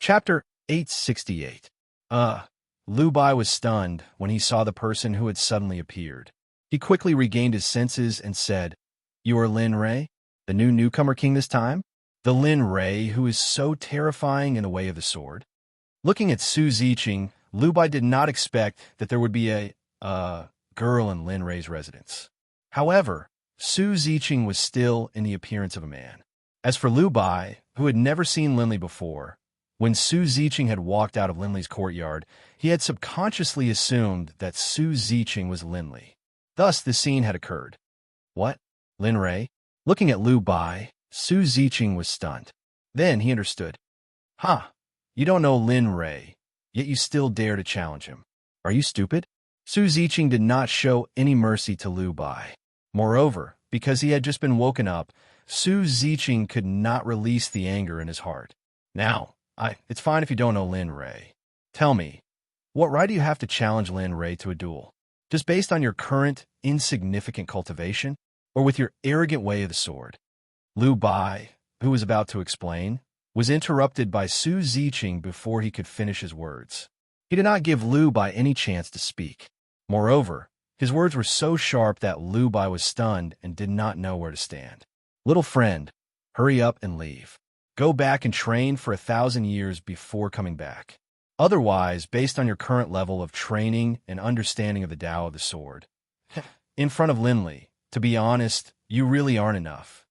Chapter 868. Lu Bai was stunned when he saw the person who had suddenly appeared. He quickly regained his senses and said, "You are Lin Rei, the new newcomer king this time? The Lin Rei who is so terrifying in the way of the sword?" Looking at Su Ziqing, Lu Bai did not expect that there would be a girl in Lin Rei's residence. However, Su Ziqing was still in the appearance of a man. As for Lu Bai, who had never seen Linley before, when Su Ziqing had walked out of Linley's courtyard, he had subconsciously assumed that Su Ziqing was Linley. Thus, the scene had occurred. What? Lin Rei? Looking at Lu Bai, Su Ziqing was stunned. Then he understood. "Ha! You don't know Lin Rei, yet you still dare to challenge him. Are you stupid?" Su Ziqing did not show any mercy to Lu Bai. Moreover, because he had just been woken up, Su Ziqing could not release the anger in his heart. "Now, it's fine if you don't know Lin Rei. Tell me, what right do you have to challenge Lin Rei to a duel? Just based on your current, insignificant cultivation, or with your arrogant way of the sword?" Lu Bai, who was about to explain, was interrupted by Su Ziqing before he could finish his words. He did not give Lu Bai any chance to speak. Moreover, his words were so sharp that Lu Bai was stunned and did not know where to stand. "Little friend, hurry up and leave. Go back and train for 1,000 years before coming back. Otherwise, based on your current level of training and understanding of the Tao of the sword, in front of Linley, to be honest, you really aren't enough."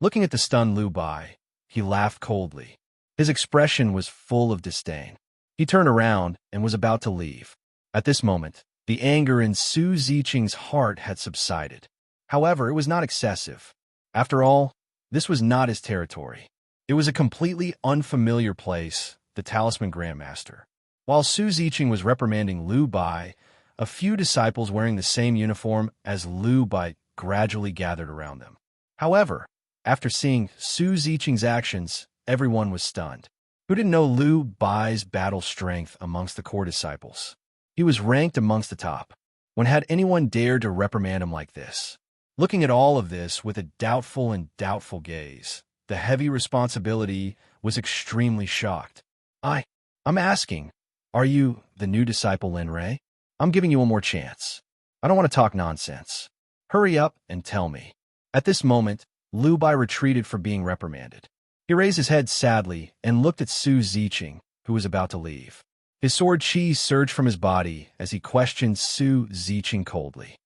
Looking at the stunned Lu Bai, he laughed coldly. His expression was full of disdain. He turned around and was about to leave. At this moment, the anger in Su Ziqing's heart had subsided. However, it was not excessive. After all, this was not his territory. It was a completely unfamiliar place, the Talisman Grandmaster. While Su Ziqing was reprimanding Lu Bai, a few disciples wearing the same uniform as Lu Bai gradually gathered around them. However, after seeing Su Ziqing's actions, everyone was stunned. Who didn't know Lu Bai's battle strength amongst the core disciples? He was ranked amongst the top. When had anyone dared to reprimand him like this? Looking at all of this with a doubtful gaze, the heavy responsibility was extremely shocked. I'm asking, are you the new disciple Lin Rei? I'm giving you one more chance. I don't want to talk nonsense. Hurry up and tell me." At this moment, Lu Bai retreated from being reprimanded. He raised his head sadly and looked at Su Ziqing, who was about to leave. His sword chi surged from his body as he questioned Su Ziqing coldly.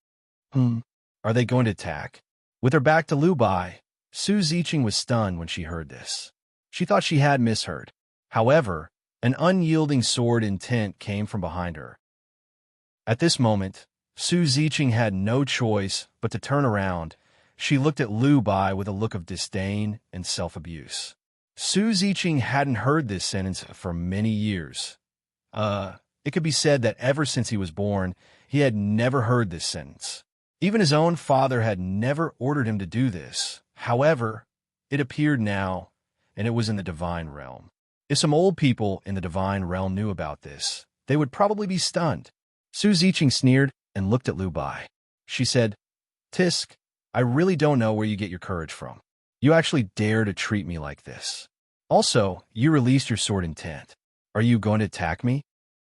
Are they going to attack?" With her back to Lu Bai, Su Ziqing was stunned when she heard this. She thought she had misheard. However, an unyielding sword intent came from behind her. At this moment, Su Ziqing had no choice but to turn around. She looked at Lu Bai with a look of disdain and self-abuse. Su Ziqing hadn't heard this sentence for many years. It could be said that ever since he was born, he had never heard this sentence. Even his own father had never ordered him to do this. However, it appeared now, and it was in the divine realm. If some old people in the divine realm knew about this, they would probably be stunned. Su Ziqing sneered and looked at Lu Bai. She said, "Tisk, I really don't know where you get your courage from. You actually dare to treat me like this. Also, you released your sword intent. Are you going to attack me?"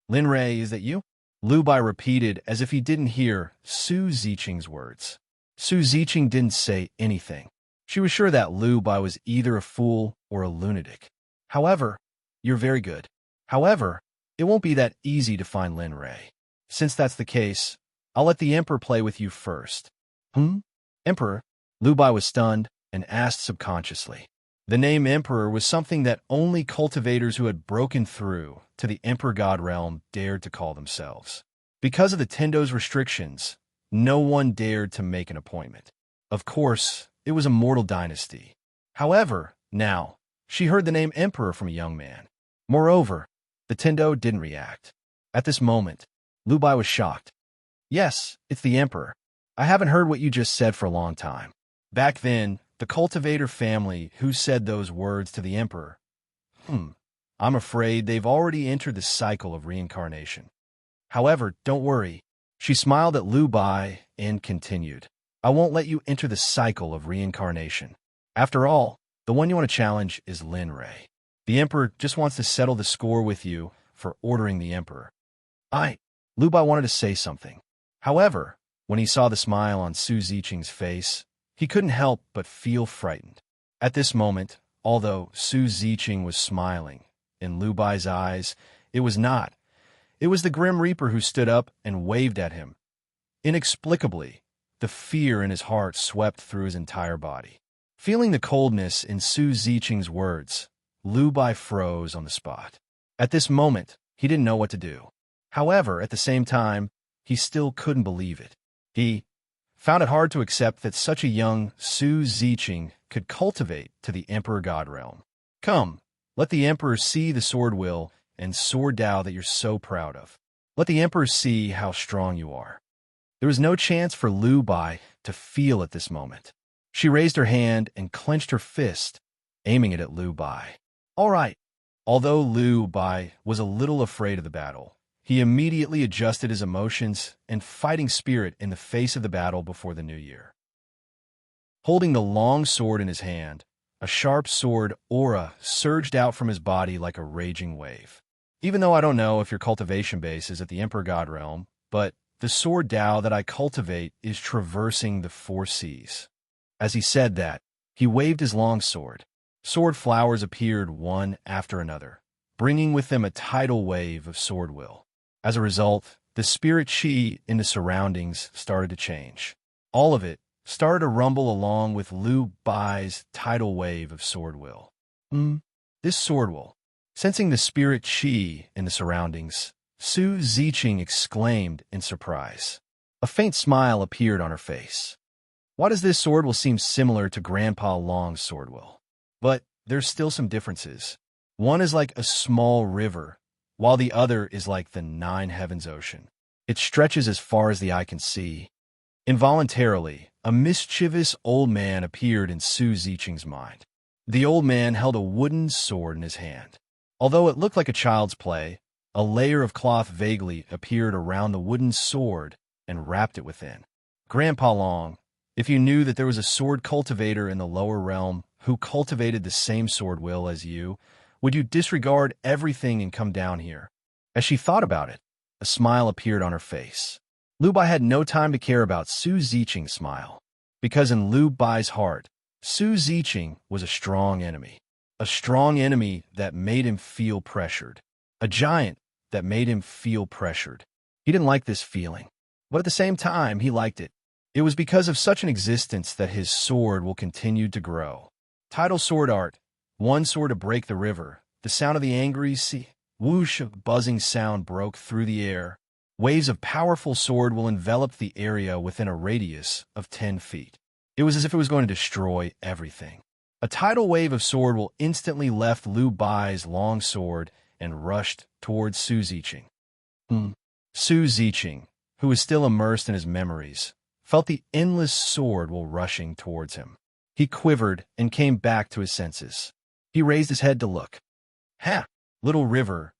"Lin Rei, is that you?" Lu Bai repeated as if he didn't hear Su Ziqing's words. Su Ziqing didn't say anything. She was sure that Lu Bai was either a fool or a lunatic. "However, you're very good. However, it won't be that easy to find Lin Rei. Since that's the case, I'll let the Emperor play with you first." Emperor? Lu Bai was stunned and asked subconsciously. The name Emperor was something that only cultivators who had broken through to the Emperor God realm dared to call themselves. Because of the Tendo's restrictions, no one dared to make an appointment. Of course, it was a mortal dynasty. However, now, she heard the name Emperor from a young man. Moreover, the Tendo didn't react. At this moment, Lu Bai was shocked. "Yes, it's the Emperor. I haven't heard what you just said for a long time." Back then, the cultivator family who said those words to the Emperor, I'm afraid they've already entered the cycle of reincarnation. However, don't worry. She smiled at Lu Bai and continued, "I won't let you enter the cycle of reincarnation. After all, the one you want to challenge is Lin Rei. The emperor just wants to settle the score with you for ordering the emperor. Lu Bai wanted to say something. However, when he saw the smile on Su Ziqing's face, he couldn't help but feel frightened. At this moment, although Su Ziqing was smiling, in Lu Bai's eyes, it was not. It was the Grim Reaper who stood up and waved at him. Inexplicably, the fear in his heart swept through his entire body. Feeling the coldness in Su Ziqing's words, Lu Bai froze on the spot. At this moment, he didn't know what to do. However, at the same time, he still couldn't believe it. He found it hard to accept that such a young Su Ziqing could cultivate to the Emperor God realm. Come, let the Emperor see the sword will and sword Tao that you're so proud of. Let the Emperor see how strong you are. There was no chance for Lu Bai to feel at this moment. She raised her hand and clenched her fist, aiming it at Lu Bai. All right. Although Lu Bai was a little afraid of the battle, he immediately adjusted his emotions and fighting spirit in the face of the battle before the new year. Holding the long sword in his hand, a sharp sword aura surged out from his body like a raging wave. Even though I don't know if your cultivation base is at the Emperor God realm, but the sword Tao that I cultivate is traversing the 4 seas. As he said that, he waved his long sword. Sword flowers appeared one after another, bringing with them a tidal wave of sword will. As a result, the spirit chi in the surroundings started to change. All of it started to rumble along with Lu Bai's tidal wave of sword will. This sword will. Sensing the spirit chi in the surroundings, Su Ziqing exclaimed in surprise. A faint smile appeared on her face. Why does this sword will seem similar to Grandpa Long's sword will? But there's still some differences. One is like a small river, while the other is like the 9 heavens ocean. It stretches as far as the eye can see. Involuntarily, a mischievous old man appeared in Su Ziqing's mind. The old man held a wooden sword in his hand. Although it looked like a child's play, a layer of cloth vaguely appeared around the wooden sword and wrapped it within. Grandpa Long, if you knew that there was a sword cultivator in the lower realm who cultivated the same sword will as you, would you disregard everything and come down here? As she thought about it, a smile appeared on her face. Lu Bai had no time to care about Su Ziqing's smile, because in Lu Bai's heart, Su Ziqing was a strong enemy. A strong enemy that made him feel pressured. A giant that made him feel pressured. He didn't like this feeling, but at the same time, he liked it. It was because of such an existence that his sword will continue to grow. Title Sword Art. One sword to break the river. The sound of the angry sea. Whoosh of buzzing sound broke through the air. Waves of powerful sword will envelop the area within a radius of 10 feet. It was as if it was going to destroy everything. A tidal wave of sword will instantly left Lu Bai's long sword and rushed towards Su Ziqing. Su Ziqing, who was still immersed in his memories, felt the endless sword will rushing towards him. He quivered and came back to his senses. He raised his head to look. Ha! Little river,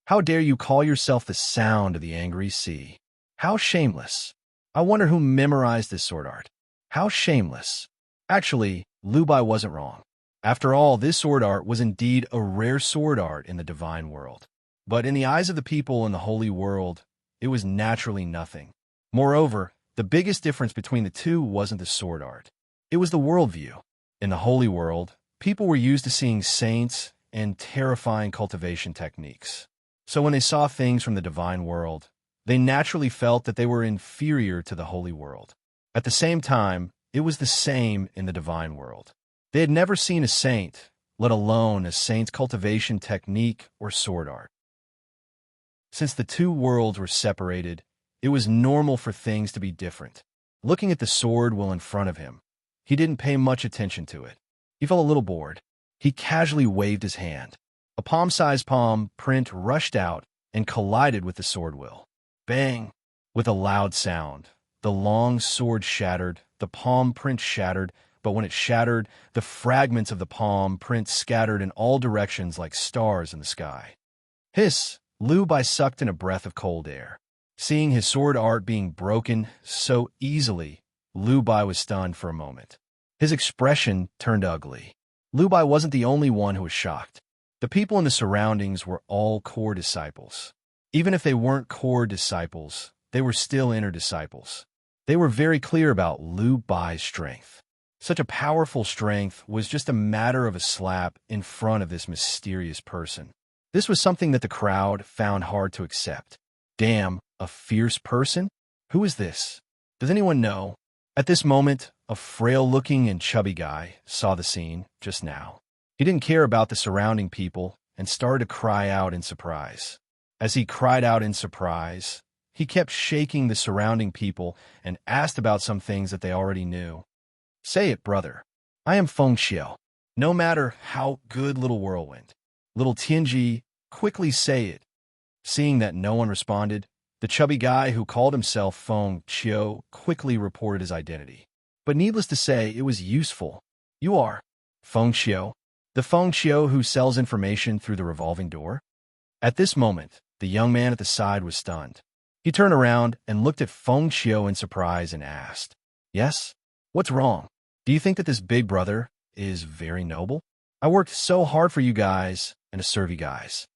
how dare you call yourself the sound of the angry sea? How shameless! I wonder who memorized this sword art. How shameless! Actually, Lu Bai wasn't wrong. After all, this sword art was indeed a rare sword art in the divine world. But in the eyes of the people in the holy world, it was naturally nothing. Moreover, the biggest difference between the two wasn't the sword art. It was the worldview. In the holy world, people were used to seeing saints and terrifying cultivation techniques. So when they saw things from the divine world, they naturally felt that they were inferior to the holy world. At the same time, it was the same in the divine world. They had never seen a saint, let alone a saint's cultivation technique or sword art. Since the two worlds were separated, it was normal for things to be different. Looking at the sword will in front of him, he didn't pay much attention to it. He felt a little bored. He casually waved his hand. A palm-sized palm print rushed out and collided with the sword will. Bang! With a loud sound, the long sword shattered, the palm print shattered, but when it shattered, the fragments of the palm print scattered in all directions like stars in the sky. Hiss! Lu Bai sucked in a breath of cold air. Seeing his sword art being broken so easily, Lu Bai was stunned for a moment. His expression turned ugly. Lu Bai wasn't the only one who was shocked. The people in the surroundings were all core disciples. Even if they weren't core disciples, they were still inner disciples. They were very clear about Lu Bai's strength. Such a powerful strength was just a matter of a slap in front of this mysterious person. This was something that the crowd found hard to accept. Damn, a fierce person? Who is this? Does anyone know? At this moment, a frail-looking and chubby guy saw the scene just now. He didn't care about the surrounding people and started to cry out in surprise. As he cried out in surprise, he kept shaking the surrounding people and asked about some things that they already knew. Say it, brother. I am Feng Xiao. No matter how good Little Whirlwind. Little Tianji, quickly say it. Seeing that no one responded, the chubby guy who called himself Feng Xiao quickly reported his identity. But needless to say, it was useful. You are Feng Xiao, the Feng Xiao who sells information through the revolving door? At this moment, the young man at the side was stunned. He turned around and looked at Feng Xiao in surprise and asked, Yes? What's wrong? Do you think that this big brother is very noble? I worked so hard for you guys and to serve you guys.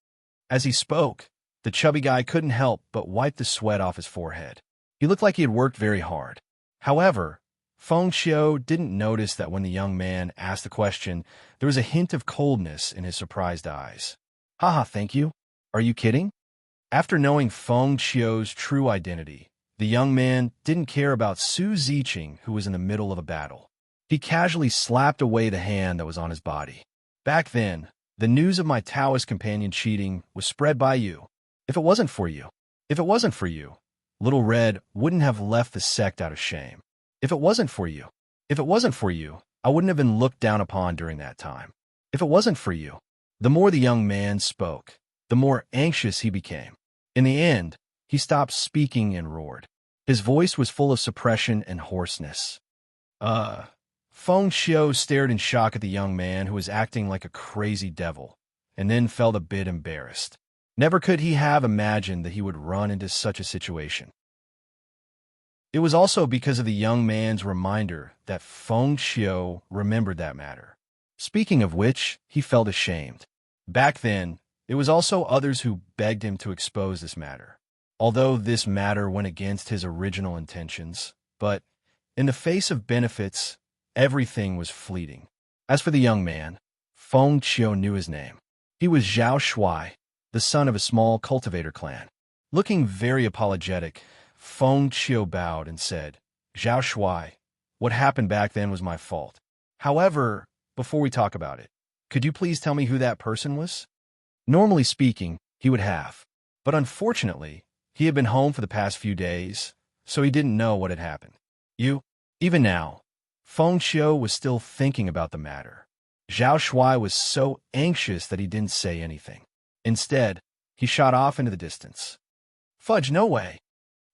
As he spoke, the chubby guy couldn't help but wipe the sweat off his forehead. He looked like he had worked very hard. However, Feng Xiao didn't notice that when the young man asked the question, there was a hint of coldness in his surprised eyes. Haha, thank you. Are you kidding? After knowing Feng Xiao's true identity, the young man didn't care about Su Ziqing, who was in the middle of a battle. He casually slapped away the hand that was on his body. Back then, the news of my Taoist companion cheating was spread by you. If it wasn't for you, Little Red wouldn't have left the sect out of shame. If it wasn't for you, I wouldn't have been looked down upon during that time. If it wasn't for you. The more the young man spoke, the more anxious he became. In the end, he stopped speaking and roared. His voice was full of suppression and hoarseness. Feng Xiao stared in shock at the young man who was acting like a crazy devil, and then felt a bit embarrassed. Never could he have imagined that he would run into such a situation. It was also because of the young man's reminder that Feng Xiao remembered that matter. Speaking of which, he felt ashamed. Back then, it was also others who begged him to expose this matter. Although this matter went against his original intentions, but in the face of benefits, everything was fleeting. As for the young man, Feng Xiao knew his name. He was Zhao Shuai, the son of a small cultivator clan. Looking very apologetic, Feng Xiao bowed and said, Zhao Shuai, what happened back then was my fault. However, before we talk about it, could you please tell me who that person was? Normally speaking, he would have. But unfortunately, he had been home for the past few days, so he didn't know what had happened. Even now, Feng Xiao was still thinking about the matter. Zhao Shuai was so anxious that he didn't say anything. Instead, he shot off into the distance. Fudge, no way!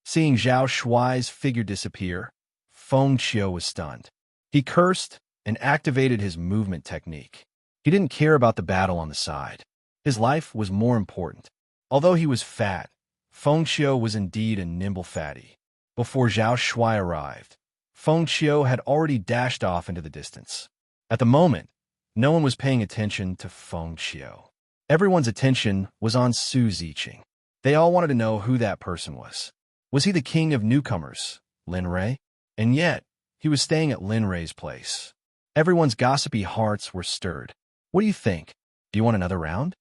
Seeing Zhao Shuai's figure disappear, Feng Xiao was stunned. He cursed and activated his movement technique. He didn't care about the battle on the side. His life was more important. Although he was fat, Feng Xiao was indeed a nimble fatty. Before Zhao Shuai arrived, Feng Xiao had already dashed off into the distance. At the moment, no one was paying attention to Feng Xiao. Everyone's attention was on Su Ziqing. They all wanted to know who that person was. Was he the king of newcomers, Lin Rei? And yet, he was staying at Lin Rei's place. Everyone's gossipy hearts were stirred. What do you think? Do you want another round?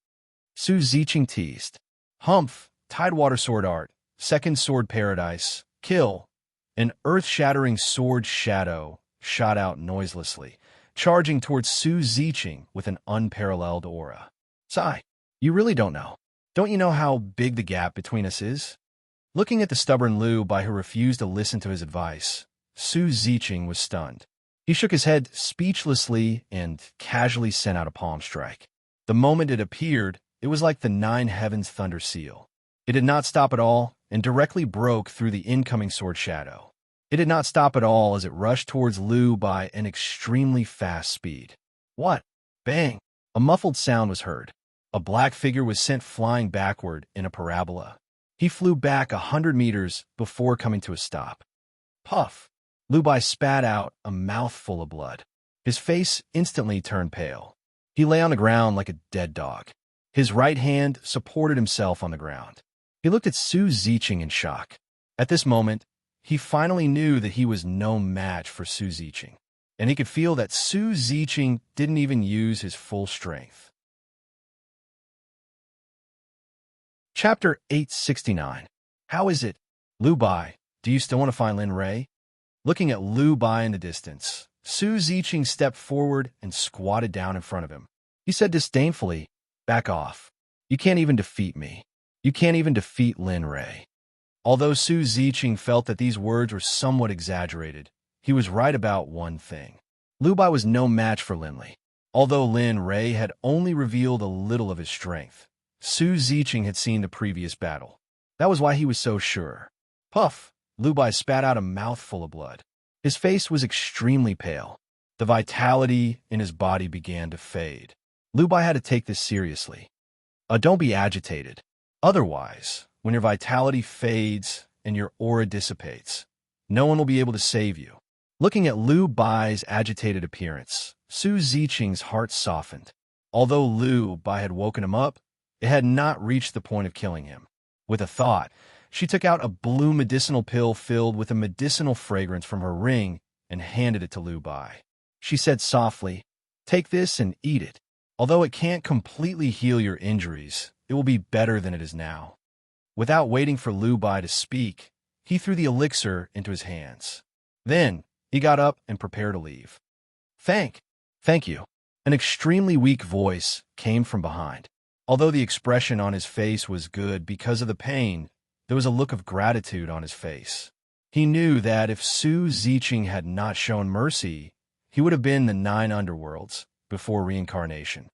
Su Ziqing teased. Humph, Tidewater Sword Art, Second Sword Paradise, Kill. An earth-shattering sword shadow shot out noiselessly, charging towards Su Ziqing with an unparalleled aura. Sigh, you really don't know. Don't you know how big the gap between us is? Looking at the stubborn Lu Bai who refused to listen to his advice, Su Ziqing was stunned. He shook his head speechlessly and casually sent out a palm strike. The moment it appeared, it was like the nine heavens thunder seal. It did not stop at all and directly broke through the incoming sword shadow. It did not stop at all as it rushed towards Lu by an extremely fast speed. What? Bang! A muffled sound was heard. A black figure was sent flying backward in a parabola. He flew back 100 meters before coming to a stop. Puff! Lu Bai spat out a mouthful of blood. His face instantly turned pale. He lay on the ground like a dead dog. His right hand supported himself on the ground. He looked at Su Ziqing in shock. At this moment, he finally knew that he was no match for Su Ziqing, and he could feel that Su Ziqing didn't even use his full strength. Chapter 869. How is it? Lu Bai, do you still want to find Lin Rei? Looking at Lu Bai in the distance, Su Ziqing stepped forward and squatted down in front of him. He said disdainfully, "Back off. You can't even defeat me. You can't even defeat Lin Rei." Although Su Ziqing felt that these words were somewhat exaggerated, he was right about one thing. Lu Bai was no match for Lin Rei. Although Lin Rei had only revealed a little of his strength, Su Ziqing had seen the previous battle. That was why he was so sure. Puff! Lu Bai spat out a mouthful of blood. His face was extremely pale. The vitality in his body began to fade. Lu Bai had to take this seriously. Don't be agitated. Otherwise, when your vitality fades and your aura dissipates, no one will be able to save you. Looking at Lu Bai's agitated appearance, Su Ziqing's heart softened. Although Lu Bai had woken him up, it had not reached the point of killing him. With a thought, she took out a blue medicinal pill filled with a medicinal fragrance from her ring and handed it to Lu Bai. She said softly, "Take this and eat it. Although it can't completely heal your injuries, it will be better than it is now." Without waiting for Lu Bai to speak, he threw the elixir into his hands. Then, he got up and prepared to leave. Thank you." An extremely weak voice came from behind. Although the expression on his face was good because of the pain, there was a look of gratitude on his face. He knew that if Su Ziqing had not shown mercy, he would have been in the 9 underworlds before reincarnation.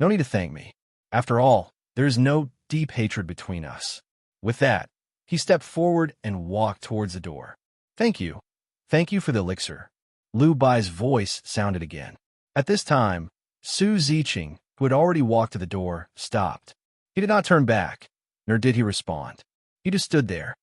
No need to thank me. After all, there is no deep hatred between us. With that, he stepped forward and walked towards the door. Thank you. Thank you for the elixir." Lu Bai's voice sounded again. At this time, Su Ziqing, who had already walked to the door, stopped. He did not turn back, nor did he respond. He just stood there.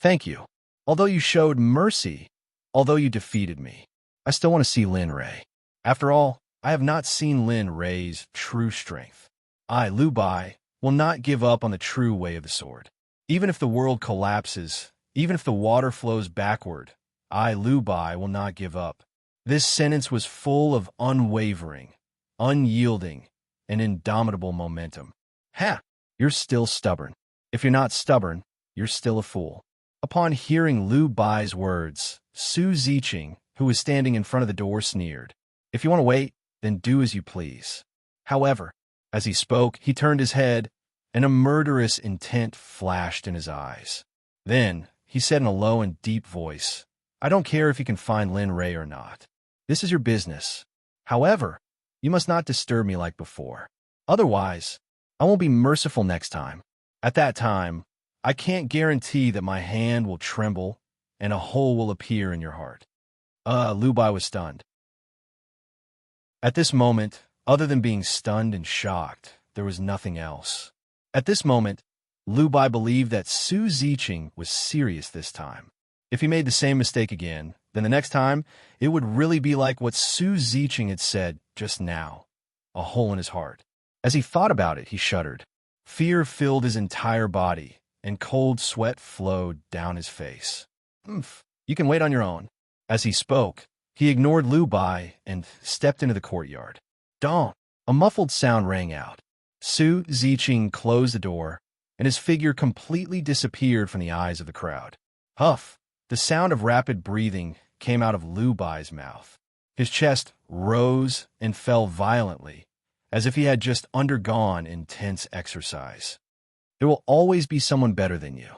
"Thank you. Although you showed mercy, although you defeated me, I still want to see Lin Rei. After all, I have not seen Lin Rei's true strength. I, Lu Bai, will not give up on the true way of the sword. Even if the world collapses, even if the water flows backward, I, Lu Bai, will not give up." This sentence was full of unwavering, unyielding, and indomitable momentum. Ha! You're still stubborn. If you're not stubborn, you're still a fool. Upon hearing Lu Bai's words, Su Ziqing, who was standing in front of the door, sneered. "If you want to wait, then do as you please." However, as he spoke, he turned his head, and a murderous intent flashed in his eyes. Then, he said in a low and deep voice, "I don't care if you can find Lin Rei or not. This is your business. However, you must not disturb me like before. Otherwise, I won't be merciful next time. At that time, I can't guarantee that my hand will tremble and a hole will appear in your heart." Lu Bai was stunned. At this moment, other than being stunned and shocked, there was nothing else. At this moment, Lu Bai believed that Su Ziqing was serious this time. If he made the same mistake again, then the next time, it would really be like what Su Ziqing had said just now, a hole in his heart. As he thought about it, he shuddered. Fear filled his entire body, and cold sweat flowed down his face. You can wait on your own." As he spoke, he ignored Lu Bai and stepped into the courtyard. Dawn! A muffled sound rang out. Su Ziqing closed the door, and his figure completely disappeared from the eyes of the crowd. Huff! The sound of rapid breathing came out of Lu Bai's mouth. His chest rose and fell violently, as if he had just undergone intense exercise. There will always be someone better than you.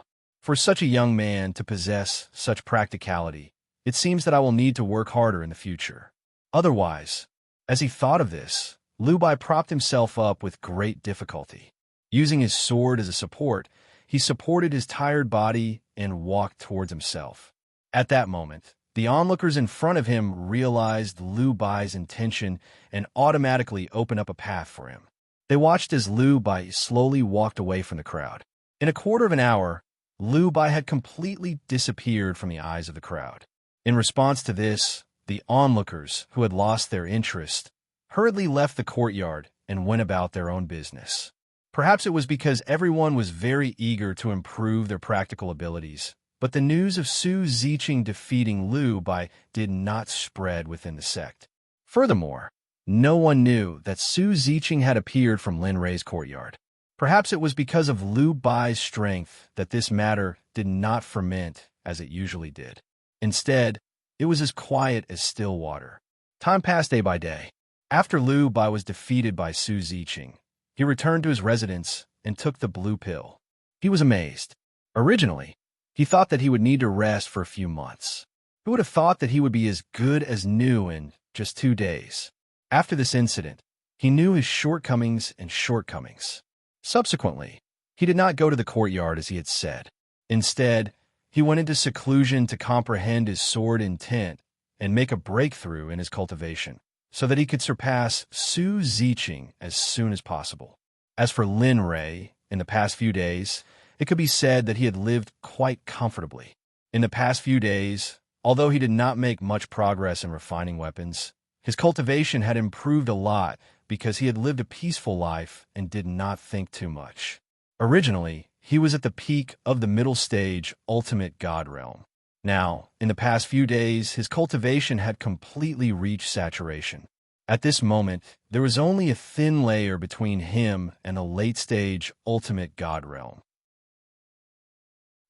For such a young man to possess such practicality, it seems that I will need to work harder in the future. Otherwise, as he thought of this, Lu Bai propped himself up with great difficulty. Using his sword as a support, he supported his tired body and walked towards himself. At that moment, the onlookers in front of him realized Lu Bai's intention and automatically opened up a path for him. They watched as Lu Bai slowly walked away from the crowd. In a quarter of an hour, Lu Bai had completely disappeared from the eyes of the crowd. In response to this, The onlookers, who had lost their interest, hurriedly left the courtyard and went about their own business. Perhaps it was because everyone was very eager to improve their practical abilities, but the news of Su Ziqing defeating Lu Bai did not spread within the sect. Furthermore, no one knew that Su Ziqing had appeared from Lin Rei's courtyard. Perhaps it was because of Lu Bai's strength that this matter did not ferment as it usually did. Instead, it was as quiet as still water. Time passed day by day. After Lu Bai was defeated by Su Ziqing, he returned to his residence and took the blue pill. He was amazed. Originally, he thought that he would need to rest for a few months. Who would have thought that he would be as good as new in just 2 days? After this incident, he knew his shortcomings and shortcomings. Subsequently, he did not go to the courtyard as he had said. Instead, he went into seclusion to comprehend his sword intent and make a breakthrough in his cultivation, so that he could surpass Su Ziqing as soon as possible. As for Lin Rei, in the past few days, it could be said that he had lived quite comfortably. In the past few days, although he did not make much progress in refining weapons, his cultivation had improved a lot because he had lived a peaceful life and did not think too much. Originally, he was at the peak of the middle stage ultimate god realm. Now, in the past few days, his cultivation had completely reached saturation. At this moment, there was only a thin layer between him and the late-stage ultimate god realm.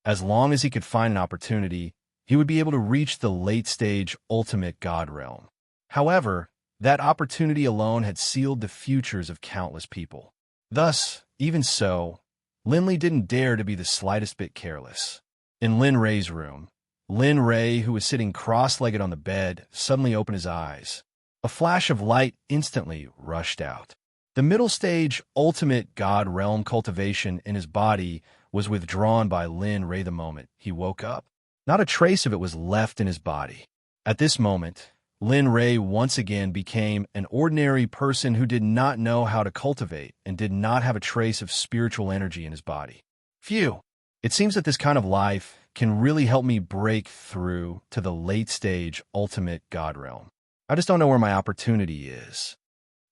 As long as he could find an opportunity, he would be able to reach the late-stage ultimate god realm. However, that opportunity alone had sealed the futures of countless people. Thus, even so, Lin Li didn't dare to be the slightest bit careless. In Lin Rei's room, Lin Rei, who was sitting cross-legged on the bed, suddenly opened his eyes. A flash of light instantly rushed out. The middle stage ultimate god realm cultivation in his body was withdrawn by Lin Rei the moment he woke up. Not a trace of it was left in his body. At this moment, Lin Rei once again became an ordinary person who did not know how to cultivate and did not have a trace of spiritual energy in his body. Phew! It seems that this kind of life can really help me break through to the late-stage ultimate god realm. I just don't know where my opportunity is.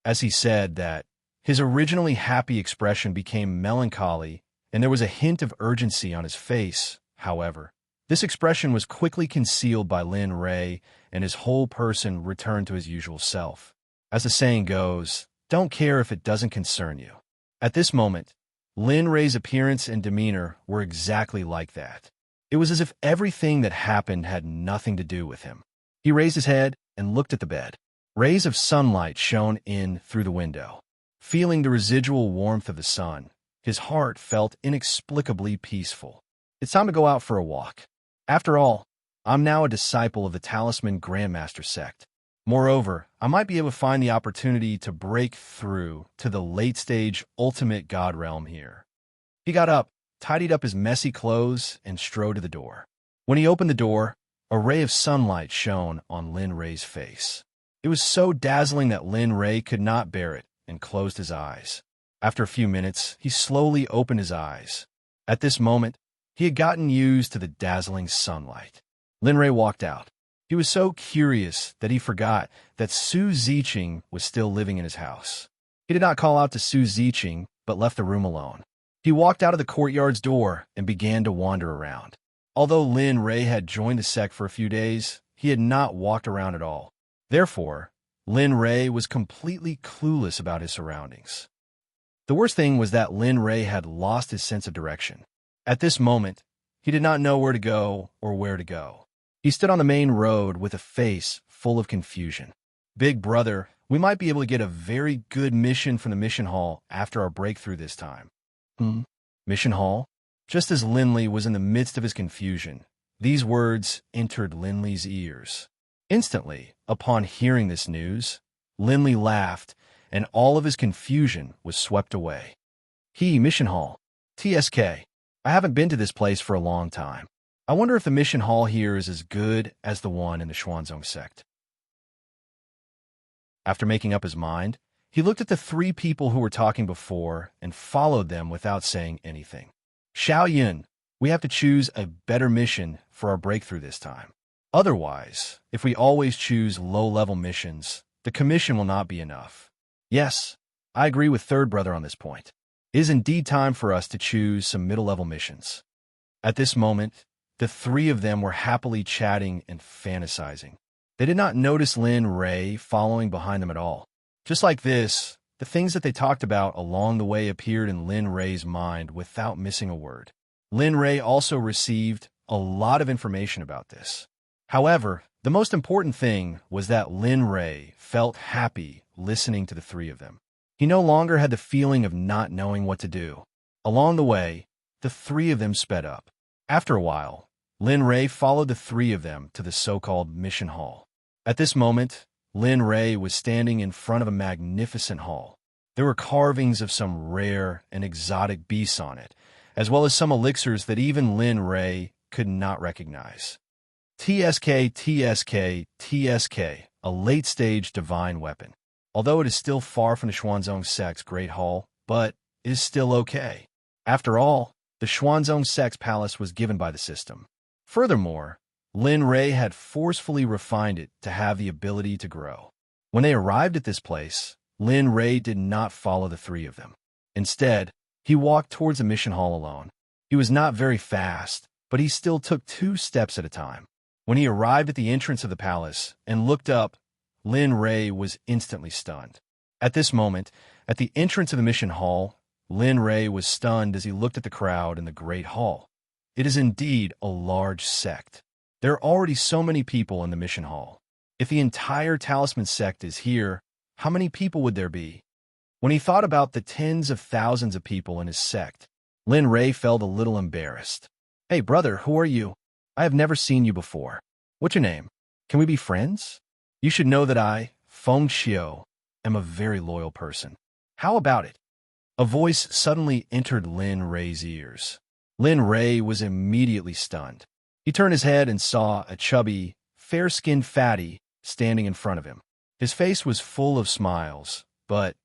As he said that, his originally happy expression became melancholy, and there was a hint of urgency on his face, however. This expression was quickly concealed by Lin Rei, and his whole person returned to his usual self. As the saying goes, don't care if it doesn't concern you. At this moment, Lin Rei's appearance and demeanor were exactly like that. It was as if everything that happened had nothing to do with him. He raised his head and looked at the bed. Rays of sunlight shone in through the window. Feeling the residual warmth of the sun, his heart felt inexplicably peaceful. It's time to go out for a walk. After all, I'm now a disciple of the Talisman Grandmaster Sect. Moreover, I might be able to find the opportunity to break through to the late-stage ultimate god realm here. He got up, tidied up his messy clothes, and strode to the door. When he opened the door, a ray of sunlight shone on Lin Rei's face. It was so dazzling that Lin Rei could not bear it and closed his eyes. After a few minutes, he slowly opened his eyes. At this moment, he had gotten used to the dazzling sunlight. Lin Rei walked out. He was so curious that he forgot that Su Ziqing was still living in his house. He did not call out to Su Ziqing, but left the room alone. He walked out of the courtyard's door and began to wander around. Although Lin Rei had joined the sect for a few days, he had not walked around at all. Therefore, Lin Rei was completely clueless about his surroundings. The worst thing was that Lin Rei had lost his sense of direction. At this moment, he did not know where to go or where to go. He stood on the main road with a face full of confusion. Big brother, we might be able to get a very good mission from the mission hall after our breakthrough this time. Mission hall? Just as Lin Li was in the midst of his confusion, these words entered Lin Li's ears. Instantly, upon hearing this news, Lin Li laughed, and all of his confusion was swept away. Mission hall. TSK. I haven't been to this place for a long time. I wonder if the mission hall here is as good as the one in the Xuanzong sect. After making up his mind, he looked at the 3 people who were talking before and followed them without saying anything. Xiao Yun, we have to choose a better mission for our breakthrough this time. Otherwise, if we always choose low-level missions, the commission will not be enough. Yes, I agree with Third Brother on this point. It is indeed time for us to choose some middle-level missions. At this moment, the three of them were happily chatting and fantasizing. They did not notice Lin Ray following behind them at all. Just like this, the things that they talked about along the way appeared in Lin Ray's mind without missing a word. Lin Ray also received a lot of information about this. However, the most important thing was that Lin Ray felt happy listening to the three of them. He no longer had the feeling of not knowing what to do. Along the way, the three of them sped up. After a while, Lin Ray followed the three of them to the so-called mission hall. At this moment, Lin Ray was standing in front of a magnificent hall. There were carvings of some rare and exotic beasts on it, as well as some elixirs that even Lin Ray could not recognize. TSK, a late-stage divine weapon. Although it is still far from the Xuanzong Sect's Great Hall, but it is still okay. After all, the Xuanzong Sect's palace was given by the system. Furthermore, Lin Ray had forcefully refined it to have the ability to grow. When they arrived at this place, Lin Ray did not follow the three of them. Instead, he walked towards the mission hall alone. He was not very fast, but he still took 2 steps at a time. When he arrived at the entrance of the palace and looked up, Lin Ray was instantly stunned. At this moment, at the entrance of the mission hall, Lin Ray was stunned as he looked at the crowd in the Great Hall. It is indeed a large sect. There are already so many people in the mission hall. If the entire Talisman sect is here, how many people would there be? When he thought about the tens of thousands of people in his sect, Lin Ray felt a little embarrassed. Hey, brother, who are you? I have never seen you before. What's your name? Can we be friends? You should know that I, Feng Xiu, am a very loyal person. How about it? A voice suddenly entered Lin Ray's ears. Lin Ray was immediately stunned. He turned his head and saw a chubby, fair-skinned fatty standing in front of him. His face was full of smiles, but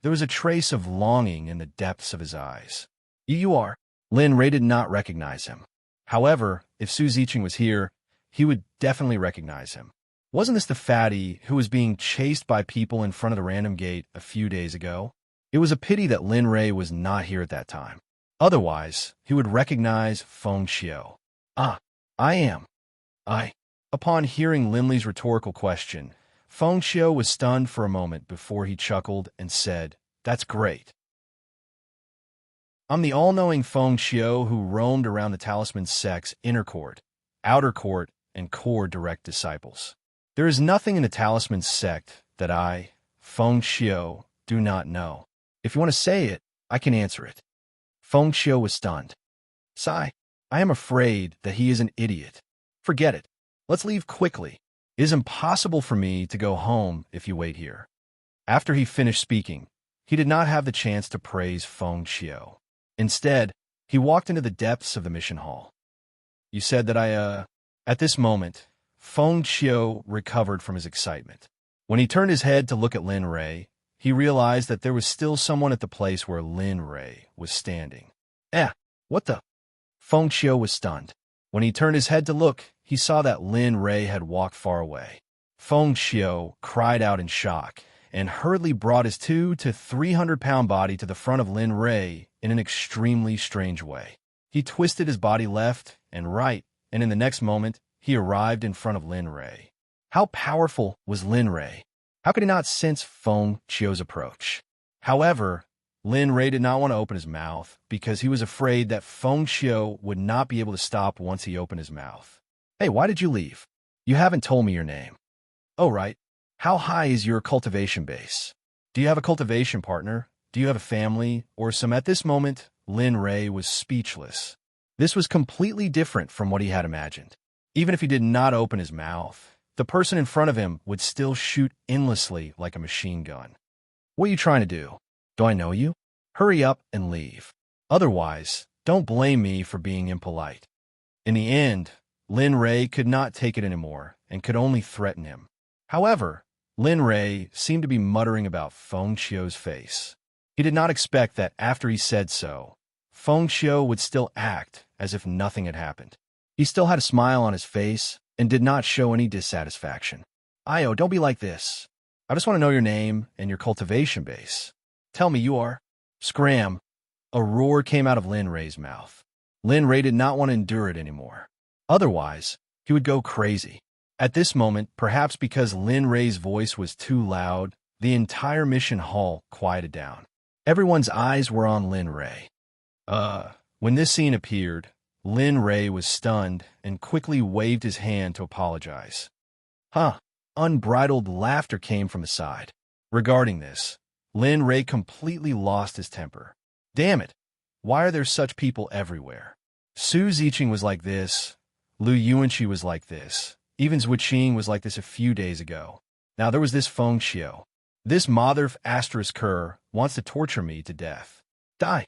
there was a trace of longing in the depths of his eyes. You are. Lin Ray did not recognize him. However, if Su Ziqing was here, he would definitely recognize him. Wasn't this the fatty who was being chased by people in front of the random gate a few days ago? It was a pity that Lin Ray was not here at that time. Otherwise, he would recognize Feng Xiu. Ah, I am. Upon hearing Lin Li's rhetorical question, Feng Xiu was stunned for a moment before he chuckled and said, "That's great. I'm the all-knowing Feng Xiu who roamed around the Talisman Sect's inner court, outer court, and core direct disciples. There is nothing in the Talisman Sect that I, Feng Xiu, do not know. If you want to say it, I can answer it." Feng Xiu was stunned. "Sigh, I am afraid that he is an idiot. Forget it. Let's leave quickly. It is impossible for me to go home if you wait here." After he finished speaking, he did not have the chance to praise Feng Xiu. Instead, he walked into the depths of the mission hall. "You said that At this moment, Feng Xiu recovered from his excitement. When he turned his head to look at Lin Ray, he realized that there was still someone at the place where Lin Ray was standing. What the? Feng Xiu was stunned. When he turned his head to look, he saw that Lin Ray had walked far away. Feng Xiu cried out in shock and hurriedly brought his 200 to 300-pound body to the front of Lin Ray in an extremely strange way. He twisted his body left and right, and in the next moment, he arrived in front of Lin Ray. How powerful was Lin Ray? How could he not sense Feng Xiu's approach? However, Lin Ray did not want to open his mouth because he was afraid that Feng Xiu would not be able to stop once he opened his mouth. "Hey, why did you leave? You haven't told me your name." "Oh, right. How high is your cultivation base? Do you have a cultivation partner? Do you have a family? Or some?" At this moment, Lin Ray was speechless. This was completely different from what he had imagined. Even if he did not open his mouth, the person in front of him would still shoot endlessly like a machine gun. "What are you trying to do? Do I know you? Hurry up and leave. Otherwise, don't blame me for being impolite." In the end, Lin Ray could not take it anymore and could only threaten him. However, Lin Ray seemed to be muttering about Feng Xiu's face. He did not expect that after he said so, Feng Xiu would still act as if nothing had happened. He still had a smile on his face and did not show any dissatisfaction. Io, don't be like this. I just want to know your name and your cultivation base. Tell me you are. Scram. A roar came out of Lin Ray's mouth. Lin Ray did not want to endure it anymore. Otherwise, he would go crazy. At this moment, perhaps because Lin Ray's voice was too loud, the entire mission hall quieted down. Everyone's eyes were on Lin Ray. When this scene appeared, Lin Ray was stunned and quickly waved his hand to apologize. Unbridled laughter came from his side. Regarding this, Lin Ray completely lost his temper. Damn it! Why are there such people everywhere? Su Ziqing was like this. Lu Yuanqi was like this. Even Zhuqing was like this a few days ago. Now there was this Feng Xiu. This mother asterisk cur wants to torture me to death. Die!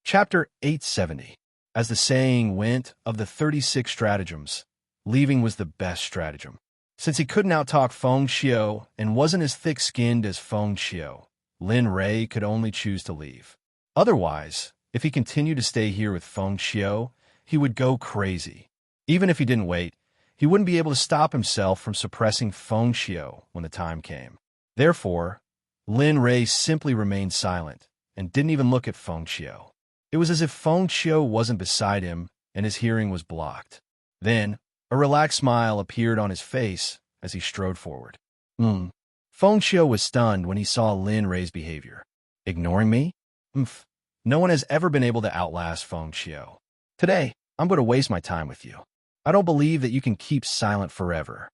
Chapter 870. As the saying went, of the 36 stratagems, leaving was the best stratagem. Since he couldn't outtalk Feng Xiu and wasn't as thick-skinned as Feng Xiu, Lin Ray could only choose to leave. Otherwise, if he continued to stay here with Feng Xiu, he would go crazy. Even if he didn't wait, he wouldn't be able to stop himself from suppressing Feng Xiu when the time came. Therefore, Lin Ray simply remained silent and didn't even look at Feng Xiu. It was as if Feng Xiu wasn't beside him and his hearing was blocked. Then, a relaxed smile appeared on his face as he strode forward. Feng Xiu was stunned when he saw Lin Ray's behavior. Ignoring me? No one has ever been able to outlast Feng Xiu. Today, I'm going to waste my time with you. I don't believe that you can keep silent forever.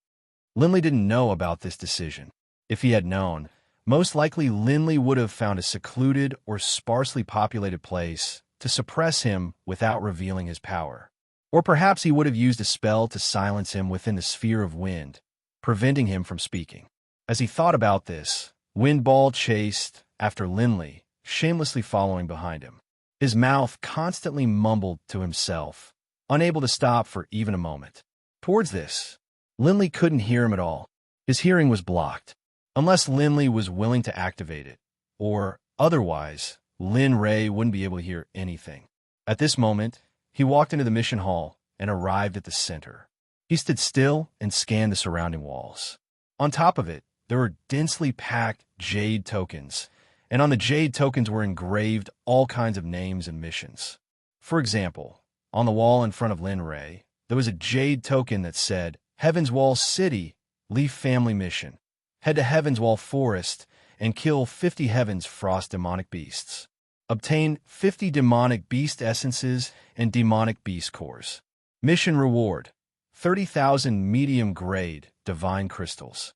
Linley didn't know about this decision. If he had known, most likely Linley would have found a secluded or sparsely populated place to suppress him without revealing his power. Or perhaps he would have used a spell to silence him within the sphere of wind, preventing him from speaking. As he thought about this, Windball chased after Linley, shamelessly following behind him. His mouth constantly mumbled to himself, unable to stop for even a moment. Towards this, Linley couldn't hear him at all. His hearing was blocked, unless Linley was willing to activate it, or otherwise, Lin Ray wouldn't be able to hear anything. At this moment, he walked into the mission hall and arrived at the center. He stood still and scanned the surrounding walls. On top of it, there were densely packed jade tokens, and on the jade tokens were engraved all kinds of names and missions. For example, on the wall in front of Lin Ray, there was a jade token that said, Heaven's Wall City, Leaf Family Mission. Head to Heaven's Wall Forest and kill 50 Heaven's Frost demonic beasts. Obtain 50 demonic beast essences and demonic beast cores. Mission reward, 30,000 medium-grade divine crystals.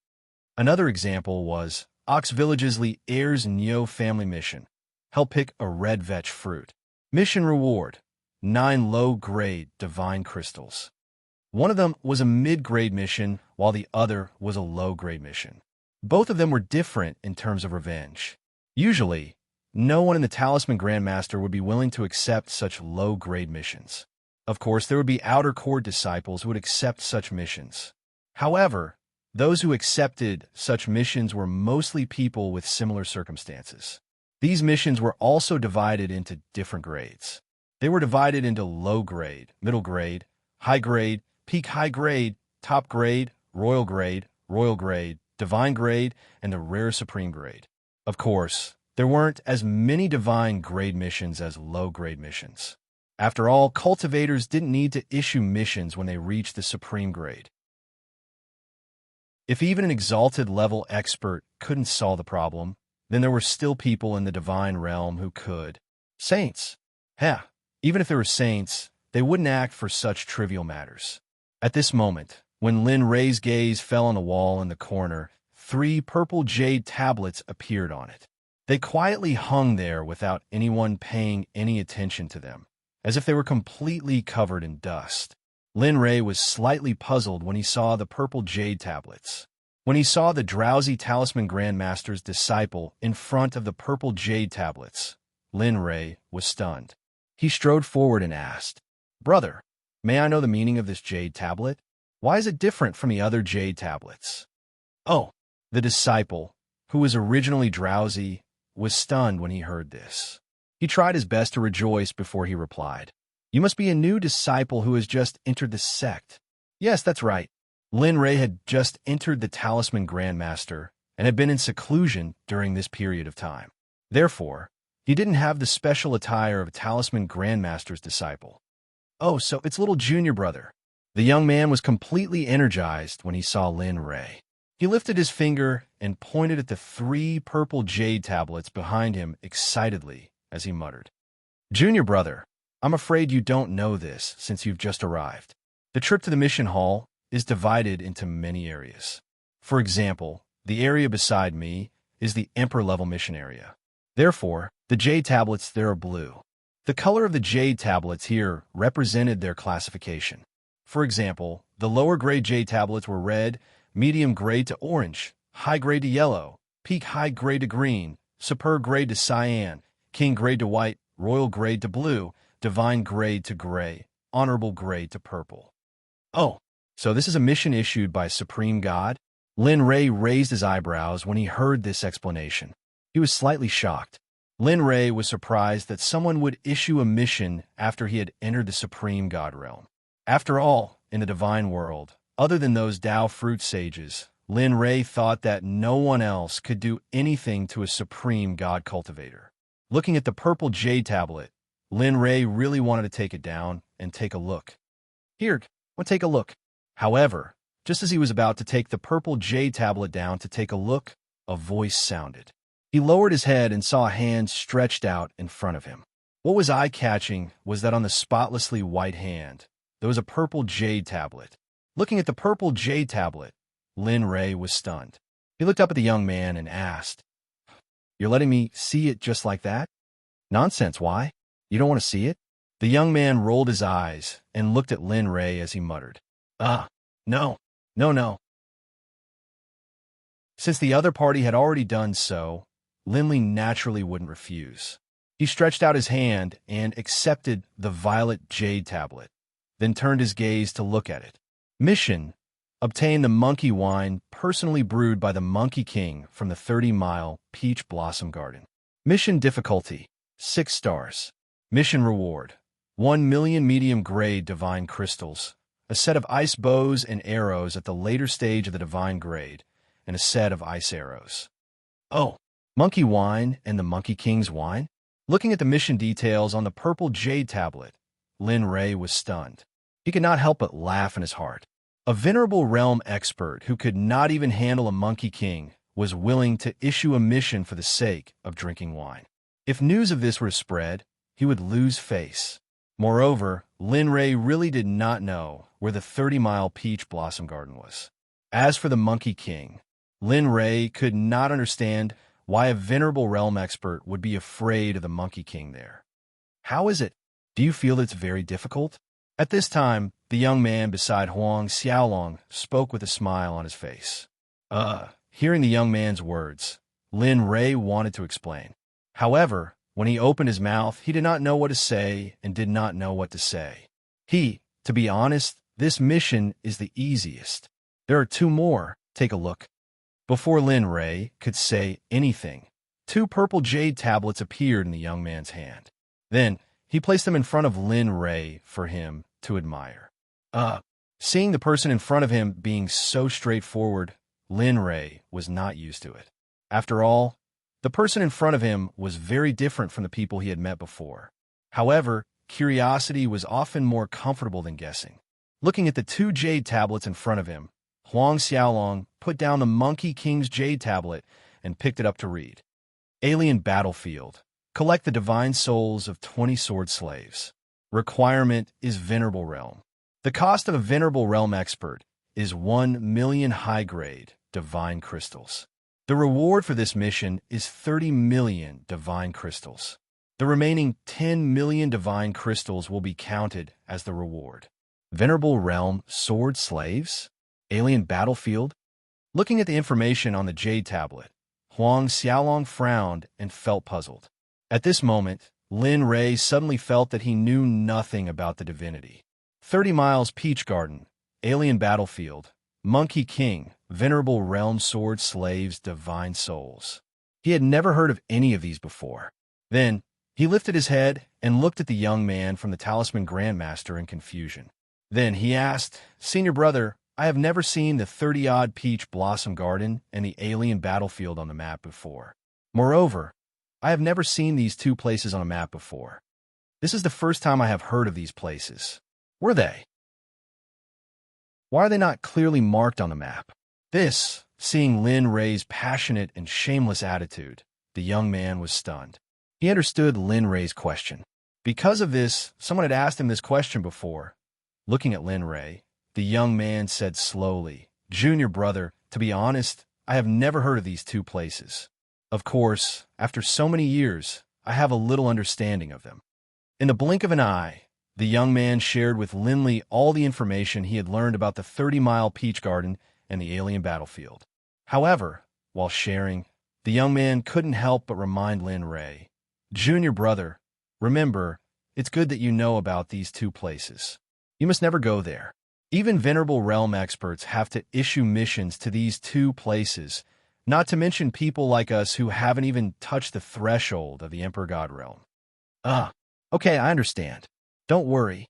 Another example was Ox Village's Li Heirs Neo Family Mission. Help pick a red vetch fruit. Mission reward, 9 low-grade divine crystals. One of them was a mid-grade mission, while the other was a low-grade mission. Both of them were different in terms of revenge. Usually, no one in the Talisman Grandmaster would be willing to accept such low-grade missions. Of course, there would be outer court disciples who would accept such missions. However, those who accepted such missions were mostly people with similar circumstances. These missions were also divided into different grades. They were divided into low grade, middle grade, high grade, peak high grade, top grade, royal grade, divine grade, and the rare supreme grade. Of course, there weren't as many divine grade missions as low grade missions. After all, cultivators didn't need to issue missions when they reached the supreme grade. If even an exalted level expert couldn't solve the problem, then there were still people in the divine realm who could. Saints. Even if they were saints, they wouldn't act for such trivial matters. At this moment, when Lin Ray's gaze fell on the wall in the corner, 3 purple jade tablets appeared on it. They quietly hung there without anyone paying any attention to them, as if they were completely covered in dust. Lin Ray was slightly puzzled when he saw the purple jade tablets. When he saw the drowsy Talisman Grandmaster's disciple in front of the purple jade tablets, Lin Ray was stunned. He strode forward and asked, Brother, may I know the meaning of this jade tablet? Why is it different from the other jade tablets? Oh, the disciple, who was originally drowsy, was stunned when he heard this. He tried his best to rejoice before he replied. You must be a new disciple who has just entered the sect. Yes, that's right. Lin Ray had just entered the Talisman Grandmaster and had been in seclusion during this period of time. Therefore, he didn't have the special attire of a Talisman Grandmaster's disciple. Oh, so it's little junior brother. The young man was completely energized when he saw Lin Ray. He lifted his finger and pointed at the 3 purple jade tablets behind him excitedly as he muttered, "Junior brother, I'm afraid you don't know this since you've just arrived. The trip to the mission hall is divided into many areas. For example, the area beside me is the Emperor-level mission area. Therefore, the jade tablets there are blue. The color of the jade tablets here represented their classification. For example, the lower grade jade tablets were red, medium grade to orange, high grade to yellow, peak high grade to green, superb grade to cyan, king grade to white, royal grade to blue, divine grade to gray, honorable grade to purple." Oh, so this is a mission issued by Supreme God? Lin Ray raised his eyebrows when he heard this explanation. He was slightly shocked. Lin Ray was surprised that someone would issue a mission after he had entered the Supreme God realm. After all, in the divine world, other than those Tao fruit sages, Lin Ray thought that no one else could do anything to a Supreme God cultivator. Looking at the purple jade tablet, Lin Ray really wanted to take it down and take a look. Here, let's take a look. However, just as he was about to take the purple jade tablet down to take a look, a voice sounded. He lowered his head and saw a hand stretched out in front of him. What was eye-catching was that on the spotlessly white hand, there was a purple jade tablet. Looking at the purple jade tablet, Lin Ray was stunned. He looked up at the young man and asked, "You're letting me see it just like that?" "Nonsense, why? You don't want to see it?" The young man rolled his eyes and looked at Lin Ray as he muttered, No, no. Since the other party had already done so, Linley naturally wouldn't refuse. He stretched out his hand and accepted the violet jade tablet, then turned his gaze to look at it. Mission: obtain the monkey wine personally brewed by the Monkey King from the 30-mile Peach Blossom Garden. Mission difficulty: 6 stars. Mission reward: 1 million medium-grade divine crystals, a set of ice bows and arrows at the later stage of the divine grade, and a set of ice arrows. Oh, monkey wine and the Monkey King's wine? Looking at the mission details on the purple jade tablet, Lin Ray was stunned. He could not help but laugh in his heart. A venerable realm expert who could not even handle a Monkey King was willing to issue a mission for the sake of drinking wine. If news of this were to spread, he would lose face. Moreover, Lin Ray really did not know where the 30-mile Peach Blossom Garden was. As for the Monkey King, Lin Ray could not understand why a venerable realm expert would be afraid of the Monkey King there. How is it? Do you feel it's very difficult? At this time, the young man beside Huang Xiaolong spoke with a smile on his face. Hearing the young man's words, Lin Ray wanted to explain. However, when he opened his mouth, he did not know what to say and did not know what to say. To be honest, this mission is the easiest. There are 2 more. Take a look. Before Lin Ray could say anything, 2 purple jade tablets appeared in the young man's hand. Then, he placed them in front of Lin Ray for him to admire. Seeing the person in front of him being so straightforward, Lin Ray was not used to it. After all, the person in front of him was very different from the people he had met before. However, curiosity was often more comfortable than guessing. Looking at the 2 jade tablets in front of him, Huang Xiaolong put down the Monkey King's jade tablet and picked it up to read. Alien Battlefield. Collect the divine souls of 20 sword slaves. Requirement is Venerable Realm. The cost of a Venerable Realm expert is 1 million high-grade divine crystals. The reward for this mission is 30 million divine crystals. The remaining 10 million divine crystals will be counted as the reward. Venerable Realm sword slaves? Alien Battlefield? Looking at the information on the jade tablet, Huang Xiaolong frowned and felt puzzled. At this moment, Lin Ray suddenly felt that he knew nothing about the divinity. 30 miles Peach Garden, Alien Battlefield, Monkey King, Venerable Realm sword slaves, divine souls. He had never heard of any of these before. Then, He lifted his head and looked at the young man from the Talisman Grandmaster in confusion. Then he asked, "Senior brother, I have never seen the 30-odd peach blossom garden and the alien battlefield on the map before. Moreover, I have never seen these two places on a map before. This is the first time I have heard of these places. Were they? Why are they not clearly marked on the map?" Seeing Lin Rei's passionate and shameless attitude, the young man was stunned. He understood Lin Rei's question. Because of this, someone had asked him this question before. Looking at Lin Rei, the young man said slowly, "Junior brother, to be honest, I have never heard of these two places. Of course, after so many years, I have a little understanding of them." In the blink of an eye, the young man shared with Linley all the information he had learned about the 30-mile peach garden and the alien battlefield. However, while sharing, the young man couldn't help but remind Lin Rei, "Junior brother, remember, it's good that you know about these two places. You must never go there. Even Venerable Realm experts have to issue missions to these two places, not to mention people like us who haven't even touched the threshold of the Emperor God realm." Okay, I understand. Don't worry."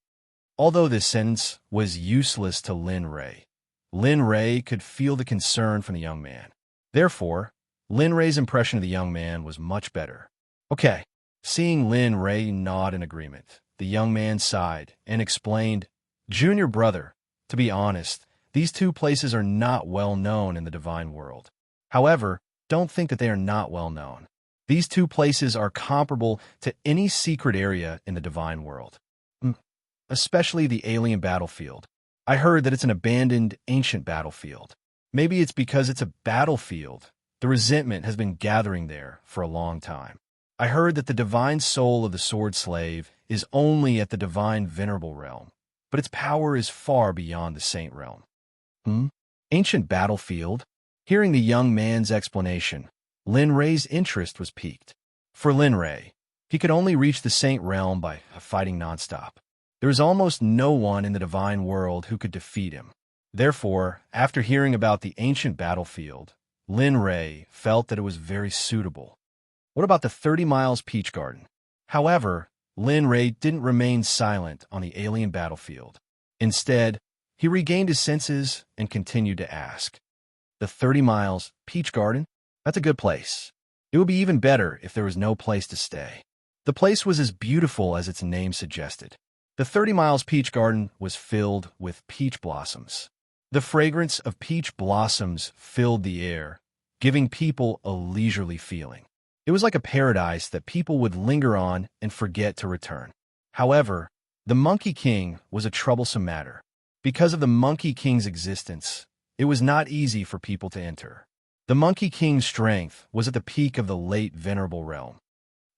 Although this sentence was useless to Lin Rei could feel the concern from the young man. Therefore, Lin Rei's impression of the young man was much better. "Okay." Seeing Lin Rei nod in agreement, the young man sighed and explained, "Junior brother, to be honest, these two places are not well known in the divine world. However, don't think that they are not well known. These two places are comparable to any secret area in the divine world, especially the alien battlefield. I heard that it's an abandoned, ancient battlefield. Maybe it's because it's a battlefield. The resentment has been gathering there for a long time. I heard that the divine soul of the sword slave is only at the divine venerable realm, but its power is far beyond the saint realm." Ancient battlefield? Hearing the young man's explanation, Lin Rei's interest was piqued. For Lin Rei, he could only reach the saint realm by fighting nonstop. There was almost no one in the divine world who could defeat him. Therefore, after hearing about the ancient battlefield, Lin Rei felt that it was very suitable. What about the 30 miles peach garden? However, Lin Rei didn't remain silent on the alien battlefield. Instead, he regained his senses and continued to ask, "The 30 miles peach garden? That's a good place. It would be even better if there was no place to stay." The place was as beautiful as its name suggested. The 30 miles peach garden was filled with peach blossoms. The fragrance of peach blossoms filled the air, giving people a leisurely feeling. It was like a paradise that people would linger on and forget to return. However, the Monkey King was a troublesome matter. Because of the Monkey King's existence, it was not easy for people to enter. The Monkey King's strength was at the peak of the late Venerable Realm.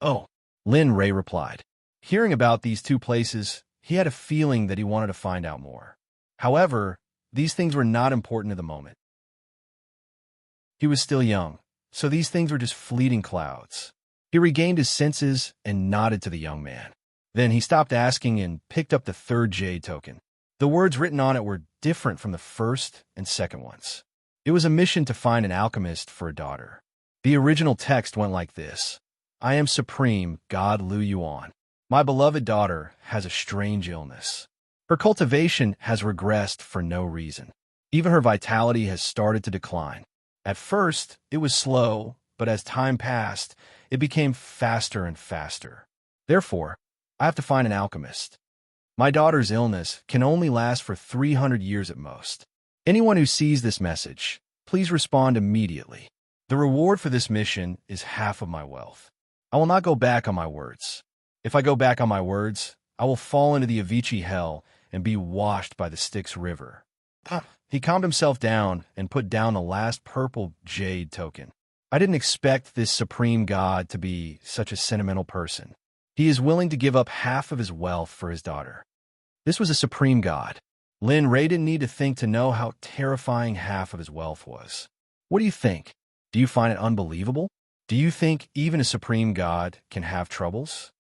"Oh," Lin Rei replied. Hearing about these two places, he had a feeling that he wanted to find out more. However, these things were not important at the moment. He was still young, so these things were just fleeting clouds. He regained his senses and nodded to the young man. Then he stopped asking and picked up the third jade token. The words written on it were different from the first and second ones. It was a mission to find an alchemist for a daughter. The original text went like this: "I am Supreme God Lu Yuan. My beloved daughter has a strange illness. Her cultivation has regressed for no reason. Even her vitality has started to decline. At first, it was slow, but as time passed, it became faster and faster. Therefore, I have to find an alchemist. My daughter's illness can only last for 300 years at most. Anyone who sees this message, please respond immediately. The reward for this mission is half of my wealth. I will not go back on my words. If I go back on my words, I will fall into the Avicii hell and be washed by the Styx River." He calmed himself down and put down the last purple jade token. I didn't expect this supreme god to be such a sentimental person. He is willing to give up half of his wealth for his daughter. This was a supreme god. Lin Rei didn't need to think to know how terrifying half of his wealth was. What do you think? Do you find it unbelievable? Do you think even a supreme god can have troubles?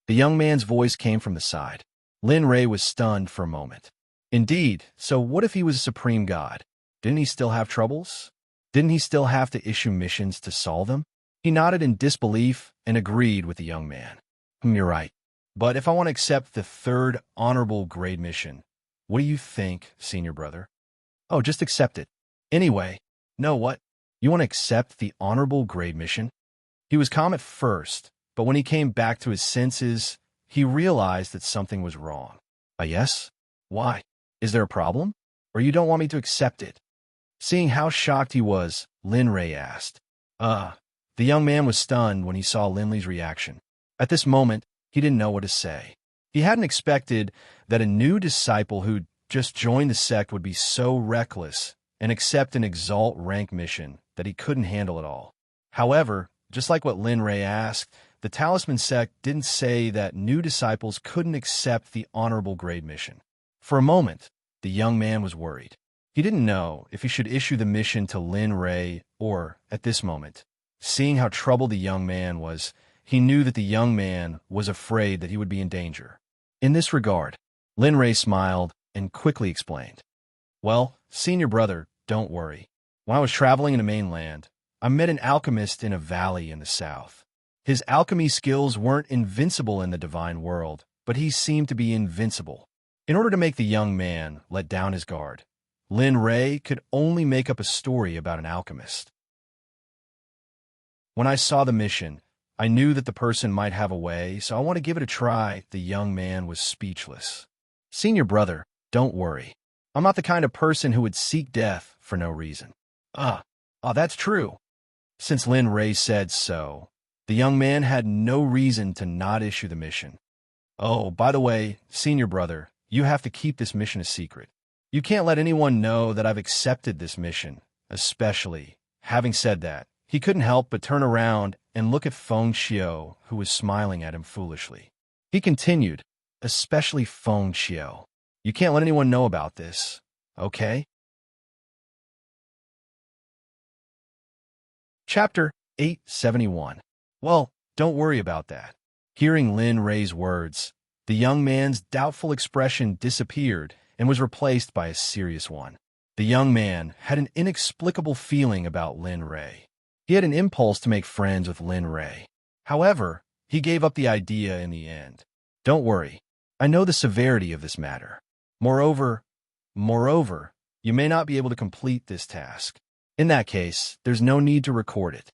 The young man's voice came from the side. Lin Rei was stunned for a moment. Indeed, so what if he was a supreme god? Didn't he still have troubles? Didn't he still have to issue missions to solve them? He nodded in disbelief and agreed with the young man. You're right. But if I want to accept the third honorable grade mission, what do you think, senior brother? Oh, just accept it. Anyway, no, what? You want to accept the honorable grade mission? He was calm at first, but when he came back to his senses, he realized that something was wrong. Yes? Why? Is there a problem? Or you don't want me to accept it? Seeing how shocked he was, Lin Ray asked. The young man was stunned when he saw Linley's reaction. At this moment, he didn't know what to say. He hadn't expected that a new disciple who'd just joined the sect would be so reckless and accept an exalt rank mission that he couldn't handle it all. However, just like what Lin Ray asked, the Talisman sect didn't say that new disciples couldn't accept the honorable grade mission. For a moment, the young man was worried. He didn't know if he should issue the mission to Lin Ray or, at this moment, seeing how troubled the young man was, he knew that the young man was afraid that he would be in danger. In this regard, Lin Ray smiled and quickly explained. Well, senior brother, don't worry. When I was traveling in the mainland, I met an alchemist in a valley in the south. His alchemy skills weren't invincible in the divine world, but he seemed to be invincible. In order to make the young man let down his guard, Lin Ray could only make up a story about an alchemist. When I saw the mission, I knew that the person might have a way, so I want to give it a try. The young man was speechless. Senior brother, don't worry. I'm not the kind of person who would seek death for no reason. That's true. Since Lin Ray said so, the young man had no reason to not issue the mission. Oh, by the way, senior brother, you have to keep this mission a secret. You can't let anyone know that I've accepted this mission, especially. Having said that, he couldn't help but turn around and look at Feng Xiao, who was smiling at him foolishly. He continued, especially Feng Xiao. You can't let anyone know about this, okay? Chapter 871. Well, don't worry about that. Hearing Lin Ray's words, the young man's doubtful expression disappeared and was replaced by a serious one. The young man had an inexplicable feeling about Lin Ray. He had an impulse to make friends with Lin Ray. However, he gave up the idea in the end. Don't worry. I know the severity of this matter. Moreover, you may not be able to complete this task. In that case, there's no need to record it.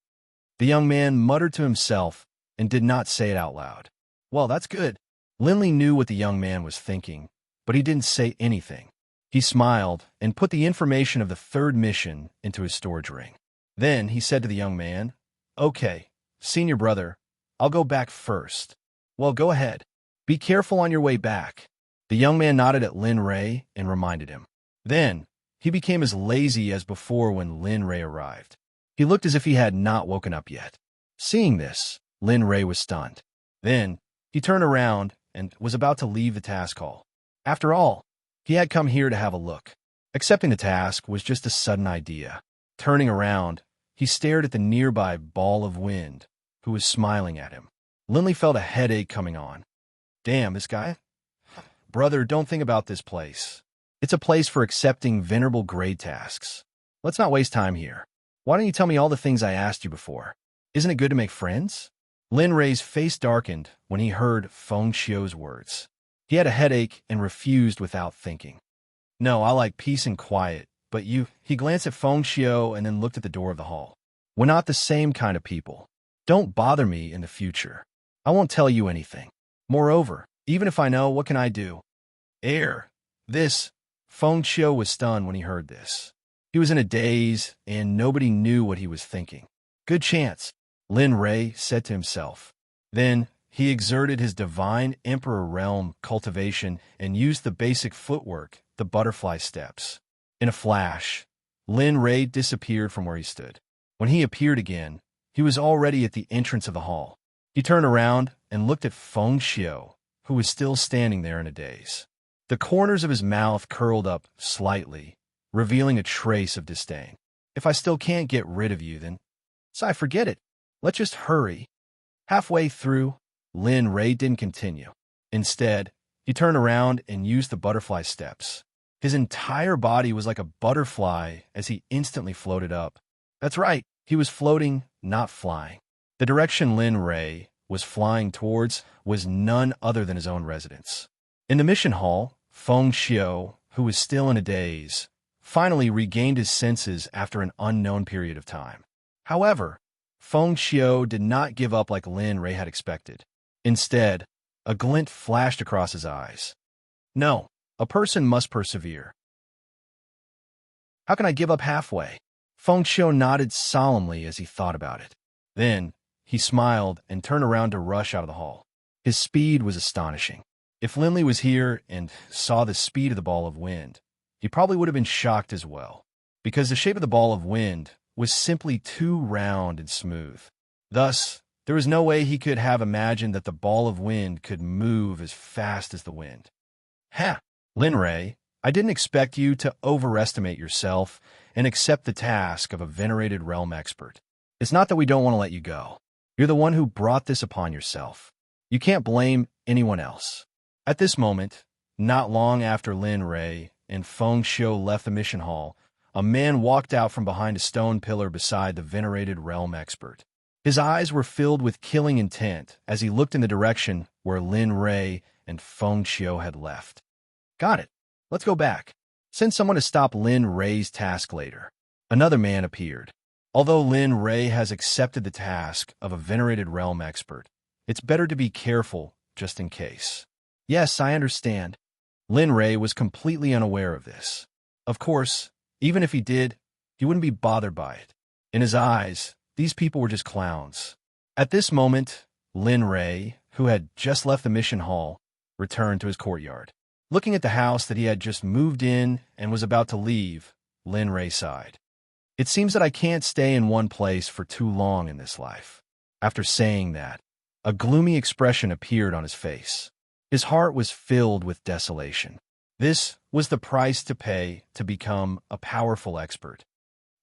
The young man muttered to himself and did not say it out loud. Well, that's good. Linley knew what the young man was thinking, but he didn't say anything. He smiled and put the information of the third mission into his storage ring. Then he said to the young man, Okay, senior brother, I'll go back first. Well, go ahead. Be careful on your way back. The young man nodded at Lin Ray and reminded him. Then, he became as lazy as before when Lin Ray arrived. He looked as if he had not woken up yet. Seeing this, Lin Ray was stunned. Then, he turned around and was about to leave the task hall. After all, he had come here to have a look. Accepting the task was just a sudden idea. Turning around, he stared at the nearby ball of wind, who was smiling at him. Linley felt a headache coming on. Damn, this guy. Brother, don't think about this place. It's a place for accepting venerable grade tasks. Let's not waste time here. Why don't you tell me all the things I asked you before? Isn't it good to make friends? Lin Ray's face darkened when he heard Feng Xiu's words. He had a headache and refused without thinking. No, I like peace and quiet, but you... He glanced at Feng Xiu and then looked at the door of the hall. We're not the same kind of people. Don't bother me in the future. I won't tell you anything. Moreover, even if I know, what can I do? This... Feng Xiu was stunned when he heard this. He was in a daze, and nobody knew what he was thinking. Good chance, Lin Ray said to himself. Then, he exerted his divine Emperor realm cultivation and used the basic footwork, the butterfly steps. In a flash, Lin Ray disappeared from where he stood. When he appeared again, he was already at the entrance of the hall. He turned around and looked at Feng Xiu, who was still standing there in a daze. The corners of his mouth curled up slightly, revealing a trace of disdain. If I still can't get rid of you, then... So I forget it. Let's just hurry. Halfway through, Lin Ray didn't continue. Instead, he turned around and used the butterfly steps. His entire body was like a butterfly as he instantly floated up. That's right, he was floating, not flying. The direction Lin Ray was flying towards was none other than his own residence. In the mission hall, Feng Xiu, who was still in a daze, finally regained his senses after an unknown period of time. However, Feng Xiu did not give up like Lin Rei had expected. Instead, a glint flashed across his eyes. No, a person must persevere. How can I give up halfway? Feng Xiu nodded solemnly as he thought about it. Then, he smiled and turned around to rush out of the hall. His speed was astonishing. If Linley was here and saw the speed of the ball of wind, he probably would have been shocked as well, because the shape of the ball of wind was simply too round and smooth. Thus, there was no way he could have imagined that the ball of wind could move as fast as the wind. Ha! Lin Rei, I didn't expect you to overestimate yourself and accept the task of a venerated realm expert. It's not that we don't want to let you go. You're the one who brought this upon yourself. You can't blame anyone else. At this moment, not long after Lin Rei and Feng Xiu left the mission hall, a man walked out from behind a stone pillar beside the venerated realm expert. His eyes were filled with killing intent as he looked in the direction where Lin Rei and Feng Xiu had left. Got it. Let's go back. Send someone to stop Lin Rei's task later. Another man appeared. Although Lin Rei has accepted the task of a venerated realm expert, it's better to be careful just in case. Yes, I understand. Lin Rei was completely unaware of this. Of course, even if he did, he wouldn't be bothered by it. In his eyes, these people were just clowns. At this moment, Lin Rei, who had just left the mission hall, returned to his courtyard. Looking at the house that he had just moved in and was about to leave, Lin Rei sighed. It seems that I can't stay in one place for too long in this life. After saying that, a gloomy expression appeared on his face. His heart was filled with desolation. This was the price to pay to become a powerful expert.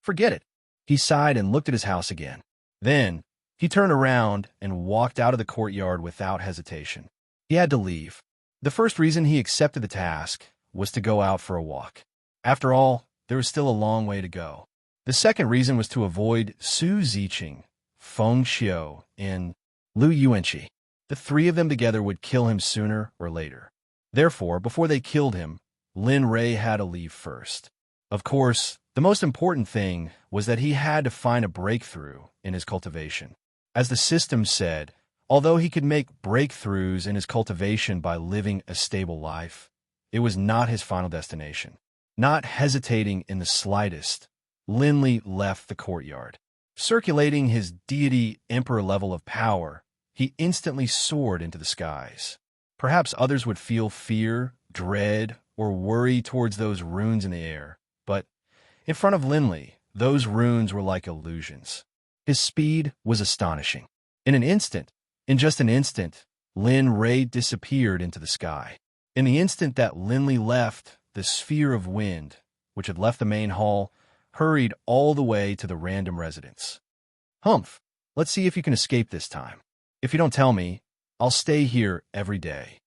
Forget it. He sighed and looked at his house again. Then, he turned around and walked out of the courtyard without hesitation. He had to leave. The first reason he accepted the task was to go out for a walk. After all, there was still a long way to go. The second reason was to avoid Su Ziqing, Feng Xiu, and Lu Yuanqi. The three of them together would kill him sooner or later. Therefore, before they killed him, Lin Rei had to leave first. Of course, the most important thing was that he had to find a breakthrough in his cultivation. As the system said, although he could make breakthroughs in his cultivation by living a stable life, it was not his final destination. Not hesitating in the slightest, Linley left the courtyard. Circulating his deity emperor level of power, he instantly soared into the skies. Perhaps others would feel fear, dread, or worry towards those runes in the air, but in front of Linley, those runes were like illusions. His speed was astonishing. In just an instant, Lin Rei disappeared into the sky. In the instant that Linley left, the sphere of wind, which had left the main hall, hurried all the way to the random residence. Humph, let's see if you can escape this time. If you don't tell me, I'll stay here every day.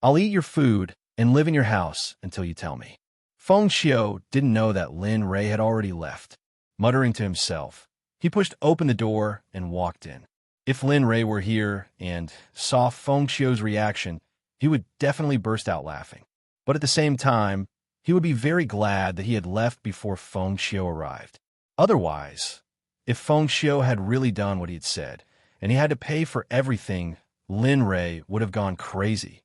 I'll eat your food and live in your house until you tell me. Feng Xiu didn't know that Lin Rei had already left. Muttering to himself, he pushed open the door and walked in. If Lin Rei were here and saw Feng Xiu's reaction, he would definitely burst out laughing. But at the same time, he would be very glad that he had left before Feng Xiu arrived. Otherwise, if Feng Xiu had really done what he had said, and he had to pay for everything, Lin Rei would have gone crazy.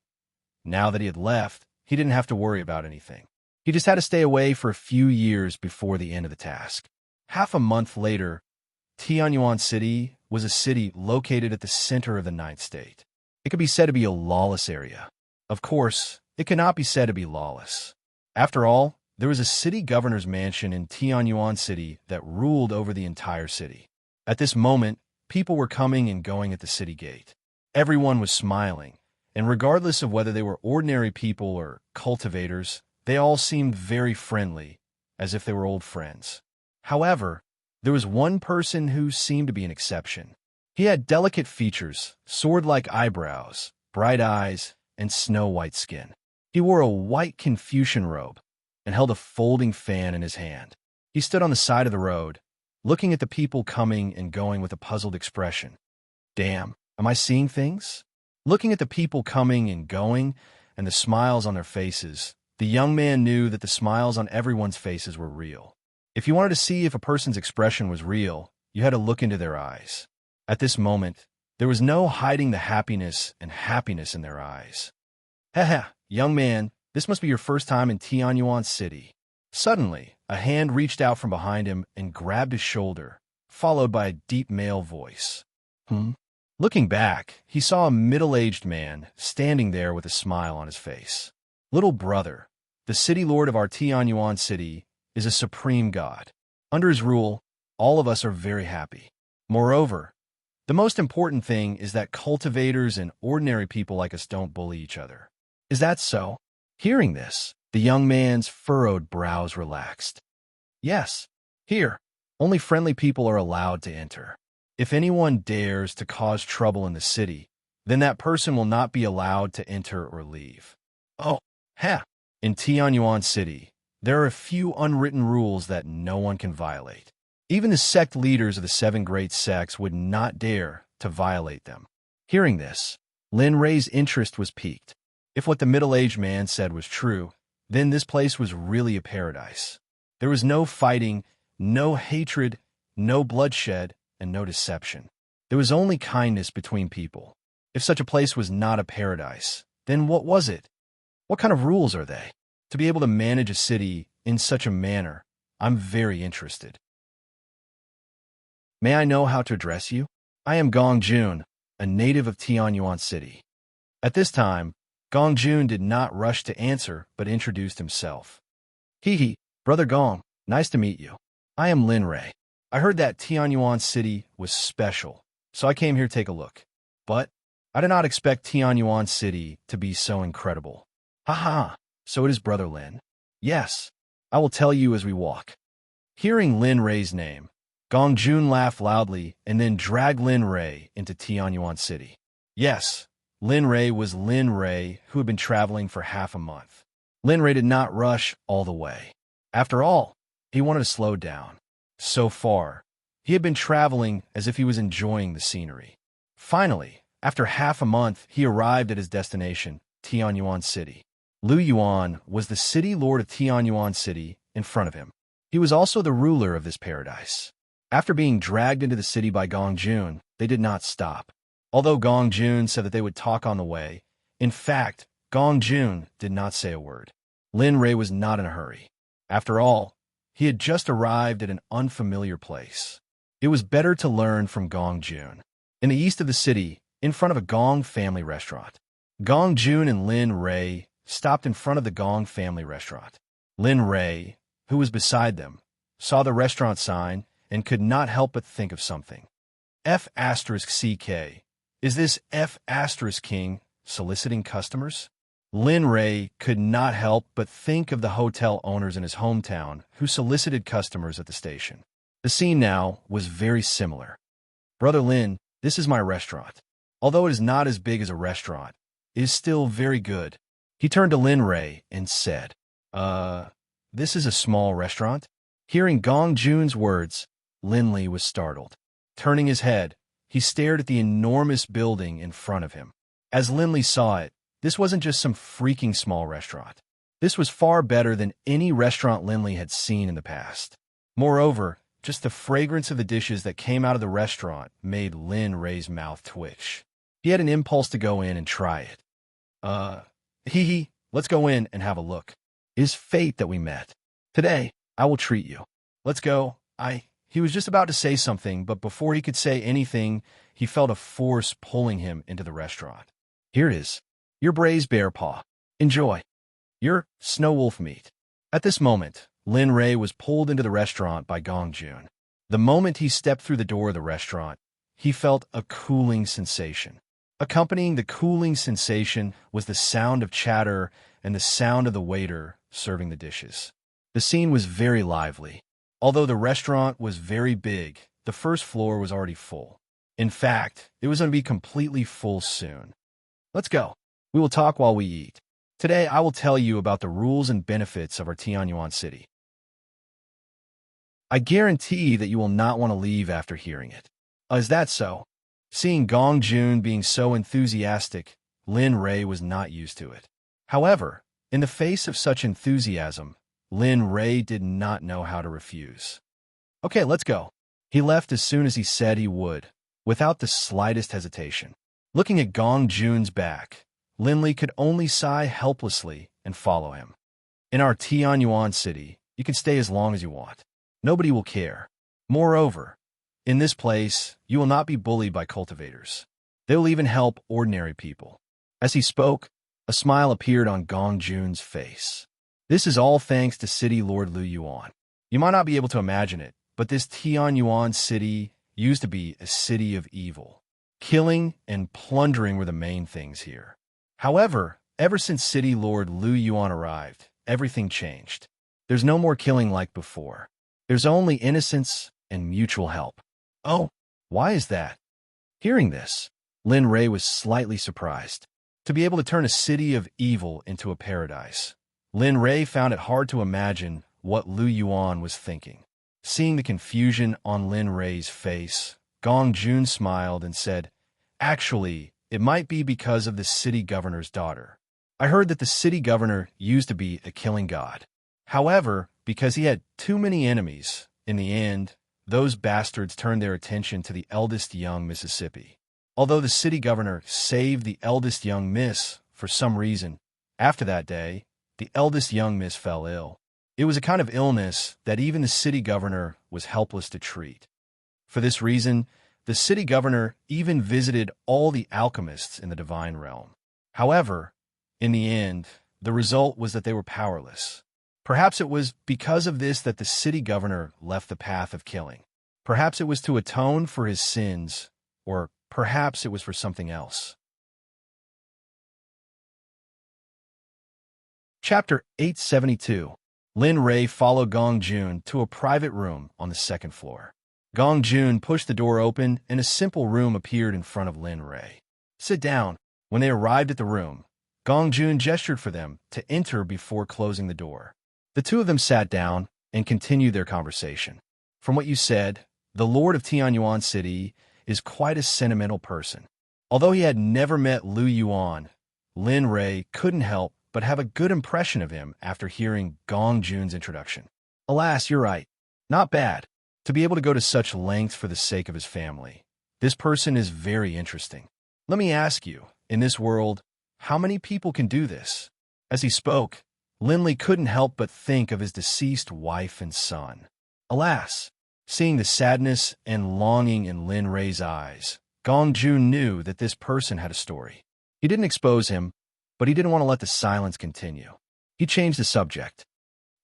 Now that he had left, he didn't have to worry about anything. He just had to stay away for a few years before the end of the task. Half a month later, Tianyuan City was a city located at the center of the Ninth State. It could be said to be a lawless area. Of course, it cannot be said to be lawless. After all, there was a city governor's mansion in Tianyuan City that ruled over the entire city. At this moment, people were coming and going at the city gate. Everyone was smiling, and regardless of whether they were ordinary people or cultivators, they all seemed very friendly, as if they were old friends. However, there was one person who seemed to be an exception. He had delicate features, sword-like eyebrows, bright eyes, and snow-white skin. He wore a white Confucian robe and held a folding fan in his hand. He stood on the side of the road, looking at the people coming and going with a puzzled expression. Damn, am I seeing things? Looking at the people coming and going and the smiles on their faces, the young man knew that the smiles on everyone's faces were real. If you wanted to see if a person's expression was real, you had to look into their eyes. At this moment, there was no hiding the happiness in their eyes. Haha, young man, this must be your first time in Tianyuan City. Suddenly, a hand reached out from behind him and grabbed his shoulder, followed by a deep male voice. Looking back, he saw a middle-aged man standing there with a smile on his face. Little brother, the city lord of our Tianyuan city, is a supreme god. Under his rule, all of us are very happy. Moreover, the most important thing is that cultivators and ordinary people like us don't bully each other. Is that so? Hearing this, the young man's furrowed brows relaxed. Yes, here, only friendly people are allowed to enter. If anyone dares to cause trouble in the city, then that person will not be allowed to enter or leave. Oh, in Tianyuan City, there are a few unwritten rules that no one can violate. Even the sect leaders of the 7 great sects would not dare to violate them. Hearing this, Lin Rei's interest was piqued. If what the middle-aged man said was true, then this place was really a paradise. There was no fighting, no hatred, no bloodshed, and no deception. There was only kindness between people. If such a place was not a paradise, then what was it? What kind of rules are they? To be able to manage a city in such a manner, I'm very interested. May I know how to address you? I am Gong Jun, a native of Tianyuan City. At this time, Gong Jun did not rush to answer, but introduced himself. Brother Gong, nice to meet you. I am Lin Rei. I heard that Tianyuan City was special, so I came here to take a look. But I did not expect Tianyuan City to be so incredible. So it is Brother Lin. Yes, I will tell you as we walk. Hearing Lin Rei's name, Gong Jun laughed loudly and then dragged Lin Rei into Tianyuan City. Yes, Lin Rei was Lin Rei, who had been traveling for half a month. Lin Rei did not rush all the way. After all, he wanted to slow down. So far, he had been traveling as if he was enjoying the scenery. Finally, after half a month, he arrived at his destination, Tianyuan City. Lu Yuan was the city lord of Tianyuan City in front of him. He was also the ruler of this paradise. After being dragged into the city by Gong Jun, they did not stop. Although Gong Jun said that they would talk on the way, in fact, Gong Jun did not say a word. Lin Rei was not in a hurry. After all, he had just arrived at an unfamiliar place. It was better to learn from Gong Jun. In the east of the city, in front of a Gong family restaurant, Gong Jun and Lin Rei stopped in front of the Gong family restaurant. Lin Rei, who was beside them, saw the restaurant sign and could not help but think of something. F*CK. Is this F*King soliciting customers? Lin Rei could not help but think of the hotel owners in his hometown who solicited customers at the station. The scene now was very similar. Brother Lin, this is my restaurant. Although it is not as big as a restaurant, it is still very good. He turned to Lin Rei and said, this is a small restaurant? Hearing Gong Jun's words, Lin Li was startled. Turning his head, he stared at the enormous building in front of him. As Lin Li saw it, this wasn't just some freaking small restaurant. This was far better than any restaurant Lin Li had seen in the past. Moreover, just the fragrance of the dishes that came out of the restaurant made Lin Rei's mouth twitch. He had an impulse to go in and try it. Let's go in and have a look. It is fate that we met. Today, I will treat you. Let's go. He was just about to say something, but before he could say anything, he felt a force pulling him into the restaurant. Here it is. Your braised bear paw. Enjoy. Your snow wolf meat. At this moment, Lin Rei was pulled into the restaurant by Gong Jun. The moment he stepped through the door of the restaurant, he felt a cooling sensation. Accompanying the cooling sensation was the sound of chatter and the sound of the waiter serving the dishes. The scene was very lively. Although the restaurant was very big, the first floor was already full. In fact, it was going to be completely full soon. Let's go. We will talk while we eat. Today, I will tell you about the rules and benefits of our Tianyuan City. I guarantee that you will not want to leave after hearing it. Is that so? Seeing Gong Jun being so enthusiastic, Lin Rei was not used to it. However, in the face of such enthusiasm, Lin Rei did not know how to refuse. Okay, let's go. He left as soon as he said he would, without the slightest hesitation. Looking at Gong Jun's back, Lin Li could only sigh helplessly and follow him. In our Tianyuan city, you can stay as long as you want. Nobody will care. Moreover, in this place, you will not be bullied by cultivators. They will even help ordinary people. As he spoke, a smile appeared on Gong Jun's face. This is all thanks to City Lord Lu Yuan. You might not be able to imagine it, but this Tianyuan city used to be a city of evil. Killing and plundering were the main things here. However, ever since City Lord Lu Yuan arrived, everything changed. There's no more killing like before. There's only innocence and mutual help. Oh, why is that? Hearing this, Lin Rei was slightly surprised. To be able to turn a city of evil into a paradise, Lin Rei found it hard to imagine what Lu Yuan was thinking. Seeing the confusion on Lin Rei's face, Gong Jun smiled and said, "Actually, it might be because of the city governor's daughter. I heard that the city governor used to be a killing god. However, because he had too many enemies, in the end, those bastards turned their attention to the eldest young Mississippi. Although the city governor saved the eldest young miss for some reason, after that day, the eldest young miss fell ill. It was a kind of illness that even the city governor was helpless to treat. For this reason, the city governor even visited all the alchemists in the divine realm. However, in the end, the result was that they were powerless. Perhaps it was because of this that the city governor left the path of killing. Perhaps it was to atone for his sins, or perhaps it was for something else." Chapter 872. Lin Rei followed Gong Jun to a private room on the second floor. Gong Jun pushed the door open and a simple room appeared in front of Lin Rei. "Sit down." When they arrived at the room, Gong Jun gestured for them to enter before closing the door. The two of them sat down and continued their conversation. "From what you said, the Lord of Tianyuan City is quite a sentimental person." Although he had never met Lu Yuan, Lin Rei couldn't help but have a good impression of him after hearing Gong Jun's introduction. "Alas, you're right. Not bad. To be able to go to such lengths for the sake of his family. This person is very interesting. Let me ask you, in this world, how many people can do this?" As he spoke, Lin Li couldn't help but think of his deceased wife and son. Alas, seeing the sadness and longing in Lin Rei's eyes, Gong Jun knew that this person had a story. He didn't expose him, but he didn't want to let the silence continue. He changed the subject.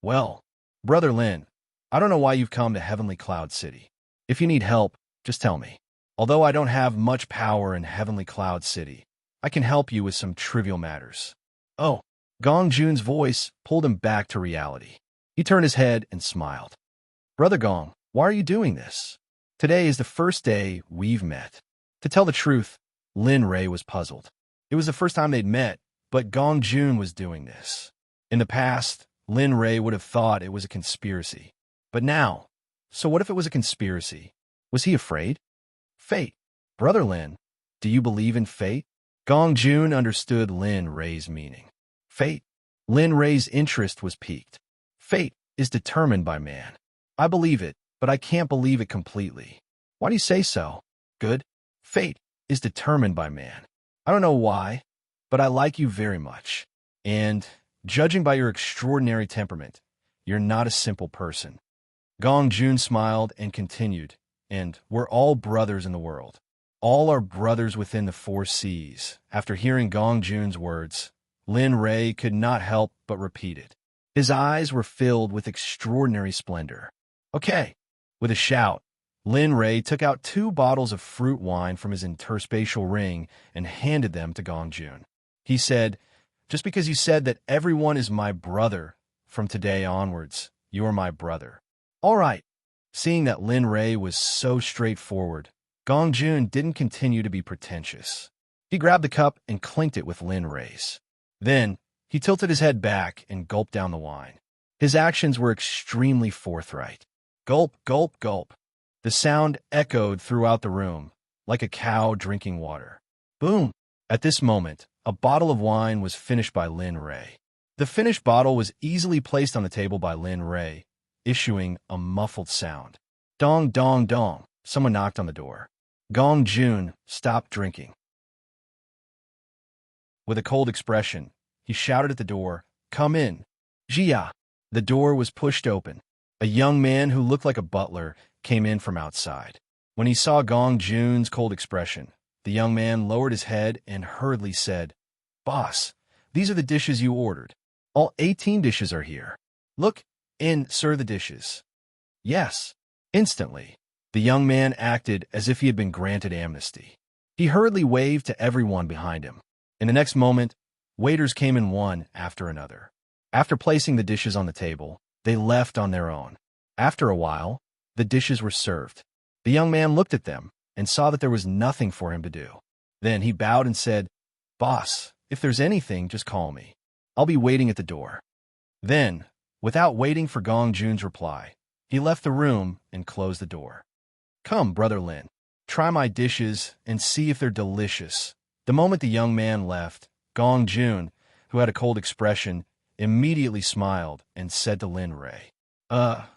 "Well, Brother Lin, I don't know why you've come to Heavenly Cloud City. If you need help, just tell me. Although I don't have much power in Heavenly Cloud City, I can help you with some trivial matters." "Oh." Gong Jun's voice pulled him back to reality. He turned his head and smiled. "Brother Gong, why are you doing this? Today is the first day we've met." To tell the truth, Lin Rei was puzzled. It was the first time they'd met, but Gong Jun was doing this. In the past, Lin Rei would have thought it was a conspiracy. But now, so what if it was a conspiracy? Was he afraid? Fate. "Brother Lin, do you believe in fate?" Gong Jun understood Lin Rei's meaning. Fate. Lin Rei's interest was piqued. "Fate is determined by man. I believe it, but I can't believe it completely." "Why do you say so?" "Good. Fate is determined by man. I don't know why, but I like you very much. And, judging by your extraordinary temperament, you're not a simple person." Gong Jun smiled and continued, "And we're all brothers in the world. All are brothers within the 4 seas." After hearing Gong Jun's words, Lin Rei could not help but repeat it. His eyes were filled with extraordinary splendor. "Okay." With a shout, Lin Rei took out 2 bottles of fruit wine from his interspatial ring and handed them to Gong Jun. He said, "Just because you said that everyone is my brother, from today onwards, you're my brother." "All right." Seeing that Lin Rei was so straightforward, Gong Jun didn't continue to be pretentious. He grabbed the cup and clinked it with Lin Rei's. Then, he tilted his head back and gulped down the wine. His actions were extremely forthright. Gulp, gulp, gulp. The sound echoed throughout the room, like a cow drinking water. Boom! At this moment, a bottle of wine was finished by Lin Ray. The finished bottle was easily placed on the table by Lin Ray, issuing a muffled sound. Dong, dong, dong. Someone knocked on the door. Gong Jun stopped drinking. With a cold expression, he shouted at the door, "Come in." Jia. The door was pushed open. A young man who looked like a butler came in from outside. When he saw Gong Jun's cold expression, the young man lowered his head and hurriedly said, "Boss, these are the dishes you ordered. All 18 dishes are here. Look, and serve the dishes." Yes. Instantly, the young man acted as if he had been granted amnesty. He hurriedly waved to everyone behind him. In the next moment, waiters came in one after another. After placing the dishes on the table, they left on their own. After a while, the dishes were served. The young man looked at them and saw that there was nothing for him to do. Then he bowed and said, "Boss, if there's anything, just call me. I'll be waiting at the door." Then, without waiting for Gong Jun's reply, he left the room and closed the door. "Come, Brother Lin, try my dishes and see if they're delicious." The moment the young man left, Gong Jun, who had a cold expression, immediately smiled and said to Lin Ray,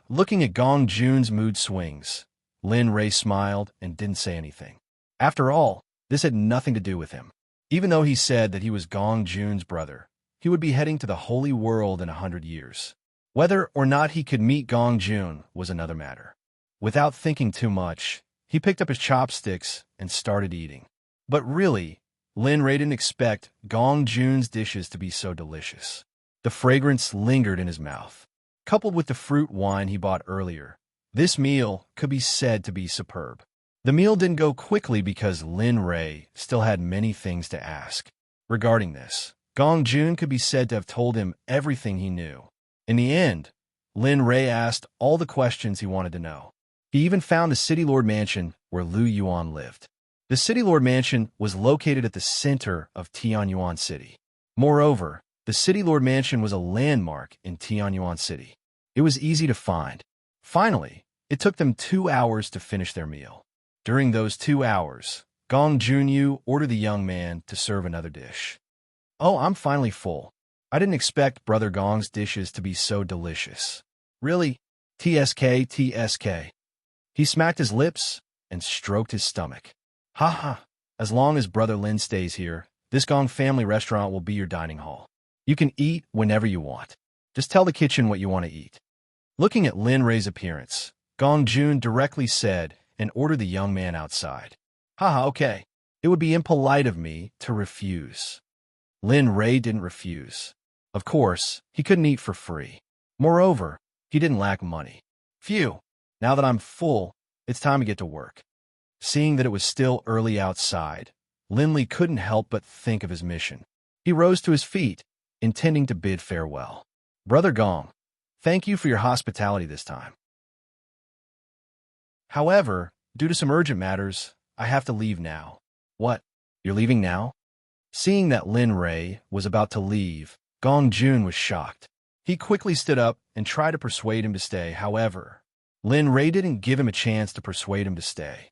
Looking at Gong Jun's mood swings, Lin Ray smiled and didn't say anything. After all, this had nothing to do with him. Even though he said that he was Gong Jun's brother, he would be heading to the holy world in 100 years. Whether or not he could meet Gong Jun was another matter. Without thinking too much, he picked up his chopsticks and started eating. But really, Lin Ray didn't expect Gong Jun's dishes to be so delicious. The fragrance lingered in his mouth. Coupled with the fruit wine he bought earlier, this meal could be said to be superb. The meal didn't go quickly because Lin Ray still had many things to ask. Regarding this, Gong Jun could be said to have told him everything he knew. In the end, Lin Ray asked all the questions he wanted to know. He even found the City Lord Mansion where Lu Yuan lived. The City Lord Mansion was located at the center of Tianyuan City. Moreover, the City Lord Mansion was a landmark in Tianyuan City. It was easy to find. Finally, it took them 2 hours to finish their meal. During those 2 hours, Gong Junyu ordered the young man to serve another dish. "Oh, I'm finally full. I didn't expect Brother Gong's dishes to be so delicious. Really? TSK, TSK. He smacked his lips and stroked his stomach. "Ha ha. As long as Brother Lin stays here, this Gong family restaurant will be your dining hall. You can eat whenever you want. Just tell the kitchen what you want to eat." Looking at Lin Ray's appearance, Gong Jun directly said and ordered the young man outside. "Haha, okay. It would be impolite of me to refuse." Lin Ray didn't refuse. Of course, he couldn't eat for free. Moreover, he didn't lack money. "Phew, now that I'm full, it's time to get to work." Seeing that it was still early outside, Lin Li couldn't help but think of his mission. He rose to his feet, intending to bid farewell. "Brother Gong, thank you for your hospitality this time. However, due to some urgent matters, I have to leave now." "What? You're leaving now?" Seeing that Lin Ray was about to leave, Gong Jun was shocked. He quickly stood up and tried to persuade him to stay. However, Lin Ray didn't give him a chance to persuade him to stay.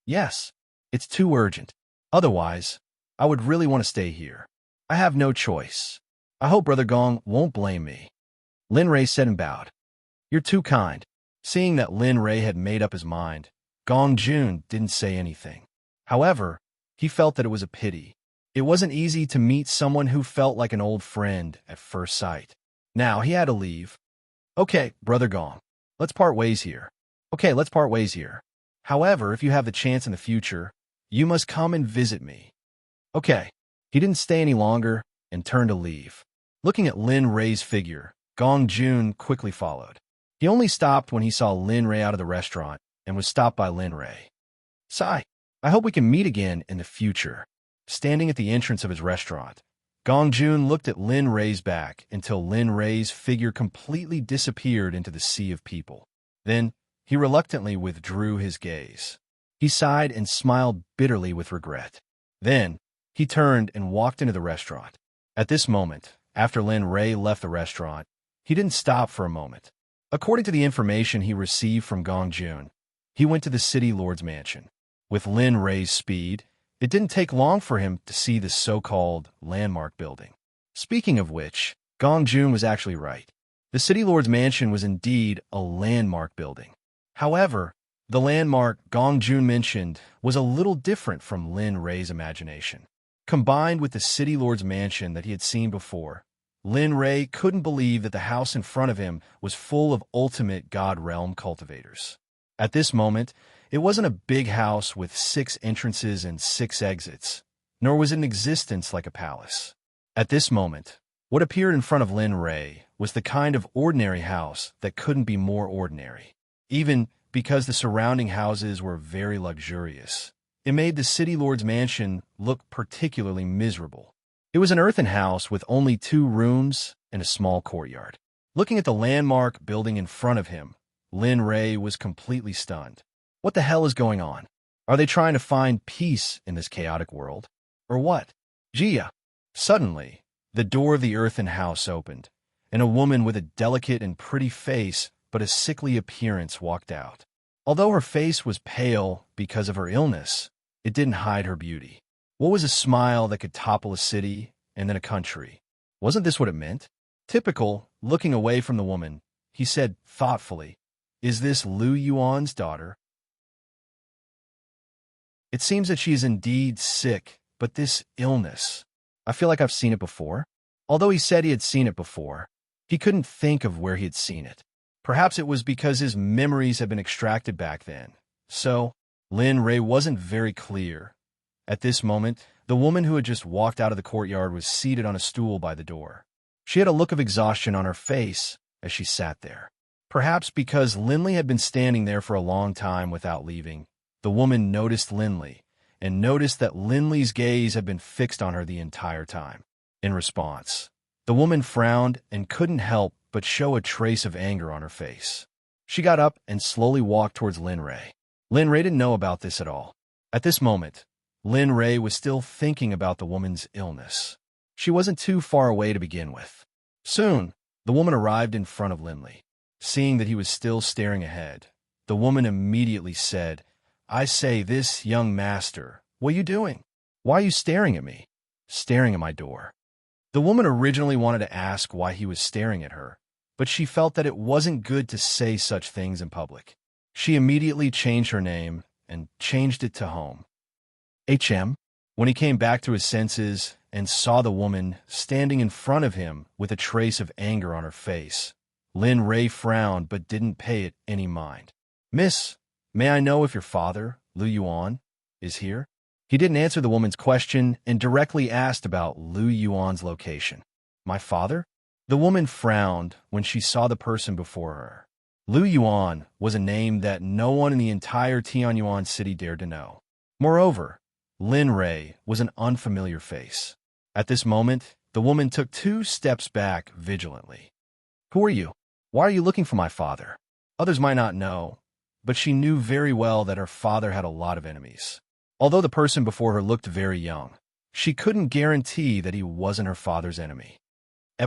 "Yes, it's too urgent. Otherwise, I would really want to stay here. I have no choice. I hope Brother Gong won't blame me." Lin Ray said and bowed. "You're too kind." Seeing that Lin Ray had made up his mind, Gong Jun didn't say anything. However, he felt that it was a pity. It wasn't easy to meet someone who felt like an old friend at first sight. Now he had to leave. "Okay, Brother Gong, let's part ways here. Okay, let's part ways here. However, if you have the chance in the future, you must come and visit me." Okay. He didn't stay any longer and turned to leave. Looking at Lin Ray's figure, Gong Jun quickly followed. He only stopped when he saw Lin Ray out of the restaurant and was stopped by Lin Ray. "Sai, I hope we can meet again in the future." Standing at the entrance of his restaurant, Gong Jun looked at Lin Ray's back until Lin Ray's figure completely disappeared into the sea of people. Then, he reluctantly withdrew his gaze. He sighed and smiled bitterly with regret. Then, he turned and walked into the restaurant. At this moment, after Lin Ray left the restaurant, he didn't stop for a moment. According to the information he received from Gong Jun, he went to the City Lord's mansion. With Lin Ray's speed, it didn't take long for him to see the so-called landmark building. Speaking of which, Gong Jun was actually right. The City Lord's mansion was indeed a landmark building. However, the landmark Gong Jun mentioned was a little different from Lin Ray's imagination. Combined with the City Lord's mansion that he had seen before, Lin Ray couldn't believe that the house in front of him was full of ultimate God Realm cultivators. At this moment, it wasn't a big house with 6 entrances and 6 exits, nor was it in existence like a palace. At this moment, what appeared in front of Lin Ray was the kind of ordinary house that couldn't be more ordinary. Even because the surrounding houses were very luxurious, it made the City Lord's mansion look particularly miserable. It was an earthen house with only 2 rooms and a small courtyard. Looking at the landmark building in front of him, Lin Ray was completely stunned. What the hell is going on? Are they trying to find peace in this chaotic world? Or what? Gia! Suddenly, the door of the earthen house opened, and a woman with a delicate and pretty face but a sickly appearance walked out. Although her face was pale because of her illness, it didn't hide her beauty. What was a smile that could topple a city and then a country? Wasn't this what it meant? Typical, looking away from the woman, he said thoughtfully, "Is this Lu Yuan's daughter?" It seems that she is indeed sick, but this illness, I feel like I've seen it before. Although he said he had seen it before, he couldn't think of where he had seen it. Perhaps it was because his memories had been extracted back then. So, Lin Ray wasn't very clear. At this moment, the woman who had just walked out of the courtyard was seated on a stool by the door. She had a look of exhaustion on her face as she sat there. Perhaps because Linley had been standing there for a long time without leaving, the woman noticed Linley and noticed that Linley's gaze had been fixed on her the entire time. In response, the woman frowned and couldn't help but show a trace of anger on her face. She got up and slowly walked towards Lin Ray. Lin Ray didn't know about this at all. At this moment, Lin Ray was still thinking about the woman's illness. She wasn't too far away to begin with. Soon, the woman arrived in front of Linley. Seeing that he was still staring ahead, the woman immediately said, "I say, this young master, what are you doing? Why are you staring at me? Staring at my door?" The woman originally wanted to ask why he was staring at her, but she felt that it wasn't good to say such things in public. She immediately changed her name and changed it to Home. When he came back to his senses and saw the woman standing in front of him with a trace of anger on her face, Lin Ray frowned but didn't pay it any mind. "Miss, may I know if your father, Lu Yuan, is here?" He didn't answer the woman's question and directly asked about Lu Yuan's location. "My father?" The woman frowned when she saw the person before her. Lu Yuan was a name that no one in the entire Tianyuan city dared to know. Moreover, Lin Ray was an unfamiliar face. At this moment, the woman took 2 steps back vigilantly. "Who are you? Why are you looking for my father?" Others might not know, but she knew very well that her father had a lot of enemies. Although the person before her looked very young, she couldn't guarantee that he wasn't her father's enemy.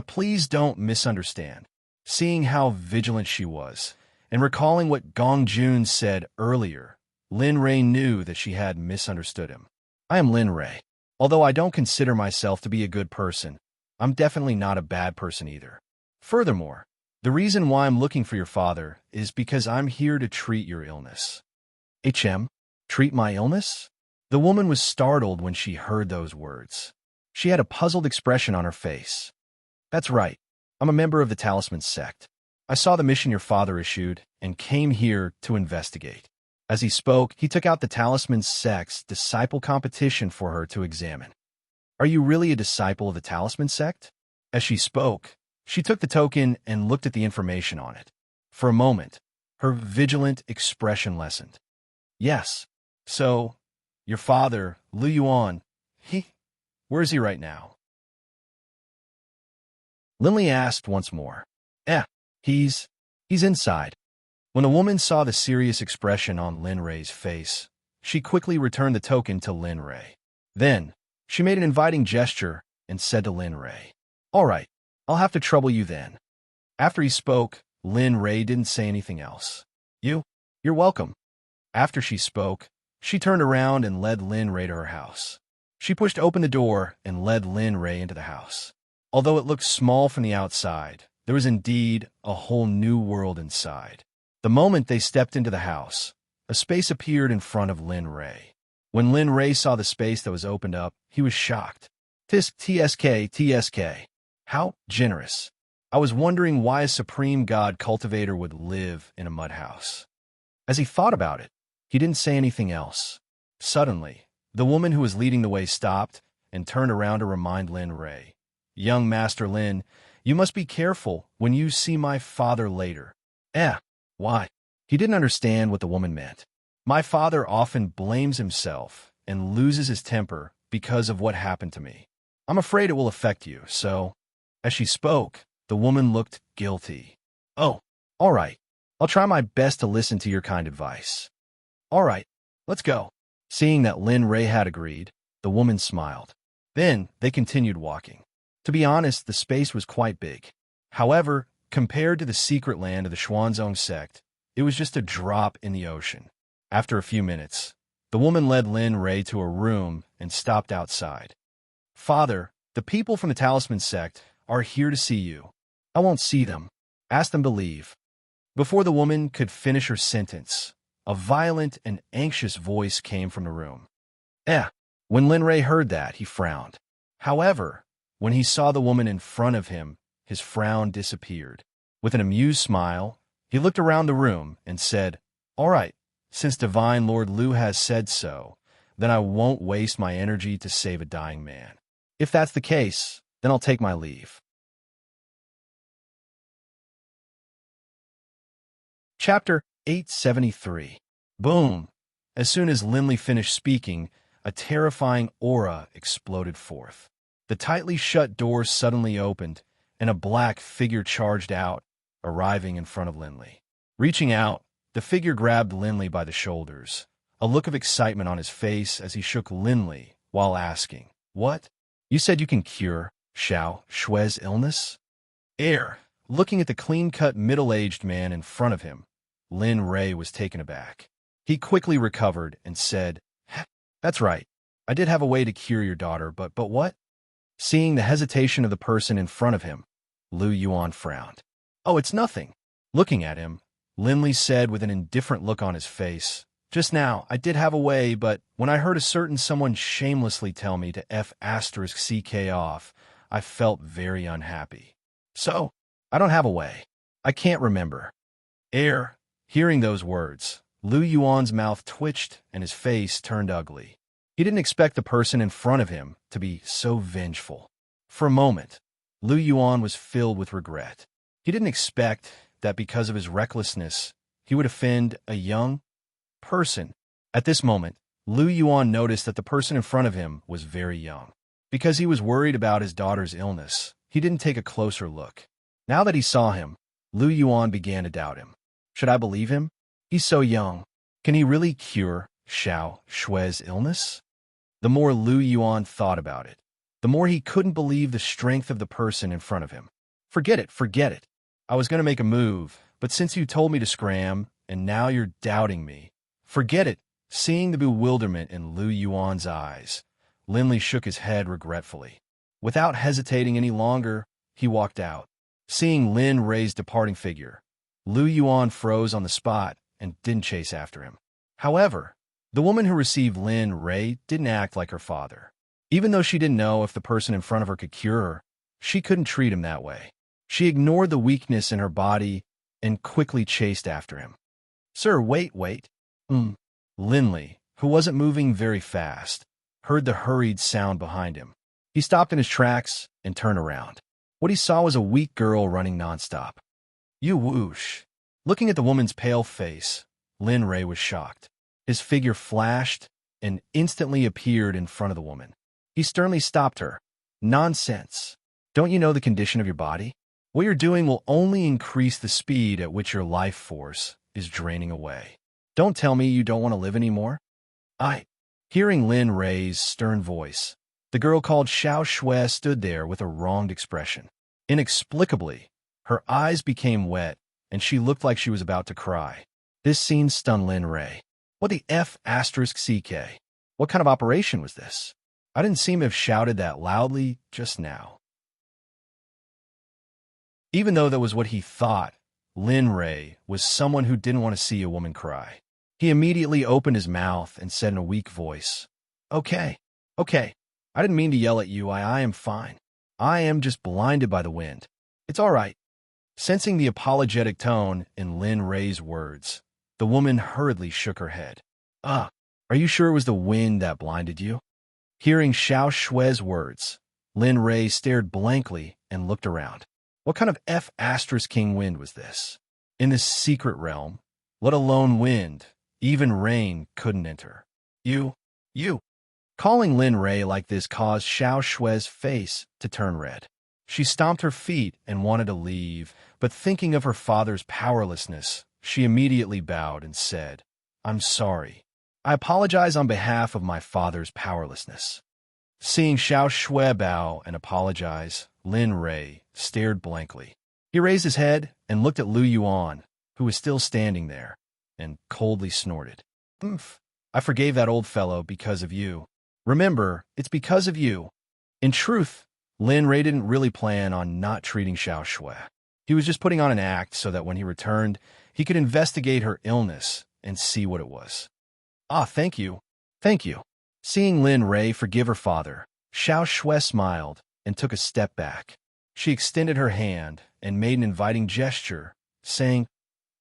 Please don't misunderstand. Seeing how vigilant she was, and recalling what Gong Jun said earlier, Lin Ray knew that she had misunderstood him. "I am Lin Ray. Although I don't consider myself to be a good person, I'm definitely not a bad person either. Furthermore, the reason why I'm looking for your father is because I'm here to treat your illness." Treat my illness? The woman was startled when she heard those words. She had a puzzled expression on her face. "That's right. I'm a member of the Talisman Sect. I saw the mission your father issued and came here to investigate." As he spoke, he took out the Talisman Sect's disciple competition for her to examine. "Are you really a disciple of the Talisman Sect?" As she spoke, she took the token and looked at the information on it. For a moment, her vigilant expression lessened. "Yes. So, your father, Lu Yuan, where is he right now?" Linley asked once more. He's inside." When the woman saw the serious expression on Lin Ray's face, she quickly returned the token to Lin Ray. Then, she made an inviting gesture and said to Lin Ray, "All right, I'll have to trouble you then." After he spoke, Lin Ray didn't say anything else. You're welcome." After she spoke, She turned around and led Lin Ray to her house. She pushed open the door and led Lin Ray into the house. Although it looked small from the outside, there was indeed a whole new world inside. The moment they stepped into the house, a space appeared in front of Lin Ray. When Lin Ray saw the space that was opened up, he was shocked. TSK. How generous. I was wondering why a supreme god cultivator would live in a mud house. As he thought about it, he didn't say anything else. Suddenly, the woman who was leading the way stopped and turned around to remind Lin Ray. Young Master Lin, you must be careful when you see my father later. Why? He didn't understand what the woman meant. My father often blames himself and loses his temper because of what happened to me. I'm afraid it will affect you, so... As she spoke, the woman looked guilty. Oh, all right. I'll try my best to listen to your kind advice. All right, let's go. Seeing that Lin Ray had agreed, the woman smiled. Then they continued walking. To be honest, the space was quite big. However, compared to the secret land of the Xuanzong Sect, it was just a drop in the ocean. After a few minutes, the woman led Lin Ray to a room and stopped outside. Father, the people from the Talisman Sect are here to see you. I won't see them. Ask them to leave. Before the woman could finish her sentence, a violent and anxious voice came from the room. When Lin Ray heard that, he frowned. However, when he saw the woman in front of him, his frown disappeared. With an amused smile, he looked around the room and said, All right, since Divine Lord Lu has said so, then I won't waste my energy to save a dying man. If that's the case, then I'll take my leave. Chapter 873. Boom! As soon as Linley finished speaking, a terrifying aura exploded forth. The tightly shut door suddenly opened, and a black figure charged out, arriving in front of Linley. Reaching out, the figure grabbed Linley by the shoulders, a look of excitement on his face as he shook Linley while asking, What? You said you can cure Xiao Shui's illness? Looking at the clean-cut middle-aged man in front of him, Lin Ray was taken aback. He quickly recovered and said, That's right. I did have a way to cure your daughter, but what? Seeing the hesitation of the person in front of him, Lu Yuan frowned. Oh, it's nothing. Looking at him, Linley said with an indifferent look on his face, Just now, I did have a way, but when I heard a certain someone shamelessly tell me to F***CK off, I felt very unhappy. So, I don't have a way. I can't remember. Hearing those words, Lu Yuan's mouth twitched and his face turned ugly. He didn't expect the person in front of him to be so vengeful. For a moment, Lu Yuan was filled with regret. He didn't expect that because of his recklessness, he would offend a young person. At this moment, Lu Yuan noticed that the person in front of him was very young. Because he was worried about his daughter's illness, he didn't take a closer look. Now that he saw him, Lu Yuan began to doubt him. Should I believe him? He's so young. Can he really cure Xiao Shui's illness? The more Lu Yuan thought about it, the more he couldn't believe the strength of the person in front of him. Forget it. I was going to make a move, but since you told me to scram, and now you're doubting me. Forget it. Seeing the bewilderment in Lu Yuan's eyes, Linley shook his head regretfully. Without hesitating any longer, he walked out. Seeing Lin Ray's departing figure, Lu Yuan froze on the spot and didn't chase after him. However, the woman who received Lin Ray didn't act like her father. Even though she didn't know if the person in front of her could cure her, she couldn't treat him that way. She ignored the weakness in her body and quickly chased after him. Sir, wait. Linley, who wasn't moving very fast, heard the hurried sound behind him. He stopped in his tracks and turned around. What he saw was a weak girl running nonstop. You whoosh. Looking at the woman's pale face, Lin Ray was shocked. His figure flashed and instantly appeared in front of the woman. He sternly stopped her. Nonsense. Don't you know the condition of your body? What you're doing will only increase the speed at which your life force is draining away. Don't tell me you don't want to live anymore. Hearing Lin Ray's stern voice, the girl called Xiao Shui stood there with a wronged expression. Inexplicably, her eyes became wet, and she looked like she was about to cry. This scene stunned Lin Ray. What the F asterisk CK? What kind of operation was this? I didn't seem to have shouted that loudly just now. Even though that was what he thought, Lin Ray was someone who didn't want to see a woman cry. He immediately opened his mouth and said in a weak voice, Okay, okay, I didn't mean to yell at you. I am fine. I am just blinded by the wind. It's all right. Sensing the apologetic tone in Lin Ray's words, the woman hurriedly shook her head. Are you sure it was the wind that blinded you? Hearing Xiao Shue's words, Lin Ray stared blankly and looked around. What kind of F asterisk king wind was this? In this secret realm, let alone wind, even rain couldn't enter. You. Calling Lin Ray like this caused Xiao Shue's face to turn red. She stomped her feet and wanted to leave, but thinking of her father's powerlessness, she immediately bowed and said, I'm sorry. I apologize on behalf of my father's powerlessness. Seeing Xiao Shui bow and apologize, Lin Ray stared blankly. He raised his head and looked at Lu Yuan, who was still standing there, and coldly snorted. I forgave that old fellow because of you. Remember, it's because of you. In truth, Lin Ray didn't really plan on not treating Xiao Shui. He was just putting on an act so that when he returned, he could investigate her illness and see what it was. Thank you. Thank you. Seeing Lin Ray forgive her father, Xiao Shui smiled and took a step back. She extended her hand and made an inviting gesture, saying,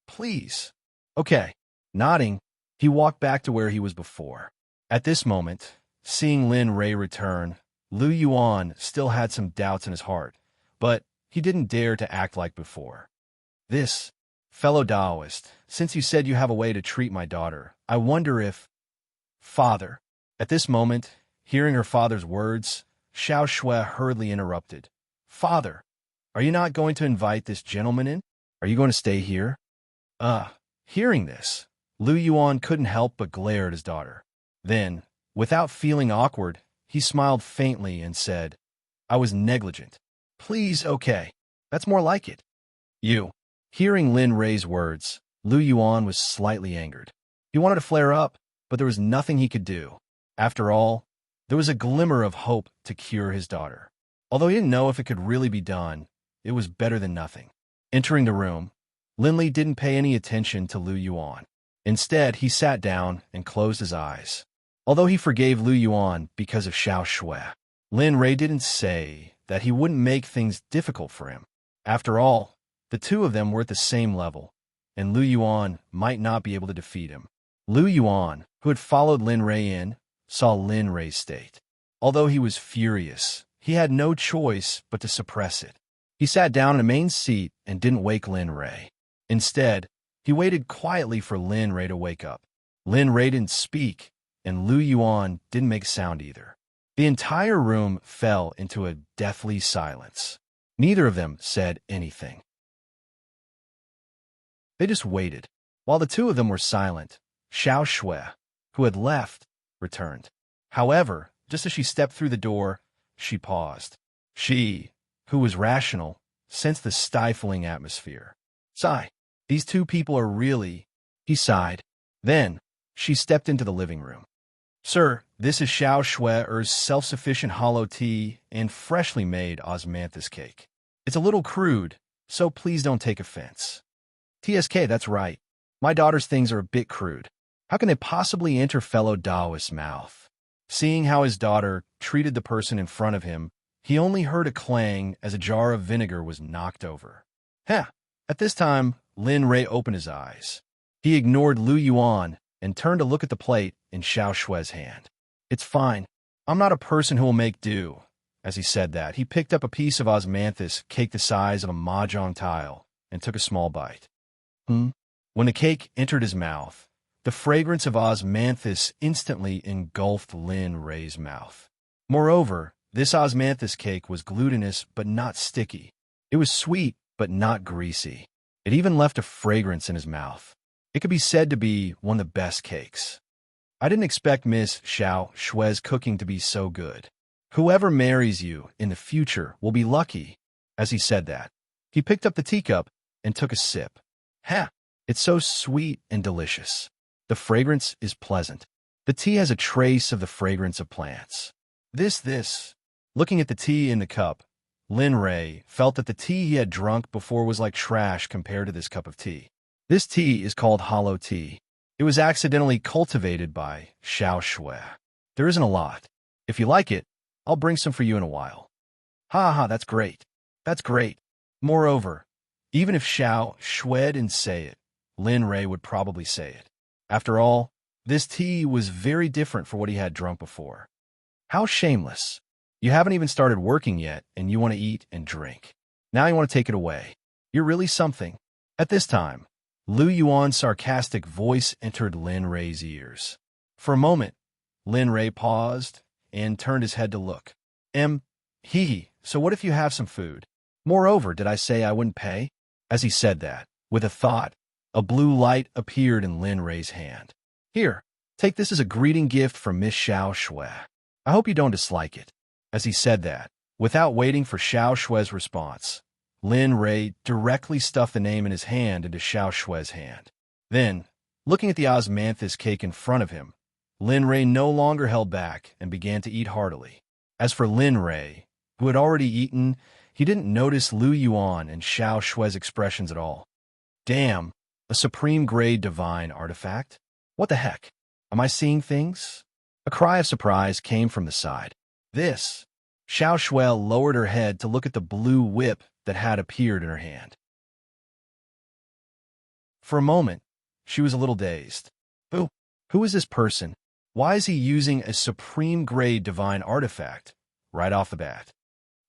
Please. Okay. Nodding, he walked back to where he was before. At this moment, seeing Lin Ray return, Lu Yuan still had some doubts in his heart, but he didn't dare to act like before. This, fellow Taoist, since you said you have a way to treat my daughter, I wonder if... Father. At this moment, hearing her father's words, Xiao Shui hurriedly interrupted. Father, are you not going to invite this gentleman in? Are you going to stay here? Hearing this, Lu Yuan couldn't help but glare at his daughter. Then, without feeling awkward, he smiled faintly and said, I was negligent. Please, okay. That's more like it. You. Hearing Lin Ray's words, Lu Yuan was slightly angered. He wanted to flare up, but there was nothing he could do. After all, there was a glimmer of hope to cure his daughter. Although he didn't know if it could really be done, it was better than nothing. Entering the room, Lin Li didn't pay any attention to Lu Yuan. Instead, he sat down and closed his eyes. Although he forgave Lu Yuan because of Xiao Shui, Lin Ray didn't say that he wouldn't make things difficult for him. After all, the two of them were at the same level, and Lu Yuan might not be able to defeat him. Lu Yuan, who had followed Lin Ray in, saw Lin Ray's state. Although he was furious, he had no choice but to suppress it. He sat down in a main seat and didn't wake Lin Ray. Instead, he waited quietly for Lin Ray to wake up. Lin Ray didn't speak, and Lu Yuan didn't make sound either. The entire room fell into a deathly silence. Neither of them said anything. They just waited. While the two of them were silent, Xiao Shui, who had left, returned. However, just as she stepped through the door, she paused. She, who was rational, sensed the stifling atmosphere. Sigh. These two people are really... He sighed. Then, she stepped into the living room. Sir, this is Xiao Shui's self-sufficient hollow tea and freshly made osmanthus cake. It's a little crude, so please don't take offense. TSK, that's right. My daughter's things are a bit crude. How can they possibly enter fellow Taoist's mouth? Seeing how his daughter treated the person in front of him, he only heard a clang as a jar of vinegar was knocked over. At this time, Lin Ray opened his eyes. He ignored Lu Yuan and turned to look at the plate in Xiao Shui's hand. It's fine. I'm not a person who will make do. As he said that, he picked up a piece of osmanthus cake the size of a mahjong tile and took a small bite. When the cake entered his mouth, the fragrance of osmanthus instantly engulfed Lin Ray's mouth. Moreover, this osmanthus cake was glutinous but not sticky. It was sweet but not greasy. It even left a fragrance in his mouth. It could be said to be one of the best cakes. I didn't expect Miss Xiao Shui's cooking to be so good. Whoever marries you in the future will be lucky. As he said that, he picked up the teacup and took a sip. It's so sweet and delicious. The fragrance is pleasant. The tea has a trace of the fragrance of plants. This. Looking at the tea in the cup, Lin Ray felt that the tea he had drunk before was like trash compared to this cup of tea. This tea is called hollow tea. It was accidentally cultivated by Xiao Shui. There isn't a lot. If you like it, I'll bring some for you in a while. Ha, that's great. That's great. Moreover, even if Xiao Shui didn't say it, Lin Ray would probably say it. After all, this tea was very different for what he had drunk before. How shameless. You haven't even started working yet, and you want to eat and drink. Now you want to take it away. You're really something. At this time, Lu Yuan's sarcastic voice entered Lin Ray's ears. For a moment, Lin Ray paused and turned his head to look. So what if you have some food? Moreover, did I say I wouldn't pay? As he said that, with a thought, a blue light appeared in Lin Ray's hand. Here, take this as a greeting gift from Miss Xiao Shui. I hope you don't dislike it. As he said that, without waiting for Xiao Shui's response, Lin Ray directly stuffed the name in his hand into Xiao Shui's hand. Then, looking at the osmanthus cake in front of him, Lin Ray no longer held back and began to eat heartily. As for Lin Ray, who had already eaten, he didn't notice Lu Yuan and Xiao Shui's expressions at all. Damn, a supreme-grade divine artifact? What the heck? Am I seeing things? A cry of surprise came from the side. This. Xiao Shui lowered her head to look at the blue whip that had appeared in her hand. For a moment, she was a little dazed. Who is this person? Why is he using a supreme-grade divine artifact right off the bat?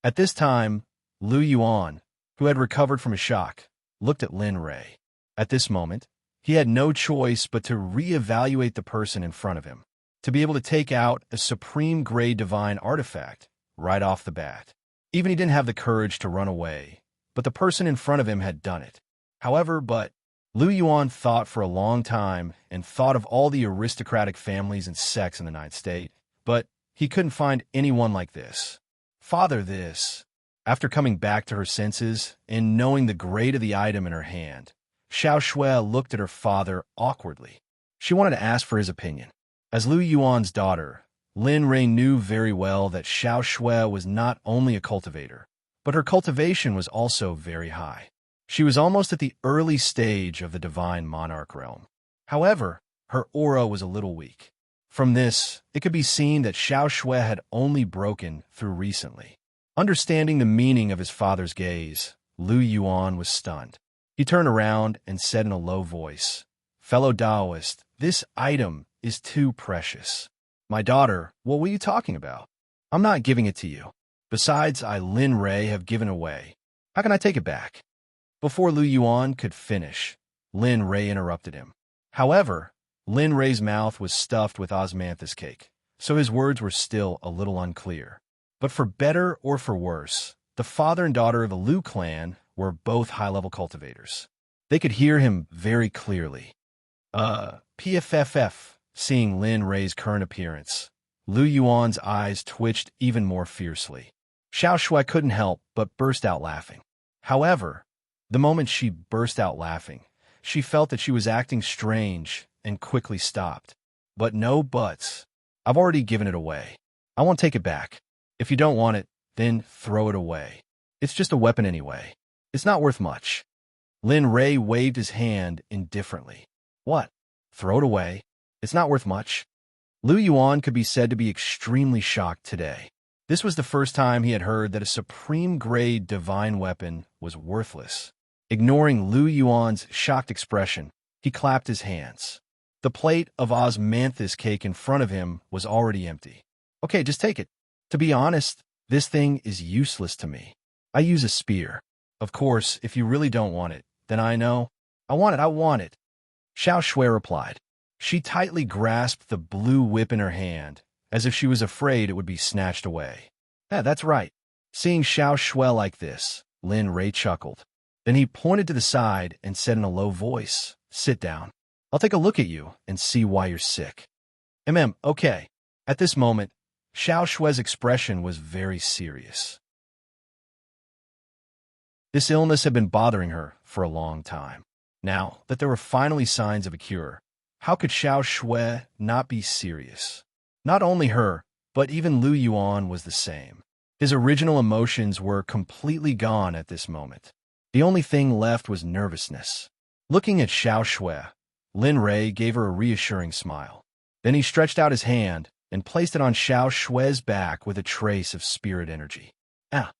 At this time, Lu Yuan, who had recovered from a shock, looked at Lin Ray. At this moment, he had no choice but to reevaluate the person in front of him, to be able to take out a supreme-grade divine artifact right off the bat. Even he didn't have the courage to run away, but the person in front of him had done it. However, Lu Yuan thought for a long time and thought of all the aristocratic families and sects in the Ninth State, but he couldn't find anyone like this. Father, this. After coming back to her senses and knowing the grade of the item in her hand, Xiao Shui looked at her father awkwardly. She wanted to ask for his opinion. As Lu Yuan's daughter, Lin Ray knew very well that Xiao Shui was not only a cultivator, but her cultivation was also very high. She was almost at the early stage of the divine monarch realm. However, her aura was a little weak. From this, it could be seen that Xiao Shui had only broken through recently. Understanding the meaning of his father's gaze, Lu Yuan was stunned. He turned around and said in a low voice, "Fellow Taoist, this item is too precious." "My daughter, what were you talking about? I'm not giving it to you. Besides, I, Lin Ray, have given away. How can I take it back?" Before Lu Yuan could finish, Lin Ray interrupted him. However, Lin Ray's mouth was stuffed with osmanthus cake, so his words were still a little unclear. But for better or for worse, the father and daughter of the Lu clan were both high-level cultivators. They could hear him very clearly. PFFF, seeing Lin Ray's current appearance, Lu Yuan's eyes twitched even more fiercely. Xiao Shui couldn't help but burst out laughing. However, the moment she burst out laughing, she felt that she was acting strange and quickly stopped. But no buts. I've already given it away. I won't take it back. If you don't want it, then throw it away. It's just a weapon anyway. It's not worth much. Lin Ray waved his hand indifferently. What? Throw it away? It's not worth much? Lu Yuan could be said to be extremely shocked today. This was the first time he had heard that a supreme-grade divine weapon was worthless. Ignoring Lu Yuan's shocked expression, he clapped his hands. The plate of osmanthus cake in front of him was already empty. Okay, just take it. To be honest, this thing is useless to me. I use a spear. Of course, if you really don't want it, then I know. I want it. Xiao Shui replied. She tightly grasped the blue whip in her hand, as if she was afraid it would be snatched away. Yeah, that's right. Seeing Xiao Shui like this, Lin Ray chuckled. Then he pointed to the side and said in a low voice, "Sit down. I'll take a look at you and see why you're sick." Okay. At this moment, Xiao Shui's expression was very serious. This illness had been bothering her for a long time. Now that there were finally signs of a cure, How could Xiao Shui not be serious? Not only her, but even Lu Yuan was the same. His original emotions were completely gone at this moment. The only thing left was nervousness. Looking at Xiao Shui, Lin Rei gave her a reassuring smile. Then he stretched out his hand and placed it on Xiao Shui's back with a trace of spirit energy. Ah!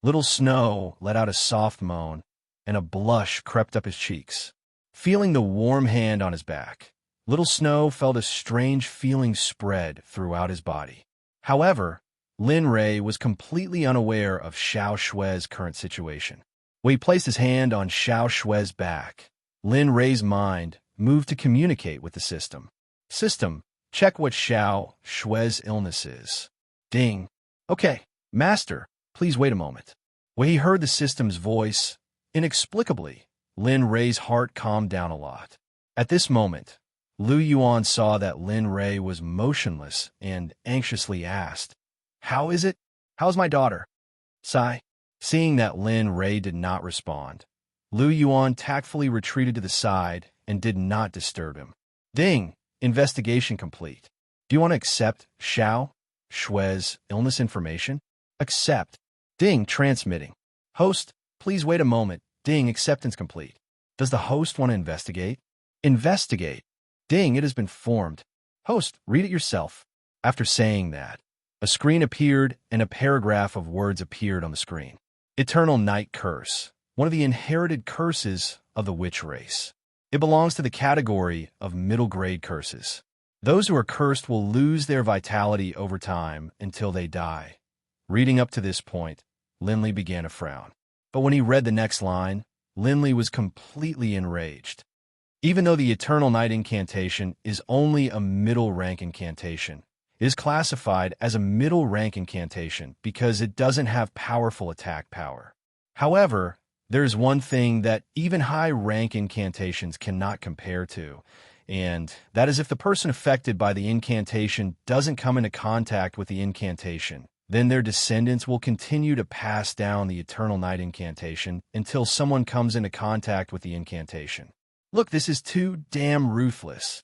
Little Snow let out a soft moan, and a blush crept up his cheeks. Feeling the warm hand on his back, Little Snow felt a strange feeling spread throughout his body. However, Lin Rei was completely unaware of Xiao Shui's current situation. When he placed his hand on Xiao Shui's back, Lin Rei's mind moved to communicate with the system. System, check what Xiao Shui's illness is. Ding. Okay, Master, please wait a moment. When he heard the system's voice, inexplicably, Lin Rei's heart calmed down a lot. At this moment, Lu Yuan saw that Lin Rei was motionless and anxiously asked, "How is it? How's my daughter?" Sigh. Seeing that Lin Rei did not respond, Lu Yuan tactfully retreated to the side and did not disturb him. Ding! Investigation complete. Do you want to accept Xiao Shui's illness information? Accept. Ding! Transmitting. Host, please wait a moment. Ding! Acceptance complete. Does the host want to investigate? Investigate. Ding! It has been formed. Host, read it yourself. After saying that, a screen appeared and a paragraph of words appeared on the screen. Eternal Night Curse, one of the inherited curses of the witch race. It belongs to the category of middle-grade curses. Those who are cursed will lose their vitality over time until they die. Reading up to this point, Linley began to frown. But when he read the next line, Linley was completely enraged. Even though the Eternal Night incantation is only a middle-rank incantation, it is classified as a middle-rank incantation because it doesn't have powerful attack power. However, there is one thing that even high-rank incantations cannot compare to, and that is if the person affected by the incantation doesn't come into contact with the incantation, then their descendants will continue to pass down the Eternal Night incantation until someone comes into contact with the incantation. Look, this is too damn ruthless.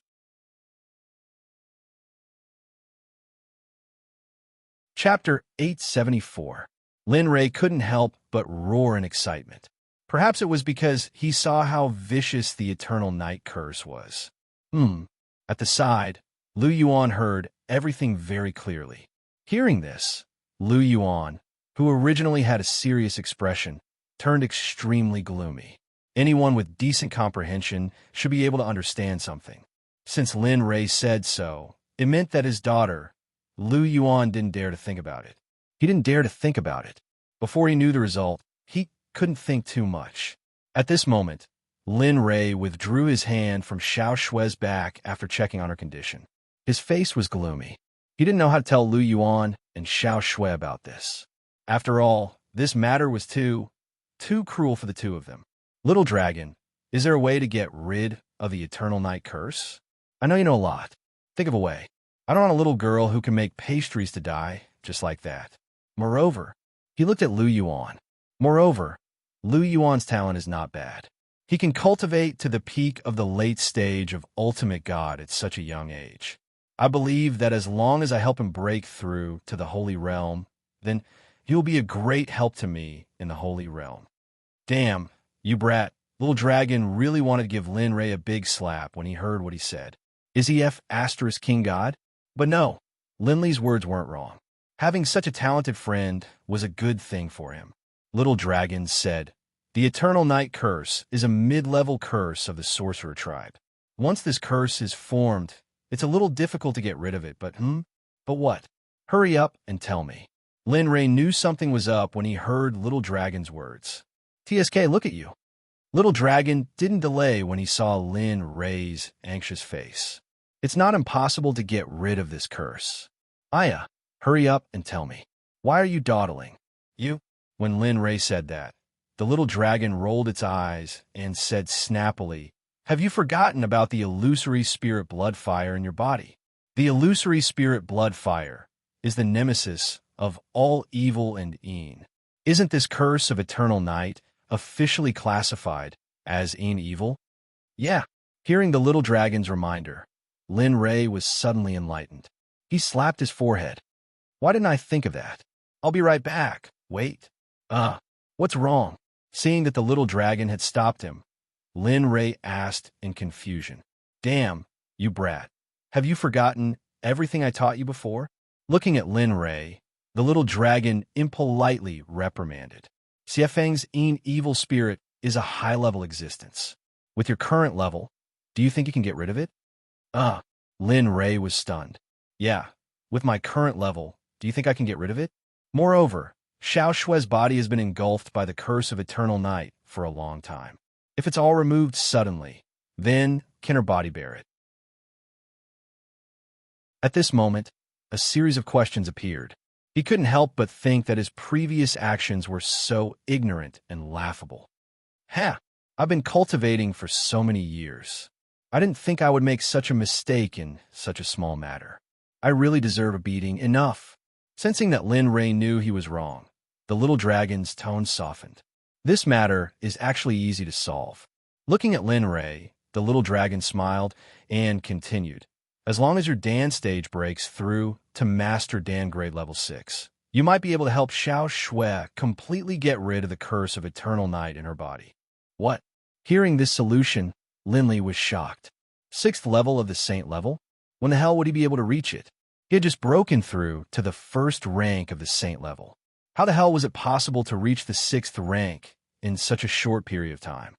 Chapter 874. Lin Rei couldn't help but roar in excitement. Perhaps it was because he saw how vicious the Eternal Night Curse was. At the side, Lu Yuan heard everything very clearly. Hearing this, Lu Yuan, who originally had a serious expression, turned extremely gloomy. Anyone with decent comprehension should be able to understand something. Since Lin Rei said so, it meant that his daughter, Lu Yuan, didn't dare to think about it. He didn't dare to think about it. Before he knew the result, he couldn't think too much. At this moment, Lin Rei withdrew his hand from Xiao Shui's back after checking on her condition. His face was gloomy. He didn't know how to tell Lu Yuan and Xiao Shui about this. After all, this matter was too cruel for the two of them. Little Dragon, is there a way to get rid of the Eternal Night Curse? I know you know a lot. Think of a way. I don't want a little girl who can make pastries to die just like that. Moreover, he looked at Lu Yuan. Moreover, Lu Yuan's talent is not bad. He can cultivate to the peak of the late stage of ultimate god at such a young age. I believe that as long as I help him break through to the Holy Realm, then he will be a great help to me in the Holy Realm. Damn, you brat. Little Dragon really wanted to give Lin Rei a big slap when he heard what he said. Is he F** King God? But no, Linley's words weren't wrong. Having such a talented friend was a good thing for him. Little Dragon said, "The Eternal Night Curse is a mid-level curse of the Sorcerer tribe. Once this curse is formed, it's a little difficult to get rid of it, but what? Hurry up and tell me." Lin Rei knew something was up when he heard Little Dragon's words. TSK, look at you. Little Dragon didn't delay when he saw Lin Rei's anxious face. It's not impossible to get rid of this curse. Aya, hurry up and tell me. Why are you dawdling? You? When Lin Rei said that, the little dragon rolled its eyes and said snappily, "Have you forgotten about the illusory spirit blood fire in your body? The illusory spirit blood fire is the nemesis of all evil and Isn't this curse of eternal night officially classified as evil? Yeah, Hearing the little dragon's reminder, Lin Ray was suddenly enlightened. He slapped his forehead. Why didn't I think of that? I'll be right back. Wait. What's wrong? Seeing that the little dragon had stopped him, Lin Ray asked in confusion. Damn, you brat. Have you forgotten everything I taught you before? Looking at Lin Ray, the little dragon impolitely reprimanded. Xiefeng's evil spirit is a high-level existence. With your current level, do you think you can get rid of it? Lin Ray was stunned. Yeah, with my current level, do you think I can get rid of it? Moreover, Xiao Shue's body has been engulfed by the curse of eternal night for a long time. If it's all removed suddenly, then can her body bear it? At this moment, a series of questions appeared. He couldn't help but think that his previous actions were so ignorant and laughable. I've been cultivating for so many years. I didn't think I would make such a mistake in such a small matter. I really deserve a beating. Enough. Sensing that Lin Ray knew he was wrong, the little dragon's tone softened. This matter is actually easy to solve. Looking at Lin Ray, the little dragon smiled and continued. As long as your Dan stage breaks through to Master Dan grade level 6, you might be able to help Xiao Shui completely get rid of the curse of eternal night in her body. What? Hearing this solution, Linley was shocked. 6th level of the Saint level? When the hell would he be able to reach it? He had just broken through to the 1st rank of the Saint level. How the hell was it possible to reach the 6th rank in such a short period of time?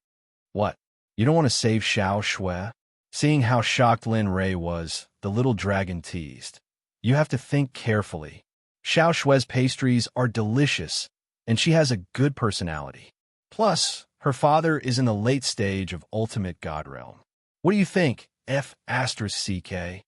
What? You don't want to save Xiao Shui? Seeing how shocked Lin Ray was, the little dragon teased. You have to think carefully. Xiao Shue's pastries are delicious, and she has a good personality. Plus, her father is in the late stage of ultimate god realm. What do you think, F***CK?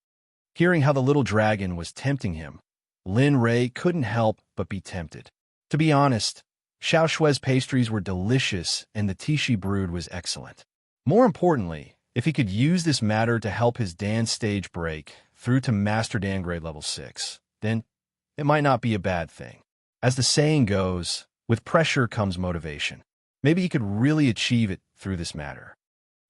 Hearing how the little dragon was tempting him, Lin Ray couldn't help but be tempted. To be honest, Xiao Shue's pastries were delicious and the tea she brewed was excellent. More importantly, if he could use this matter to help his Dan stage break through to Master Dan grade level 6, then it might not be a bad thing. As the saying goes, with pressure comes motivation. Maybe he could really achieve it through this matter.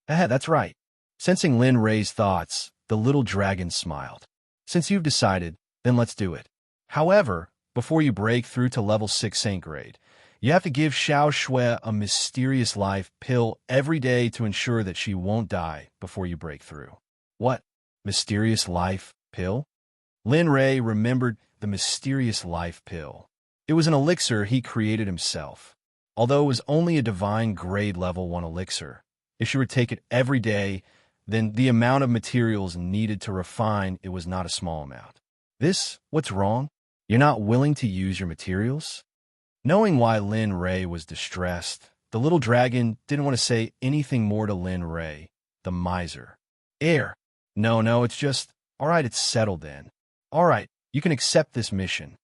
That's right. Sensing Lin Ray's thoughts, the little dragon smiled. Since you've decided, then let's do it. However, before you break through to level 6 Saint grade, you have to give Xiao Shui a mysterious life pill every day to ensure that she won't die before you break through. What? Mysterious life pill? Lin Ray remembered the mysterious life pill. It was an elixir he created himself. Although it was only a divine grade level 1 elixir, if she would take it every day, then the amount of materials needed to refine it was not a small amount. What's wrong? You're not willing to use your materials? Knowing why Lin Ray was distressed, the little dragon didn't want to say anything more to Lin Ray, the miser. No, it's just, all right, it's settled then. All right, you can accept this mission.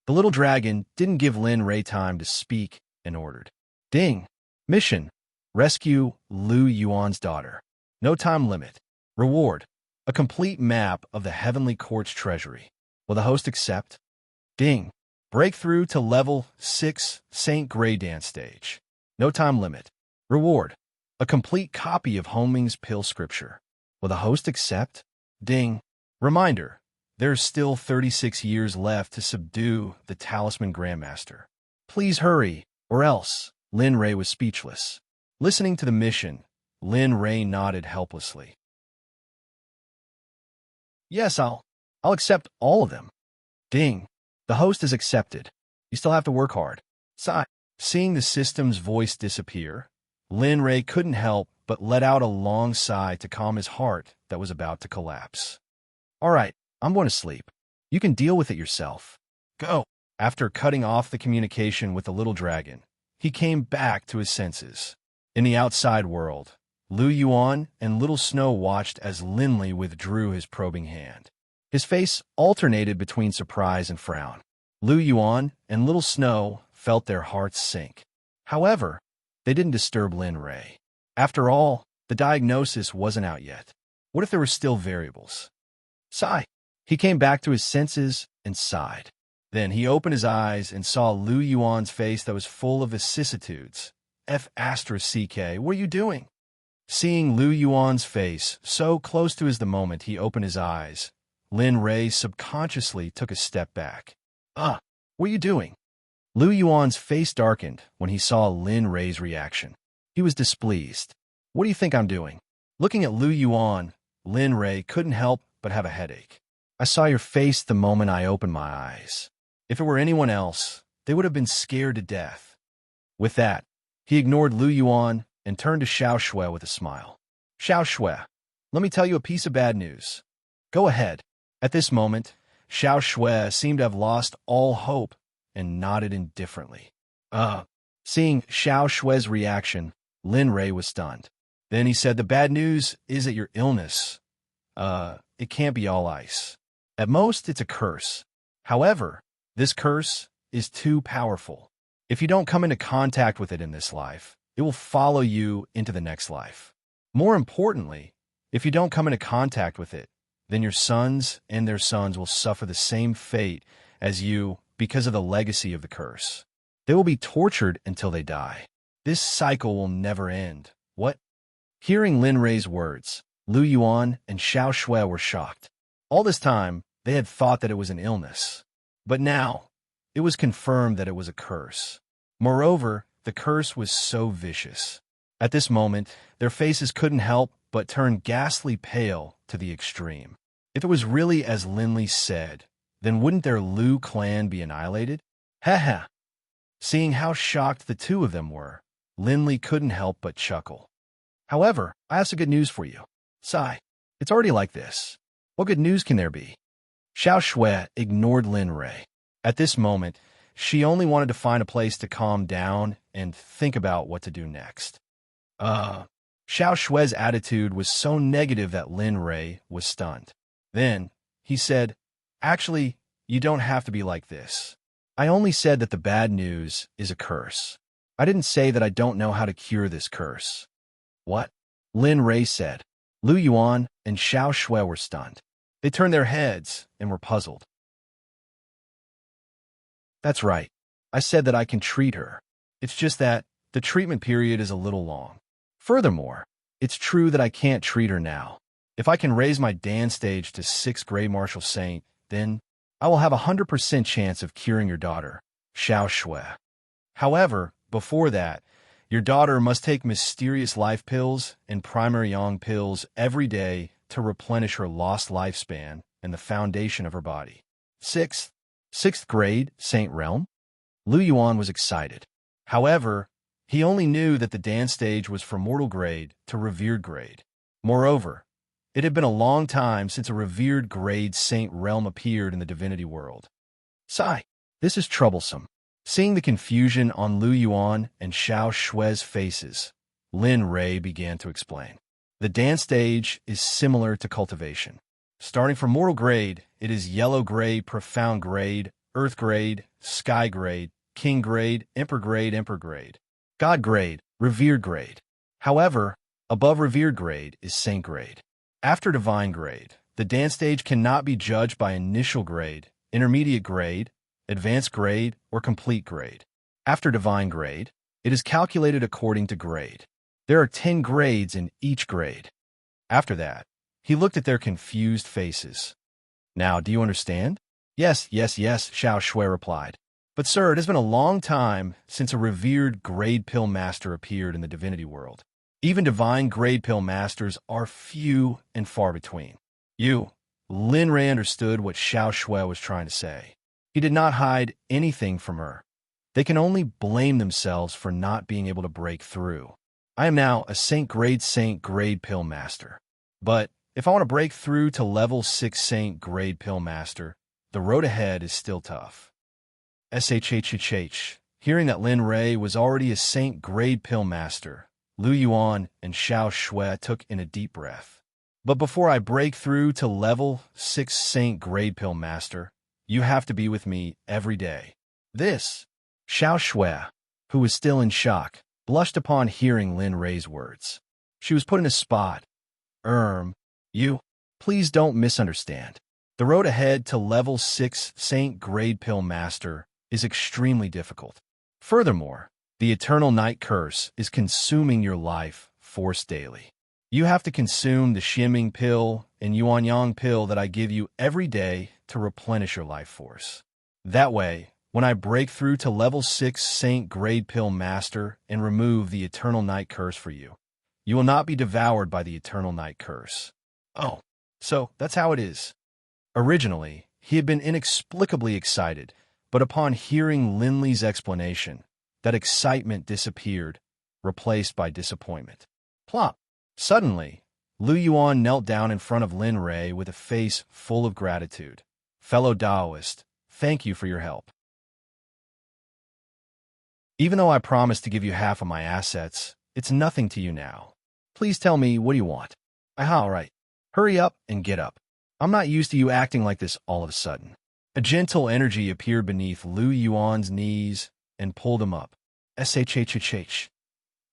The little dragon didn't give Lin Ray time to speak and ordered. Ding! Mission: rescue Lu Yuan's daughter. No time limit. Reward: a complete map of the Heavenly Court's treasury. Will the host accept? Ding! Breakthrough to level 6 Saint grade dance stage. No time limit. Reward: a complete copy of Homing's pill scripture. Will the host accept? Ding! Reminder: there's still 36 years left to subdue the Talisman Grandmaster. Please hurry, or else. Lin Ray was speechless. Listening to the mission, Lin Ray nodded helplessly. Yes, I'll accept all of them. Ding! The host is accepted. You still have to work hard. Sigh. Seeing the system's voice disappear, Lin Ray couldn't help but let out a long sigh to calm his heart that was about to collapse. All right, I'm going to sleep. You can deal with it yourself. Go. After cutting off the communication with the little dragon, he came back to his senses. In the outside world, Lu Yuan and Little Snow watched as Linley withdrew his probing hand. His face alternated between surprise and frown. Lu Yuan and Little Snow felt their hearts sink. However, they didn't disturb Lin Ray. After all, the diagnosis wasn't out yet. What if there were still variables? Sigh. He came back to his senses and sighed. Then he opened his eyes and saw Lu Yuan's face that was full of vicissitudes. F***, what are you doing? Seeing Lu Yuan's face so close to his the moment he opened his eyes, Lin Rei subconsciously took a step back. What are you doing? Lu Yuan's face darkened when he saw Lin Rei's reaction. He was displeased. What do you think I'm doing? Looking at Lu Yuan, Lin Rei couldn't help but have a headache. I saw your face the moment I opened my eyes. If it were anyone else, they would have been scared to death. With that, he ignored Lu Yuan and turned to Xiao Shui with a smile. Xiao Shui, let me tell you a piece of bad news. Go ahead. At this moment, Xiao Shui seemed to have lost all hope and nodded indifferently. Seeing Xiao Shui's reaction, Lin Rei was stunned. Then he said, the bad news is that your illness, it can't be all ice. At most, it's a curse. However, this curse is too powerful. If you don't come into contact with it in this life, it will follow you into the next life. More importantly, if you don't come into contact with it, then your sons and their sons will suffer the same fate as you because of the legacy of the curse. They will be tortured until they die. This cycle will never end. What? Hearing Lin Rei's words, Lu Yuan and Xiao Shui were shocked. All this time, they had thought that it was an illness. But now, it was confirmed that it was a curse. Moreover, the curse was so vicious. At this moment, their faces couldn't help but turn ghastly pale to the extreme. If it was really as Lin Li said, then wouldn't their Lu clan be annihilated? Ha. Seeing how shocked the two of them were, Lin Li couldn't help but chuckle. However, I have some good news for you. Sigh, it's already like this. What good news can there be? Xiao Shui ignored Lin Rei. At this moment, she only wanted to find a place to calm down and think about what to do next. Xiao Shui's attitude was so negative that Lin Rei was stunned. Then, he said, actually, you don't have to be like this. I only said that the bad news is a curse. I didn't say that I don't know how to cure this curse. What? Lin Rei said. Lu Yuan and Xiao Shui were stunned. They turned their heads and were puzzled. That's right. I said that I can treat her. It's just that the treatment period is a little long. Furthermore, it's true that I can't treat her now. If I can raise my dance stage to 6th grade Martial Saint, then I will have a 100% chance of curing your daughter, Xiao Shui. However, before that, your daughter must take mysterious life pills and primary yang pills every day to replenish her lost lifespan and the foundation of her body. 6th grade, Saint Realm? Lu Yuan was excited. However, he only knew that the dance stage was from mortal grade to revered grade. Moreover, it had been a long time since a revered grade Saint Realm appeared in the divinity world. Sigh, this is troublesome. Seeing the confusion on Lu Yuan and Xiao Shui's faces, Lin Rei began to explain. The dance stage is similar to cultivation. Starting from mortal grade, it is yellow grade, profound grade, earth grade, sky grade, king grade, emperor grade, god grade, revered grade. However, above revered grade is saint grade. After divine grade, the dance stage cannot be judged by initial grade, intermediate grade, advanced grade, or complete grade. After divine grade, it is calculated according to grade. There are 10 grades in each grade. After that, he looked at their confused faces. Now, do you understand? Yes, Xiao Shui replied. But sir, it has been a long time since a revered grade pill master appeared in the divinity world. Even divine grade pill masters are few and far between. Lin Rei understood what Xiao Shui was trying to say. He did not hide anything from her. They can only blame themselves for not being able to break through. I am now a saint grade pill master. But if I want to break through to level 6 saint grade pill master, the road ahead is still tough. Hearing that Lin Rei was already a saint grade pill master, Lu Yuan and Xiao Shui took in a deep breath. But before I break through to level 6 saint grade pill master, you have to be with me every day. This, Xiao Shui, who was still in shock, blushed upon hearing Lin Rei's words. She was put in a spot. Please don't misunderstand. The road ahead to level 6 saint grade pill master is extremely difficult. Furthermore, the eternal night curse is consuming your life force daily. You have to consume the Xiaming pill and Yuanyang pill that I give you every day to replenish your life force. That way, when I break through to level 6 Saint Grade Pill Master and remove the Eternal Night Curse for you, you will not be devoured by the Eternal Night Curse. Oh, so that's how it is. Originally, he had been inexplicably excited, but upon hearing Linley's explanation, that excitement disappeared, replaced by disappointment. Plop! Suddenly, Lu Yuan knelt down in front of Lin Rei with a face full of gratitude. Fellow Taoist, thank you for your help. Even though I promised to give you half of my assets, it's nothing to you now. Please tell me, what do you want? All right. Hurry up and get up. I'm not used to you acting like this all of a sudden. A gentle energy appeared beneath Lu Yuan's knees and pulled him up. Shhhh.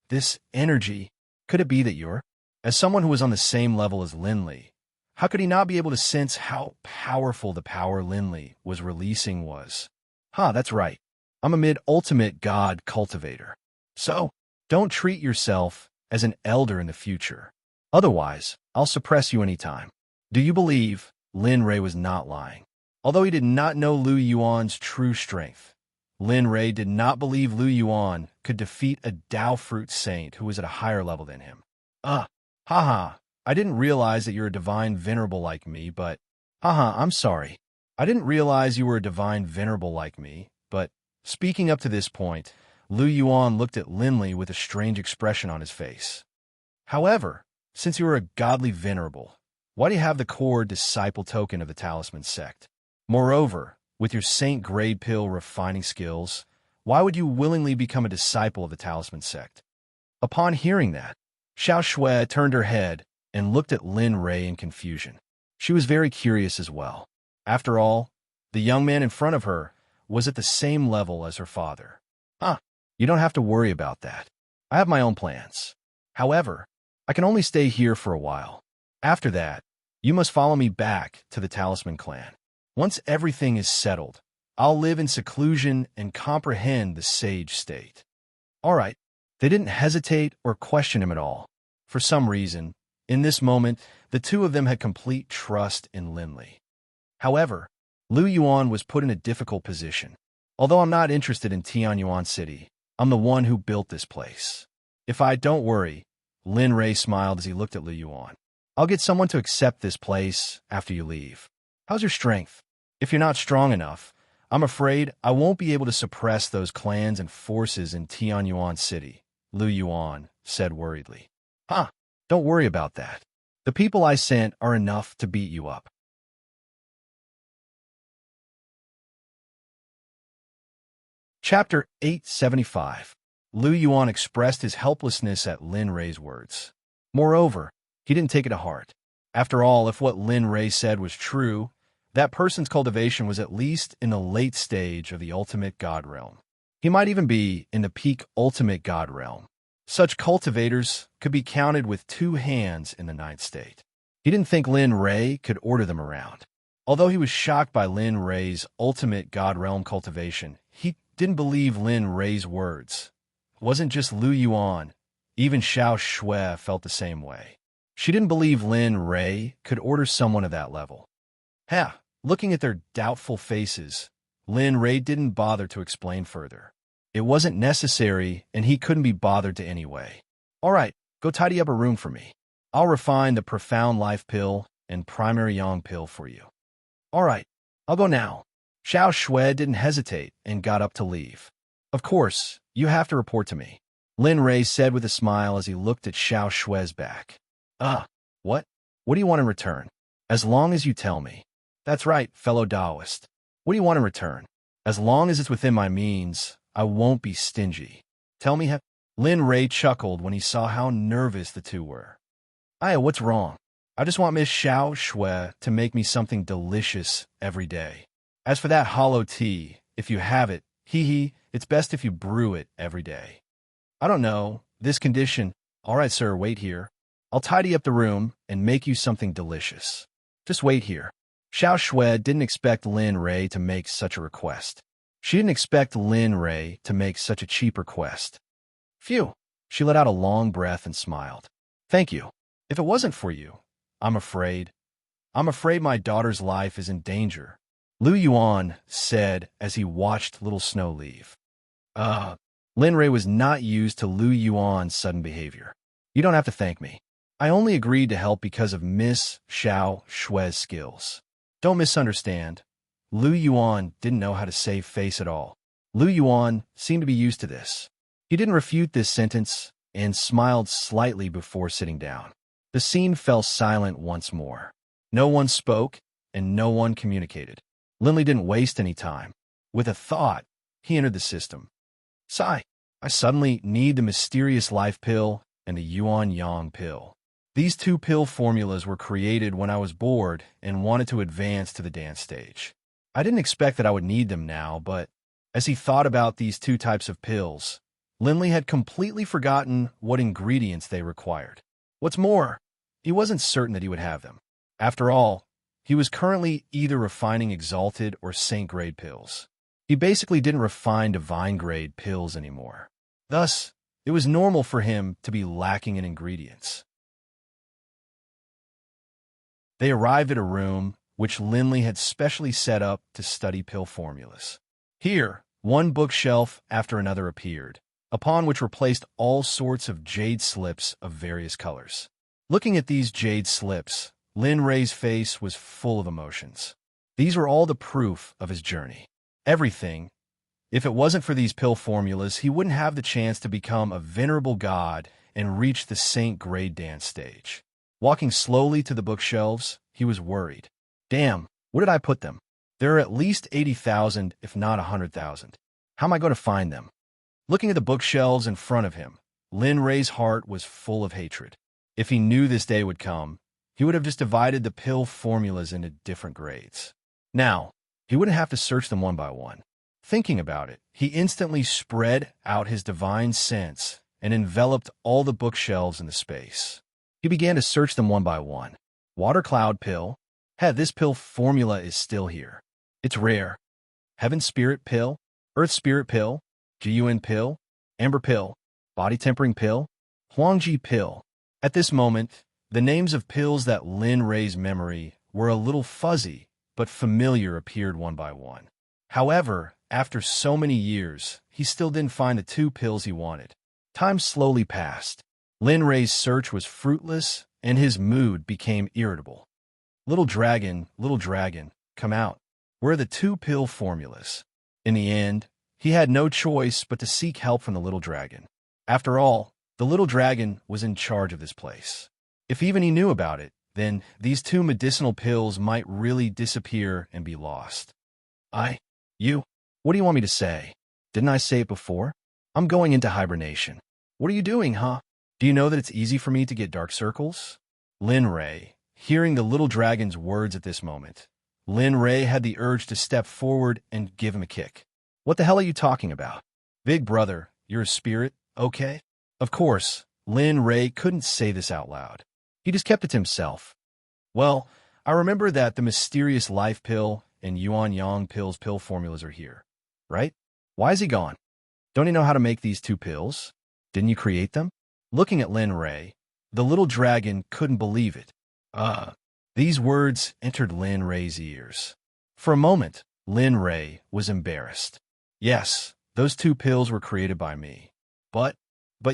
This energy, could it be that you're? As someone who was on the same level as Linley, how could he not be able to sense how powerful the power Linley was releasing was? That's right. I'm a mid-ultimate god cultivator. So, don't treat yourself as an elder in the future. Otherwise, I'll suppress you anytime. Do you believe Lin Rei was not lying? Although he did not know Lu Yuan's true strength, Lin Rei did not believe Lu Yuan could defeat a Dao Fruit Saint who was at a higher level than him. I didn't realize that you're a divine venerable like me, but... I'm sorry. I didn't realize you were a divine venerable like me, but... Speaking up to this point, Lu Yuan looked at Linley with a strange expression on his face. However, since you are a godly venerable, why do you have the core disciple token of the Talisman Sect? Moreover, with your Saint Grade Pill refining skills, why would you willingly become a disciple of the Talisman Sect? Upon hearing that, Xiao Shui turned her head and looked at Lin Rei in confusion. She was very curious as well. After all, the young man in front of her was at the same level as her father. You don't have to worry about that. I have my own plans. However, I can only stay here for a while. After that, you must follow me back to the Talisman clan. Once everything is settled, I'll live in seclusion and comprehend the sage state. All right. They didn't hesitate or question him at all. For some reason, in this moment, the two of them had complete trust in Linley. However, Lu Yuan was put in a difficult position. Although I'm not interested in Tianyuan City, I'm the one who built this place. Don't worry, Lin Rei smiled as he looked at Lu Yuan. I'll get someone to accept this place after you leave. How's your strength? If you're not strong enough, I'm afraid I won't be able to suppress those clans and forces in Tianyuan City, Lu Yuan said worriedly. Don't worry about that. The people I sent are enough to beat you up. Chapter 875. Lu Yuan expressed his helplessness at Lin Rei's words. Moreover, he didn't take it to heart. After all, if what Lin Rei said was true, that person's cultivation was at least in the late stage of the ultimate god realm. He might even be in the peak ultimate god realm. Such cultivators could be counted with 2 hands in the 9th state. He didn't think Lin Rei could order them around. Although he was shocked by Lin Rei's ultimate god realm cultivation, he didn't believe Lin Rei's words. It wasn't just Lu Yuan. Even Xiao Shui felt the same way. She didn't believe Lin Rei could order someone of that level. Looking at their doubtful faces, Lin Rei didn't bother to explain further. It wasn't necessary, and he couldn't be bothered to anyway. All right, go tidy up a room for me. I'll refine the Profound Life Pill and Primary Yang Pill for you. All right, I'll go now. Xiao Shui didn't hesitate and got up to leave. Of course, you have to report to me, Lin Rei said with a smile as he looked at Xiao Shui's back. What? What do you want in return? As long as you tell me. That's right, fellow Taoist. What do you want in return? As long as it's within my means, I won't be stingy. Tell me. Lin Rei chuckled when he saw how nervous the two were. What's wrong? I just want Miss Xiao Shui to make me something delicious every day. As for that hollow tea, if you have it, it's best if you brew it every day. I don't know, this condition. All right, sir, wait here. I'll tidy up the room and make you something delicious. Just wait here. Xiao Shui didn't expect Lin Rei to make such a request. She didn't expect Lin Rei to make such a cheap request. Phew. She let out a long breath and smiled. Thank you. If it wasn't for you, I'm afraid. I'm afraid my daughter's life is in danger, Lu Yuan said as he watched Little Snow leave. Lin Rei was not used to Lu Yuan's sudden behavior. You don't have to thank me. I only agreed to help because of Miss Xiao Shui's skills. Don't misunderstand. Lu Yuan didn't know how to save face at all. Lu Yuan seemed to be used to this. He didn't refute this sentence and smiled slightly before sitting down. The scene fell silent once more. No one spoke and no one communicated. Linley didn't waste any time. With a thought, he entered the system. Sigh. I suddenly need the mysterious life pill and the Yuan Yang pill. These two pill formulas were created when I was bored and wanted to advance to the dance stage. I didn't expect that I would need them now, but as he thought about these two types of pills, Linley had completely forgotten what ingredients they required. What's more, he wasn't certain that he would have them. After all, he was currently either refining exalted or saint-grade pills. He basically didn't refine divine-grade pills anymore. Thus, it was normal for him to be lacking in ingredients. They arrived at a room which Linley had specially set up to study pill formulas. Here, one bookshelf after another appeared, upon which were placed all sorts of jade slips of various colors. Looking at these jade slips, Lin Rei's face was full of emotions. These were all the proof of his journey. Everything. If it wasn't for these pill formulas, he wouldn't have the chance to become a venerable god and reach the saint-grade dance stage. Walking slowly to the bookshelves, he was worried. Damn, where did I put them? There are at least 80,000, if not 100,000. How am I going to find them? Looking at the bookshelves in front of him, Lin Rei's heart was full of hatred. If he knew this day would come, he would have just divided the pill formulas into different grades. Now, he wouldn't have to search them one by one. Thinking about it, he instantly spread out his divine sense and enveloped all the bookshelves in the space. He began to search them one by one. Water Cloud Pill. This pill formula is still here. It's rare. Heaven Spirit Pill, Earth Spirit Pill, Jiyuan Pill, Amber Pill, Body Tempering Pill, Huangji Pill. At this moment, the names of pills that Lin Rei's memory were a little fuzzy, but familiar appeared one by one. However, after so many years, he still didn't find the two pills he wanted. Time slowly passed. Lin Rei's search was fruitless, and his mood became irritable. Little dragon, come out. Where are the two pill formulas? In the end, he had no choice but to seek help from the little dragon. After all, the little dragon was in charge of this place. If even he knew about it, then these two medicinal pills might really disappear and be lost. You, what do you want me to say? Didn't I say it before? I'm going into hibernation. What are you doing, huh? Do you know that it's easy for me to get dark circles? Lin Rei, hearing the little dragon's words at this moment, Lin Rei had the urge to step forward and give him a kick. What the hell are you talking about? Big brother, you're a spirit, okay? Of course, Lin Rei couldn't say this out loud. He just kept it to himself. Well, I remember that the mysterious life pill and Yuan Yang pill's pill formulas are here, right? Why is he gone? Don't you know how to make these two pills? Didn't you create them? Looking at Lin Rei, the little dragon couldn't believe it. These words entered Lin Rei's ears. For a moment, Lin Rei was embarrassed. Yes, those two pills were created by me. But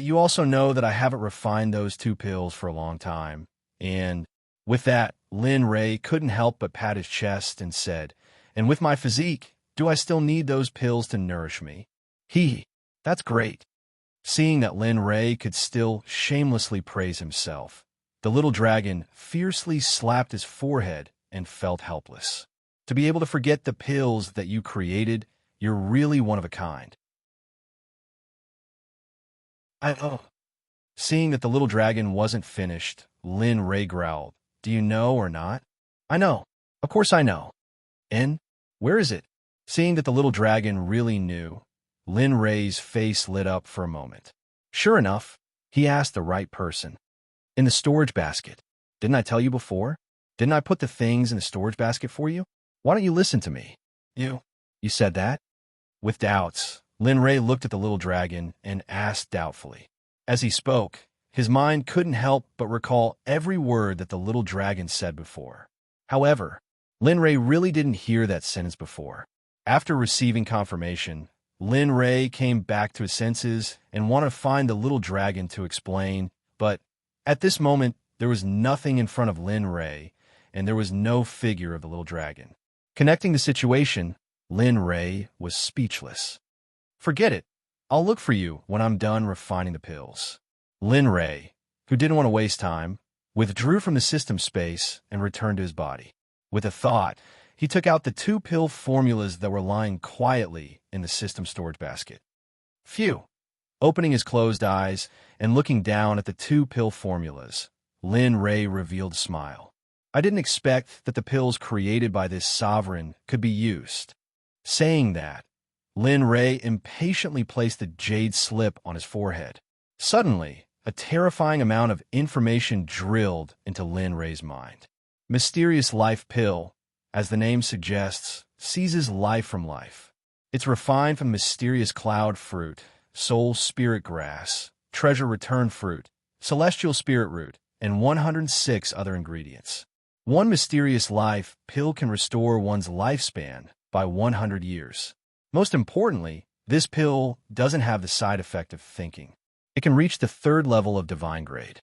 you also know that I haven't refined those two pills for a long time. And with that, Lin Rei couldn't help but pat his chest and said, and with my physique, do I still need those pills to nourish me? That's great. Seeing that Lin Rei could still shamelessly praise himself, the little dragon fiercely slapped his forehead and felt helpless. To be able to forget the pills that you created, you're really one of a kind. Seeing that the little dragon wasn't finished, Lin Rei growled, do you know or not? I know. Of course I know. And where is it? Seeing that the little dragon really knew, Lin Rei's face lit up for a moment. Sure enough, he asked the right person. In the storage basket. Didn't I tell you before? Didn't I put the things in the storage basket for you? Why don't you listen to me? You said that? With doubts, Lin Rei looked at the little dragon and asked doubtfully. As he spoke, his mind couldn't help but recall every word that the little dragon said before. However, Lin Ray really didn't hear that sentence before. After receiving confirmation, Lin Ray came back to his senses and wanted to find the little dragon to explain, but at this moment, there was nothing in front of Lin Ray, and there was no figure of the little dragon. Connecting the situation, Lin Ray was speechless. Forget it. I'll look for you when I'm done refining the pills. Lin Ray, who didn't want to waste time, withdrew from the system space and returned to his body. With a thought, he took out the 2 pill formulas that were lying quietly in the system storage basket. Phew! Opening his closed eyes and looking down at the 2 pill formulas, Lin Ray revealed a smile. I didn't expect that the pills created by this sovereign could be used. Saying that, Lin Ray impatiently placed the jade slip on his forehead. Suddenly, a terrifying amount of information drilled into Lin Ray's mind. Mysterious Life Pill, as the name suggests, seizes life from life. It's refined from mysterious cloud fruit, soul spirit grass, treasure return fruit, celestial spirit root, and 106 other ingredients. One mysterious life pill can restore one's lifespan by 100 years. Most importantly, this pill doesn't have the side effect of thinking. It can reach the 3rd level of divine grade.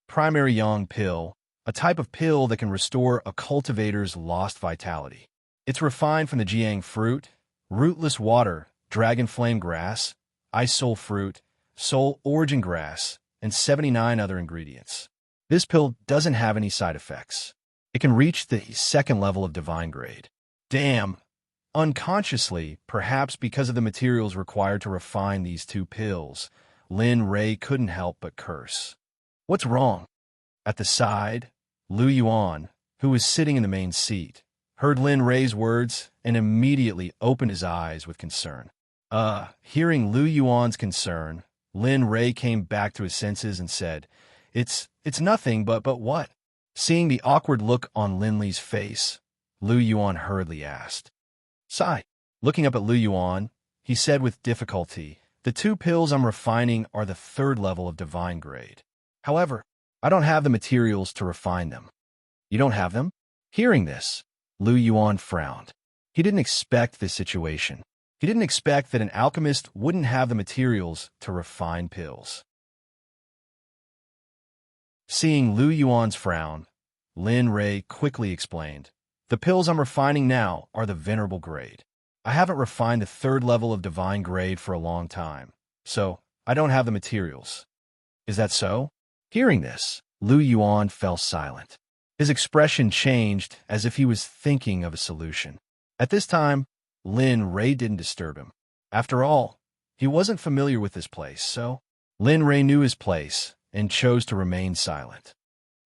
Primary Yang Pill, a type of pill that can restore a cultivator's lost vitality. It's refined from the Jiang fruit, rootless water, dragon flame grass, ice soul fruit, soul origin grass, and 79 other ingredients. This pill doesn't have any side effects. It can reach the 2nd level of divine grade. Damn! Unconsciously, perhaps because of the materials required to refine these 2 pills, Lin Ray couldn't help but curse. What's wrong? At the side, Lu Yuan, who was sitting in the main seat, heard Lin Ray's words and immediately opened his eyes with concern. Hearing Lu Yuan's concern, Lin Ray came back to his senses and said, It's nothing, but what? Seeing the awkward look on Lin Li's face, Lu Yuan hurriedly asked. Sigh. Looking up at Lu Yuan, he said with difficulty, The 2 pills I'm refining are the 3rd level of divine grade. However, I don't have the materials to refine them. You don't have them? Hearing this, Lu Yuan frowned. He didn't expect this situation. He didn't expect that an alchemist wouldn't have the materials to refine pills. Seeing Lu Yuan's frown, Lin Ray quickly explained, The pills I'm refining now are the venerable grade. I haven't refined the 3rd level of divine grade for a long time, so I don't have the materials. Is that so? Hearing this, Lu Yuan fell silent. His expression changed as if he was thinking of a solution. At this time, Lin Ray didn't disturb him. After all, he wasn't familiar with this place, so Lin Ray knew his place and chose to remain silent.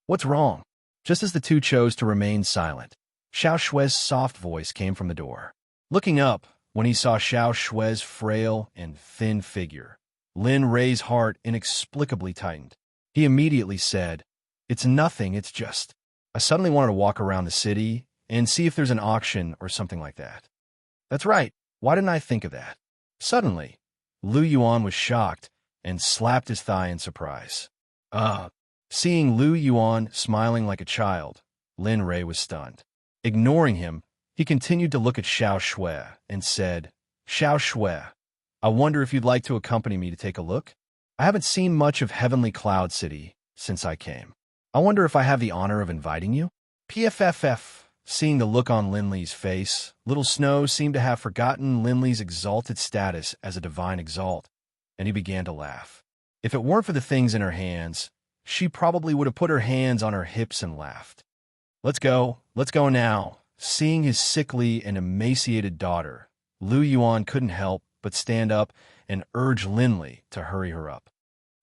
What's wrong? Just as the 2 chose to remain silent, Xiao Shui's soft voice came from the door. Looking up, when he saw Xiao Shui's frail and thin figure, Lin Ray's heart inexplicably tightened. He immediately said, It's nothing, it's just... I suddenly wanted to walk around the city and see if there's an auction or something like that. That's right, why didn't I think of that? Suddenly, Lu Yuan was shocked and slapped his thigh in surprise. Seeing Lu Yuan smiling like a child, Lin Ray was stunned. Ignoring him, he continued to look at Xiao Shui and said, Xiao Shui, I wonder if you'd like to accompany me to take a look? I haven't seen much of Heavenly Cloud City since I came. I wonder if I have the honor of inviting you? PFFF. Seeing the look on Lin Li's face, Little Snow seemed to have forgotten Lin Li's exalted status as a divine exalt, and he began to laugh. If it weren't for the things in her hands, she probably would have put her hands on her hips and laughed. Let's go now. Seeing his sickly and emaciated daughter, Lu Yuan couldn't help but stand up and urge Lin Li to hurry her up.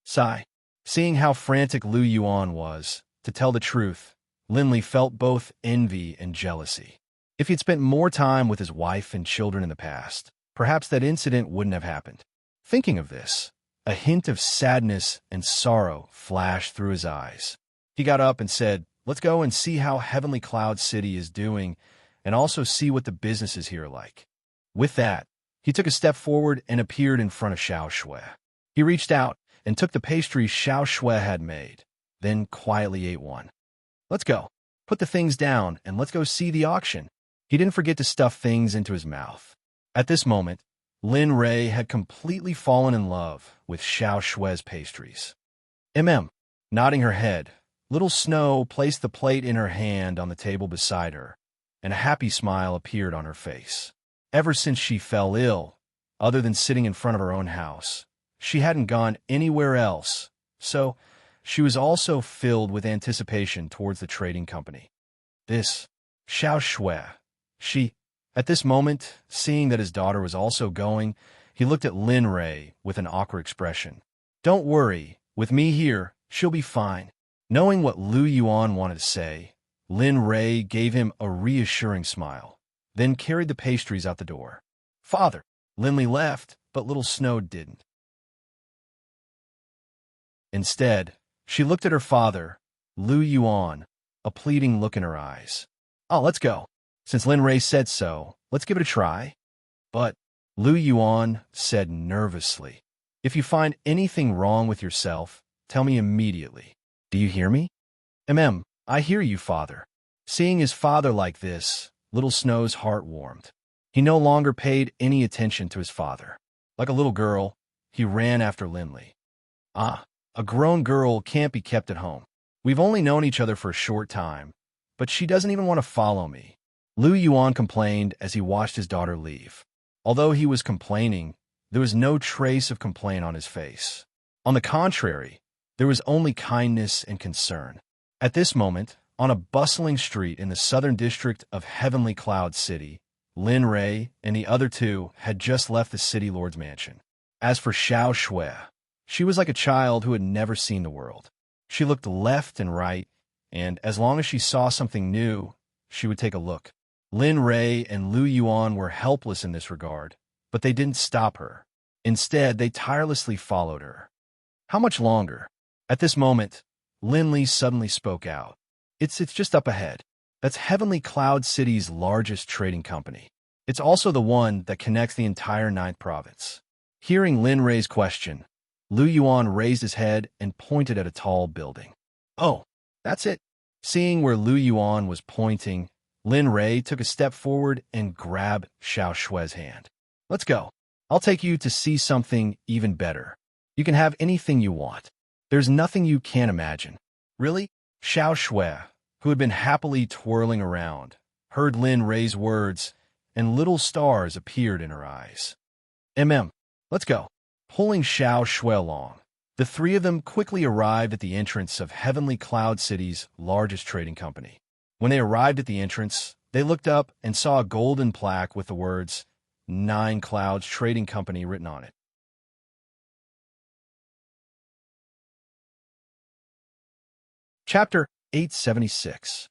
Sigh. Seeing how frantic Lu Yuan was, to tell the truth, Lin Li felt both envy and jealousy. If he'd spent more time with his wife and children in the past, perhaps that incident wouldn't have happened. Thinking of this, a hint of sadness and sorrow flashed through his eyes. He got up and said, Let's go and see how Heavenly Cloud City is doing, and also see what the businesses here are like. With that, he took a step forward and appeared in front of Xiao Shui. He reached out and took the pastry Xiao Shui had made, then quietly ate one. Let's go. Put the things down and let's go see the auction. He didn't forget to stuff things into his mouth. At this moment, Lin Rei had completely fallen in love with Xiao Shui's pastries. Nodding her head, Little Snow placed the plate in her hand on the table beside her, and a happy smile appeared on her face. Ever since she fell ill, other than sitting in front of her own house, she hadn't gone anywhere else, so she was also filled with anticipation towards the trading company. This Xiao Shui. At this moment, seeing that his daughter was also going, he looked at Lin Rei with an awkward expression. Don't worry, with me here, she'll be fine. Knowing what Lu Yuan wanted to say, Lin Rei gave him a reassuring smile, then carried the pastries out the door. Father, Linley left, but Little Snow didn't. Instead, she looked at her father, Lu Yuan, a pleading look in her eyes. Oh, let's go. Since Lin Rei said so, let's give it a try. But Lu Yuan said nervously, if you find anything wrong with yourself, tell me immediately. Do you hear me? I hear you, father. Seeing his father like this, Little Snow's heart warmed. He no longer paid any attention to his father. Like a little girl, he ran after Linley. A grown girl can't be kept at home. We've only known each other for a short time, but she doesn't even want to follow me. Lu Yuan complained as he watched his daughter leave. Although he was complaining, there was no trace of complaint on his face. On the contrary, there was only kindness and concern. At this moment, on a bustling street in the southern district of Heavenly Cloud City, Lin Rei and the other two had just left the city lord's mansion. As for Xiao Shui, she was like a child who had never seen the world. She looked left and right, and as long as she saw something new, she would take a look. Lin Rei and Lu Yuan were helpless in this regard, but they didn't stop her. Instead, they tirelessly followed her. How much longer? At this moment, Linley suddenly spoke out. It's just up ahead. That's Heavenly Cloud City's largest trading company. It's also the one that connects the entire 9th province. Hearing Lin Rei's question, Lu Yuan raised his head and pointed at a tall building. Oh, that's it. Seeing where Lu Yuan was pointing, Lin Rei took a step forward and grabbed Xiao Shui's hand. Let's go. I'll take you to see something even better. You can have anything you want. There's nothing you can't imagine. Really? Xiao Shui, who had been happily twirling around, heard Lin Rei's words, and little stars appeared in her eyes. Let's go. Pulling Xiao Shui along, the three of them quickly arrived at the entrance of Heavenly Cloud City's largest trading company. When they arrived at the entrance, they looked up and saw a golden plaque with the words, 9 Clouds Trading Company written on it. Chapter 876.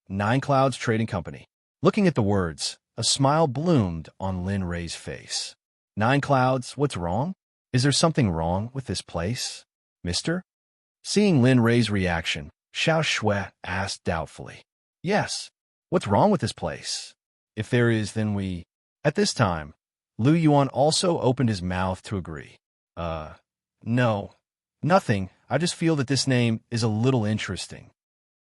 9 Clouds Trading Company. Looking at the words, a smile bloomed on Lin Rei's face. 9 Clouds, what's wrong? Is there something wrong with this place, mister? Seeing Lin Rei's reaction, Xiao Shui asked doubtfully. Yes, what's wrong with this place? If there is, then we... At this time, Lu Yuan also opened his mouth to agree. No, nothing. I just feel that this name is a little interesting.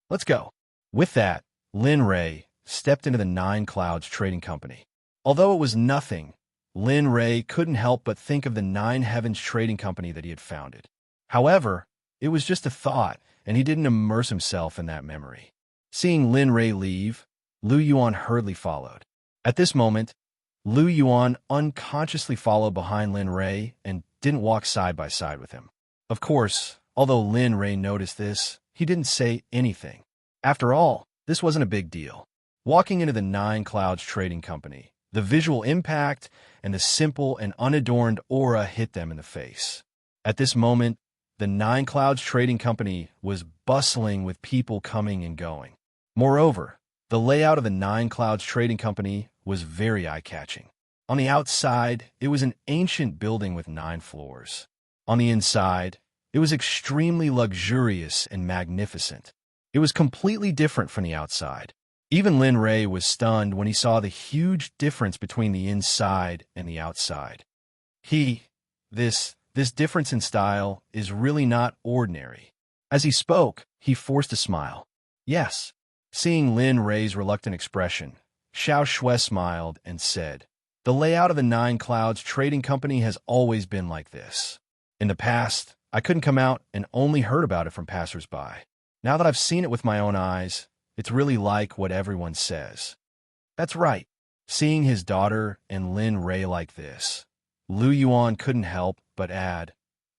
Let's go. With that, Lin Rei stepped into the 9 Clouds Trading Company. Although it was nothing, Lin Rei couldn't help but think of the 9 Heavens Trading Company that he had founded. However, it was just a thought, and he didn't immerse himself in that memory. Seeing Lin Rei leave, Lu Yuan hurriedly followed. At this moment, Lu Yuan unconsciously followed behind Lin Rei and didn't walk side by side with him. Of course, although Lin Rei noticed this, he didn't say anything. After all, this wasn't a big deal. Walking into the 9 Clouds Trading Company, the visual impact and the simple and unadorned aura hit them in the face. At this moment, the 9 Clouds Trading Company was bustling with people coming and going. Moreover, the layout of the 9 Clouds Trading Company was very eye-catching. On the outside, it was an ancient building with 9 floors. On the inside, it was extremely luxurious and magnificent. It was completely different from the outside. Even Lin Rei was stunned when he saw the huge difference between the inside and the outside. This this difference in style is really not ordinary. As he spoke, he forced a smile. Yes. Seeing Lin Rei's reluctant expression, Xiao Shui smiled and said, "The layout of the Nine Clouds Trading Company has always been like this. In the past, I couldn't come out and only heard about it from passersby. Now that I've seen it with my own eyes, it's really like what everyone says." That's right. Seeing his daughter and Lin Rei like this, Lu Yuan couldn't help but add,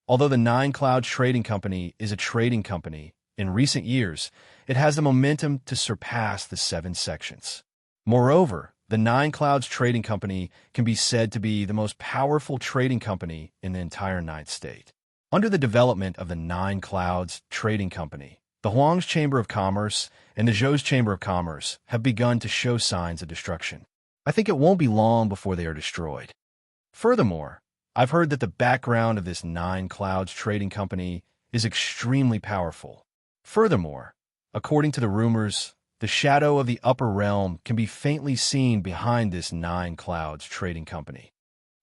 although the Nine Clouds Trading Company is a trading company, in recent years, it has the momentum to surpass the 7 sections. Moreover, the Nine Clouds Trading Company can be said to be the most powerful trading company in the entire Ninth State. Under the development of the Nine Clouds Trading Company, the Huang's Chamber of Commerce and the Zhou's Chamber of Commerce have begun to show signs of destruction. I think it won't be long before they are destroyed. Furthermore, I've heard that the background of this Nine Clouds Trading Company is extremely powerful. Furthermore, according to the rumors, the shadow of the upper realm can be faintly seen behind this Nine Clouds Trading Company.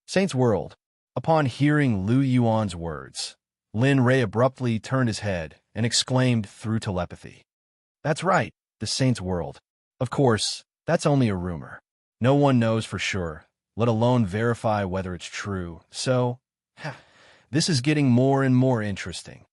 Saint's World. Upon hearing Lu Yuan's words, Lin Rei abruptly turned his head and exclaimed through telepathy, "That's right, the Saint's World. Of course, that's only a rumor. No one knows for sure, let alone verify whether it's true, so, this is getting more and more interesting."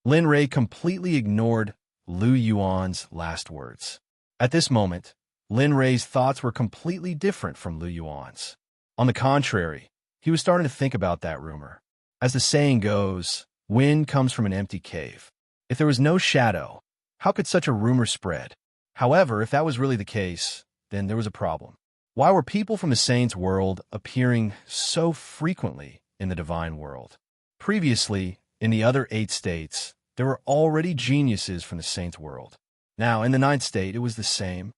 Lin Rei completely ignored Lu Yuan's last words. At this moment, Lin Rei's thoughts were completely different from Lu Yuan's. On the contrary, he was starting to think about that rumor. As the saying goes, wind comes from an empty cave. If there was no shadow, how could such a rumor spread? However, if that was really the case, then there was a problem. Why were people from the Saint's World appearing so frequently in the Divine World? Previously, in the other 8 states, there were already geniuses from the Saint's World. Now, in the 9th state, it was the same.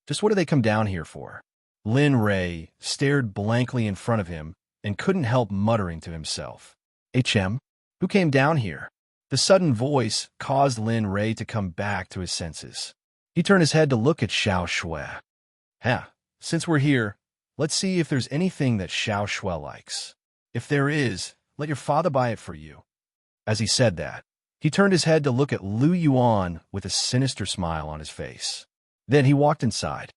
Just what did they come down here for? Lin Rei stared blankly in front of him and couldn't help muttering to himself, "HM? Who came down here?" The sudden voice caused Lin Rei to come back to his senses. He turned his head to look at Xiao Shui. Since we're here, let's see if there's anything that Xiao Shui likes. If there is, let your father buy it for you." As he said that, he turned his head to look at Lu Yuan with a sinister smile on his face. Then he walked inside.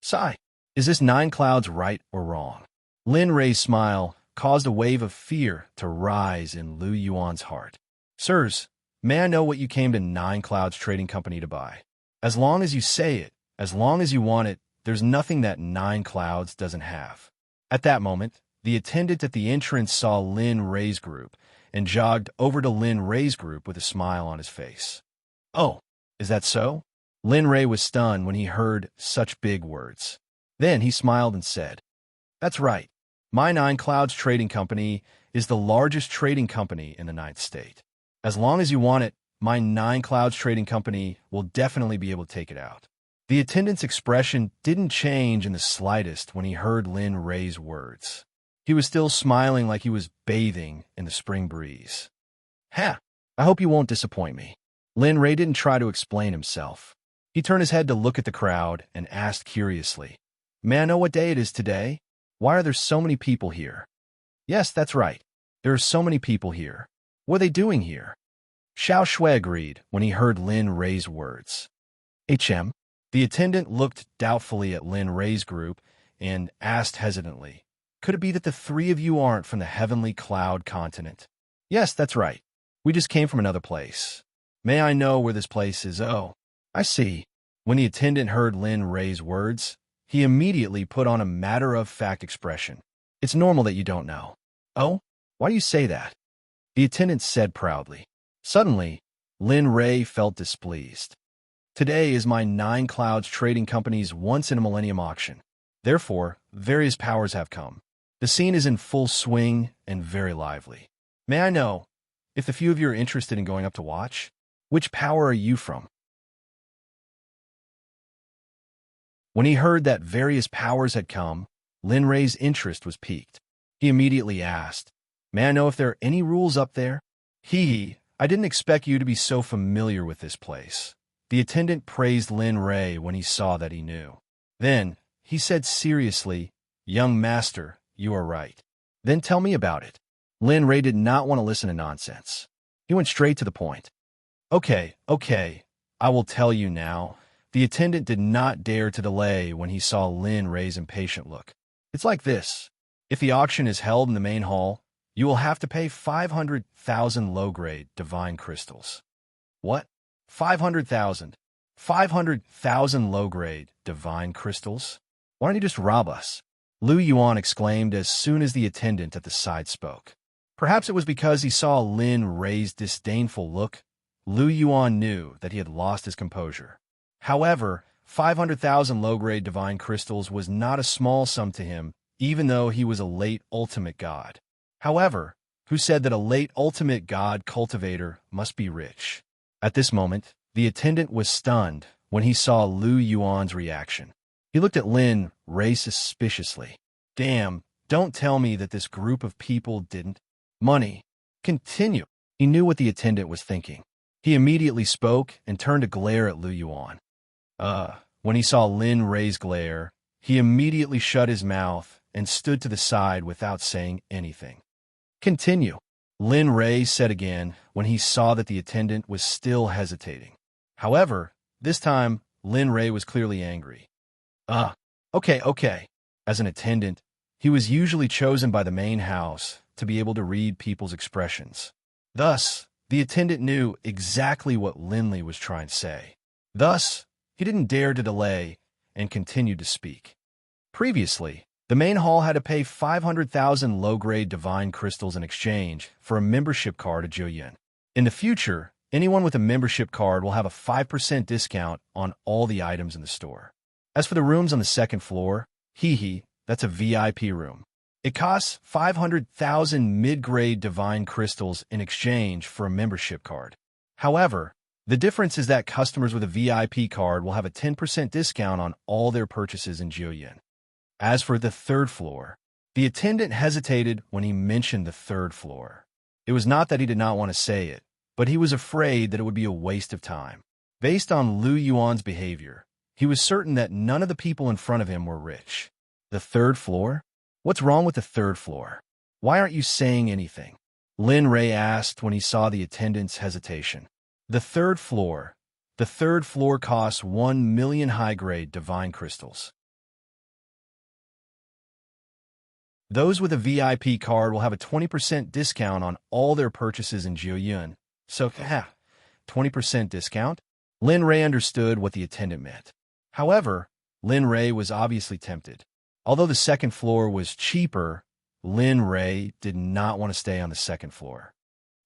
"Sai, is this Nine Clouds right or wrong?" Lin Rei's smile caused a wave of fear to rise in Lu Yuan's heart. "Sirs, may I know what you came to Nine Clouds Trading Company to buy? As long as you say it, as long as you want it, there's nothing that Nine Clouds doesn't have." At that moment, the attendant at the entrance saw Lin Rei's group and jogged over to Lin Rei's group with a smile on his face. "Oh, is that so?" Lin Rei was stunned when he heard such big words. Then he smiled and said, "That's right. My Nine Clouds Trading Company is the largest trading company in the 9th state. As long as you want it, my Nine Clouds Trading Company will definitely be able to take it out." The attendant's expression didn't change in the slightest when he heard Lin Rei's words. He was still smiling like he was bathing in the spring breeze. "I hope you won't disappoint me." Lin Rei didn't try to explain himself. He turned his head to look at the crowd and asked curiously, "May I know what day it is today? Why are there so many people here?" "Yes, that's right. There are so many people here. What are they doing here?" Xiao Shui agreed when he heard Lin Rei's words. "HM?" The attendant looked doubtfully at Lin Rei's group and asked hesitantly, "Could it be that the 3 of you aren't from the Heavenly Cloud continent?" "Yes, that's right. We just came from another place. May I know where this place is?" "Oh, I see." When the attendant heard Lin Rei's words, he immediately put on a matter-of-fact expression. "It's normal that you don't know." "Oh? Why do you say that?" The attendant said proudly. Suddenly, Lin Rei felt displeased. "Today is my Nine Clouds Trading Company's once-in-a-millennium auction. Therefore, various powers have come. The scene is in full swing and very lively. May I know, if the few of you are interested in going up to watch, which power are you from?" When he heard that various powers had come, Lin Rei's interest was piqued. He immediately asked, "May I know if there are any rules up there?" I didn't expect you to be so familiar with this place." The attendant praised Lin Rei when he saw that he knew. Then, he said seriously, "Young master, you are right. Then tell me about it. Lin Ray did not want to listen to nonsense. He went straight to the point. Okay, I will tell you now. The attendant did not dare to delay when he saw Lin Ray's impatient look. It's like this. If the auction is held in the main hall, you will have to pay 500,000 low-grade divine crystals. What? 500,000? 500,000 low-grade divine crystals? Why don't you just rob us? Lu Yuan exclaimed as soon as the attendant at the side spoke. Perhaps it was because he saw Lin Ray's disdainful look. Lu Yuan knew that he had lost his composure. However, 500,000 low-grade divine crystals was not a small sum to him, even though he was a late ultimate god. However, who said that a late ultimate god cultivator must be rich? At this moment, the attendant was stunned when he saw Lu Yuan's reaction. He looked at Lin Ray suspiciously. Damn, don't tell me that this group of people didn't. Money. Continue. He knew what the attendant was thinking. He immediately spoke and turned to glare at Lu Yuan. When he saw Lin Ray's glare, he immediately shut his mouth and stood to the side without saying anything. Continue. Lin Ray said again when he saw that the attendant was still hesitating. However, this time, Lin Ray was clearly angry. Okay. As an attendant, he was usually chosen by the main house to be able to read people's expressions. Thus, the attendant knew exactly what Linley was trying to say. Thus, he didn't dare to delay and continued to speak. Previously, the main hall had to pay 500,000 low-grade divine crystals in exchange for a membership card at Jiuyan. In the future, anyone with a membership card will have a 5% discount on all the items in the store. As for the rooms on the second floor, that's a VIP room. It costs 500,000 mid-grade divine crystals in exchange for a membership card. However, the difference is that customers with a VIP card will have a 10% discount on all their purchases in Jiuyan. As for the third floor, the attendant hesitated when he mentioned the third floor. It was not that he did not want to say it, but he was afraid that it would be a waste of time. Based on Lu Yuan's behavior, he was certain that none of the people in front of him were rich. The third floor? What's wrong with the third floor? Why aren't you saying anything? Lin Ray asked when he saw the attendant's hesitation. The third floor costs 1 million high-grade divine crystals. Those with a VIP card will have a 20% discount on all their purchases in Jiuyan. So, 20% discount? Lin Ray understood what the attendant meant. However, Lin Ray was obviously tempted. Although the second floor was cheaper, Lin Ray did not want to stay on the second floor.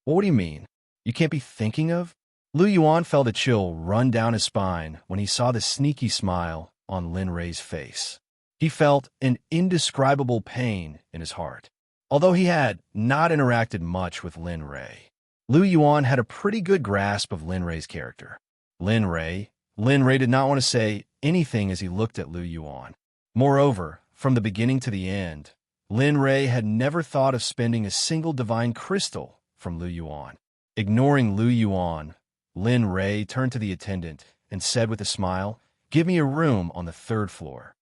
What do you mean? You can't be thinking of? Lu Yuan felt a chill run down his spine when he saw the sneaky smile on Lin Ray's face. He felt an indescribable pain in his heart. Although he had not interacted much with Lin Ray, Lu Yuan had a pretty good grasp of Lin Ray's character. Lin Ray did not want to say anything as he looked at Lu Yuan. Moreover, from the beginning to the end, Lin Ray had never thought of spending a single divine crystal from Lu Yuan. Ignoring Lu Yuan, Lin Ray turned to the attendant and said with a smile, "Give me a room on the third floor."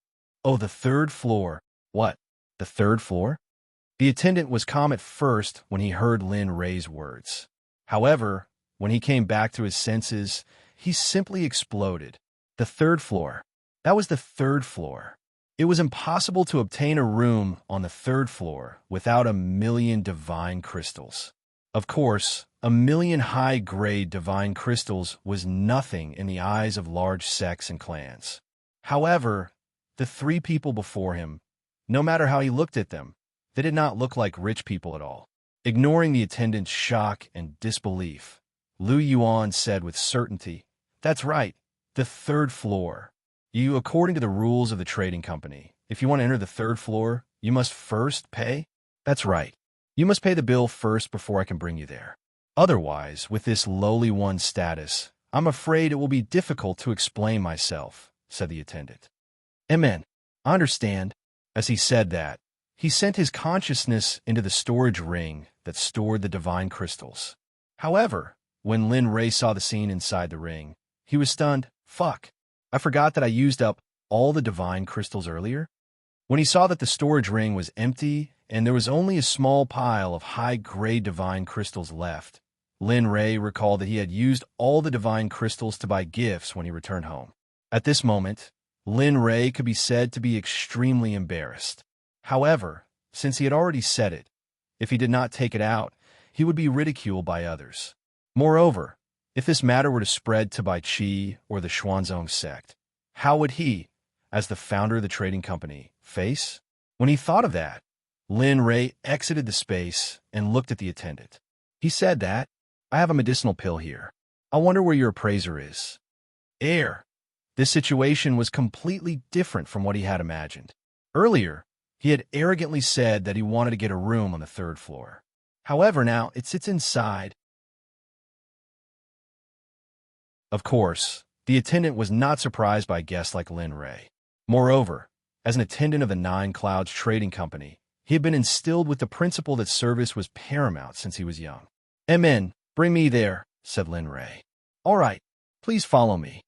Oh, the third floor. What? The third floor? The attendant was calm at first when he heard Lin Ray's words. However, when he came back to his senses, he simply exploded. The third floor. That was the third floor. It was impossible to obtain a room on the third floor without 1 million divine crystals. Of course, 1 million high-grade divine crystals was nothing in the eyes of large sects and clans. However, the three people before him, no matter how he looked at them, they did not look like rich people at all. Ignoring the attendant's shock and disbelief, Lu Yuan said with certainty, "That's right, the third floor. According to the rules of the trading company, if you want to enter the third floor, you must first pay? That's right. You must pay the bill first before I can bring you there. Otherwise, with this lowly one status, I'm afraid it will be difficult to explain myself," said the attendant. Amen. I understand. As he said that, he sent his consciousness into the storage ring that stored the divine crystals. However, when Lin Ray saw the scene inside the ring, he was stunned. Fuck. I forgot that I used up all the divine crystals earlier? When he saw that the storage ring was empty and there was only a small pile of high-grade divine crystals left, Lin Rei recalled that he had used all the divine crystals to buy gifts when he returned home. At this moment, Lin Rei could be said to be extremely embarrassed. However, since he had already said it, if he did not take it out, he would be ridiculed by others. Moreover, if this matter were to spread to Bai Qi or the Xuanzong Sect, how would he, as the founder of the trading company, face? When he thought of that, Lin Rei exited the space and looked at the attendant. He said that, "I have a medicinal pill here. I wonder where your appraiser is." Air. This situation was completely different from what he had imagined. Earlier, he had arrogantly said that he wanted to get a room on the 3rd floor. However, now it sits inside. Of course, the attendant was not surprised by guests like Lin Rei. Moreover, as an attendant of the Nine Clouds Trading Company, he had been instilled with the principle that service was paramount since he was young. "Amen, bring me there," said Lin Rei. "All right, please follow me."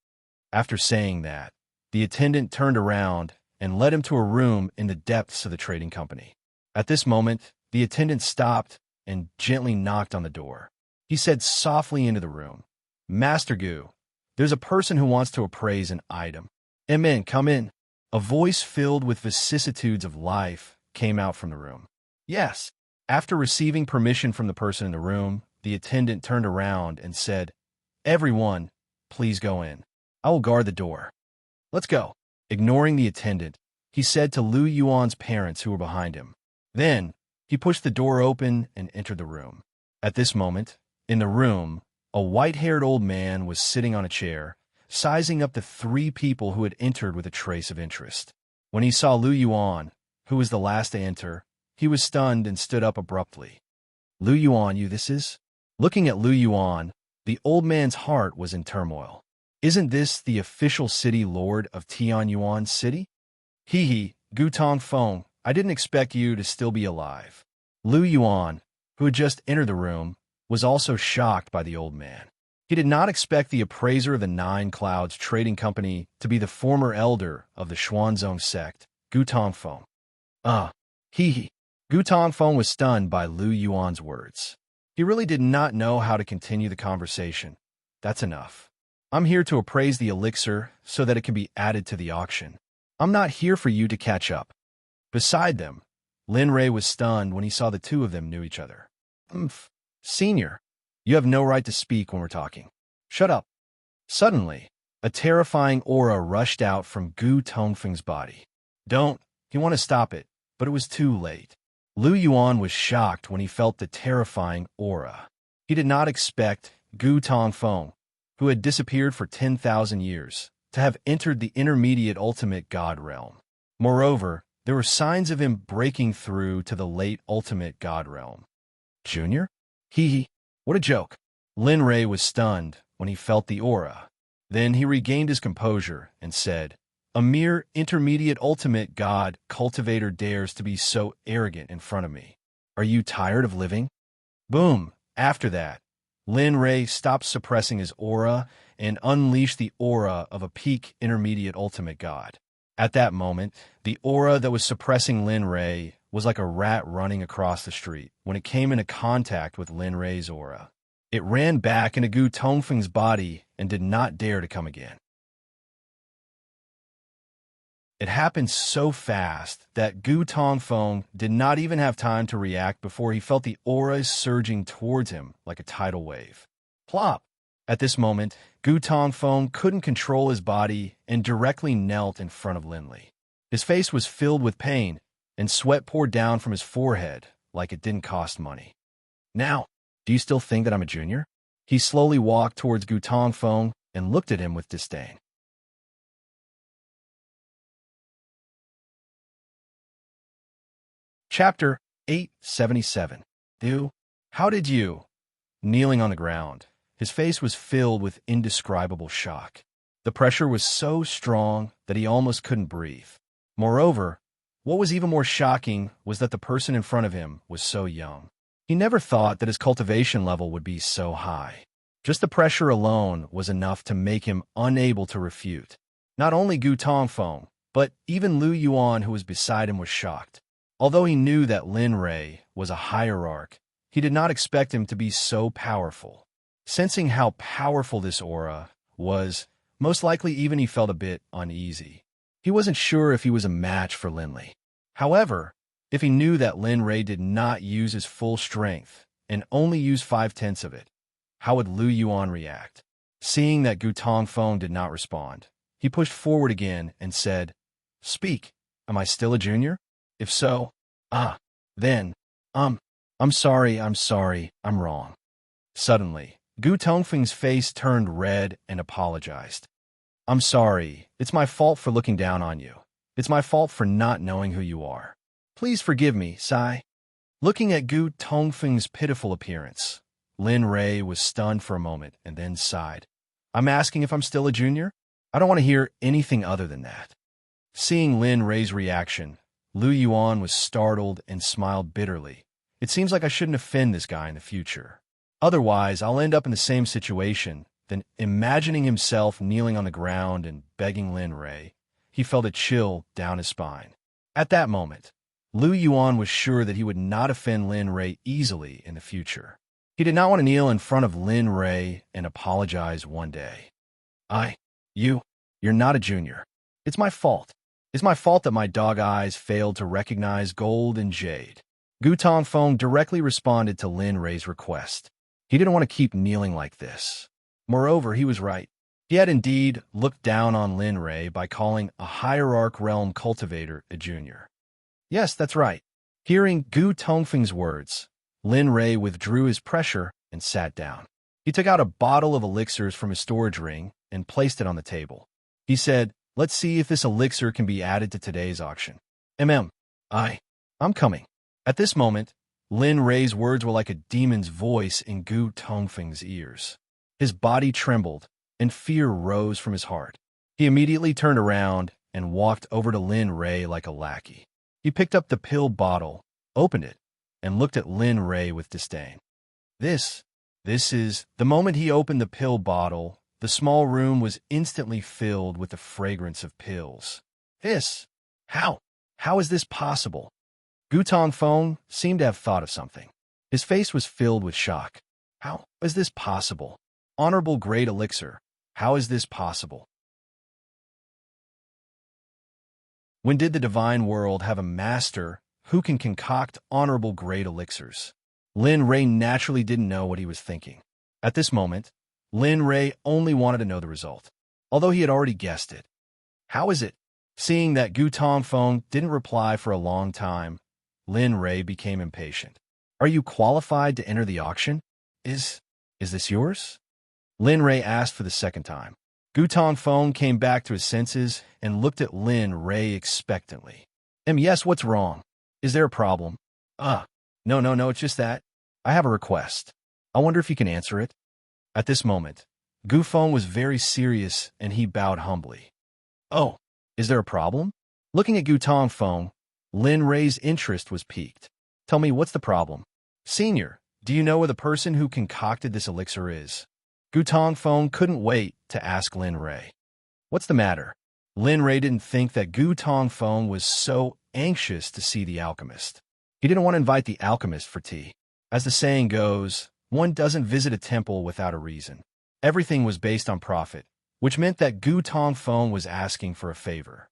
After saying that, the attendant turned around and led him to a room in the depths of the trading company. At this moment, the attendant stopped and gently knocked on the door. He said softly into the room, "Master Gu, there's a person who wants to appraise an item." "Amen, come in." A voice filled with vicissitudes of life came out from the room. "Yes." After receiving permission from the person in the room, the attendant turned around and said, "Everyone, please go in. I will guard the door. Let's go." Ignoring the attendant, he said to Lu Yuan's parents who were behind him. Then, he pushed the door open and entered the room. At this moment, in the room, a white-haired old man was sitting on a chair, sizing up the 3 people who had entered with a trace of interest. When he saw Lu Yuan, who was the last to enter, he was stunned and stood up abruptly. "Lu Yuan, you this is?" Looking at Lu Yuan, the old man's heart was in turmoil. "Isn't this the official city lord of Tianyuan City?" "Hee, Gu Tongfeng, I didn't expect you to still be alive." Lu Yuan, who had just entered the room, was also shocked by the old man. He did not expect the appraiser of the Nine Clouds Trading Company to be the former elder of the Xuanzong Sect, Gu Tongfeng. Hee. Gu Tongfeng was stunned by Lu Yuan's words. He really did not know how to continue the conversation. "That's enough. I'm here to appraise the elixir so that it can be added to the auction. I'm not here for you to catch up." Beside them, Lin Rei was stunned when he saw the 2 of them knew each other. Senior, you have no right to speak when we're talking. Shut up." Suddenly, a terrifying aura rushed out from Gu Tongfeng's body. He wanted to stop it, but it was too late. Lu Yuan was shocked when he felt the terrifying aura. He did not expect Gu Tongfeng, who had disappeared for 10,000 years, to have entered the intermediate ultimate god realm. Moreover, there were signs of him breaking through to the late ultimate god realm. "Junior? What a joke." Lin Rei was stunned when he felt the aura. Then he regained his composure and said, "A mere intermediate ultimate god cultivator dares to be so arrogant in front of me. Are you tired of living?" Boom! After that, Lin Rei stopped suppressing his aura and unleashed the aura of a peak intermediate ultimate god. At that moment, the aura that was suppressing Lin Rei was like a rat running across the street when it came into contact with Lin Rei's aura. It ran back into Gu Tongfeng's body and did not dare to come again. It happened so fast that Gu Tongfeng did not even have time to react before he felt the auras surging towards him like a tidal wave. Plop! At this moment, Gu Tongfeng couldn't control his body and directly knelt in front of Lin Li. His face was filled with pain, and sweat poured down from his forehead like it didn't cost money. "Now, do you still think that I'm a junior?" He slowly walked towards Gu Tongfeng and looked at him with disdain. Chapter 877. How did you? Kneeling on the ground, his face was filled with indescribable shock. The pressure was so strong that he almost couldn't breathe. Moreover, what was even more shocking was that the person in front of him was so young. He never thought that his cultivation level would be so high. Just the pressure alone was enough to make him unable to refute. Not only Gu Tongfeng, But even Lu Yuan, who was beside him, was shocked. Although he knew that Lin Rei was a hierarch, he did not expect him to be so powerful. Sensing how powerful this aura was, most likely even he felt a bit uneasy. He wasn't sure if he was a match for Linley. However, if he knew that Lin Rei did not use his full strength and only used 5/10 of it, how would Lu Yuan react? Seeing that Gu Tongfeng did not respond, he pushed forward again and said, "Speak, am I still a junior? If so, then, I'm sorry, I'm wrong." Suddenly, Gu Tongfeng's face turned red and apologized. "I'm sorry, it's my fault for looking down on you. It's my fault for not knowing who you are. Please forgive me, Sai." Looking at Gu Tongfeng's pitiful appearance, Lin Rei was stunned for a moment and then sighed. "I'm asking if I'm still a junior? I don't want to hear anything other than that." Seeing Lin Rei's reaction, Lu Yuan was startled and smiled bitterly. "It seems like I shouldn't offend this guy in the future. Otherwise, I'll end up in the same situation." Then, imagining himself kneeling on the ground and begging Lin Rei, he felt a chill down his spine. At that moment, Lu Yuan was sure that he would not offend Lin Rei easily in the future. He did not want to kneel in front of Lin Rei and apologize one day. You're not a junior. It's my fault. It's my fault that my dog eyes failed to recognize gold and jade." Gu Tongfeng directly responded to Lin Rei's request. He didn't want to keep kneeling like this. Moreover, he was right. He had indeed looked down on Lin Rei by calling a hierarch realm cultivator a junior. Yes, that's right. Hearing Gu Tongfeng's words, Lin Rei withdrew his pressure and sat down. He took out a bottle of elixirs from his storage ring and placed it on the table. He said, "Let's see if this elixir can be added to today's auction." I'm coming." At this moment, Lin Rei's words were like a demon's voice in Gu Tongfeng's ears. His body trembled, and fear rose from his heart. He immediately turned around and walked over to Lin Rei like a lackey. He picked up the pill bottle, opened it, and looked at Lin Rei with disdain. This is... The moment he opened the pill bottle, the small room was instantly filled with the fragrance of pills. How is this possible? Gu Tongfeng seemed to have thought of something. His face was filled with shock. How is this possible? Honorable Great Elixir. How is this possible? When did the divine world have a master who can concoct honorable great elixirs? Lin Rei naturally didn't know what he was thinking. At this moment, Lin Rei only wanted to know the result, although he had already guessed it. How is it? Seeing that Gu Tongfeng didn't reply for a long time, Lin Rei became impatient. "Are you qualified to enter the auction? Is this yours?" Lin Rei asked for the second time. Gu Tongfeng came back to his senses and looked at Lin Rei expectantly. Yes, what's wrong? Is there a problem?" No, it's just that. I have a request. I wonder if you can answer it." At this moment, Gu Feng was very serious and he bowed humbly. "Oh, is there a problem?" Looking at Gu Tongfeng, Lin Rei's interest was piqued. "Tell me, what's the problem?" "Senior, do you know where the person who concocted this elixir is?" Gu Tongfeng couldn't wait to ask Lin Rei. "What's the matter?" Lin Rei didn't think that Gu Tongfeng was so anxious to see the alchemist. He didn't want to invite the alchemist for tea. As the saying goes, one doesn't visit a temple without a reason. Everything was based on profit, which meant that Gu Tongfeng was asking for a favor.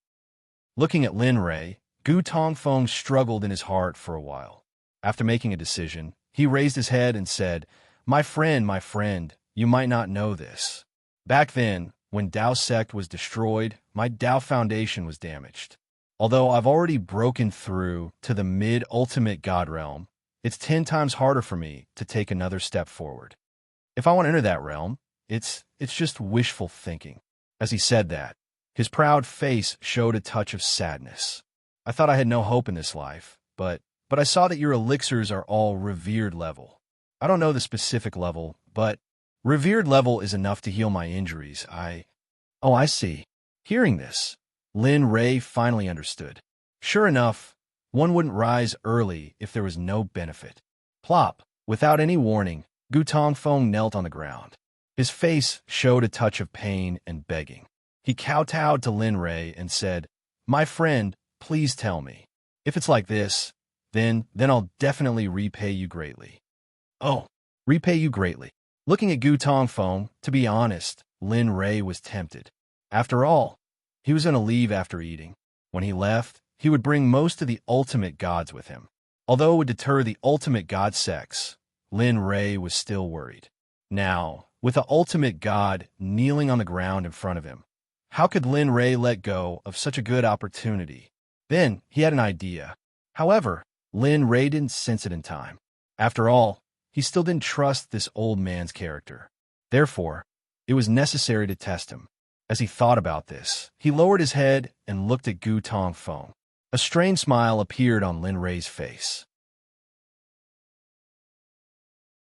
Looking at Lin Rei, Gu Tongfeng struggled in his heart for a while. After making a decision, he raised his head and said, my friend, you might not know this. Back then, when Dao Sect was destroyed, my Dao Foundation was damaged. Although I've already broken through to the mid-ultimate God realm, it's 10 times harder for me to take another step forward. If I want to enter that realm, it's just wishful thinking. As he said that, his proud face showed a touch of sadness. I thought I had no hope in this life, but I saw that your elixirs are all revered level. I don't know the specific level, but revered level is enough to heal my injuries. I see. Hearing this, Lin Rei finally understood. Sure enough, one wouldn't rise early if there was no benefit. Plop! Without any warning, Gu Tongfeng knelt on the ground. His face showed a touch of pain and begging. He kowtowed to Lin Rei and said, My friend, please tell me. If it's like this, then I'll definitely repay you greatly. Oh, repay you greatly. Looking at Gu Tongfeng, to be honest, Lin Rei was tempted. After all, he was going to leave after eating. When he left, he would bring most of the ultimate gods with him. Although it would deter the ultimate god sects, Lin Rei was still worried. Now, with the ultimate god kneeling on the ground in front of him, how could Lin Rei let go of such a good opportunity? Then he had an idea. However, Lin Rei didn't sense it in time. After all, he still didn't trust this old man's character. Therefore, it was necessary to test him. As he thought about this, he lowered his head and looked at Gu Tongfeng. A strange smile appeared on Lin Rei's face.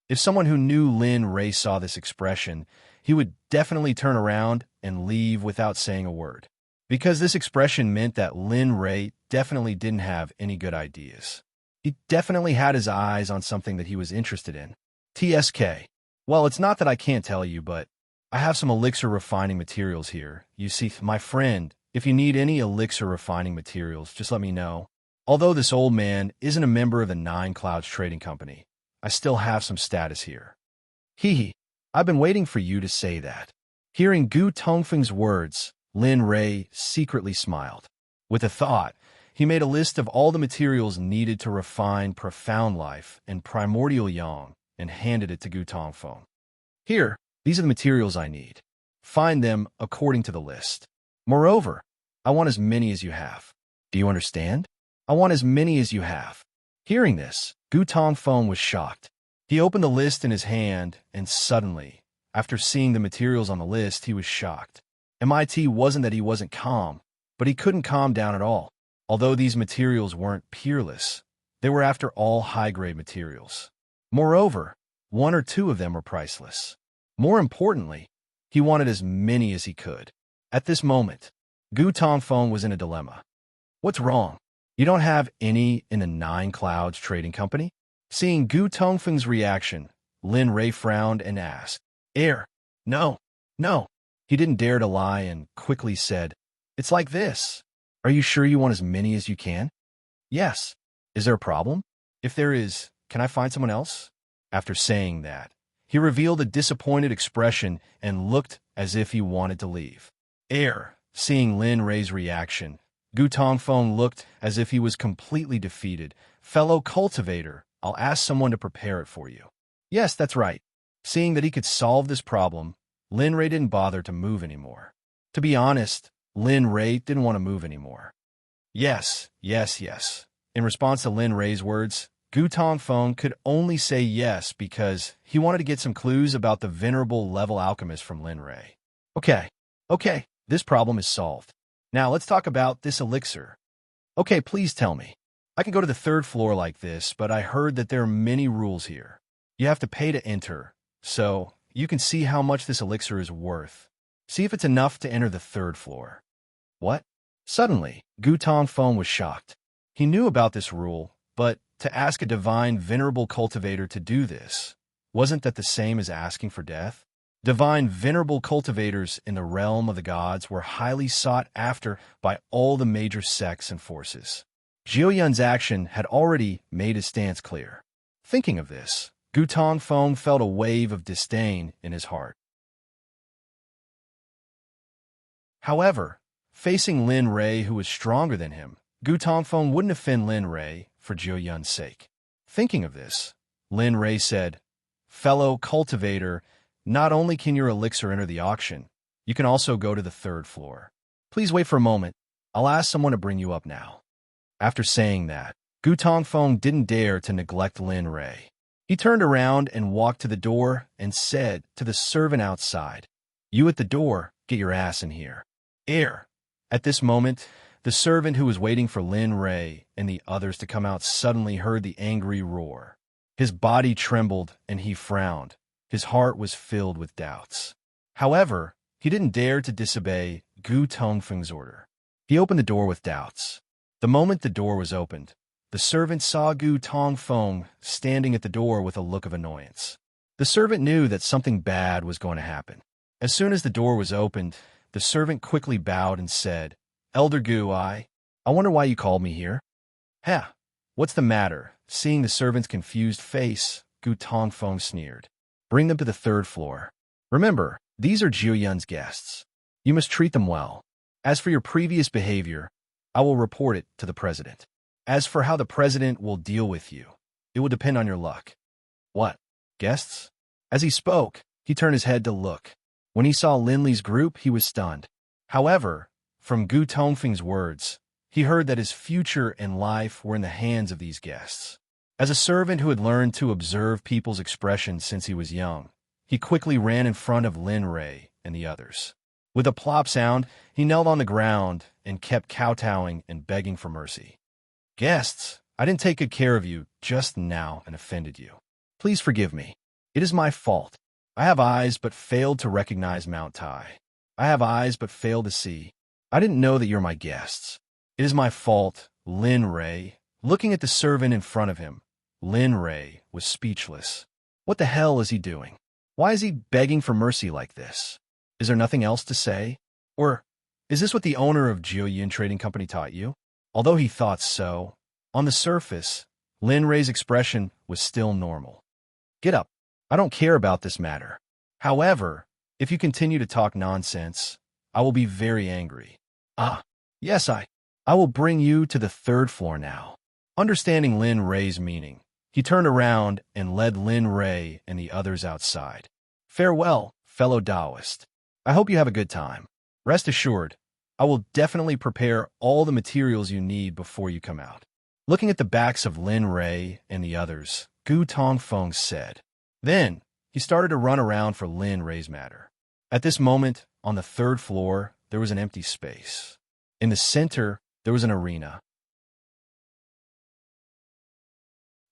If someone who knew Lin Rei saw this expression, he would definitely turn around and leave without saying a word. Because this expression meant that Lin Rei definitely didn't have any good ideas. He definitely had his eyes on something that he was interested in. TSK. Well, it's not that I can't tell you, but I have some elixir refining materials here. You see, my friend, if you need any elixir refining materials, just let me know. Although this old man isn't a member of the Nine Clouds Trading Company, I still have some status here. Hee, I've been waiting for you to say that. Hearing Gu Tongfeng's words, Lin Rei secretly smiled. With a thought, he made a list of all the materials needed to refine profound life and primordial yang and handed it to Gu Tongfeng. Here, these are the materials I need. Find them according to the list. Moreover, I want as many as you have. Do you understand? I want as many as you have. Hearing this, Gu Tongfeng was shocked. He opened the list in his hand, and suddenly, after seeing the materials on the list, he was shocked. MIT wasn't that he wasn't calm, but he couldn't calm down at all. Although these materials weren't peerless, they were after all high-grade materials. Moreover, one or two of them were priceless. More importantly, he wanted as many as he could. At this moment, Gu Tongfeng was in a dilemma. What's wrong? You don't have any in the Nine Clouds Trading Company? Seeing Gu Tongfeng's reaction, Lin Rei frowned and asked, No. He didn't dare to lie and quickly said, It's like this. Are you sure you want as many as you can? Yes. Is there a problem? If there is, can I find someone else? After saying that, he revealed a disappointed expression and looked as if he wanted to leave. Seeing Lin Rei's reaction, Gu Tongfeng looked as if he was completely defeated. Fellow cultivator, I'll ask someone to prepare it for you. Yes, that's right. Seeing that he could solve this problem, Lin Rei didn't bother to move anymore. To be honest, Lin Rei didn't want to move anymore. Yes. In response to Lin Rei's words, Gu Tongfeng could only say yes because he wanted to get some clues about the venerable level alchemist from Lin Rei. Okay, this problem is solved. Now let's talk about this elixir. Okay, please tell me. I can go to the third floor like this, but I heard that there are many rules here. You have to pay to enter, so you can see how much this elixir is worth. See if it's enough to enter the third floor. What? Suddenly, Gu Tongfeng was shocked. He knew about this rule, but to ask a divine venerable cultivator to do this, wasn't that the same as asking for death? Divine venerable cultivators in the realm of the gods were highly sought after by all the major sects and forces. Jiuyun's action had already made his stance clear. Thinking of this, Gu Tongfeng felt a wave of disdain in his heart. However, facing Lin Rei, who was stronger than him, Gu Tongfeng wouldn't offend Lin Rei for Jiuyun's sake. Thinking of this, Lin Rei said, Fellow cultivator, not only can your elixir enter the auction, you can also go to the third floor. Please wait for a moment. I'll ask someone to bring you up now. After saying that, Gu Tongfeng didn't dare to neglect Lin Rei. He turned around and walked to the door and said to the servant outside, You at the door, get your ass in here. At this moment, the servant who was waiting for Lin Rei and the others to come out suddenly heard the angry roar. His body trembled and he frowned. His heart was filled with doubts. However, he didn't dare to disobey Gu Tongfeng's order. He opened the door with doubts. The moment the door was opened, the servant saw Gu Tongfeng standing at the door with a look of annoyance. The servant knew that something bad was going to happen. As soon as the door was opened, the servant quickly bowed and said, Elder Gu, I wonder why you called me here. Ha! What's the matter? Seeing the servant's confused face, Gu Tongfeng sneered. Bring them to the third floor. Remember, these are Jiu Yun's guests. You must treat them well. As for your previous behavior, I will report it to the president. As for how the president will deal with you, it will depend on your luck. What? Guests? As he spoke, he turned his head to look. When he saw Linley's group, he was stunned. However, from Gu Tongfeng's words, he heard that his future and life were in the hands of these guests. As a servant who had learned to observe people's expressions since he was young, he quickly ran in front of Lin Rei and the others. With a plop sound, he knelt on the ground and kept kowtowing and begging for mercy. Guests, I didn't take good care of you just now and offended you. Please forgive me. It is my fault. I have eyes but failed to recognize Mount Tai. I have eyes but failed to see. I didn't know that you're my guests. It is my fault, Lin Rei. Looking at the servant in front of him, Lin Rei was speechless. What the hell is he doing? Why is he begging for mercy like this? Is there nothing else to say? Or is this what the owner of Jiu Yun Trading Company taught you? Although he thought so, on the surface, Lin Rei's expression was still normal. Get up. I don't care about this matter. However, if you continue to talk nonsense, I will be very angry. Yes, I will bring you to the third floor now. Understanding Lin Rei's meaning, he turned around and led Lin Rei and the others outside. Farewell, fellow Taoist. I hope you have a good time. Rest assured, I will definitely prepare all the materials you need before you come out. Looking at the backs of Lin Rei and the others, Gu Tongfeng said. Then, he started to run around for Lin Rei's matter. At this moment, on the third floor, there was an empty space. In the center, there was an arena.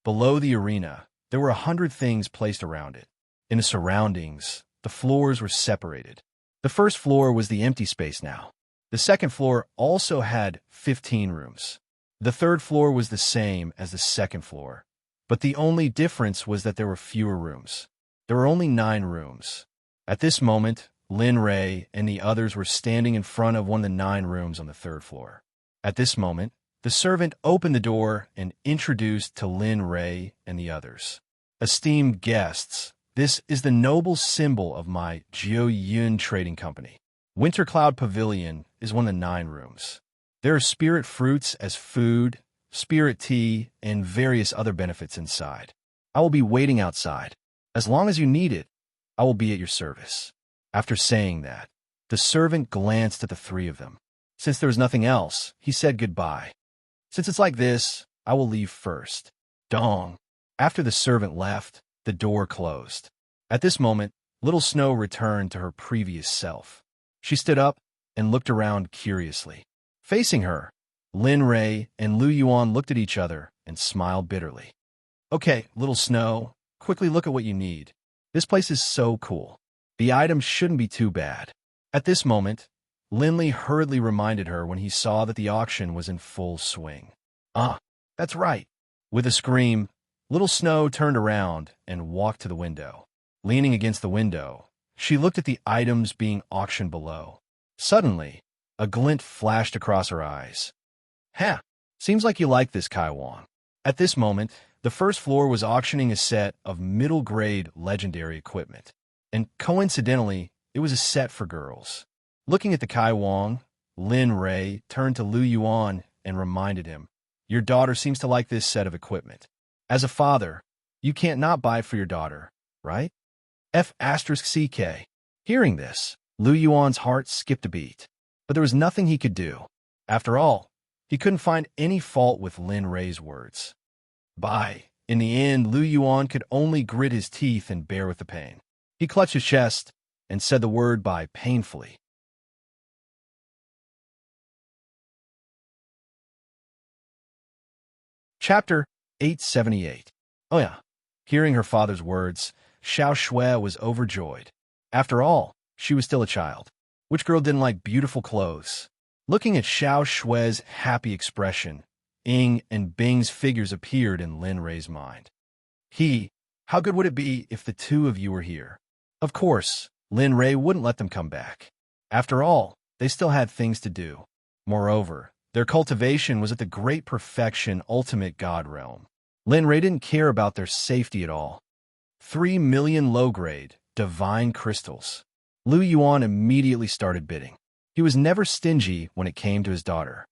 Below the arena, there were 100 things placed around it. In the surroundings, the floors were separated. The first floor was the empty space now. The second floor also had 15 rooms. The third floor was the same as the second floor, but the only difference was that there were fewer rooms. There were only 9 rooms. At this moment, Lin Rei and the others were standing in front of one of the 9 rooms on the third floor. At this moment, the servant opened the door and introduced to Lin Rei and the others. Esteemed guests, this is the noble symbol of my Jiu Yun Trading Company. Winter Cloud Pavilion is one of the 9 rooms. There are spirit fruits as food, spirit tea, and various other benefits inside. I will be waiting outside. As long as you need it, I will be at your service. After saying that, the servant glanced at the 3 of them. Since there was nothing else, he said goodbye. Since it's like this, I will leave first. Dong. After the servant left, the door closed. At this moment, Little Snow returned to her previous self. She stood up and looked around curiously. Facing her, Lin Rei and Lu Yuan looked at each other and smiled bitterly. Okay, Little Snow, quickly look at what you need. This place is so cool. The items shouldn't be too bad. At this moment, Linley hurriedly reminded her when he saw that the auction was in full swing. That's right. With a scream, Little Snow turned around and walked to the window. Leaning against the window, she looked at the items being auctioned below. Suddenly, a glint flashed across her eyes. Seems like you like this, Kai Wang. At this moment, the first floor was auctioning a set of middle-grade legendary equipment. And coincidentally, it was a set for girls. Looking at the Kai Wang, Lin Rei turned to Lu Yuan and reminded him, your daughter seems to like this set of equipment. As a father, you can't not buy it for your daughter, right? F***CK. Hearing this, Lu Yuan's heart skipped a beat. But there was nothing he could do. After all, he couldn't find any fault with Lin Rei's words. In the end, Lu Yuan could only grit his teeth and bear with the pain. He clutched his chest and said the word "buy" painfully. Chapter 878. Oh yeah. Hearing her father's words, Xiao Shui was overjoyed. After all, she was still a child. Which girl didn't like beautiful clothes? Looking at Xiao Shui's happy expression, Ying and Bing's figures appeared in Lin Rei's mind. How good would it be if the 2 of you were here? Of course, Lin Rei wouldn't let them come back. After all, they still had things to do. Moreover, their cultivation was at the great perfection ultimate god realm. Lin Ray didn't care about their safety at all. 3 million low-grade, divine crystals. Lu Yuan immediately started bidding. He was never stingy when it came to his daughter.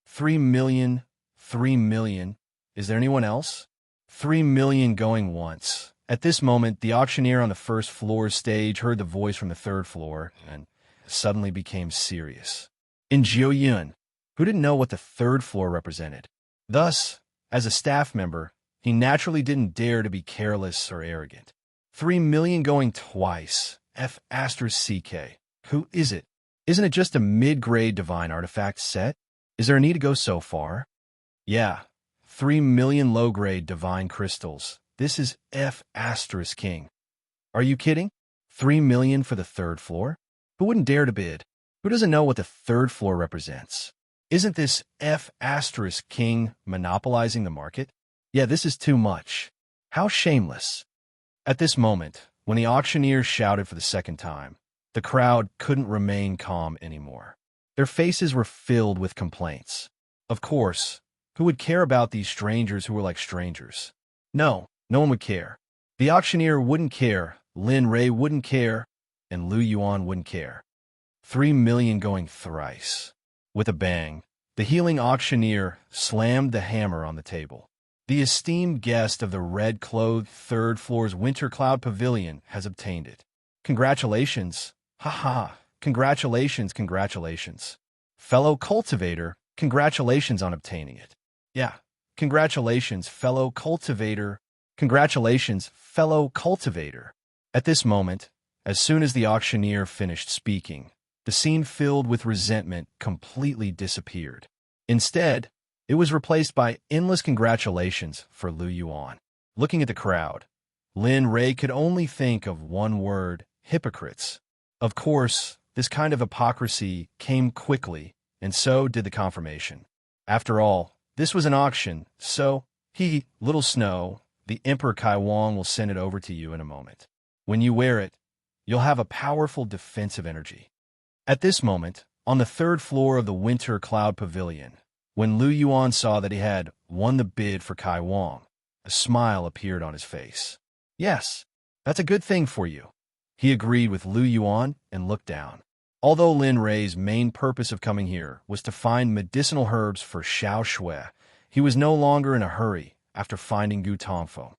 3 million, 3 million. Is there anyone else? 3 million going once. At this moment, the auctioneer on the first floor stage heard the voice from the third floor and suddenly became serious. In Jiuyun, who didn't know what the third floor represented. Thus, as a staff member, he naturally didn't dare to be careless or arrogant. 3 million going twice. F***CK. Who is it? Isn't it just a mid-grade divine artifact set? Is there a need to go so far? Yeah, 3 million low-grade divine crystals. This is F***king. Are you kidding? 3 million for the third floor? Who wouldn't dare to bid? Who doesn't know what the third floor represents? Isn't this F***king monopolizing the market? Yeah, this is too much. How shameless. At this moment, when the auctioneer shouted for the second time, the crowd couldn't remain calm anymore. Their faces were filled with complaints. Of course, who would care about these strangers who were like strangers? No one would care. The auctioneer wouldn't care, Lin Ray wouldn't care, and Lu Yuan wouldn't care. 3 million going thrice. With a bang, the healing auctioneer slammed the hammer on the table. The esteemed guest of the red-clothed third floor's Winter Cloud Pavilion has obtained it. Congratulations. Ha. Congratulations. Fellow cultivator, congratulations on obtaining it. Yeah. Congratulations, fellow cultivator. Congratulations, fellow cultivator. At this moment, as soon as the auctioneer finished speaking, the scene filled with resentment completely disappeared. Instead, it was replaced by endless congratulations for Lu Yuan. Looking at the crowd, Lin Ray could only think of one word: hypocrites. Of course, this kind of hypocrisy came quickly, and so did the confirmation. After all, this was an auction, so Little Snow, the Emperor Kai Wang will send it over to you in a moment. When you wear it, you'll have a powerful defensive energy. At this moment, on the third floor of the Winter Cloud Pavilion, when Lu Yuan saw that he had won the bid for Kai Wang, a smile appeared on his face. Yes, that's a good thing for you. He agreed with Lu Yuan and looked down. Although Lin Ray's main purpose of coming here was to find medicinal herbs for Xiao Shui, he was no longer in a hurry after finding Gu Tongfo.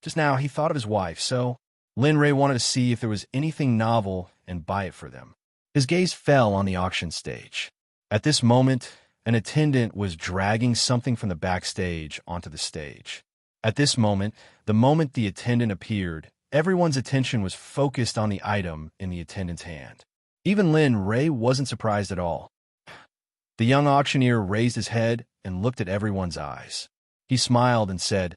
Just now, he thought of his wife, so Lin Ray wanted to see if there was anything novel and buy it for them. His gaze fell on the auction stage. At this moment, an attendant was dragging something from the backstage onto the stage. At this moment, the moment the attendant appeared, everyone's attention was focused on the item in the attendant's hand. Even Lin Ray wasn't surprised at all. The young auctioneer raised his head and looked at everyone's eyes. He smiled and said,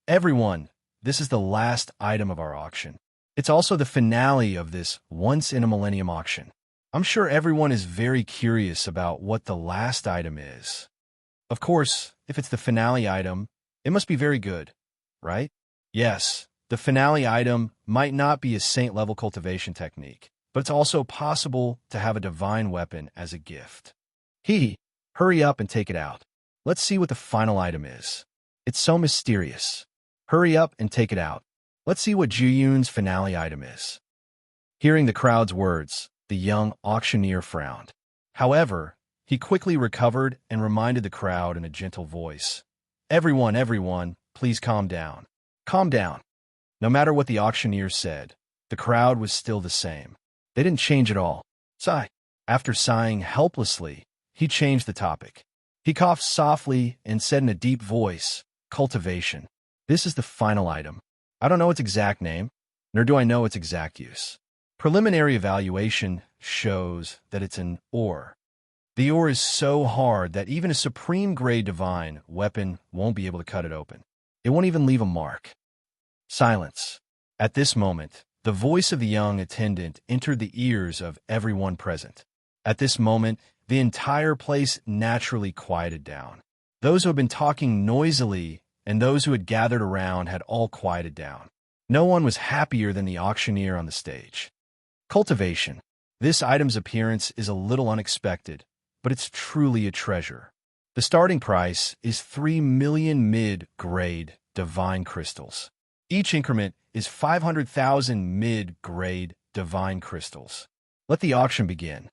"Everyone, this is the last item of our auction. It's also the finale of this once-in-a-millennium auction. I'm sure everyone is very curious about what the last item is. Of course, if it's the finale item, it must be very good, right? Yes, the finale item might not be a saint-level cultivation technique, but it's also possible to have a divine weapon as a gift. Hurry up and take it out. Let's see what the final item is. It's so mysterious. Hurry up and take it out. Let's see what Juyun's finale item is." Hearing the crowd's words, the young auctioneer frowned. However, he quickly recovered and reminded the crowd in a gentle voice, Everyone, please calm down. Calm down." No matter what the auctioneer said, the crowd was still the same. They didn't change at all. Sigh. After sighing helplessly, he changed the topic. He coughed softly and said in a deep voice, "Cultivation. This is the final item. I don't know its exact name, nor do I know its exact use. Preliminary evaluation shows that it's an ore. The ore is so hard that even a supreme-grade divine weapon won't be able to cut it open. It won't even leave a mark." Silence. At this moment, the voice of the young attendant entered the ears of everyone present. At this moment, the entire place naturally quieted down. Those who had been talking noisily and those who had gathered around had all quieted down. No one was happier than the auctioneer on the stage. Cultivation. This item's appearance is a little unexpected, but it's truly a treasure. The starting price is 3 million mid-grade divine crystals. Each increment is 500,000 mid-grade divine crystals. Let the auction begin.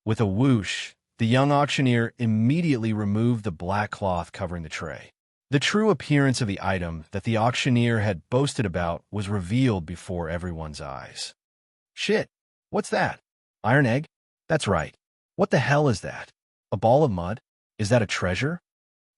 With a whoosh, the young auctioneer immediately removed the black cloth covering the tray. The true appearance of the item that the auctioneer had boasted about was revealed before everyone's eyes. Shit! What's that? Iron egg? That's right. What the hell is that? A ball of mud? Is that a treasure?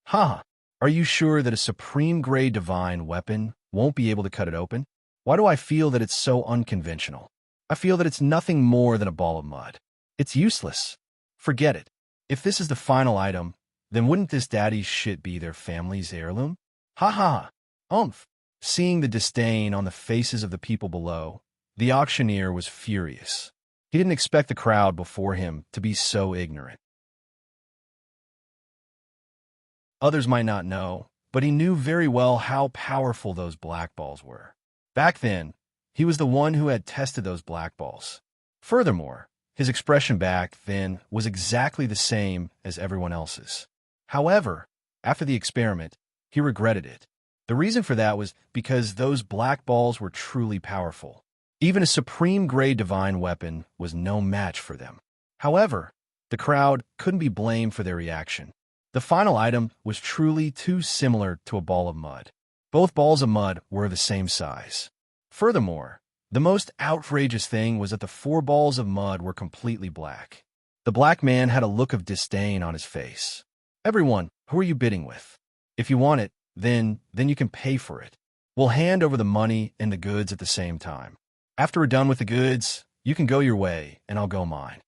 Ha! Are you sure that a supreme grade divine weapon won't be able to cut it open? Why do I feel that it's so unconventional? I feel that it's nothing more than a ball of mud. It's useless. Forget it. If this is the final item, then wouldn't this daddy's shit be their family's heirloom? Ha ha! Umph! Seeing the disdain on the faces of the people below, the auctioneer was furious. He didn't expect the crowd before him to be so ignorant. Others might not know, but he knew very well how powerful those black balls were. Back then, he was the one who had tested those black balls. Furthermore, his expression back then was exactly the same as everyone else's. However, after the experiment, he regretted it. The reason for that was because those black balls were truly powerful. Even a supreme grade divine weapon was no match for them. However, the crowd couldn't be blamed for their reaction. The final item was truly too similar to a ball of mud. Both balls of mud were the same size. Furthermore, the most outrageous thing was that the 4 balls of mud were completely black. The black man had a look of disdain on his face. Everyone, who are you bidding with? If you want it, then you can pay for it. We'll hand over the money and the goods at the same time. After we're done with the goods, you can go your way, and I'll go mine.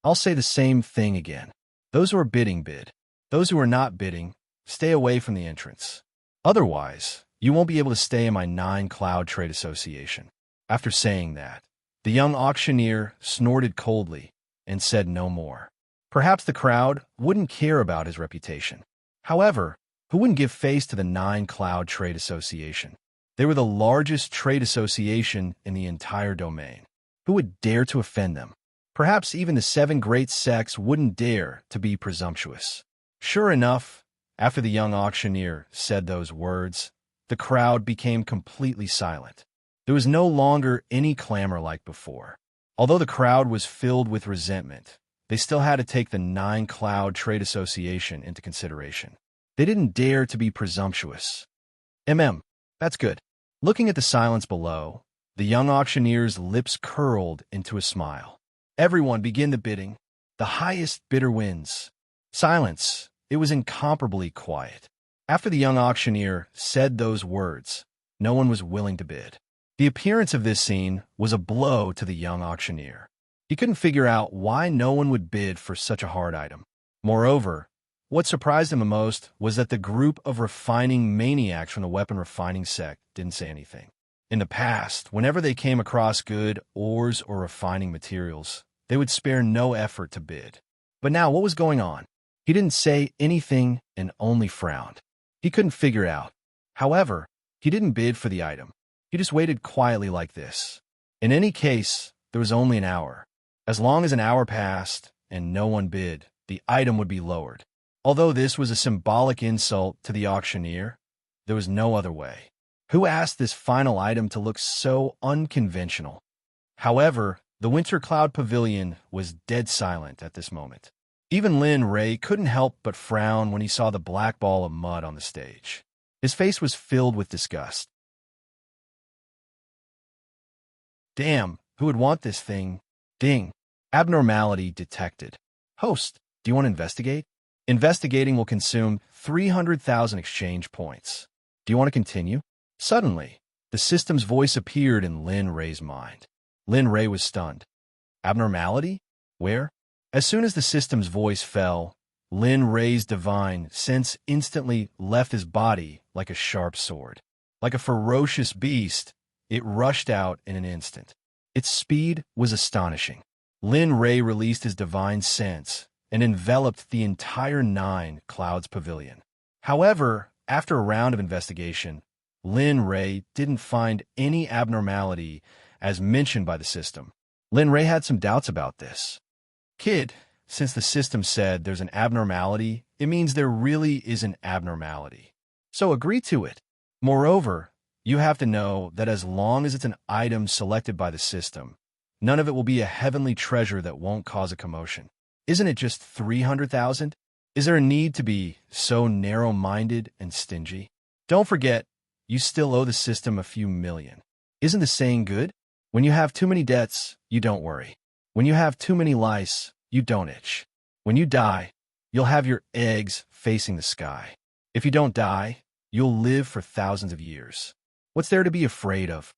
I'll say the same thing again. Those who are bidding bid. Those who are not bidding, stay away from the entrance. Otherwise, you won't be able to stay in my 9-cloud trade association. After saying that, the young auctioneer snorted coldly and said no more. Perhaps the crowd wouldn't care about his reputation. However, who wouldn't give face to the 9-cloud trade association? They were the largest trade association in the entire domain. Who would dare to offend them? Perhaps even the 7 great sects wouldn't dare to be presumptuous. Sure enough, after the young auctioneer said those words, the crowd became completely silent. There was no longer any clamor like before. Although the crowd was filled with resentment, they still had to take the 9-cloud trade association into consideration. They didn't dare to be presumptuous. That's good. Looking at the silence below, the young auctioneer's lips curled into a smile. Everyone begin the bidding. The highest bidder wins. Silence. It was incomparably quiet. After the young auctioneer said those words, no one was willing to bid. The appearance of this scene was a blow to the young auctioneer. He couldn't figure out why no one would bid for such a hard item. Moreover, what surprised him the most was that the group of refining maniacs from the weapon refining sect didn't say anything. In the past, whenever they came across good ores or refining materials, they would spare no effort to bid. But now, what was going on? He didn't say anything and only frowned. He couldn't figure it out. However, he didn't bid for the item. He just waited quietly like this. In any case, there was only an hour. As long as an hour passed and no one bid, the item would be lowered. Although this was a symbolic insult to the auctioneer, there was no other way. Who asked this final item to look so unconventional? However, the Winter Cloud Pavilion was dead silent at this moment. Even Lin Ray couldn't help but frown when he saw the black ball of mud on the stage. His face was filled with disgust. Damn, who would want this thing? Ding. Abnormality detected. Host, do you want to investigate? Investigating will consume 300,000 exchange points. Do you want to continue? Suddenly, the system's voice appeared in Lin Ray's mind. Lin Ray was stunned. Abnormality? Where? As soon as the system's voice fell, Lin Ray's divine sense instantly left his body like a sharp sword. Like a ferocious beast, it rushed out in an instant. Its speed was astonishing. Lin Ray released his divine sense and enveloped the entire 9 Clouds Pavilion. However, after a round of investigation, Lin Ray didn't find any abnormality as mentioned by the system. Lin Ray had some doubts about this. Kid, since the system said there's an abnormality, it means there really is an abnormality. So agree to it. Moreover, you have to know that as long as it's an item selected by the system, none of it will be a heavenly treasure that won't cause a commotion. Isn't it just 300,000? Is there a need to be so narrow-minded and stingy? Don't forget, you still owe the system a few million. Isn't the saying good? When you have too many debts, you don't worry. When you have too many lice, you don't itch. When you die, you'll have your eggs facing the sky. If you don't die, you'll live for thousands of years. What's there to be afraid of?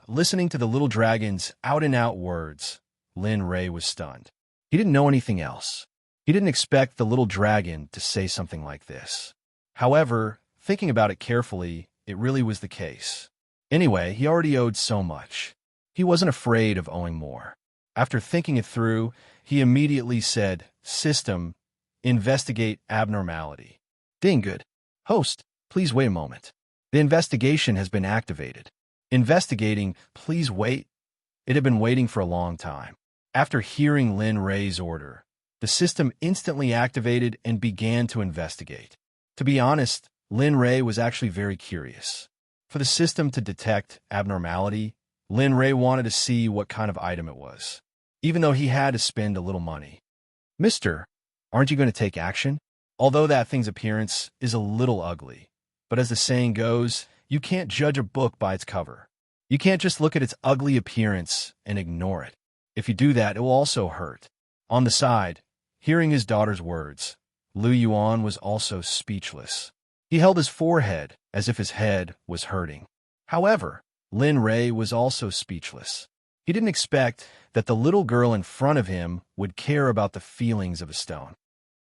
Listening to the little dragon's out-and-out words, Lin Ray was stunned. He didn't know anything else. He didn't expect the little dragon to say something like this. However, thinking about it carefully, it really was the case. Anyway, he already owed so much. He wasn't afraid of owing more. After thinking it through, he immediately said, "System, investigate abnormality." Ding good. Host, please wait a moment. The investigation has been activated. Investigating, please wait. It had been waiting for a long time. After hearing Lin Ray's order, the system instantly activated and began to investigate. To be honest, Lin Ray was actually very curious. For the system to detect abnormality, Lin Ray wanted to see what kind of item it was, even though he had to spend a little money. "Mister, aren't you going to take action?" Although that thing's appearance is a little ugly, but as the saying goes, you can't judge a book by its cover. You can't just look at its ugly appearance and ignore it. If you do that, it will also hurt. On the side, hearing his daughter's words, Lu Yuan was also speechless. He held his forehead as if his head was hurting. However, Lin Ray was also speechless. He didn't expect that the little girl in front of him would care about the feelings of a stone.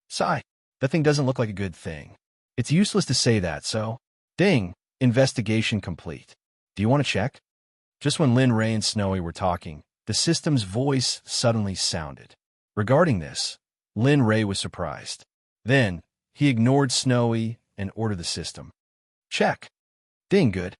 Sigh. That thing doesn't look like a good thing. It's useless to say that, so... Ding! Investigation complete. Do you want to check? Just when Lin Ray and Snowy were talking, the system's voice suddenly sounded. Regarding this, Lin Ray was surprised. Then, he ignored Snowy and ordered the system. Check. Ding good.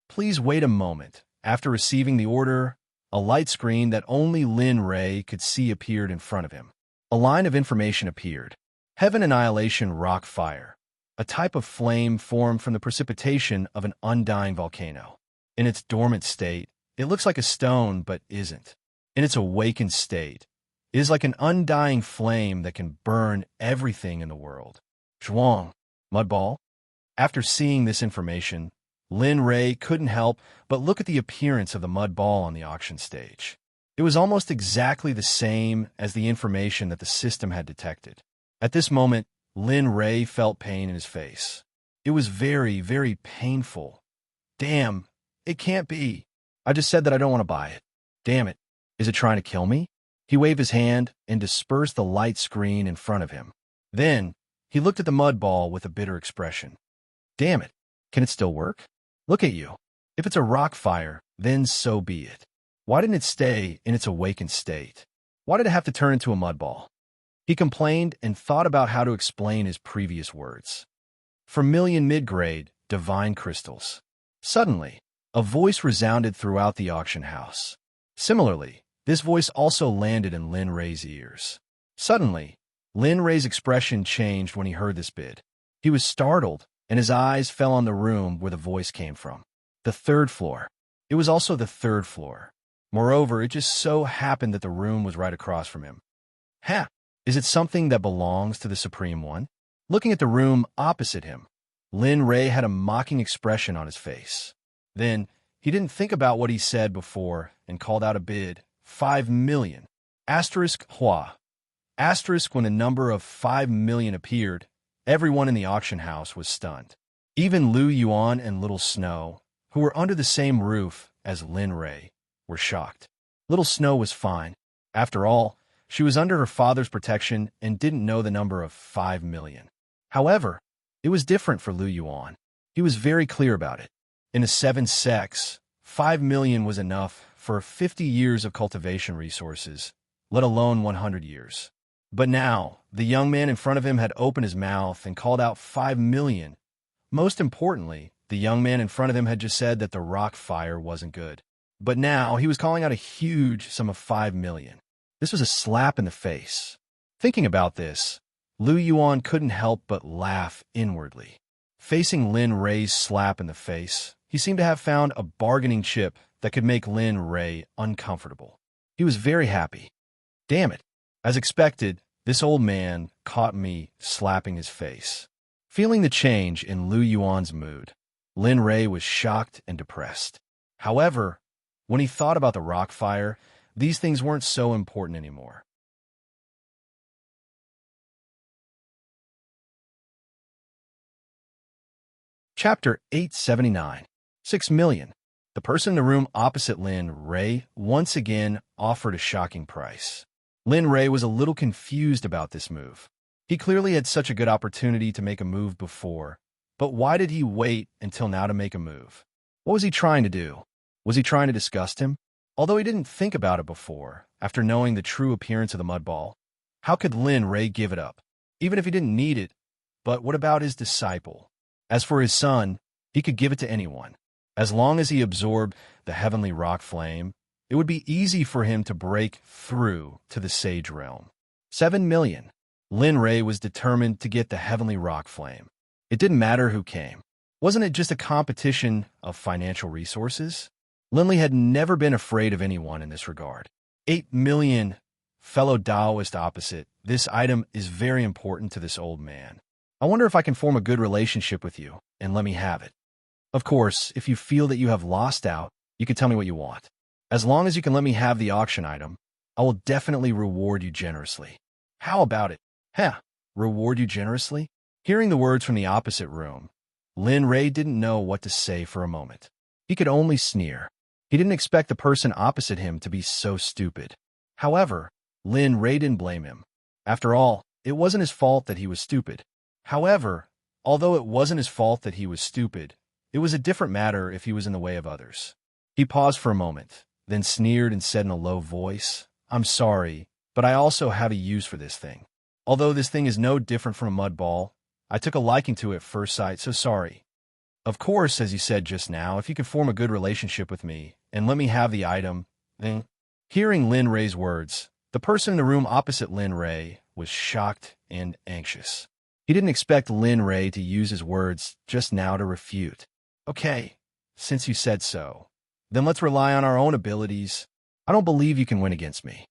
Please wait a moment. After receiving the order, a light screen that only Lin Ray could see appeared in front of him. A line of information appeared. Heaven Annihilation Rock Fire, a type of flame formed from the precipitation of an undying volcano. In its dormant state, it looks like a stone but isn't. In its awakened state, it is like an undying flame that can burn everything in the world. Zhuang, Mudball. After seeing this information, Lin Ray couldn't help but look at the appearance of the mud ball on the auction stage. It was almost exactly the same as the information that the system had detected. At this moment, Lin Ray felt pain in his face. It was very, very painful. Damn, it can't be. I just said that I don't want to buy it. Damn it. Is it trying to kill me? He waved his hand and dispersed the light screen in front of him. Then, he looked at the mud ball with a bitter expression. Damn it. Can it still work? Look at you. If it's a rock fire, then so be it. Why didn't it stay in its awakened state? Why did it have to turn into a mud ball? He complained and thought about how to explain his previous words. Vermilion mid-grade, divine crystals. Suddenly, a voice resounded throughout the auction house. Similarly, this voice also landed in Lin Ray's ears. Suddenly, Lin Ray's expression changed when he heard this bid. He was startled, and his eyes fell on the room where the voice came from. The third floor. It was also the third floor. Moreover, it just so happened that the room was right across from him. Ha! Is it something that belongs to the Supreme One? Looking at the room opposite him, Lin Ray had a mocking expression on his face. Then, he didn't think about what he said before and called out a bid, 5 million. Asterisk Hua. Asterisk when the number of 5 million appeared, everyone in the auction house was stunned. Even Lu Yuan and Little Snow, who were under the same roof as Lin Ray, were shocked. Little Snow was fine. After all, she was under her father's protection and didn't know the number of 5 million. However, it was different for Lu Yuan. He was very clear about it. In the 7 sects, 5 million was enough for 50 years of cultivation resources, let alone 100 years. But now, the young man in front of him had opened his mouth and called out 5 million. Most importantly, The young man in front of him had just said that the rock fire wasn't good. But now he was calling out a huge sum of 5 million. This was a slap in the face. Thinking about this, Lu Yuan couldn't help but laugh inwardly. Facing Lin Rei's slap in the face, he seemed to have found a bargaining chip that could make Lin Rei uncomfortable. He was very happy. Damn it. As expected, this old man caught me slapping his face. Feeling the change in Lu Yuan's mood, Lin Rei was shocked and depressed. However, when he thought about the rock fire, these things weren't so important anymore. Chapter 879. 6 million. The person in the room opposite Lin Rei once again offered a shocking price. Lin Rei was a little confused about this move. He clearly had such a good opportunity to make a move before, but why did he wait until now to make a move? What was he trying to do? Was he trying to disgust him? Although he didn't think about it before, after knowing the true appearance of the mud ball, how could Lin Rei give it up? Even if he didn't need it, but what about his disciple? As for his son, he could give it to anyone. As long as he absorbed the heavenly rock flame, it would be easy for him to break through to the sage realm. 7 million. Lin Rei was determined to get the heavenly rock flame. It didn't matter who came. Wasn't it just a competition of financial resources? Lin Li had never been afraid of anyone in this regard. 8 million. Fellow Taoist opposite, this item is very important to this old man. I wonder if I can form a good relationship with you and let me have it. Of course, if you feel that you have lost out, you can tell me what you want. As long as you can let me have the auction item, I will definitely reward you generously. How about it? Reward you generously? Hearing the words from the opposite room, Lin Rei didn't know what to say for a moment. He could only sneer. He didn't expect the person opposite him to be so stupid. However, Lin Rei didn't blame him. After all, it wasn't his fault that he was stupid. However, although it wasn't his fault that he was stupid, it was a different matter if he was in the way of others. He paused for a moment, then sneered and said in a low voice, "I'm sorry, but I also have a use for this thing. Although this thing is no different from a mud ball, I took a liking to it at first sight, so sorry. Of course, as you said just now, if you could form a good relationship with me and let me have the item, then..." Hearing Lin Rei's words, the person in the room opposite Lin Rei was shocked and anxious. He didn't expect Lin Rei to use his words just now to refute. "Okay, since you said so, then let's rely on our own abilities. I don't believe you can win against me."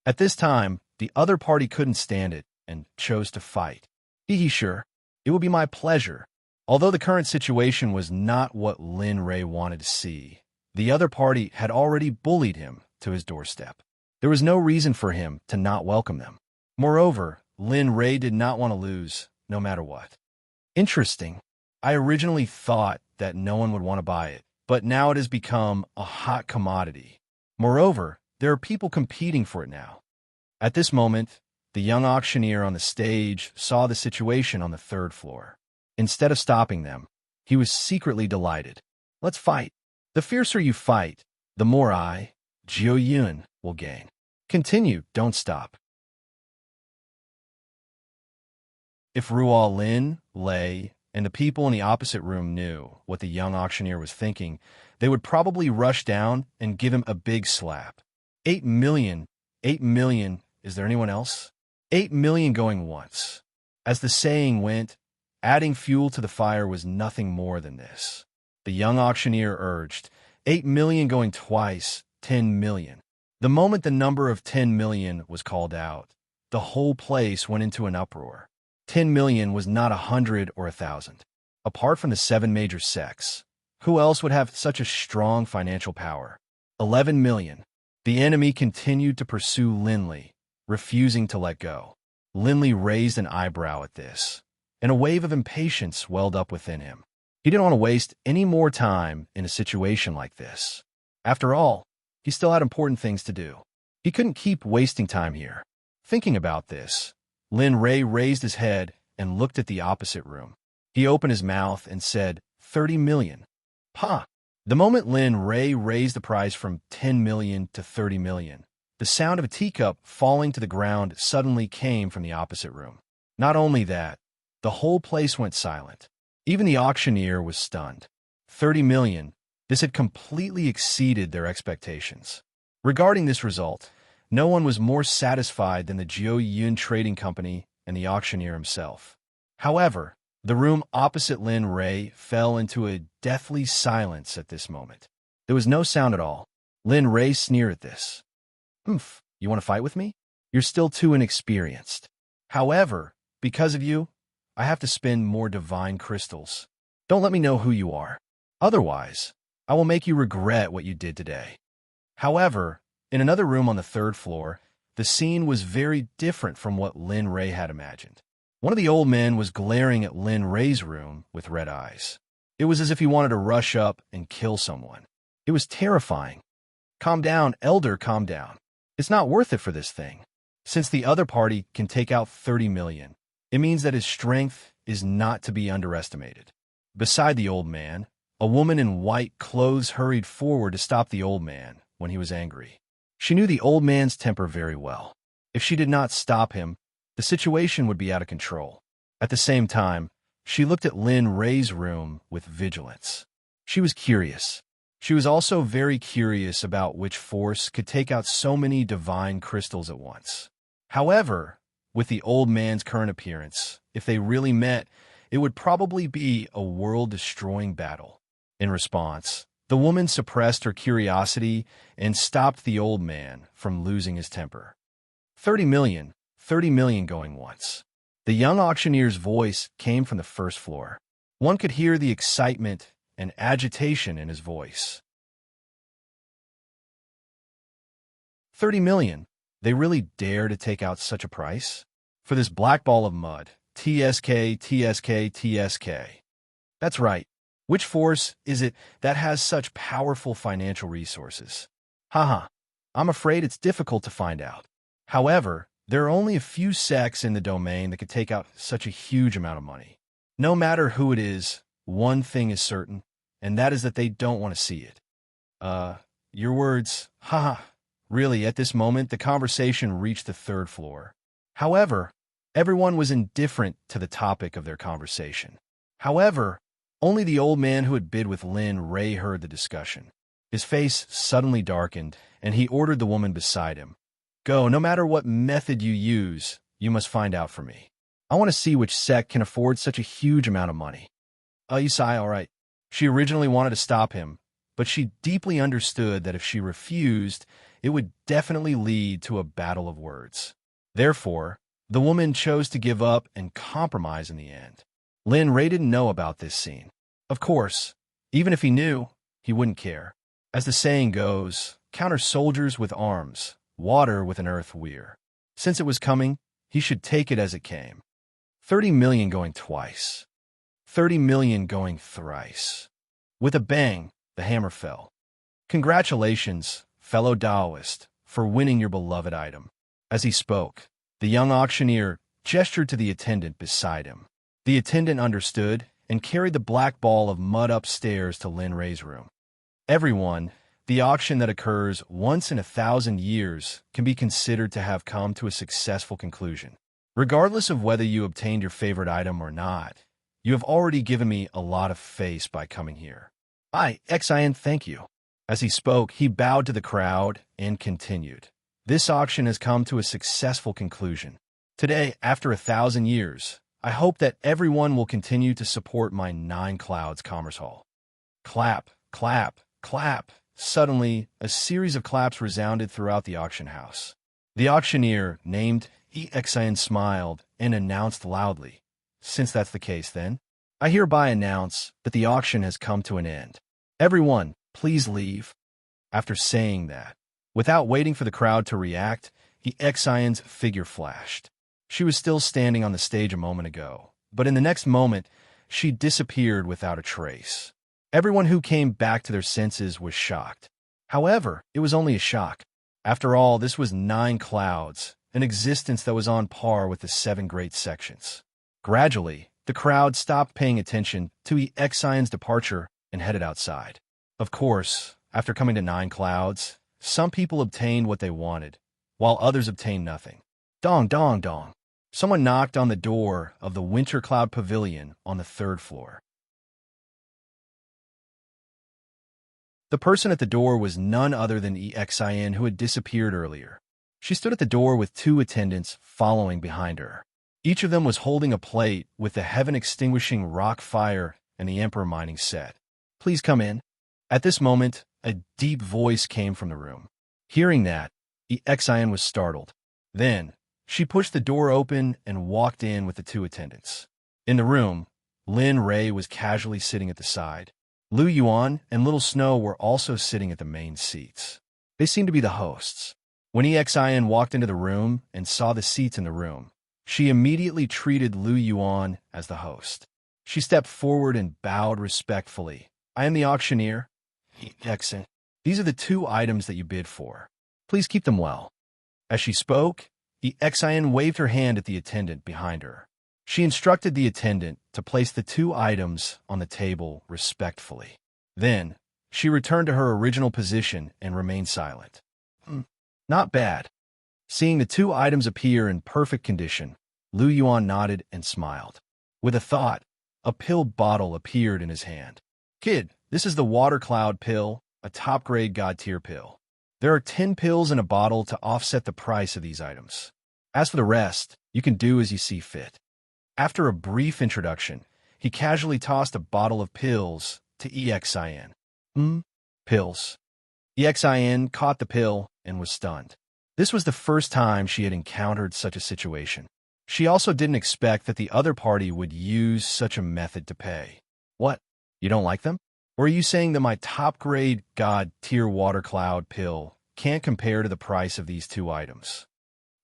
At this time, the other party couldn't stand it and chose to fight. Sure, it would be my pleasure." Although the current situation was not what Lin Rei wanted to see, the other party had already bullied him to his doorstep. There was no reason for him to not welcome them. Moreover, Lin Rei did not want to lose, no matter what. Interesting. I originally thought that no one would want to buy it, but now it has become a hot commodity. Moreover, there are people competing for it now. At this moment, the young auctioneer on the stage saw the situation on the third floor. Instead of stopping them, he was secretly delighted. "Let's fight. The fiercer you fight, the more I, Jiu Yun, will gain. Continue, don't stop." If Ruo Lin, Lei, and the people in the opposite room knew what the young auctioneer was thinking, they would probably rush down and give him a big slap. 8 million. 8 million. Is there anyone else? 8 million going once. As the saying went, adding fuel to the fire was nothing more than this. The young auctioneer urged, 8 million going twice, 10 million. The moment the number of 10 million was called out, the whole place went into an uproar. 10 million was not 100 or 1,000. Apart from the 7 major sects, who else would have such a strong financial power? 11 million. The enemy continued to pursue Lin Li, refusing to let go. Lin Li raised an eyebrow at this, and a wave of impatience welled up within him. He didn't want to waste any more time in a situation like this. After all, he still had important things to do. He couldn't keep wasting time here. Thinking about this, Lin Rei raised his head and looked at the opposite room. He opened his mouth and said, 30 million. Pa! The moment Lin Rei raised the price from 10 million to 30 million, the sound of a teacup falling to the ground suddenly came from the opposite room. Not only that, the whole place went silent. Even the auctioneer was stunned. 30 million. This had completely exceeded their expectations. Regarding this result, no one was more satisfied than the Jiu Yun Trading Company and the auctioneer himself. However, the room opposite Lin Ray fell into a deathly silence at this moment. There was no sound at all. Lin Ray sneered at this. "Oomph, you want to fight with me? You're still too inexperienced. However, because of you, I have to spend more divine crystals. Don't let me know who you are. Otherwise, I will make you regret what you did today." However, in another room on the third floor, the scene was very different from what Lin Ray had imagined. One of the old men was glaring at Lin Ray's room with red eyes. It was as if he wanted to rush up and kill someone. It was terrifying. "Calm down, elder, calm down. It's not worth it for this thing. Since the other party can take out 30 million, it means that his strength is not to be underestimated." Beside the old man, a woman in white clothes hurried forward to stop the old man when he was angry. She knew the old man's temper very well. If she did not stop him, the situation would be out of control. At the same time, she looked at Lin Ray's room with vigilance. She was curious. She was also very curious about which force could take out so many divine crystals at once. However, with the old man's current appearance, if they really met, it would probably be a world-destroying battle. In response, the woman suppressed her curiosity and stopped the old man from losing his temper. 30 million. 30 million going once. The young auctioneer's voice came from the first floor. One could hear the excitement and agitation in his voice. 30 million. They really dare to take out such a price? For this black ball of mud. TSK, TSK, TSK. That's right. Which force is it that has such powerful financial resources? Haha. I'm afraid it's difficult to find out. However, there are only a few sects in the domain that could take out such a huge amount of money. No matter who it is, one thing is certain, and that is that they don't want to see it. Your words, haha. Really, at this moment, the conversation reached the third floor. However, everyone was indifferent to the topic of their conversation. However, only the old man who had bid with Lin Ray heard the discussion. His face suddenly darkened, and he ordered the woman beside him. "Go, no matter what method you use, you must find out for me. I want to see which sect can afford such a huge amount of money." Yusai, all right. She originally wanted to stop him, but she deeply understood that if she refused, it would definitely lead to a battle of words. Therefore, the woman chose to give up and compromise in the end. Lin Ray didn't know about this scene. Of course, even if he knew, he wouldn't care. As the saying goes, counter soldiers with arms, water with an earth weir. Since it was coming, he should take it as it came. 30 million going twice. 30 million going thrice. With a bang, the hammer fell. "Congratulations, fellow Taoist, for winning your beloved item." As he spoke, the young auctioneer gestured to the attendant beside him. The attendant understood and carried the black ball of mud upstairs to Lin Ray's room. Everyone, the auction that occurs once in 1,000 years can be considered to have come to a successful conclusion. Regardless of whether you obtained your favorite item or not, you have already given me a lot of face by coming here. Xin, thank you. As he spoke, he bowed to the crowd and continued. This auction has come to a successful conclusion. Today, after 1,000 years, I hope that everyone will continue to support my Nine Clouds Commerce Hall. Clap, clap, clap. Suddenly, a series of claps resounded throughout the auction house. The auctioneer, named Xin, smiled and announced loudly, "Since that's the case then, I hereby announce that the auction has come to an end. Everyone, please leave." After saying that, without waiting for the crowd to react, Xion's figure flashed. She was still standing on the stage a moment ago, but in the next moment, she disappeared without a trace. Everyone who came back to their senses was shocked. However, it was only a shock. After all, this was 9 clouds, an existence that was on par with the 7 great sections. Gradually, the crowd stopped paying attention to Xion's departure and headed outside. Of course, after coming to 9 clouds, some people obtained what they wanted, while others obtained nothing. Dong, dong, dong. Someone knocked on the door of the Winter Cloud Pavilion on the 3rd floor. The person at the door was none other than EXIN, who had disappeared earlier. She stood at the door with 2 attendants following behind her. Each of them was holding a plate with the heaven-extinguishing rock fire and the emperor mining set. "Please come in." At this moment, a deep voice came from the room. Hearing that, EXIN was startled. Then, she pushed the door open and walked in with the 2 attendants. In the room, Lin Ray was casually sitting at the side. Lu Yuan and Little Snow were also sitting at the main seats. They seemed to be the hosts. When EXIN walked into the room and saw the seats in the room, she immediately treated Lu Yuan as the host. She stepped forward and bowed respectfully. "I am the auctioneer. EXIN. These are the 2 items that you bid for. Please keep them well." As she spoke, EXIN waved her hand at the attendant behind her. She instructed the attendant to place the 2 items on the table respectfully. Then, she returned to her original position and remained silent. Not bad." Seeing the 2 items appear in perfect condition, Lu Yuan nodded and smiled. With a thought, a pill bottle appeared in his hand. "Kid, this is the Water Cloud pill, a top-grade god-tier pill. There are 10 pills in a bottle to offset the price of these items. As for the rest, you can do as you see fit." After a brief introduction, he casually tossed a bottle of pills to EXIN. Pills." EXIN caught the pill and was stunned. This was the first time she had encountered such a situation. She also didn't expect that the other party would use such a method to pay. "What? You don't like them? Or are you saying that my top-grade god-tier Water Cloud pill can't compare to the price of these 2 items?"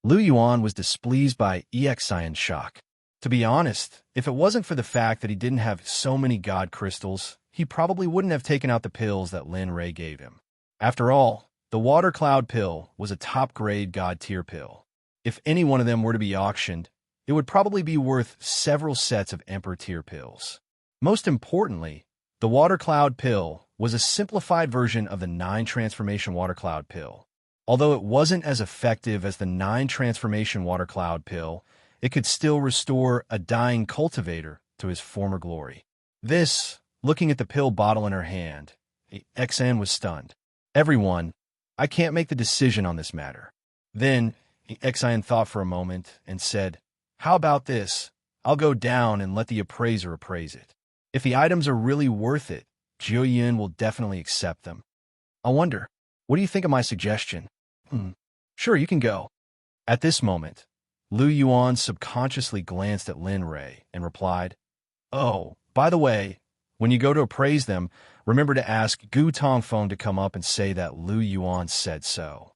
Lu Yuan was displeased by EXIN's shock. To be honest, if it wasn't for the fact that he didn't have so many god crystals, he probably wouldn't have taken out the pills that Lin Ray gave him. After all, the Water Cloud pill was a top-grade god-tier pill. If any one of them were to be auctioned, it would probably be worth several sets of Emperor-tier pills. Most importantly, the Water Cloud pill was a simplified version of the 9 Transformation Water Cloud pill. Although it wasn't as effective as the 9 Transformation Water Cloud pill, it could still restore a dying cultivator to his former glory. This, looking at the pill bottle in her hand, EXIN was stunned. "Everyone, I can't make the decision on this matter." Then, EXIN thought for a moment and said, "How about this? I'll go down and let the appraiser appraise it. If the items are really worth it, Jiu Yun will definitely accept them. I wonder, what do you think of my suggestion?" "Sure, you can go." At this moment, Lu Yuan subconsciously glanced at Lin Ray and replied, "Oh, by the way, when you go to appraise them, remember to ask Gu Tongfeng to come up and say that Lu Yuan said so."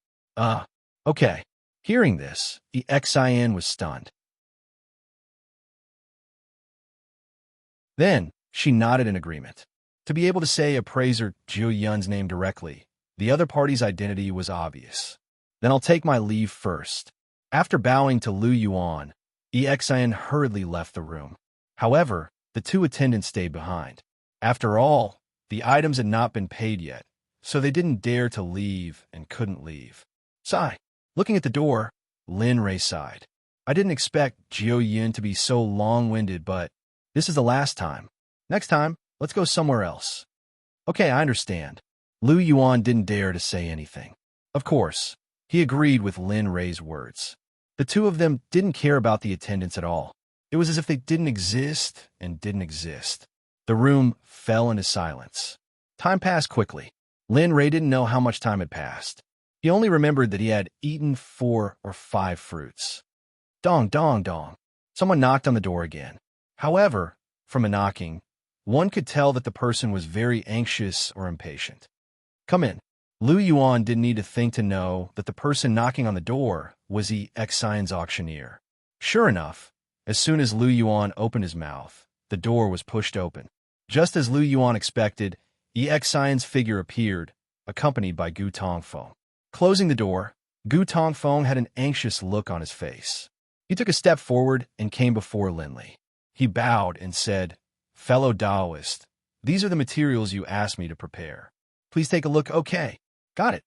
Okay." Hearing this, EXIN was stunned. Then, she nodded in agreement. To be able to say appraiser Jiu Yun's name directly, the other party's identity was obvious. "Then I'll take my leave first." After bowing to Lu Yuan, EXIN hurriedly left the room. However, the 2 attendants stayed behind. After all, the items had not been paid yet, so they didn't dare to leave and couldn't leave. Sigh. Looking at the door, Lin Ray sighed. "I didn't expect Jiu Yun to be so long-winded, but this is the last time. Next time, let's go somewhere else." "Okay, I understand." Lu Yuan didn't dare to say anything. Of course, he agreed with Lin Ray's words. The 2 of them didn't care about the attendants at all. It was as if they didn't exist and didn't exist. The room fell into silence. Time passed quickly. Lin Ray didn't know how much time had passed. He only remembered that he had eaten 4 or 5 fruits. Dong, dong, dong. Someone knocked on the door again. However, from a knocking, one could tell that the person was very anxious or impatient. "Come in." Lu Yuan didn't need to think to know that the person knocking on the door was EXIN's auctioneer. Sure enough, as soon as Lu Yuan opened his mouth, the door was pushed open. Just as Lu Yuan expected, EXIN's figure appeared, accompanied by Gu Tongfeng. Closing the door, Gu Tongfeng had an anxious look on his face. He took a step forward and came before Linley. He bowed and said, "Fellow Taoist, these are the materials you asked me to prepare. Please take a look. Okay, got it."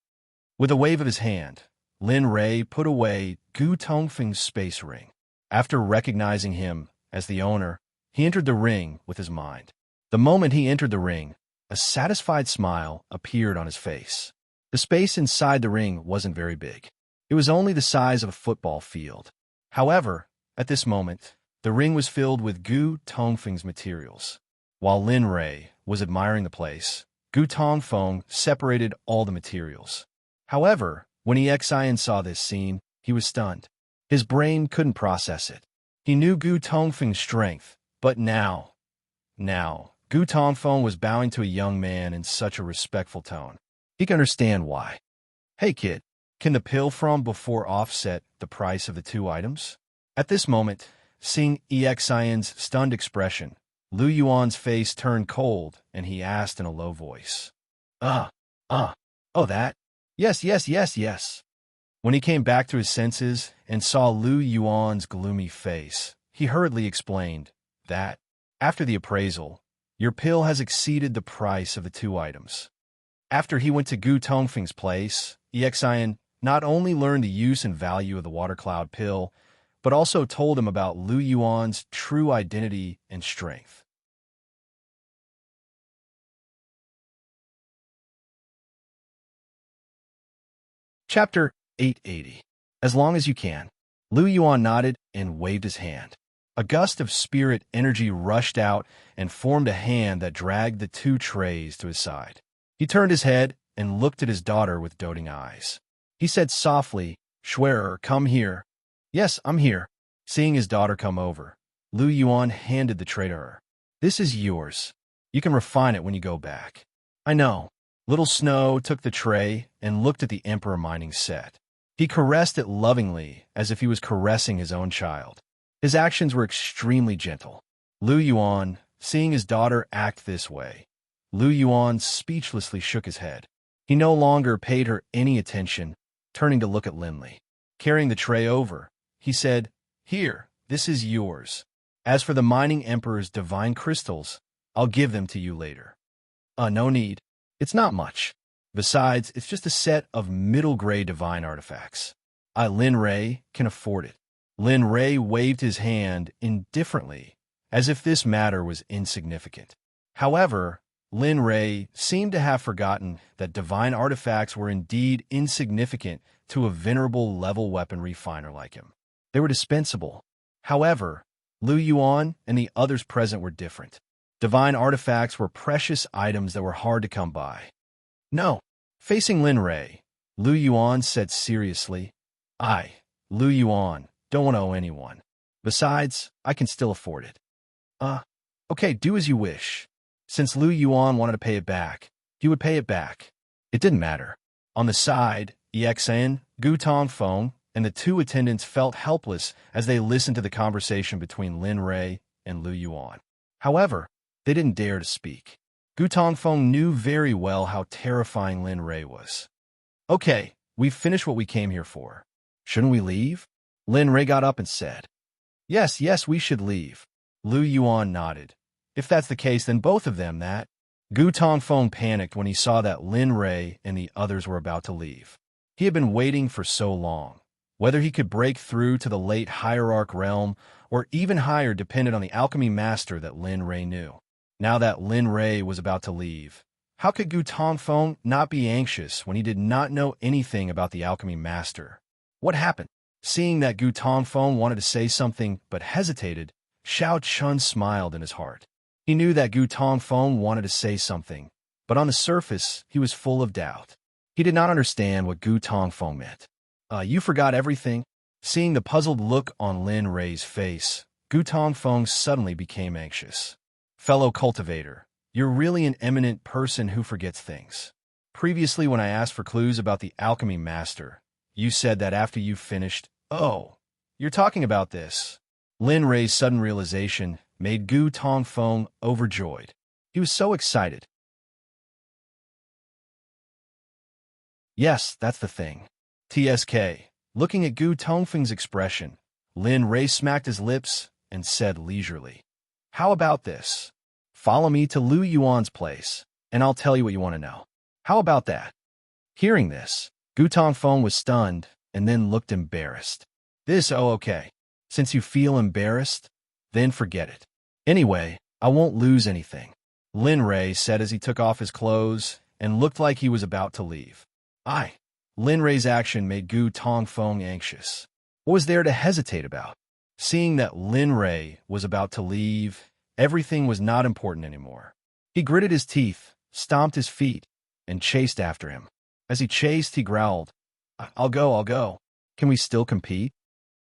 With a wave of his hand, Lin Ray put away Gu Tongfeng's space ring. After recognizing him as the owner, he entered the ring with his mind. The moment he entered the ring, A satisfied smile appeared on his face. The space inside the ring wasn't very big. It was only the size of a football field. However, at this moment, the ring was filled with Gu Tongfeng's materials. While Lin Rei was admiring the place, Gu Tongfeng separated all the materials. However, when Xian saw this scene, he was stunned. His brain couldn't process it. He knew Gu Tongfeng's strength, but now, Gu Tongfeng was bowing to a young man in such a respectful tone. He could understand why. Hey kid, can the pill from before offset the price of the two items? At this moment, seeing Xian's stunned expression, Lu Yuan's face turned cold and he asked in a low voice. Oh that? Yes. When he came back to his senses and saw Lu Yuan's gloomy face, he hurriedly explained that, after the appraisal, your pill has exceeded the price of the two items. After he went to Gu Tongfeng's place, Xian not only learned the use and value of the water cloud pill, but also told him about Lu Yuan's true identity and strength. Chapter 880. As long as you can. Lu Yuan nodded and waved his hand. A gust of spirit energy rushed out and formed a hand that dragged the two trays to his side. He turned his head and looked at his daughter with doting eyes. He said softly, "Schwerer, come here." "Yes, I'm here." Seeing his daughter come over, Lu Yuan handed the tray to her. "This is yours. You can refine it when you go back." "I know." Little Snow took the tray and looked at the Emperor mining set. He caressed it lovingly as if he was caressing his own child. His actions were extremely gentle. Lu Yuan, seeing his daughter act this way, Lu Yuan speechlessly shook his head. He no longer paid her any attention, turning to look at Linley. Carrying the tray over, he said, "Here, this is yours. As for the mining emperor's divine crystals, I'll give them to you later." No need. It's not much. Besides, it's just a set of middle-grade divine artifacts. Lin Rei can afford it. Lin Rei waved his hand indifferently, as if this matter was insignificant. However, Lin Rei seemed to have forgotten that divine artifacts were indeed insignificant to a venerable level weapon refiner like him. They were dispensable. However, Lu Yuan and the others present were different. Divine artifacts were precious items that were hard to come by. "No." Facing Lin Rei, Lu Yuan said seriously, Lu Yuan, don't want to owe anyone. Besides, I can still afford it." Okay, do as you wish." Since Lu Yuan wanted to pay it back, he would pay it back. It didn't matter. On the side, Xian, Gu Tongfeng, and the two attendants felt helpless as they listened to the conversation between Lin Rei and Lu Yuan. However, they didn't dare to speak. Gu Tongfeng knew very well how terrifying Lin Rei was. "Okay, we've finished what we came here for. Shouldn't we leave?" Lin Rei got up and said. Yes, we should leave." Lu Yuan nodded. "If that's the case, then both of them that." Gu Tongfeng panicked when he saw that Lin Rei and the others were about to leave. He had been waiting for so long. Whether he could break through to the late hierarch realm or even higher depended on the alchemy master that Lin Rei knew. Now that Lin Rei was about to leave, how could Gu Tongfeng not be anxious when he did not know anything about the alchemy master? What happened? Seeing that Gu Tongfeng wanted to say something but hesitated, Xiao Chun smiled in his heart. He knew that Gu Tongfeng wanted to say something, but on the surface, he was full of doubt. He did not understand what Gu Tongfeng meant. You forgot everything?" Seeing the puzzled look on Lin Rei's face, Gu Tongfeng suddenly became anxious. "Fellow cultivator, you're really an eminent person who forgets things. Previously, when I asked for clues about the alchemy master, you said that after you finished, oh, you're talking about this." Lin Rei's sudden realization made Gu Tongfeng overjoyed. He was so excited. "Yes, that's the thing." TSK. Looking at Gu Tongfeng's expression, Lin Rei smacked his lips and said leisurely, "How about this? Follow me to Lu Yuan's place, and I'll tell you what you want to know. How about that?" Hearing this, Gu Tongfeng was stunned and then looked embarrassed. Okay. Since you feel embarrassed, then forget it. Anyway, I won't lose anything. Lin Rei said as he took off his clothes and looked like he was about to leave. I. Lin Rei's action made Gu Tongfeng anxious. What was there to hesitate about? Seeing that Lin Rei was about to leave, everything was not important anymore. He gritted his teeth, stomped his feet, and chased after him. As he chased, he growled, I'll go. Can we still compete?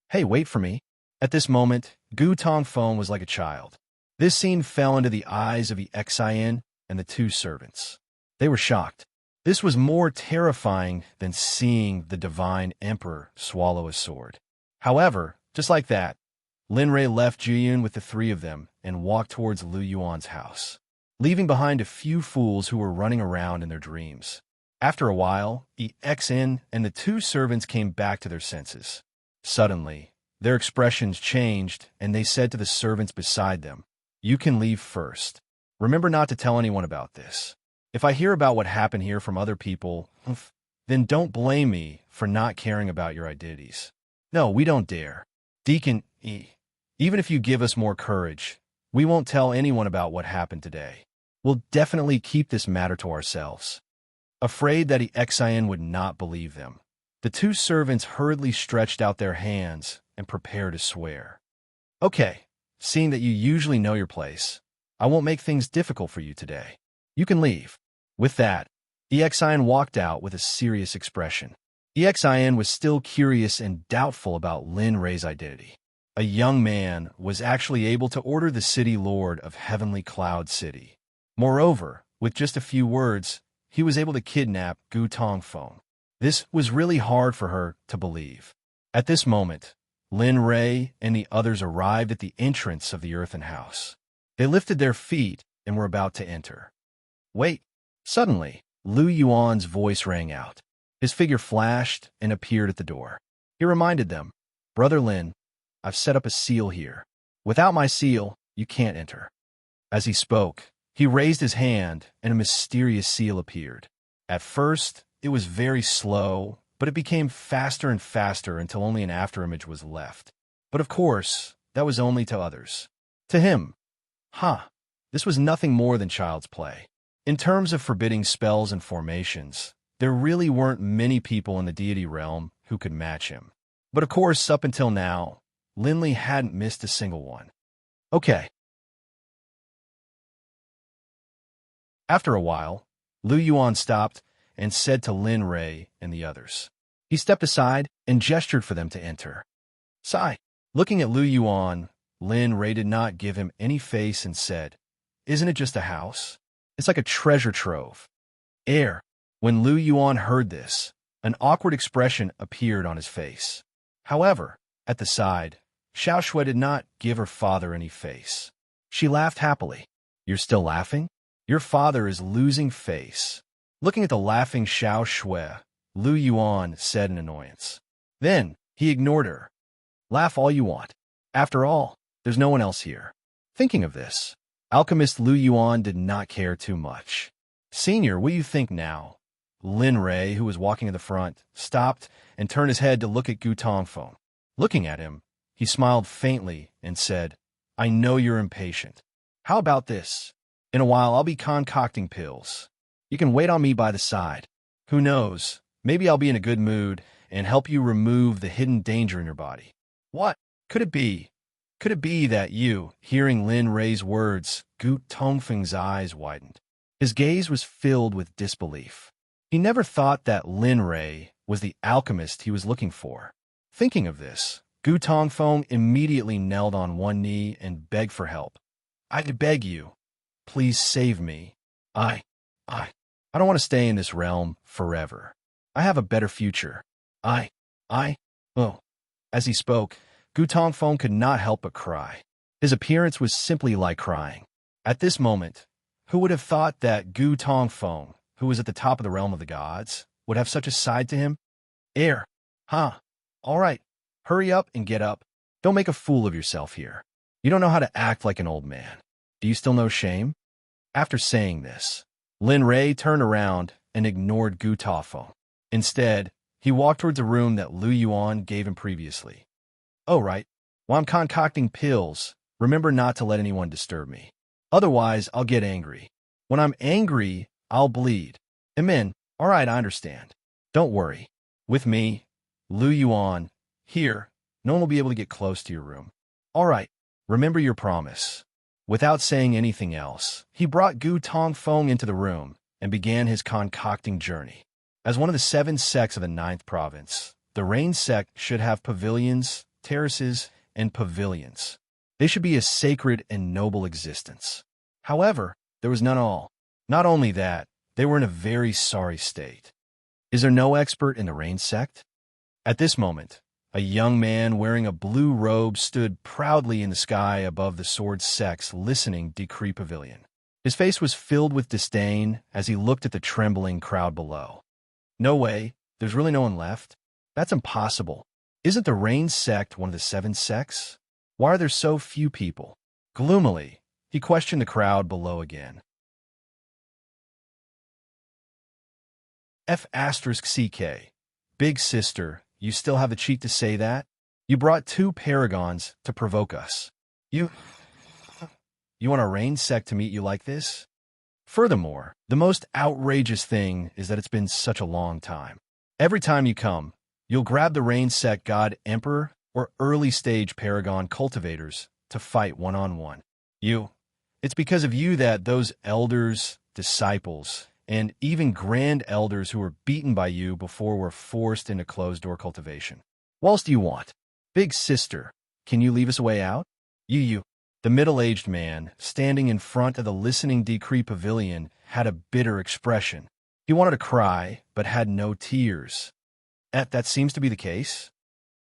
Hey, wait for me. At this moment, Gu Tongfeng was like a child. This scene fell into the eyes of Exin and the two servants. They were shocked. This was more terrifying than seeing the divine emperor swallow a sword. However, just like that, Lin Rei left Jiyun with the three of them and walked towards Lu Yuan's house, leaving behind a few fools who were running around in their dreams. After a while, Exin and the two servants came back to their senses. Suddenly, their expressions changed, and they said to the servants beside them, You can leave first. Remember not to tell anyone about this. If I hear about what happened here from other people, then don't blame me for not caring about your identities. No, we don't dare. Deacon E, even if you give us more courage, we won't tell anyone about what happened today. We'll definitely keep this matter to ourselves. Afraid that Exin would not believe them, the two servants hurriedly stretched out their hands and prepared to swear. Okay, seeing that you usually know your place, I won't make things difficult for you today. You can leave. With that, Exin walked out with a serious expression. Exin was still curious and doubtful about Lin Rei's identity. A young man was actually able to order the city lord of Heavenly Cloud City. Moreover, with just a few words, he was able to kidnap Gu Tongfeng. This was really hard for her to believe. At this moment, Lin Rei and the others arrived at the entrance of the earthen house. They lifted their feet and were about to enter. Wait! Suddenly, Lu Yuan's voice rang out. His figure flashed and appeared at the door. He reminded them, Brother Lin, I've set up a seal here. Without my seal, you can't enter. As he spoke, he raised his hand and a mysterious seal appeared. At first, it was very slow, but it became faster and faster until only an afterimage was left. But of course, that was only to others. To him, this was nothing more than child's play. In terms of forbidding spells and formations, there really weren't many people in the deity realm who could match him. But of course, up until now, Linley hadn't missed a single one. Okay. After a while, Lu Yuan stopped and said to Lin Rei and the others. He stepped aside and gestured for them to enter. Sigh. Looking at Lu Yuan, Lin Rei did not give him any face and said, Isn't it just a house? It's like a treasure trove. When Lu Yuan heard this, an awkward expression appeared on his face. However, at the side, Xiao Shui did not give her father any face. She laughed happily. You're still laughing? Your father is losing face. Looking at the laughing Xiao Shui, Lu Yuan said in annoyance. Then, he ignored her. Laugh all you want. After all, there's no one else here. Thinking of this, alchemist Lu Yuan did not care too much. Senior, what do you think now? Lin Rei, who was walking in the front, stopped and turned his head to look at Gu Tongfeng. Looking at him, he smiled faintly and said, I know you're impatient. How about this? In a while, I'll be concocting pills. You can wait on me by the side. Who knows? Maybe I'll be in a good mood and help you remove the hidden danger in your body. What? Could it be? Could it be that you, hearing Lin Rei's words, Gu Tongfeng's eyes widened. His gaze was filled with disbelief. He never thought that Lin Rei was the alchemist he was looking for. Thinking of this, Gu Tongfeng immediately knelt on one knee and begged for help. I beg you, please save me. I don't want to stay in this realm forever. I have a better future. As he spoke, Gu Tongfeng could not help but cry. His appearance was simply like crying. At this moment, who would have thought that Gu Tongfeng, who was at the top of the realm of the gods, would have such a side to him? All right, hurry up and get up. Don't make a fool of yourself here. You don't know how to act like an old man. Do you still know shame? After saying this, Lin Rei turned around and ignored Gu Tongfeng. Instead, he walked towards a room that Lu Yuan gave him previously. Oh, right. While I'm concocting pills, remember not to let anyone disturb me. Otherwise, I'll get angry. When I'm angry, I'll bleed. Amen. All right, I understand. Don't worry. With me, Lu Yuan, here, no one will be able to get close to your room. All right, remember your promise. Without saying anything else, he brought Gu Tongfeng into the room and began his concocting journey. As one of the 7 sects of the 9th province, the Rain Sect should have pavilions, terraces, and pavilions. They should be a sacred and noble existence. However, there was none all. Not only that, they were in a very sorry state. Is there no expert in the Rain Sect? At this moment, a young man wearing a blue robe stood proudly in the sky above the Sword Sect's listening decree pavilion. His face was filled with disdain as he looked at the trembling crowd below. No way, there's really no one left? That's impossible. Isn't the Rain Sect one of the 7 sects? Why are there so few people? Gloomily, he questioned the crowd below again. F*CK. Big sister, you still have the cheek to say that? You brought 2 paragons to provoke us. You want a Rain Sect to meet you like this? Furthermore, the most outrageous thing is that it's been such a long time. Every time you come, you'll grab the Rain Sect God Emperor or early-stage Paragon cultivators to fight one-on-one. It's because of you that those elders, disciples, and even grand elders who were beaten by you before were forced into closed-door cultivation. What else do you want? Big sister, can you leave us a way out? The middle-aged man, standing in front of the listening decree pavilion, had a bitter expression. He wanted to cry, but had no tears. That seems to be the case.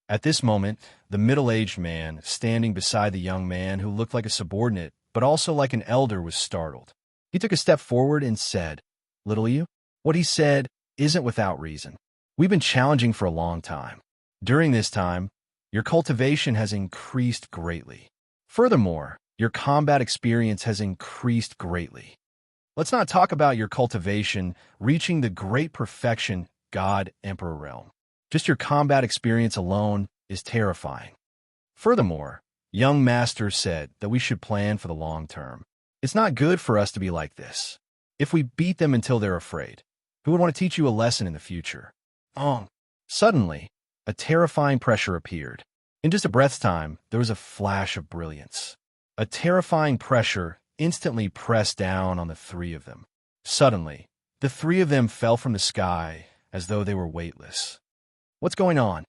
At this moment, the middle-aged man, standing beside the young man who looked like a subordinate, but also like an elder, was startled. He took a step forward and said, "Little you?" What he said isn't without reason. We've been challenging for a long time. During this time, your cultivation has increased greatly. Furthermore, your combat experience has increased greatly. Let's not talk about your cultivation reaching the great perfection God Emperor realm. Just your combat experience alone is terrifying. Furthermore, young master said that we should plan for the long term. It's not good for us to be like this. If we beat them until they're afraid, who would want to teach you a lesson in the future? Suddenly, a terrifying pressure appeared. In just a breath's time, there was a flash of brilliance. A terrifying pressure instantly pressed down on the 3 of them. Suddenly, the 3 of them fell from the sky as though they were weightless. What's going on?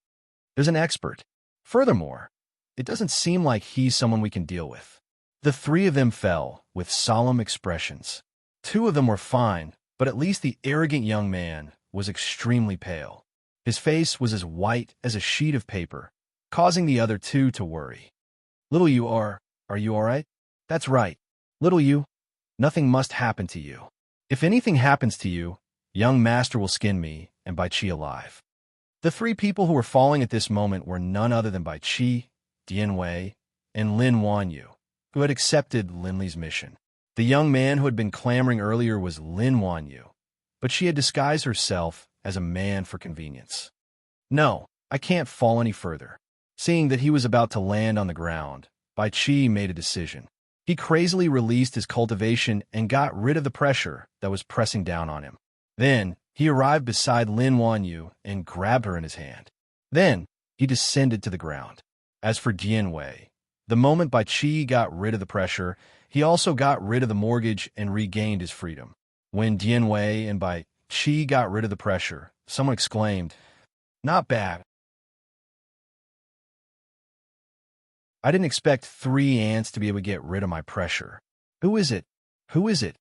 There's an expert. Furthermore, it doesn't seem like he's someone we can deal with. The 3 of them fell with solemn expressions. 2 of them were fine, but at least the arrogant young man was extremely pale. His face was as white as a sheet of paper, causing the other 2 to worry. Little you, are you all right? That's right. Little you, nothing must happen to you. If anything happens to you, young master will skin me and Bai Qi alive. The 3 people who were falling at this moment were none other than Bai Qi, Dian Wei, and Lin Wanyu, who had accepted Lin Li's mission. The young man who had been clamoring earlier was Lin Wanyu, but she had disguised herself as a man for convenience. No, I can't fall any further. Seeing that he was about to land on the ground, Bai Qi made a decision. He crazily released his cultivation and got rid of the pressure that was pressing down on him. Then, he arrived beside Lin Wanyu and grabbed her in his hand. Then, he descended to the ground. As for Dian Wei, the moment Bai Qi got rid of the pressure, he also got rid of the mortgage and regained his freedom. When Dian Wei and Bai Qi got rid of the pressure, someone exclaimed, "Not bad. I didn't expect 3 ants to be able to get rid of my pressure. Who is it? Who is it?"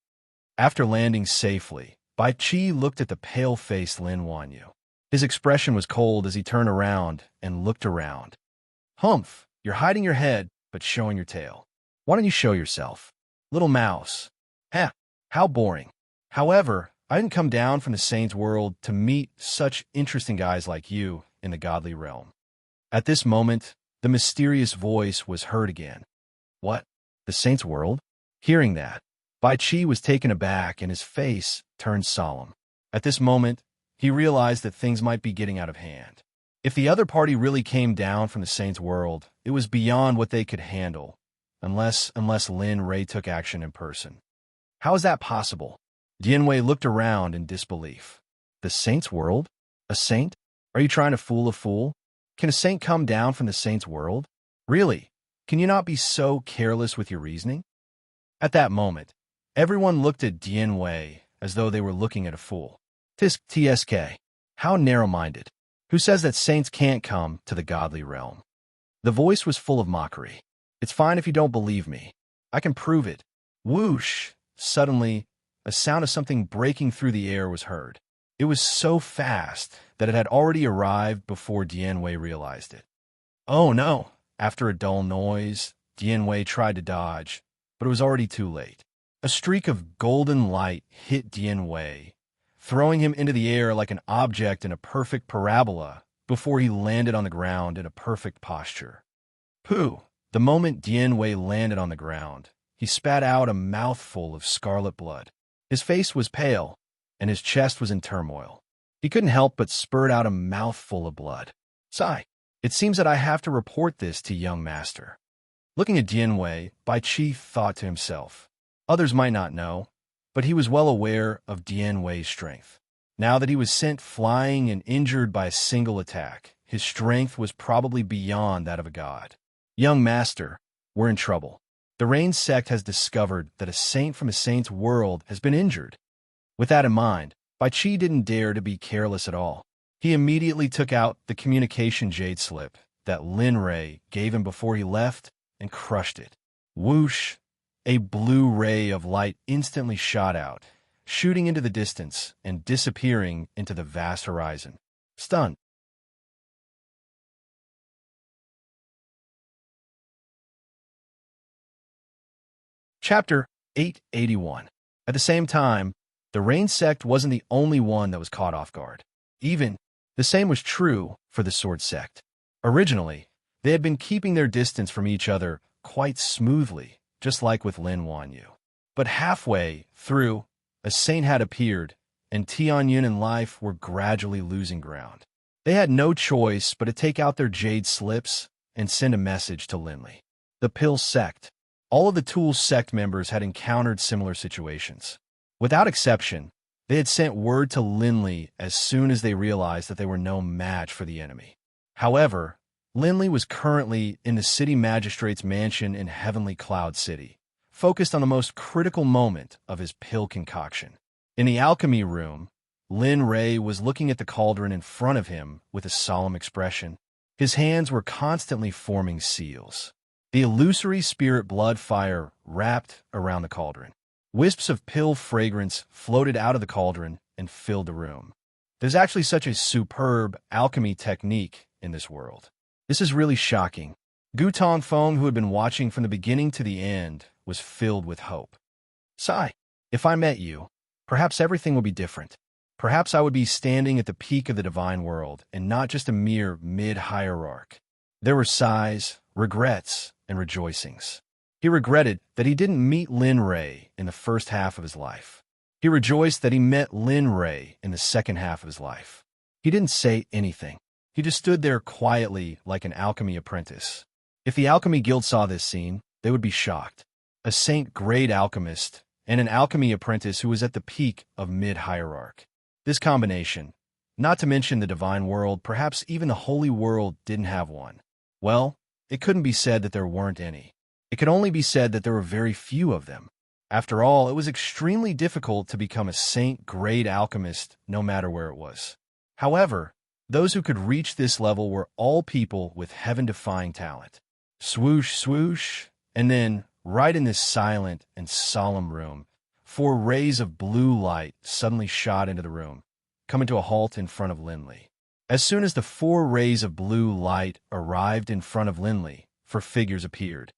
After landing safely, Bai Qi looked at the pale-faced Lin Wanyu. His expression was cold as he turned around and looked around. "Humph, you're hiding your head, but showing your tail. Why don't you show yourself? Little mouse." How boring. However, I didn't come down from the Saints' world to meet such interesting guys like you in the godly realm. At this moment, the mysterious voice was heard again. What? The Saints' world? Hearing that, Bai Qi was taken aback and his face turned solemn. At this moment, he realized that things might be getting out of hand. If the other party really came down from the Saints' world, it was beyond what they could handle, unless Lin Ray took action in person. How is that possible? Dianwei looked around in disbelief. The saint's world? A saint? Are you trying to fool a fool? Can a saint come down from the saint's world? Really? Can you not be so careless with your reasoning? At that moment, everyone looked at Dianwei as though they were looking at a fool. Tisk TSK. How narrow-minded. Who says that saints can't come to the godly realm? The voice was full of mockery. It's fine if you don't believe me. I can prove it. Whoosh! Suddenly, a sound of something breaking through the air was heard. It was so fast that it had already arrived before Dianwei realized it. Oh no! After a dull noise, Dianwei tried to dodge, but it was already too late. A streak of golden light hit Dianwei, throwing him into the air like an object in a perfect parabola before he landed on the ground in a perfect posture. Pooh! The moment Dianwei landed on the ground, he spat out a mouthful of scarlet blood. His face was pale, and his chest was in turmoil. He couldn't help but spurt out a mouthful of blood. Sigh. It seems that I have to report this to young master. Looking at Dianwei, Bai Qi thought to himself. Others might not know, but he was well aware of Dianwei's strength. Now that he was sent flying and injured by a single attack, his strength was probably beyond that of a god. Young master, we're in trouble. The Rain Sect has discovered that a saint from a saint's world has been injured. With that in mind, Bai Qi didn't dare to be careless at all. He immediately took out the communication jade slip that Lin Rei gave him before he left and crushed it. Whoosh! A blue ray of light instantly shot out, shooting into the distance and disappearing into the vast horizon. Stunned. Chapter 881. At the same time, the Rain Sect wasn't the only one that was caught off guard. Even the same was true for the Sword Sect. Originally, they had been keeping their distance from each other quite smoothly, just like with Lin Wanyu. But halfway through, a saint had appeared, and Tianyun and Life were gradually losing ground. They had no choice but to take out their jade slips and send a message to Linley. The Pill Sect. All of the Tool Sect members had encountered similar situations. Without exception, they had sent word to Linley as soon as they realized that they were no match for the enemy. However, Linley was currently in the city magistrate's mansion in Heavenly Cloud City, focused on the most critical moment of his pill concoction. In the alchemy room, Lin Rei was looking at the cauldron in front of him with a solemn expression. His hands were constantly forming seals. The illusory spirit blood fire wrapped around the cauldron. Wisps of pill fragrance floated out of the cauldron and filled the room. There's actually such a superb alchemy technique in this world. This is really shocking. Gu Tongfeng, who had been watching from the beginning to the end, was filled with hope. Sigh, if I met you, perhaps everything would be different. Perhaps I would be standing at the peak of the divine world and not just a mere mid-hierarch. There were sighs, regrets, and rejoicings. He regretted that he didn't meet Lin Rei in the first half of his life. He rejoiced that he met Lin Rei in the second half of his life. He didn't say anything. He just stood there quietly like an alchemy apprentice. If the Alchemy Guild saw this scene, they would be shocked. A saint-grade alchemist and an alchemy apprentice who was at the peak of mid-hierarch. This combination, not to mention the divine world, perhaps even the holy world didn't have one. Well, it couldn't be said that there weren't any. It could only be said that there were very few of them. After all, it was extremely difficult to become a saint-grade alchemist no matter where it was. However, those who could reach this level were all people with heaven-defying talent. Swoosh, swoosh, and then, right in this silent and solemn room, 4 rays of blue light suddenly shot into the room, coming to a halt in front of Linley. As soon as the 4 rays of blue light arrived in front of Linley, 4 figures appeared.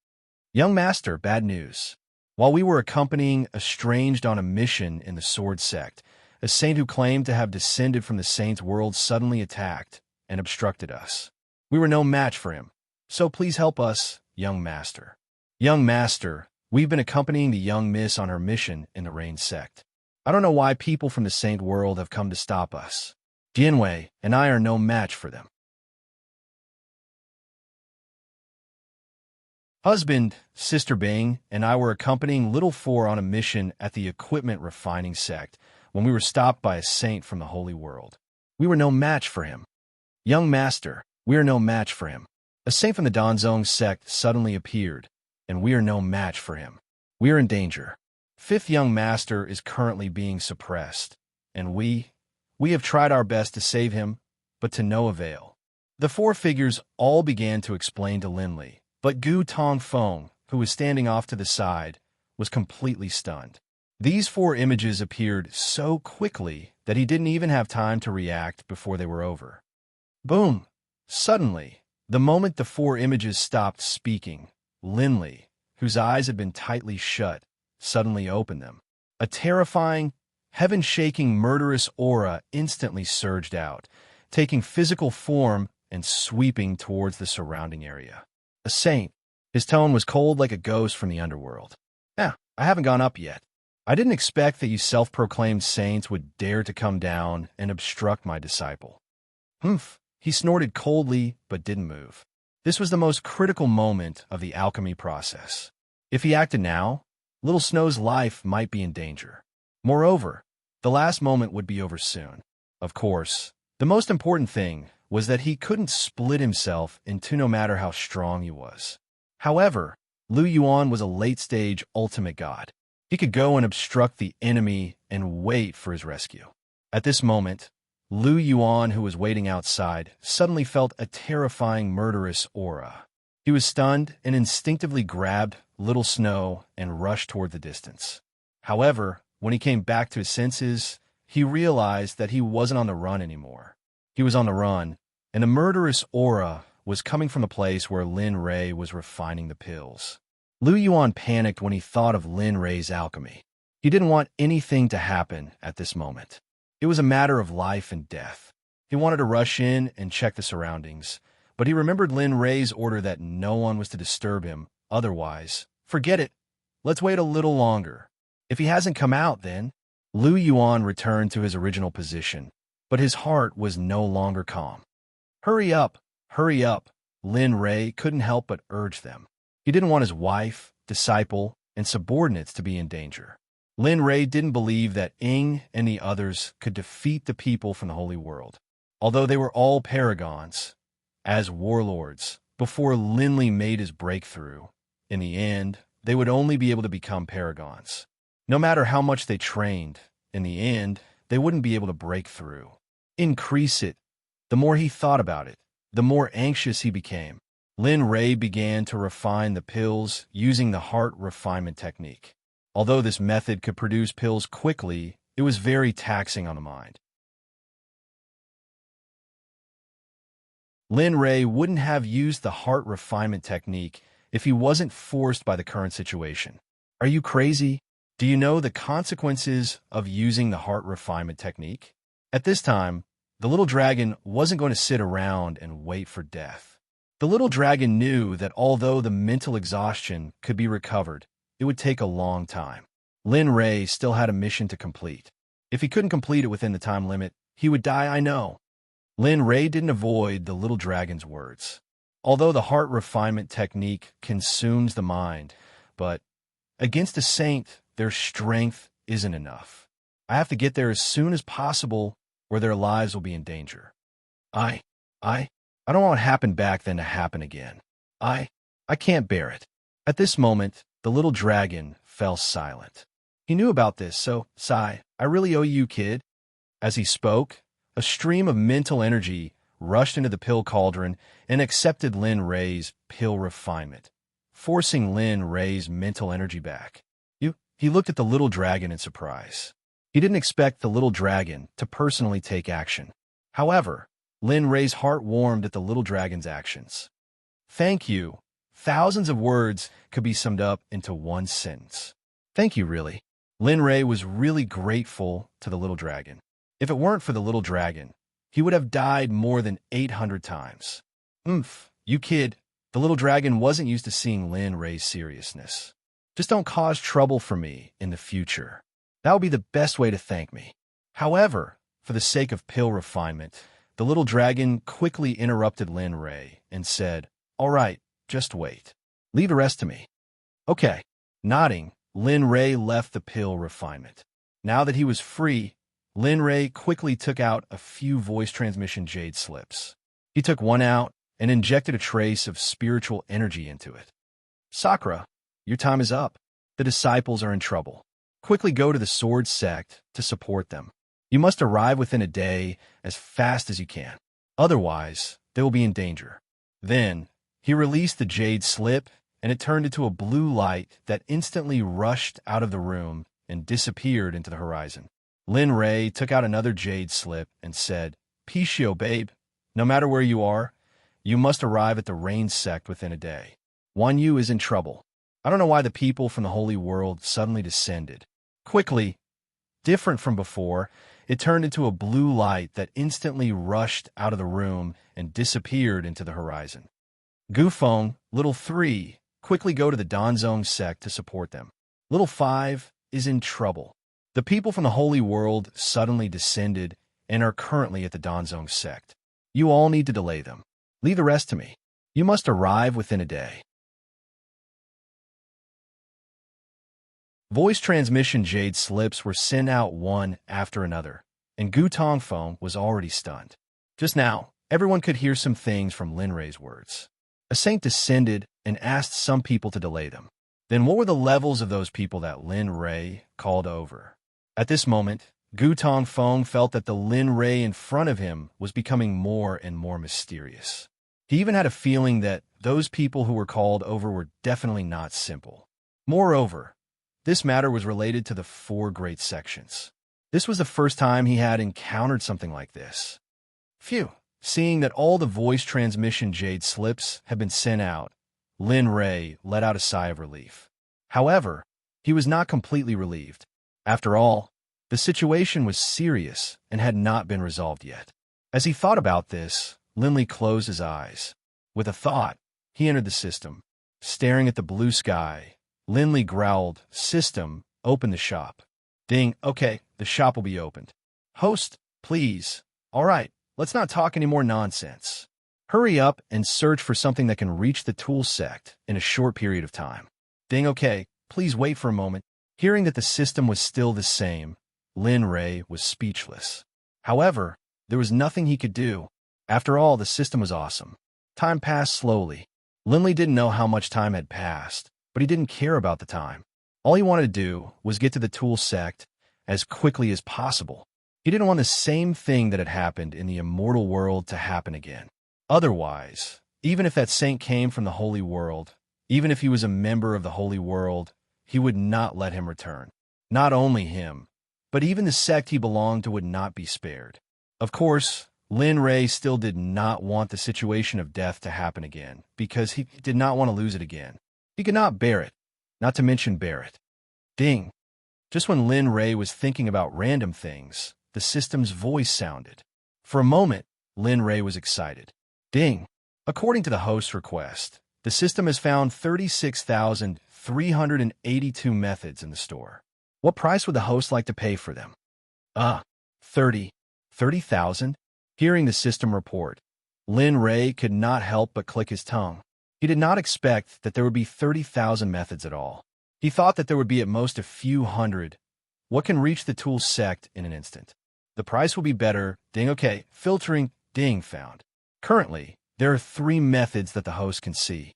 Young Master, bad news. While we were accompanying estranged on a mission in the Sword Sect, a saint who claimed to have descended from the saint's world suddenly attacked and obstructed us. We were no match for him, so please help us, young master. Young master, we've been accompanying the young miss on her mission in the Rain Sect. I don't know why people from the saint world have come to stop us. Dianwei and I are no match for them. Husband, Sister Bing, and I were accompanying Little Four on a mission at the equipment refining sect when we were stopped by a saint from the holy world. We were no match for him. Young master, we are no match for him. A saint from the Danzong sect suddenly appeared, and we are no match for him. We are in danger. Fifth young master is currently being suppressed, and we have tried our best to save him, but to no avail. The four figures all began to explain to Linley, but Gu Tongfeng, who was standing off to the side, was completely stunned. These four images appeared so quickly that he didn't even have time to react before they were over. Boom! Suddenly, the moment the four images stopped speaking, Linley, whose eyes had been tightly shut, suddenly opened them. A terrifying, heaven-shaking, murderous aura instantly surged out, taking physical form and sweeping towards the surrounding area. A saint. His tone was cold like a ghost from the underworld. I haven't gone up yet. I didn't expect that you self-proclaimed saints would dare to come down and obstruct my disciple. Humph. He snorted coldly but didn't move. This was the most critical moment of the alchemy process. If he acted now, Little Snow's life might be in danger. Moreover, the last moment would be over soon. Of course, the most important thing was that he couldn't split himself in two no matter how strong he was. However, Lu Yuan was a late-stage ultimate god. He could go and obstruct the enemy and wait for his rescue. At this moment, Lu Yuan, who was waiting outside, suddenly felt a terrifying murderous aura. He was stunned and instinctively grabbed Little Snow and rushed toward the distance. However, when he came back to his senses, he realized that he wasn't on the run anymore. He was on the run, and a murderous aura was coming from the place where Lin Rei was refining the pills. Lu Yuan panicked when he thought of Lin Rei's alchemy. He didn't want anything to happen at this moment. It was a matter of life and death. He wanted to rush in and check the surroundings, but he remembered Lin Rei's order that no one was to disturb him. Otherwise, forget it. Let's wait a little longer. If he hasn't come out, then... Lu Yuan returned to his original position, but his heart was no longer calm. Hurry up, Lin Rei couldn't help but urge them. He didn't want his wife, disciple, and subordinates to be in danger. Lin Rei didn't believe that Ing and the others could defeat the people from the Holy World, although they were all paragons. As warlords, before Linley made his breakthrough, in the end, they would only be able to become paragons. No matter how much they trained, in the end, they wouldn't be able to break through. Increase it. The more he thought about it, the more anxious he became. Lin Rei began to refine the pills using the heart refinement technique. Although this method could produce pills quickly, it was very taxing on the mind. Lin Rei wouldn't have used the heart refinement technique if he wasn't forced by the current situation. Are you crazy? Do you know the consequences of using the heart refinement technique? At this time, the little dragon wasn't going to sit around and wait for death. The little dragon knew that although the mental exhaustion could be recovered, it would take a long time. Lin Rei still had a mission to complete. If he couldn't complete it within the time limit, he would die, I know. Lin Rei didn't avoid the little dragon's words. Although the heart refinement technique consumes the mind, but against a saint, their strength isn't enough. I have to get there as soon as possible or their lives will be in danger. I don't want what happened back then to happen again. I can't bear it. At this moment, the little dragon fell silent. He knew about this, so, sigh, I really owe you, kid. As he spoke, a stream of mental energy rushed into the pill cauldron and accepted Lin Rei's pill refinement, forcing Lin Rei's mental energy back. He looked at the little dragon in surprise. He didn't expect the little dragon to personally take action. However, Lin Rei's heart warmed at the little dragon's actions. Thank you. Thousands of words could be summed up into one sentence. Thank you, really. Lin Rei was really grateful to the little dragon. If it weren't for the little dragon, he would have died more than 800 times. You kid. The little dragon wasn't used to seeing Lin Rei's seriousness. Just don't cause trouble for me in the future. That would be the best way to thank me. However, for the sake of pill refinement, the little dragon quickly interrupted Lin Rei and said, All right, just wait. Leave the rest to me. Okay. Nodding, Lin Ray left the pill refinement. Now that he was free, Lin Ray quickly took out a few voice transmission jade slips. He took one out and injected a trace of spiritual energy into it. Sakura, your time is up. The disciples are in trouble. Quickly go to the Sword Sect to support them. You must arrive within a day as fast as you can. Otherwise, they will be in danger. Then, he released the jade slip, and it turned into a blue light that instantly rushed out of the room and disappeared into the horizon. Lin Ray took out another jade slip and said, Pichio, babe, no matter where you are, you must arrive at the Rain Sect within a day. Wan Yu is in trouble. I don't know why the people from the Holy World suddenly descended. Quickly, different from before, it turned into a blue light that instantly rushed out of the room and disappeared into the horizon. Gufeng, Little 3, quickly go to the Danzong Sect to support them. Little 5 is in trouble. The people from the Holy World suddenly descended and are currently at the Danzong Sect. You all need to delay them. Leave the rest to me. You must arrive within a day. Voice transmission jade slips were sent out one after another, and Gu Tongfeng was already stunned. Just now, everyone could hear some things from Lin Ray's words. A saint descended and asked some people to delay them. Then what were the levels of those people that Lin Ray called over? At this moment, Gu Tongfeng felt that the Lin Ray in front of him was becoming more and more mysterious. He even had a feeling that those people who were called over were definitely not simple. Moreover, this matter was related to the 4 great sections. This was the first time he had encountered something like this. Phew! Seeing that all the voice transmission jade slips had been sent out, Lin Ray let out a sigh of relief. However, he was not completely relieved. After all, the situation was serious and had not been resolved yet. As he thought about this, Linley closed his eyes. With a thought, he entered the system. Staring at the blue sky, Linley growled, System, open the shop. Ding, okay, the shop will be opened. Host, please. All right, let's not talk any more nonsense. Hurry up and search for something that can reach the tool sect in a short period of time. Ding, okay, please wait for a moment. Hearing that the system was still the same, Lin Ray was speechless. However, there was nothing he could do. After all, the system was awesome. Time passed slowly. Linley didn't know how much time had passed, but he didn't care about the time. All he wanted to do was get to the tool sect as quickly as possible. He didn't want the same thing that had happened in the immortal world to happen again. Otherwise, even if that saint came from the Holy World, even if he was a member of the Holy World, he would not let him return. Not only him, but even the sect he belonged to would not be spared. Of course, Lin Ray still did not want the situation of death to happen again, because he did not want to lose it again. He could not bear it, not to mention bear it. Ding! Just when Lin Ray was thinking about random things, the system's voice sounded. For a moment, Lin Ray was excited. Ding! According to the host's request, the system has found 36,382 methods in the store. What price would the host like to pay for them? 30,000? Hearing the system report, Lin Ray could not help but click his tongue. He did not expect that there would be 30,000 methods at all. He thought that there would be at most a few hundred. What can reach the tool sect in an instant? The price will be better. Ding, okay. Filtering. Ding, found. Currently, there are 3 methods that the host can see.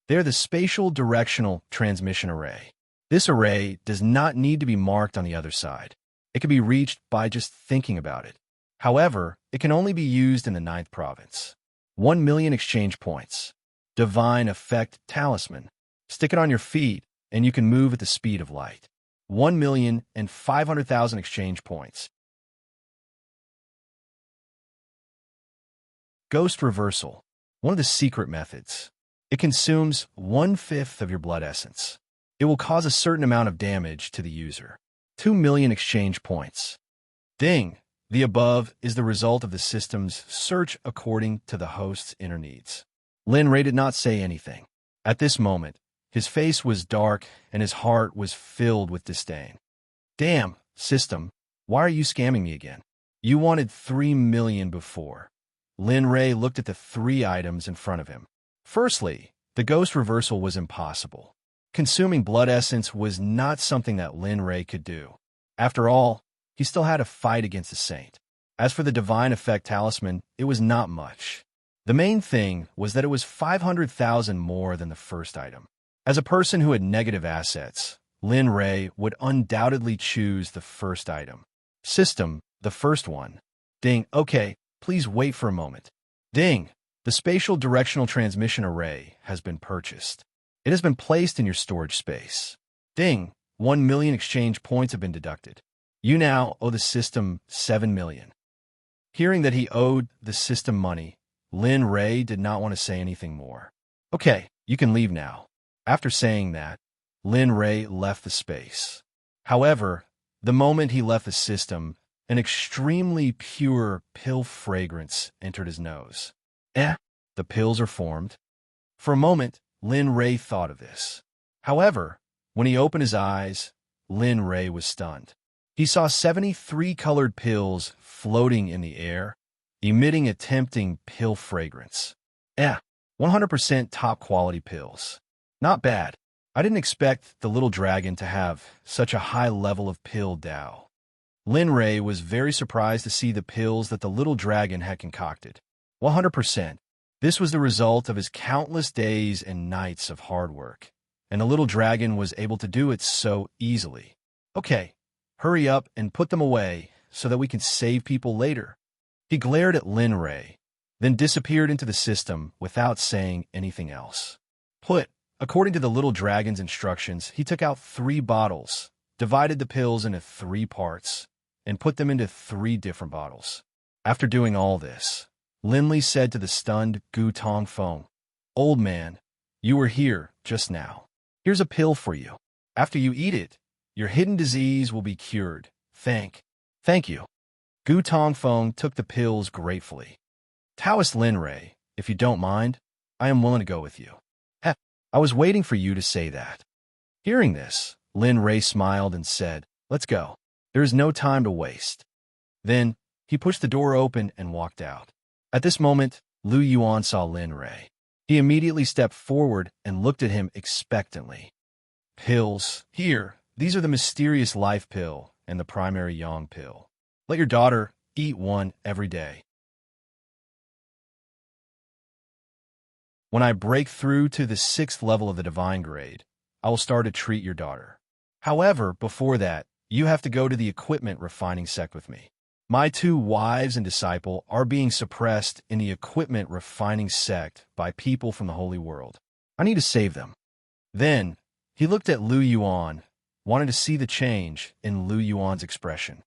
They are the spatial directional transmission array. This array does not need to be marked on the other side. It can be reached by just thinking about it. However, it can only be used in the 9th province. 1 million exchange points. Divine Effect Talisman. Stick it on your feet, and you can move at the speed of light. 1,500,000 exchange points. Ghost Reversal. One of the secret methods. It consumes 1/5 of your blood essence. It will cause a certain amount of damage to the user. 2 million exchange points. Ding! The above is the result of the system's search according to the host's inner needs. Lin Ray did not say anything. At this moment, his face was dark and his heart was filled with disdain. Damn, system, why are you scamming me again? You wanted 3 million before. Lin Ray looked at the 3 items in front of him. Firstly, The ghost reversal was impossible. Consuming blood essence was not something that Lin Ray could do. After all, he still had a fight against the saint. As for the divine effect talisman, it was not much. The main thing was that it was 500,000 more than the first item. As a person who had negative assets, Lin Ray would undoubtedly choose the first item. System, the first one. Ding, okay, please wait for a moment. Ding, the spatial directional transmission array has been purchased. It has been placed in your storage space. Ding, 1 million exchange points have been deducted. You now owe the system 7 million. Hearing that he owed the system money, Lin Ray did not want to say anything more. Okay, you can leave now. After saying that, Lin Ray left the space. However, the moment he left the system, an extremely pure pill fragrance entered his nose. The pills are formed. For a moment, Lin Ray thought of this. However, when he opened his eyes, Lin Ray was stunned. He saw 73 colored pills floating in the air, emitting a tempting pill fragrance. 100% top-quality pills. Not bad. I didn't expect the little dragon to have such a high level of pill Dao. Lin Ray was very surprised to see the pills that the little dragon had concocted. 100%. This was the result of his countless days and nights of hard work, and the little dragon was able to do it so easily. Okay, hurry up and put them away so that we can save people later. He glared at Lin Ray, then disappeared into the system without saying anything else. According to the little dragon's instructions, he took out 3 bottles, divided the pills into 3 parts, and put them into 3 different bottles. After doing all this, Lin Li said to the stunned Gu Tongfeng, "Old man, you were here just now. Here's a pill for you. After you eat it, your hidden disease will be cured. Thank you." Gu Tongfeng took the pills gratefully. "Taoist Lin Ray, if you don't mind, I am willing to go with you." I was waiting for you to say that." Hearing this, Lin Ray smiled and said, "Let's go. There is no time to waste." Then, he pushed the door open and walked out. At this moment, Lu Yuan saw Lin Ray. He immediately stepped forward and looked at him expectantly. "Pills. Here, these are the mysterious life pill and the primary yang pill. Let your daughter eat one every day. When I break through to the 6th level of the divine grade, I will start to treat your daughter. However, before that, you have to go to the equipment refining sect with me. My 2 wives and disciple are being suppressed in the equipment refining sect by people from the holy world. I need to save them." Then, he looked at Lu Yuan, wanted to see the change in Lu Yuan's expression.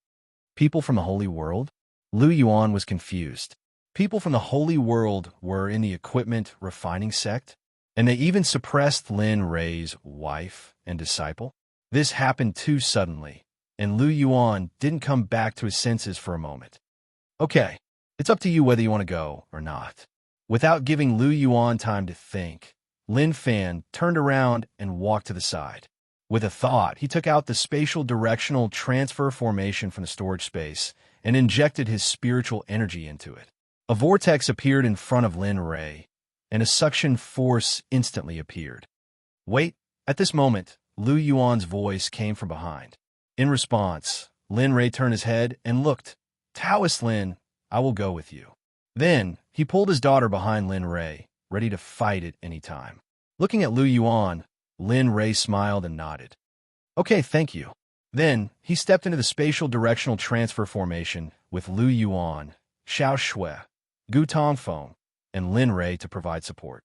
People from the holy world? Lu Yuan was confused. People from the holy world were in the equipment refining sect, and they even suppressed Lin Ray's wife and disciple. This happened too suddenly, and Lu Yuan didn't come back to his senses for a moment. "Okay, it's up to you whether you want to go or not." Without giving Lu Yuan time to think, Lin Fan turned around and walked to the side. With a thought, he took out the spatial directional transfer formation from the storage space and injected his spiritual energy into it. A vortex appeared in front of Lin Ray, and a suction force instantly appeared. "Wait!" At this moment, Lu Yuan's voice came from behind. In response, Lin Ray turned his head and looked. "Taoist Lin, I will go with you." Then, he pulled his daughter behind Lin Ray, ready to fight at any time. Looking at Lu Yuan, Lin Ray smiled and nodded. "Okay, thank you." Then, he stepped into the spatial directional transfer formation with Lu Yuan, Xiao Shui, Gu Tongfeng, and Lin Ray to provide support.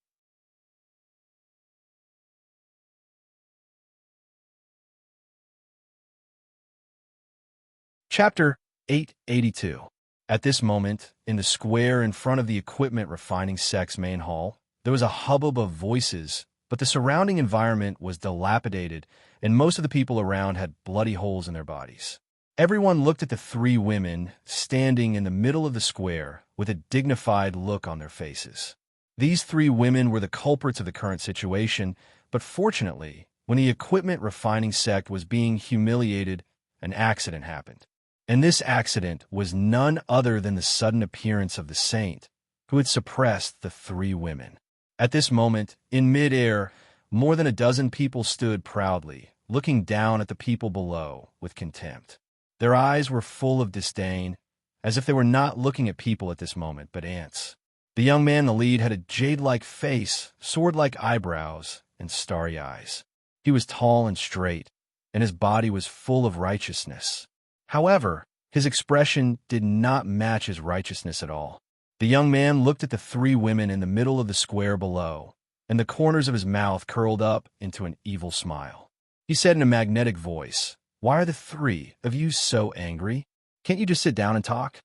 Chapter 882. At this moment, in the square in front of the equipment refining sect's main hall, there was a hubbub of voices, but the surrounding environment was dilapidated, and most of the people around had bloody holes in their bodies. Everyone looked at the 3 women standing in the middle of the square with a dignified look on their faces. These 3 women were the culprits of the current situation, but fortunately, when the equipment refining sect was being humiliated, an accident happened. And this accident was none other than the sudden appearance of the saint, who had suppressed the 3 women. At this moment, in midair, more than a dozen people stood proudly, looking down at the people below with contempt. Their eyes were full of disdain, as if they were not looking at people at this moment, but ants. The young man in the lead had a jade-like face, sword-like eyebrows, and starry eyes. He was tall and straight, and his body was full of righteousness. However, his expression did not match his righteousness at all. The young man looked at the three women in the middle of the square below, and the corners of his mouth curled up into an evil smile. He said in a magnetic voice, "Why are the three of you so angry? Can't you just sit down and talk?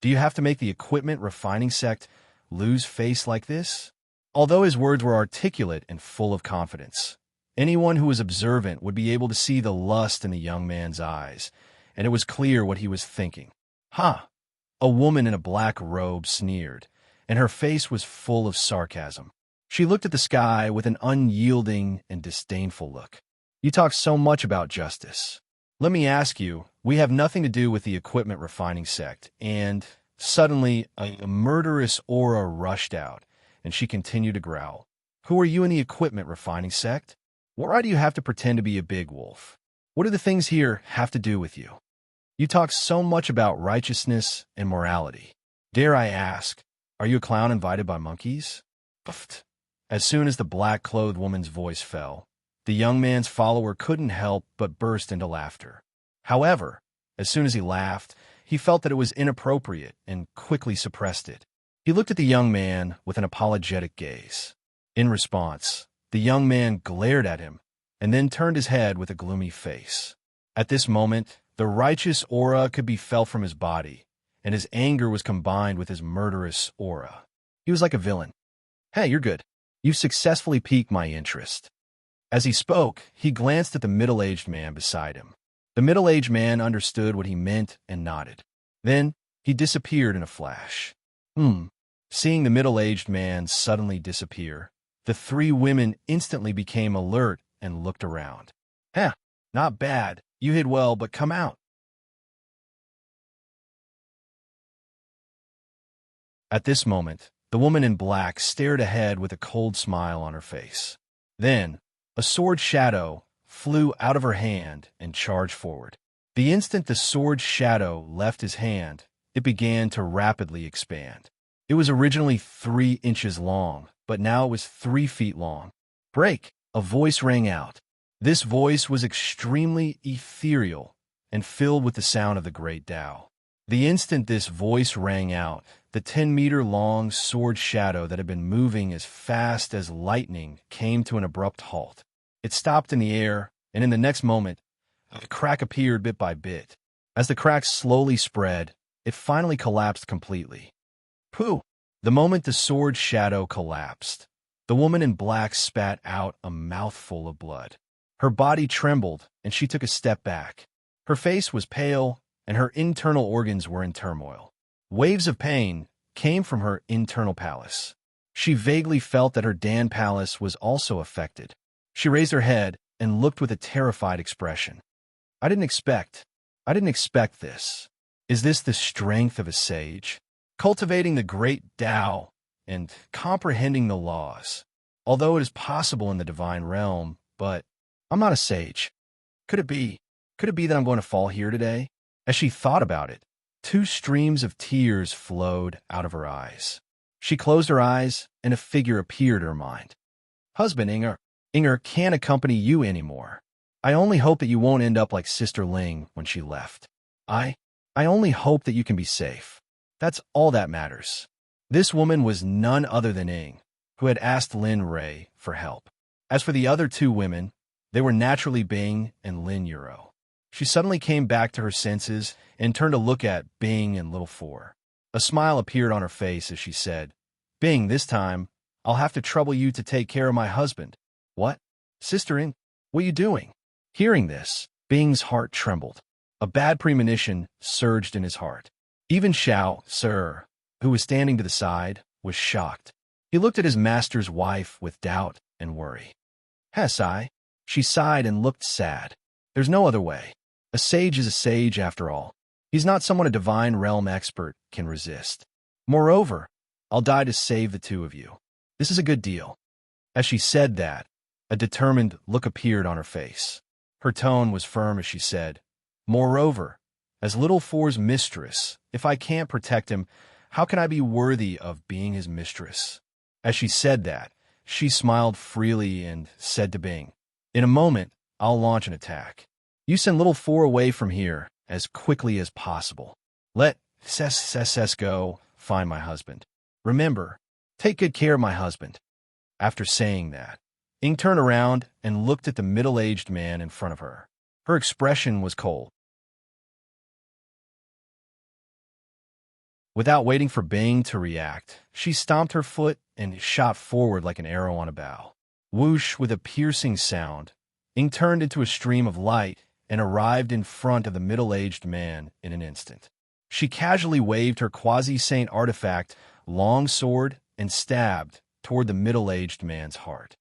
Do you have to make the equipment refining sect lose face like this?" Although his words were articulate and full of confidence, anyone who was observant would be able to see the lust in the young man's eyes, and it was clear what he was thinking. "Huh." A woman in a black robe sneered, and her face was full of sarcasm. She looked at the sky with an unyielding and disdainful look. "You talk so much about justice. Let me ask you, we have nothing to do with the equipment refining sect," and suddenly a murderous aura rushed out, and she continued to growl. "Who are you in the equipment refining sect? Why do you have to pretend to be a big wolf? What do the things here have to do with you? You talk so much about righteousness and morality. Dare I ask, are you a clown invited by monkeys?" Puffed. As soon as the black-clothed woman's voice fell, the young man's follower couldn't help but burst into laughter. However, as soon as he laughed, he felt that it was inappropriate and quickly suppressed it. He looked at the young man with an apologetic gaze. In response, the young man glared at him and then turned his head with a gloomy face. At this moment, the righteous aura could be felt from his body, and his anger was combined with his murderous aura. He was like a villain. "Hey, you're good. You've successfully piqued my interest." As he spoke, he glanced at the middle-aged man beside him. The middle-aged man understood what he meant and nodded. Then, he disappeared in a flash. Seeing the middle-aged man suddenly disappear, the three women instantly became alert and looked around. Not bad. You hid well, but come out." At this moment, the woman in black stared ahead with a cold smile on her face. Then, a sword shadow flew out of her hand and charged forward. The instant the sword shadow left his hand, it began to rapidly expand. It was originally 3 inches long, but now it was 3 feet long. "Break!" A voice rang out. This voice was extremely ethereal and filled with the sound of the great Tao. The instant this voice rang out, the 10-meter-long sword shadow that had been moving as fast as lightning came to an abrupt halt. It stopped in the air, and in the next moment, a crack appeared bit by bit. As the crack slowly spread, it finally collapsed completely. Pooh! The moment the sword shadow collapsed, the woman in black spat out a mouthful of blood. Her body trembled, and she took a step back. Her face was pale, and her internal organs were in turmoil. Waves of pain came from her internal palace. She vaguely felt that her Dan palace was also affected. She raised her head and looked with a terrified expression. I didn't expect this. Is this the strength of a sage? Cultivating the great Tao and comprehending the laws. Although it is possible in the divine realm, but I'm not a sage. Could it be that I'm going to fall here today? As she thought about it, 2 streams of tears flowed out of her eyes. She closed her eyes, and a figure appeared in her mind. Husband Inger can't accompany you anymore. I only hope that you won't end up like Sister Ling when she left. I only hope that you can be safe. That's all that matters. This woman was none other than Ing, who had asked Lin Ray for help. As for the other 2 women, they were naturally Bing and Lin Euro. She suddenly came back to her senses and turned to look at Bing and Little Four. A smile appeared on her face as she said, Bing, this time, I'll have to trouble you to take care of my husband. What? Sister Ing, what are you doing? Hearing this, Bing's heart trembled. A bad premonition surged in his heart. Even Xiao, Sir, who was standing to the side, was shocked. He looked at his master's wife with doubt and worry. Sai. She sighed and looked sad. There's no other way. A sage is a sage after all. He's not someone a divine realm expert can resist. Moreover, I'll die to save the 2 of you. This is a good deal. As she said that, a determined look appeared on her face. Her tone was firm as she said, "Moreover, as Little Four's mistress, if I can't protect him, how can I be worthy of being his mistress?" As she said that, she smiled freely and said to Bing, "In a moment, I'll launch an attack. You send Little Four away from here as quickly as possible. Let Sess go find my husband. Remember, take good care of my husband." After saying that, Ing turned around and looked at the middle-aged man in front of her. Her expression was cold. Without waiting for Bing to react, she stomped her foot and shot forward like an arrow on a bow. Whoosh, with a piercing sound, Ing turned into a stream of light and arrived in front of the middle-aged man in an instant. She casually waved her quasi-saint artifact, long sword, and stabbed toward the middle-aged man's heart.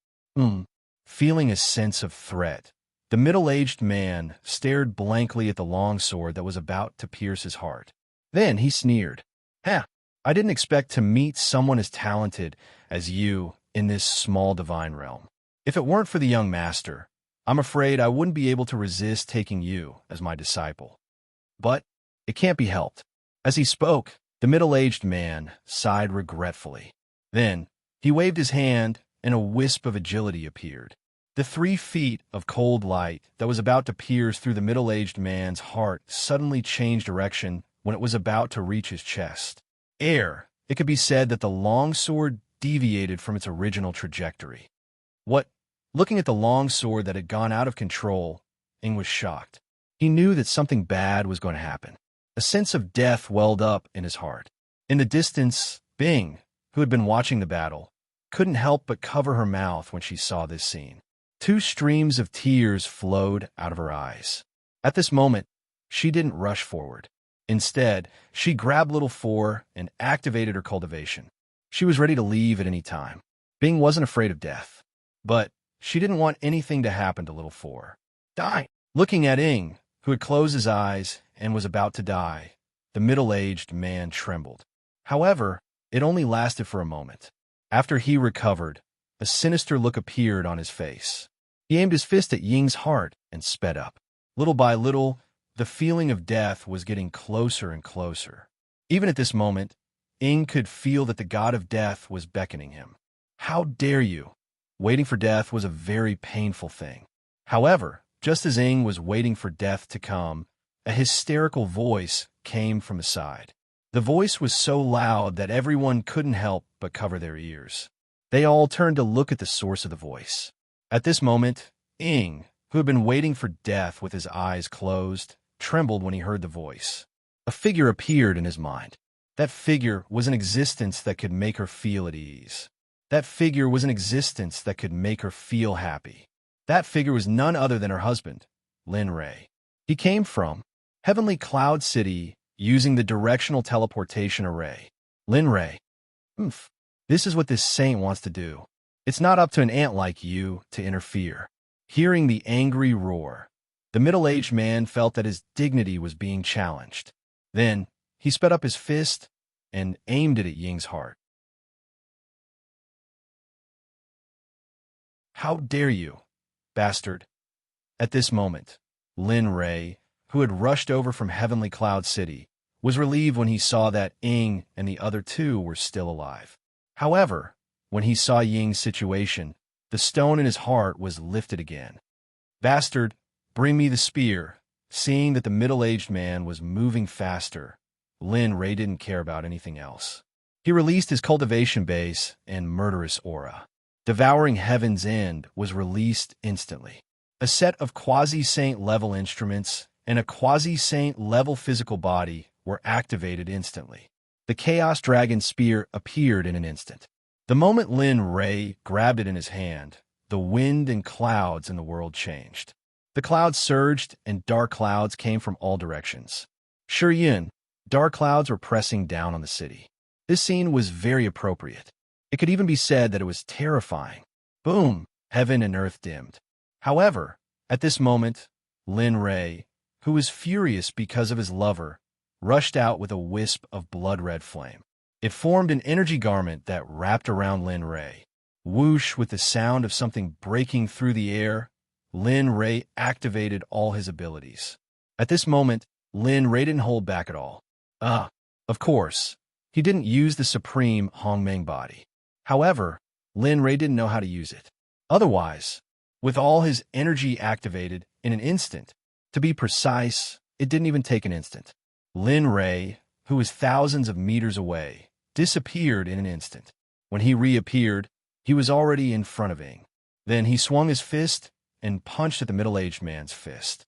Feeling a sense of threat, the middle-aged man stared blankly at the long sword that was about to pierce his heart. Then he sneered. I didn't expect to meet someone as talented as you in this small divine realm. If it weren't for the young master, I'm afraid I wouldn't be able to resist taking you as my disciple. But it can't be helped." As he spoke, the middle-aged man sighed regretfully. Then he waved his hand, and a wisp of agility appeared. The 3 feet of cold light that was about to pierce through the middle-aged man's heart suddenly changed direction when it was about to reach his chest. It could be said that the long sword deviated from its original trajectory. Looking at the long sword that had gone out of control, Ing was shocked. He knew that something bad was going to happen. A sense of death welled up in his heart. In the distance, Bing, who had been watching the battle, couldn't help but cover her mouth when she saw this scene. 2 streams of tears flowed out of her eyes. At this moment, she didn't rush forward. Instead, she grabbed Little Four and activated her cultivation. She was ready to leave at any time. Bing wasn't afraid of death, but she didn't want anything to happen to Little Four. Die! Looking at Ing, who had closed his eyes and was about to die, the middle-aged man trembled. However, it only lasted for a moment. After he recovered, a sinister look appeared on his face. He aimed his fist at Ying's heart and sped up. Little by little, the feeling of death was getting closer and closer. Even at this moment, Ing could feel that the god of death was beckoning him. How dare you? Waiting for death was a very painful thing. However, just as Ing was waiting for death to come, a hysterical voice came from the side. The voice was so loud that everyone couldn't help but cover their ears. They all turned to look at the source of the voice. At this moment, Ing, who had been waiting for death with his eyes closed, trembled when he heard the voice. A figure appeared in his mind. That figure was an existence that could make her feel at ease. That figure was an existence that could make her feel happy. That figure was none other than her husband, Lin Ray. He came from Heavenly Cloud City using the directional teleportation array. Lin Ray. This is what this saint wants to do. It's not up to an ant like you to interfere. Hearing the angry roar, the middle-aged man felt that his dignity was being challenged. Then, he sped up his fist and aimed it at Ying's heart. How dare you, bastard? At this moment, Lin Ray, who had rushed over from Heavenly Cloud City, was relieved when he saw that Ing and the other 2 were still alive. However, when he saw Ying's situation, the stone in his heart was lifted again. Bastard, bring me the spear. Seeing that the middle-aged man was moving faster, Lin Ray didn't care about anything else. He released his cultivation base and murderous aura. Devouring Heaven's End was released instantly. A set of quasi-saint level instruments and a quasi-saint level physical body were activated instantly. The Chaos Dragon Spear appeared in an instant. The moment Lin Ray grabbed it in his hand, the wind and clouds in the world changed. The clouds surged and dark clouds came from all directions. Shiryun, dark clouds were pressing down on the city. This scene was very appropriate. It could even be said that it was terrifying. Boom! Heaven and earth dimmed. However, at this moment, Lin Ray, who was furious because of his lover, rushed out with a wisp of blood-red flame. It formed an energy garment that wrapped around Lin Ray. Whoosh, with the sound of something breaking through the air, Lin Ray activated all his abilities. At this moment, Lin Ray didn't hold back at all. Of course, he didn't use the supreme Hongmeng body. However, Lin Ray didn't know how to use it. Otherwise, with all his energy activated in an instant, to be precise, it didn't even take an instant. Lin Ray, who was thousands of meters away, disappeared in an instant. When he reappeared, he was already in front of Ing. Then he swung his fist and punched at the middle-aged man's fist.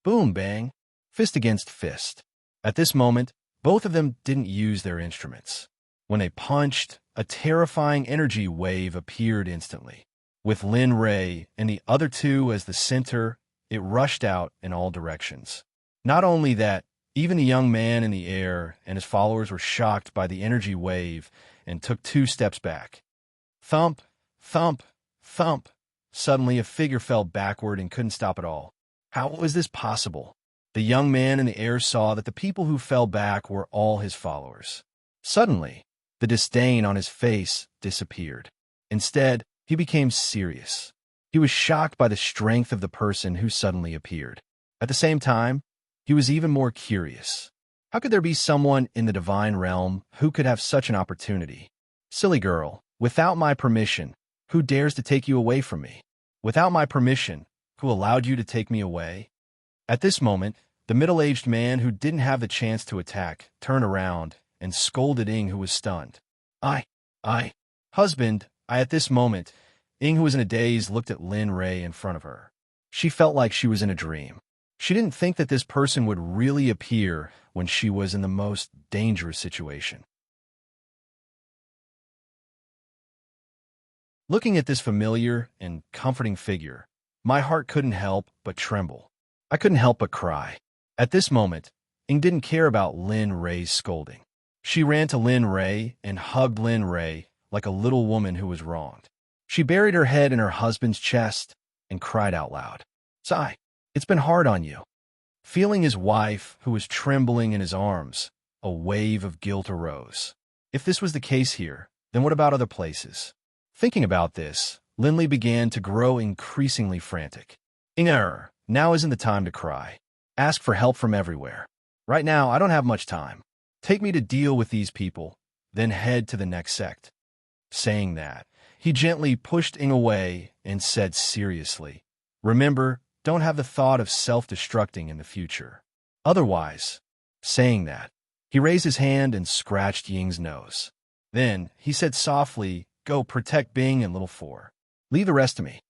Boom, bang, fist against fist. At this moment, both of them didn't use their instruments. When they punched, a terrifying energy wave appeared instantly. With Lin Ray and the other two as the center, it rushed out in all directions. Not only that, even the young man in the air and his followers were shocked by the energy wave and took 2 steps back. Thump, thump, thump. Suddenly, a figure fell backward and couldn't stop at all. How was this possible? The young man in the air saw that the people who fell back were all his followers. Suddenly, the disdain on his face disappeared. Instead, he became serious. He was shocked by the strength of the person who suddenly appeared. At the same time, he was even more curious. How could there be someone in the divine realm who could have such an opportunity? Silly girl, without my permission, who dares to take you away from me? Without my permission, who allowed you to take me away? At this moment, the middle-aged man who didn't have the chance to attack turned around and scolded Ing, who was stunned. Husband, at this moment, Ing, who was in a daze, looked at Lin Ray in front of her. She felt like she was in a dream. She didn't think that this person would really appear when she was in the most dangerous situation. Looking at this familiar and comforting figure, my heart couldn't help but tremble. I couldn't help but cry. At this moment, Ing didn't care about Lin Ray's scolding. She ran to Lin Ray and hugged Lin Ray like a little woman who was wronged. She buried her head in her husband's chest and cried out loud. Sigh, it's been hard on you. Feeling his wife, who was trembling in his arms, a wave of guilt arose. If this was the case here, then what about other places? Thinking about this, Linley began to grow increasingly frantic. Inger, now isn't the time to cry. Ask for help from everywhere. Right now, I don't have much time. Take me to deal with these people, then head to the next sect. Saying that, he gently pushed Ing away and said seriously, remember, don't have the thought of self-destructing in the future. Otherwise, saying that, he raised his hand and scratched Ying's nose. Then, he said softly, go protect Bing and Little Four. Leave the rest to me.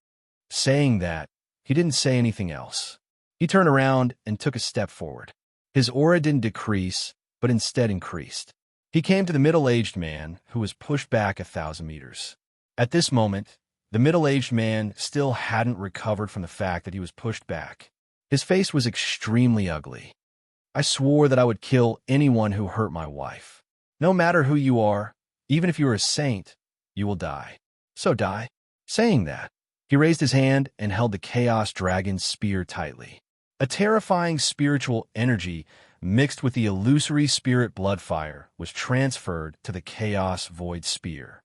Saying that, he didn't say anything else. He turned around and took a step forward. His aura didn't decrease, but instead increased. He came to the middle-aged man, who was pushed back 1,000 meters. At this moment, the middle-aged man still hadn't recovered from the fact that he was pushed back. His face was extremely ugly. I swore that I would kill anyone who hurt my wife. No matter who you are, even if you are a saint, you will die. So die. Saying that, he raised his hand and held the Chaos Dragon's spear tightly. A terrifying spiritual energy mixed with the illusory spirit bloodfire was transferred to the Chaos Void Spear.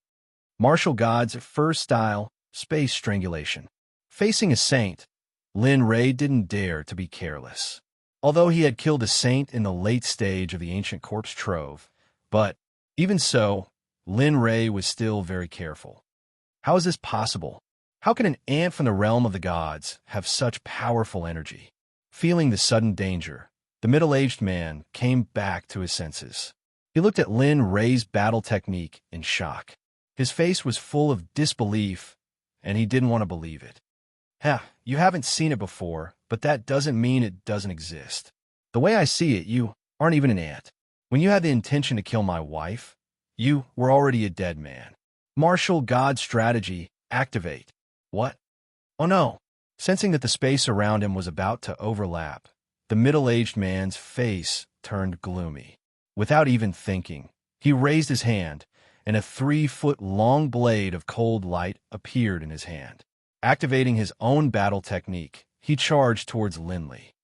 Martial God's first style, space strangulation. Facing a saint, Lin Ray didn't dare to be careless. Although he had killed a saint in the late stage of the ancient corpse trove, but even so, Lin Ray was still very careful. How is this possible? How can an ant from the realm of the gods have such powerful energy? Feeling the sudden danger, the middle-aged man came back to his senses. He looked at Lin Ray's battle technique in shock. His face was full of disbelief, and he didn't want to believe it. You haven't seen it before, but that doesn't mean it doesn't exist. The way I see it, you aren't even an ant. When you had the intention to kill my wife, you were already a dead man. Martial God strategy, activate. What? Oh no. Sensing that the space around him was about to overlap, the middle-aged man's face turned gloomy. Without even thinking, he raised his hand, and a 3-foot-long blade of cold light appeared in his hand. Activating his own battle technique, he charged towards Linley.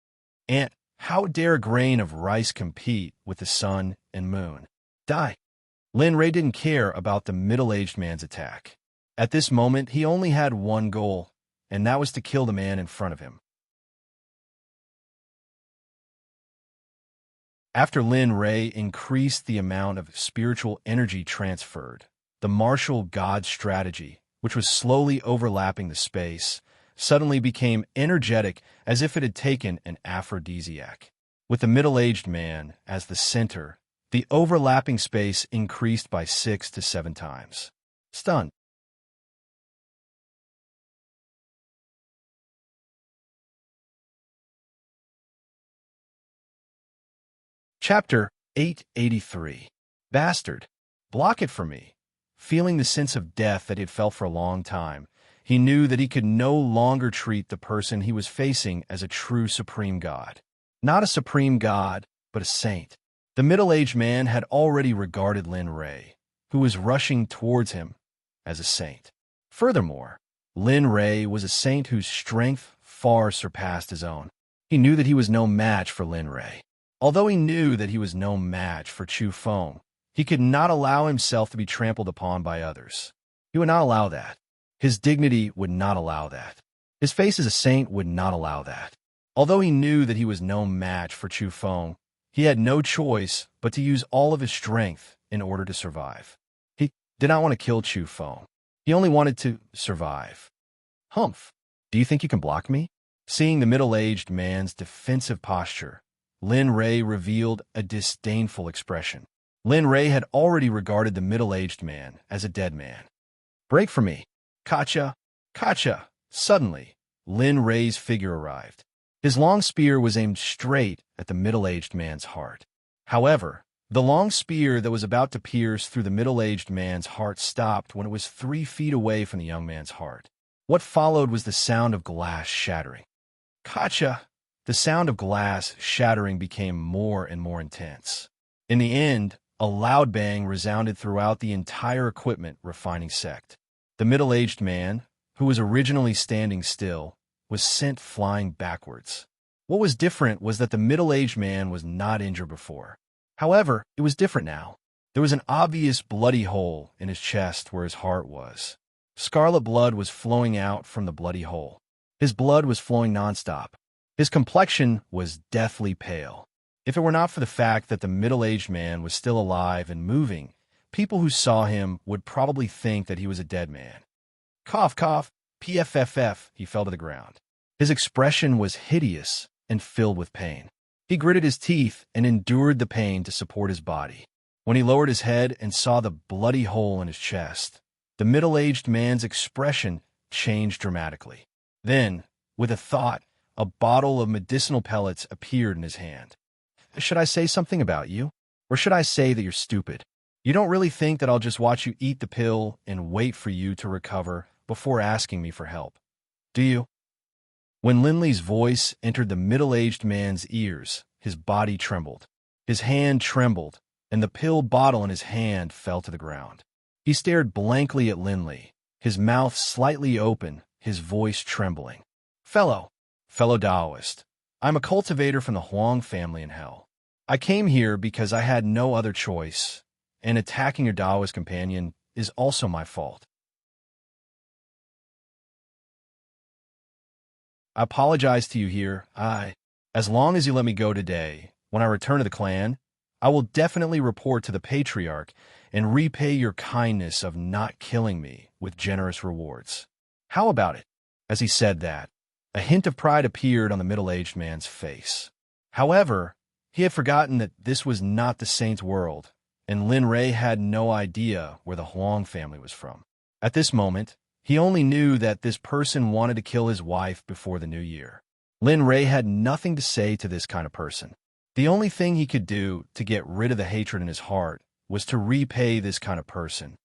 And how dare a grain of rice compete with the sun and moon? Die. Lin Ray didn't care about the middle-aged man's attack. At this moment, he only had one goal, and that was to kill the man in front of him. After Lin Ray increased the amount of spiritual energy transferred, the martial god strategy, which was slowly overlapping the space, suddenly became energetic as if it had taken an aphrodisiac. With the middle-aged man as the center, the overlapping space increased by 6 to 7 times. Stunned. Chapter 883. Bastard. Block it for me. Feeling the sense of death that he had felt for a long time, he knew that he could no longer treat the person he was facing as a true supreme god. Not a supreme god, but a saint. The middle-aged man had already regarded Lin Ray, who was rushing towards him, as a saint. Furthermore, Lin Ray was a saint whose strength far surpassed his own. He knew that he was no match for Lin Ray. Although he knew that he was no match for Chu Feng, he could not allow himself to be trampled upon by others. He would not allow that. His dignity would not allow that. His face as a saint would not allow that. Although he knew that he was no match for Chu Feng, he had no choice but to use all of his strength in order to survive. He did not want to kill Chu Feng. He only wanted to survive. Humph, do you think you can block me? Seeing the middle-aged man's defensive posture, Lin Ray revealed a disdainful expression. Lin Ray had already regarded the middle-aged man as a dead man. Break for me. Kacha! Kacha! Suddenly, Lin Ray's figure arrived. His long spear was aimed straight at the middle-aged man's heart. However, the long spear that was about to pierce through the middle-aged man's heart stopped when it was 3 feet away from the young man's heart. What followed was the sound of glass shattering. Kacha! The sound of glass shattering became more and more intense. In the end, a loud bang resounded throughout the entire equipment refining sect. The middle-aged man, who was originally standing still, was sent flying backwards. What was different was that the middle-aged man was not injured before. However, it was different now. There was an obvious bloody hole in his chest where his heart was. Scarlet blood was flowing out from the bloody hole. His blood was flowing nonstop. His complexion was deathly pale. If it were not for the fact that the middle-aged man was still alive and moving, people who saw him would probably think that he was a dead man. Cough, cough, PFFF, he fell to the ground. His expression was hideous and filled with pain. He gritted his teeth and endured the pain to support his body. When he lowered his head and saw the bloody hole in his chest, the middle-aged man's expression changed dramatically. Then, with a thought, a bottle of medicinal pellets appeared in his hand. Should I say something about you? Or should I say that you're stupid? You don't really think that I'll just watch you eat the pill and wait for you to recover before asking me for help, do you? When Linley's voice entered the middle-aged man's ears, his body trembled. His hand trembled, and the pill bottle in his hand fell to the ground. He stared blankly at Linley, his mouth slightly open, his voice trembling. Fellow Taoist, I'm a cultivator from the Huang family in hell. I came here because I had no other choice, and attacking your Taoist companion is also my fault. I apologize to you here. As long as you let me go today, when I return to the clan, I will definitely report to the Patriarch and repay your kindness of not killing me with generous rewards. How about it? As he said that, a hint of pride appeared on the middle-aged man's face. However, he had forgotten that this was not the saint's world, and Lin Ray had no idea where the Huang family was from. At this moment, he only knew that this person wanted to kill his wife before the new year. Lin Ray had nothing to say to this kind of person. The only thing he could do to get rid of the hatred in his heart was to repay this kind of person.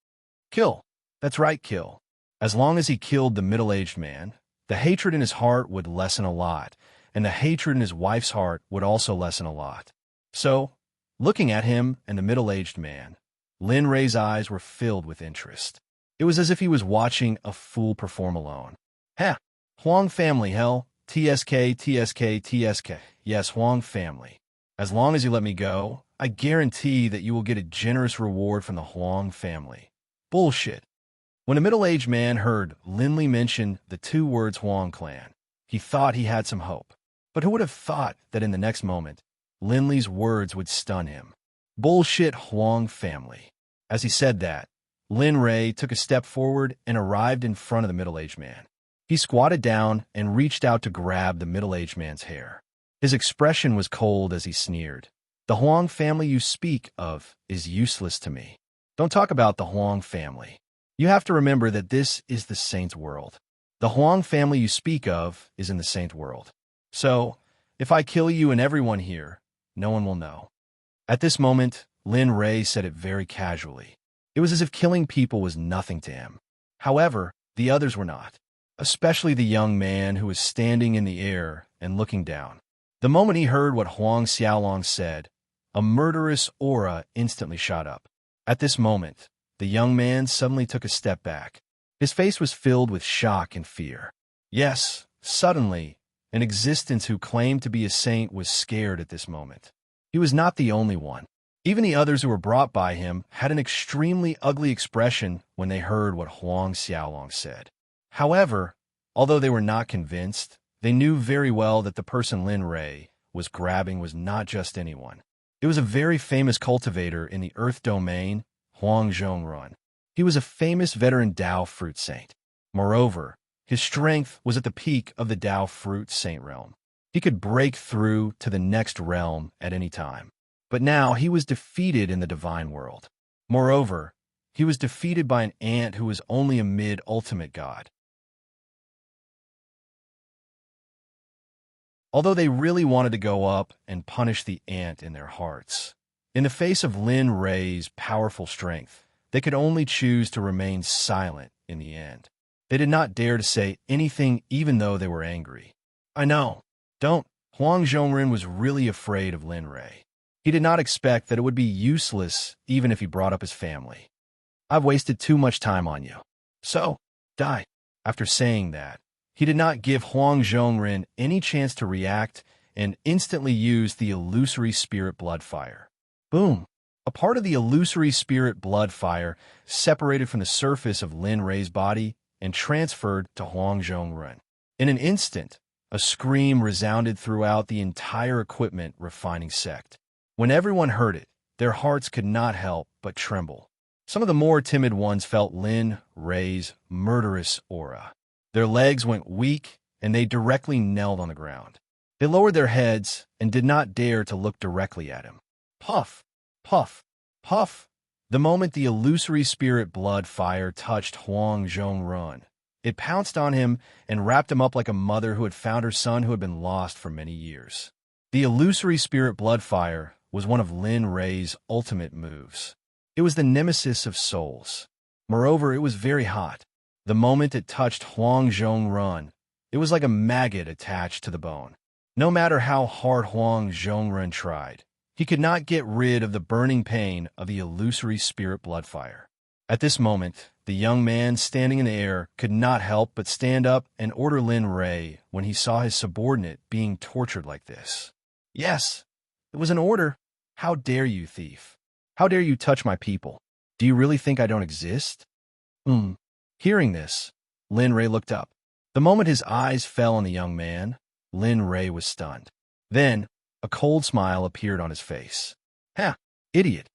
Kill. That's right, kill. As long as he killed the middle-aged man, the hatred in his heart would lessen a lot, and the hatred in his wife's heart would also lessen a lot. So, looking at him and the middle-aged man, Lin Ray's eyes were filled with interest. It was as if he was watching a fool perform alone. Ha! Huang family, hell. TSK, TSK, TSK. Yes, Huang family. As long as you let me go, I guarantee that you will get a generous reward from the Huang family. Bullshit. When a middle-aged man heard Linley mention the two words Huang clan, he thought he had some hope. But who would have thought that in the next moment, Linley's words would stun him? Bullshit Huang family. As he said that, Lin Ray took a step forward and arrived in front of the middle-aged man. He squatted down and reached out to grab the middle-aged man's hair. His expression was cold as he sneered. The Huang family you speak of is useless to me. Don't talk about the Huang family. You have to remember that this is the Saint's world. The Huang family you speak of is in the Saint world. So, if I kill you and everyone here, no one will know. At this moment, Lin Ray said it very casually. It was as if killing people was nothing to him. However, the others were not, especially the young man who was standing in the air and looking down. The moment he heard what Huang Xiaolong said, a murderous aura instantly shot up. At this moment, the young man suddenly took a step back. His face was filled with shock and fear. Yes, suddenly, an existence who claimed to be a saint was scared at this moment. He was not the only one. Even the others who were brought by him had an extremely ugly expression when they heard what Huang Xiaolong said. However, although they were not convinced, they knew very well that the person Lin Ray was grabbing was not just anyone. It was a very famous cultivator in the Earth domain, Huang Zhongrun. He was a famous veteran Dao fruit saint. Moreover, his strength was at the peak of the Dao fruit saint realm. He could break through to the next realm at any time. But now he was defeated in the divine world. Moreover, he was defeated by an ant who was only a mid-ultimate god. Although they really wanted to go up and punish the ant in their hearts, in the face of Lin Ray's powerful strength, they could only choose to remain silent in the end. They did not dare to say anything even though they were angry. I know. Don't. Huang Zhongren was really afraid of Lin Ray. He did not expect that it would be useless even if he brought up his family. I've wasted too much time on you. So, die. After saying that, he did not give Huang Zhongren any chance to react and instantly used the illusory spirit blood fire. Boom! A part of the illusory spirit blood fire separated from the surface of Lin Ray's body and transferred to Huang Zhongren. In an instant, a scream resounded throughout the entire equipment refining sect. When everyone heard it, their hearts could not help but tremble. Some of the more timid ones felt Lin Ray's murderous aura. Their legs went weak, and they directly knelt on the ground. They lowered their heads and did not dare to look directly at him. Puff, puff, puff. The moment the illusory spirit blood fire touched Huang Zhongrun, it pounced on him and wrapped him up like a mother who had found her son who had been lost for many years. The illusory spirit blood fire was one of Lin Ray's ultimate moves. It was the nemesis of souls. Moreover, it was very hot. The moment it touched Huang Zhongrun, it was like a maggot attached to the bone. No matter how hard Huang Zhongrun tried, he could not get rid of the burning pain of the illusory spirit blood fire. At this moment, the young man standing in the air could not help but stand up and order Lin Ray when he saw his subordinate being tortured like this. Yes, it was an order. How dare you, thief? How dare you touch my people? Do you really think I don't exist? Hearing this, Lin Ray looked up. The moment his eyes fell on the young man, Lin Ray was stunned. Then, a cold smile appeared on his face. Ha! Idiot!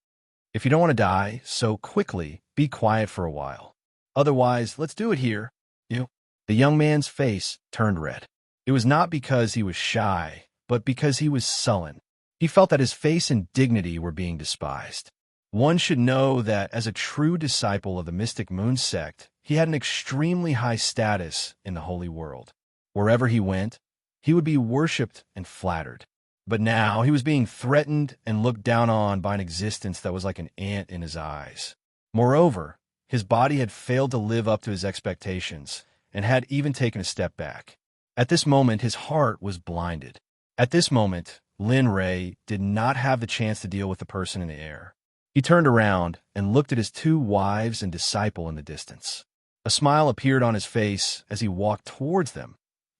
If you don't want to die so quickly, be quiet for a while. Otherwise, let's do it here. You. The young man's face turned red. It was not because he was shy, but because he was sullen. He felt that his face and dignity were being despised. One should know that as a true disciple of the Mystic Moon Sect, he had an extremely high status in the holy world. Wherever he went, he would be worshipped and flattered. But now he was being threatened and looked down on by an existence that was like an ant in his eyes. Moreover, his body had failed to live up to his expectations and had even taken a step back. At this moment, his heart was blinded. At this moment, Lin Ray did not have the chance to deal with the person in the air. He turned around and looked at his two wives and disciple in the distance. A smile appeared on his face as he walked towards them.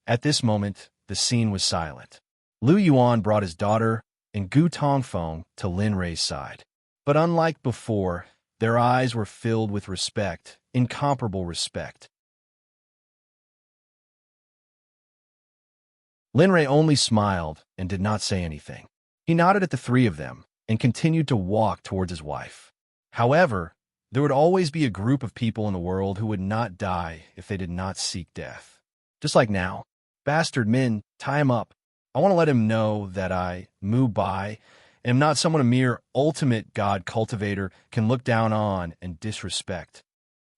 At this moment, the scene was silent. Lu Yuan brought his daughter and Gu Tongfeng to Lin Ray's side. But unlike before, their eyes were filled with respect, incomparable respect. Linray only smiled and did not say anything. He nodded at the three of them and continued to walk towards his wife. However, there would always be a group of people in the world who would not die if they did not seek death. Just like now. Bastard Min, tie him up. I want to let him know that I, Mu Bai, am not someone a mere ultimate god cultivator can look down on and disrespect.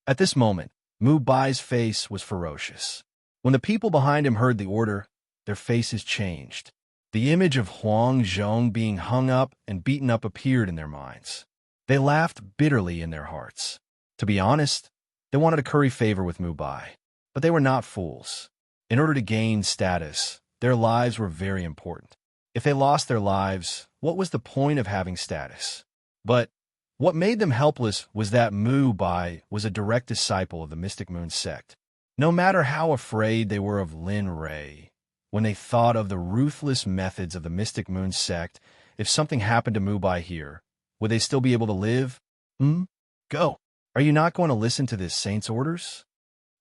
At this moment, Mu Bai's face was ferocious. When the people behind him heard the order, their faces changed. The image of Huang Zhong being hung up and beaten up appeared in their minds. They laughed bitterly in their hearts. To be honest, they wanted to curry favor with Mu Bai, but they were not fools. In order to gain status, their lives were very important. If they lost their lives, what was the point of having status? But what made them helpless was that Mu Bai was a direct disciple of the Mystic Moon Sect. No matter how afraid they were of Lin Ray, when they thought of the ruthless methods of the Mystic Moon Sect, if something happened to Mu Bai here, would they still be able to live? Go. Are you not going to listen to this saint's orders?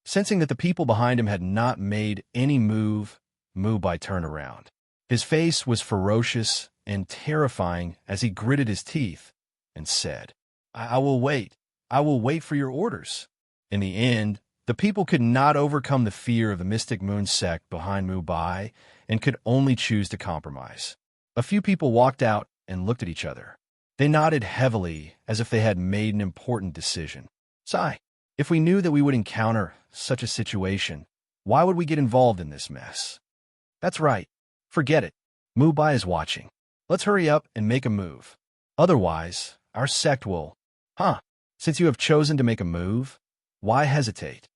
Sensing that the people behind him had not made any move, Mu Bai turned around. His face was ferocious and terrifying as he gritted his teeth and said, I will wait. I will wait for your orders. In the end, the people could not overcome the fear of the Mystic Moon Sect behind Mu Bai and could only choose to compromise. A few people walked out and looked at each other. They nodded heavily as if they had made an important decision. Sigh. If we knew that we would encounter such a situation, why would we get involved in this mess? That's right. Forget it. Mu Bai is watching. Let's hurry up and make a move. Otherwise, our sect will... Since you have chosen to make a move, why hesitate?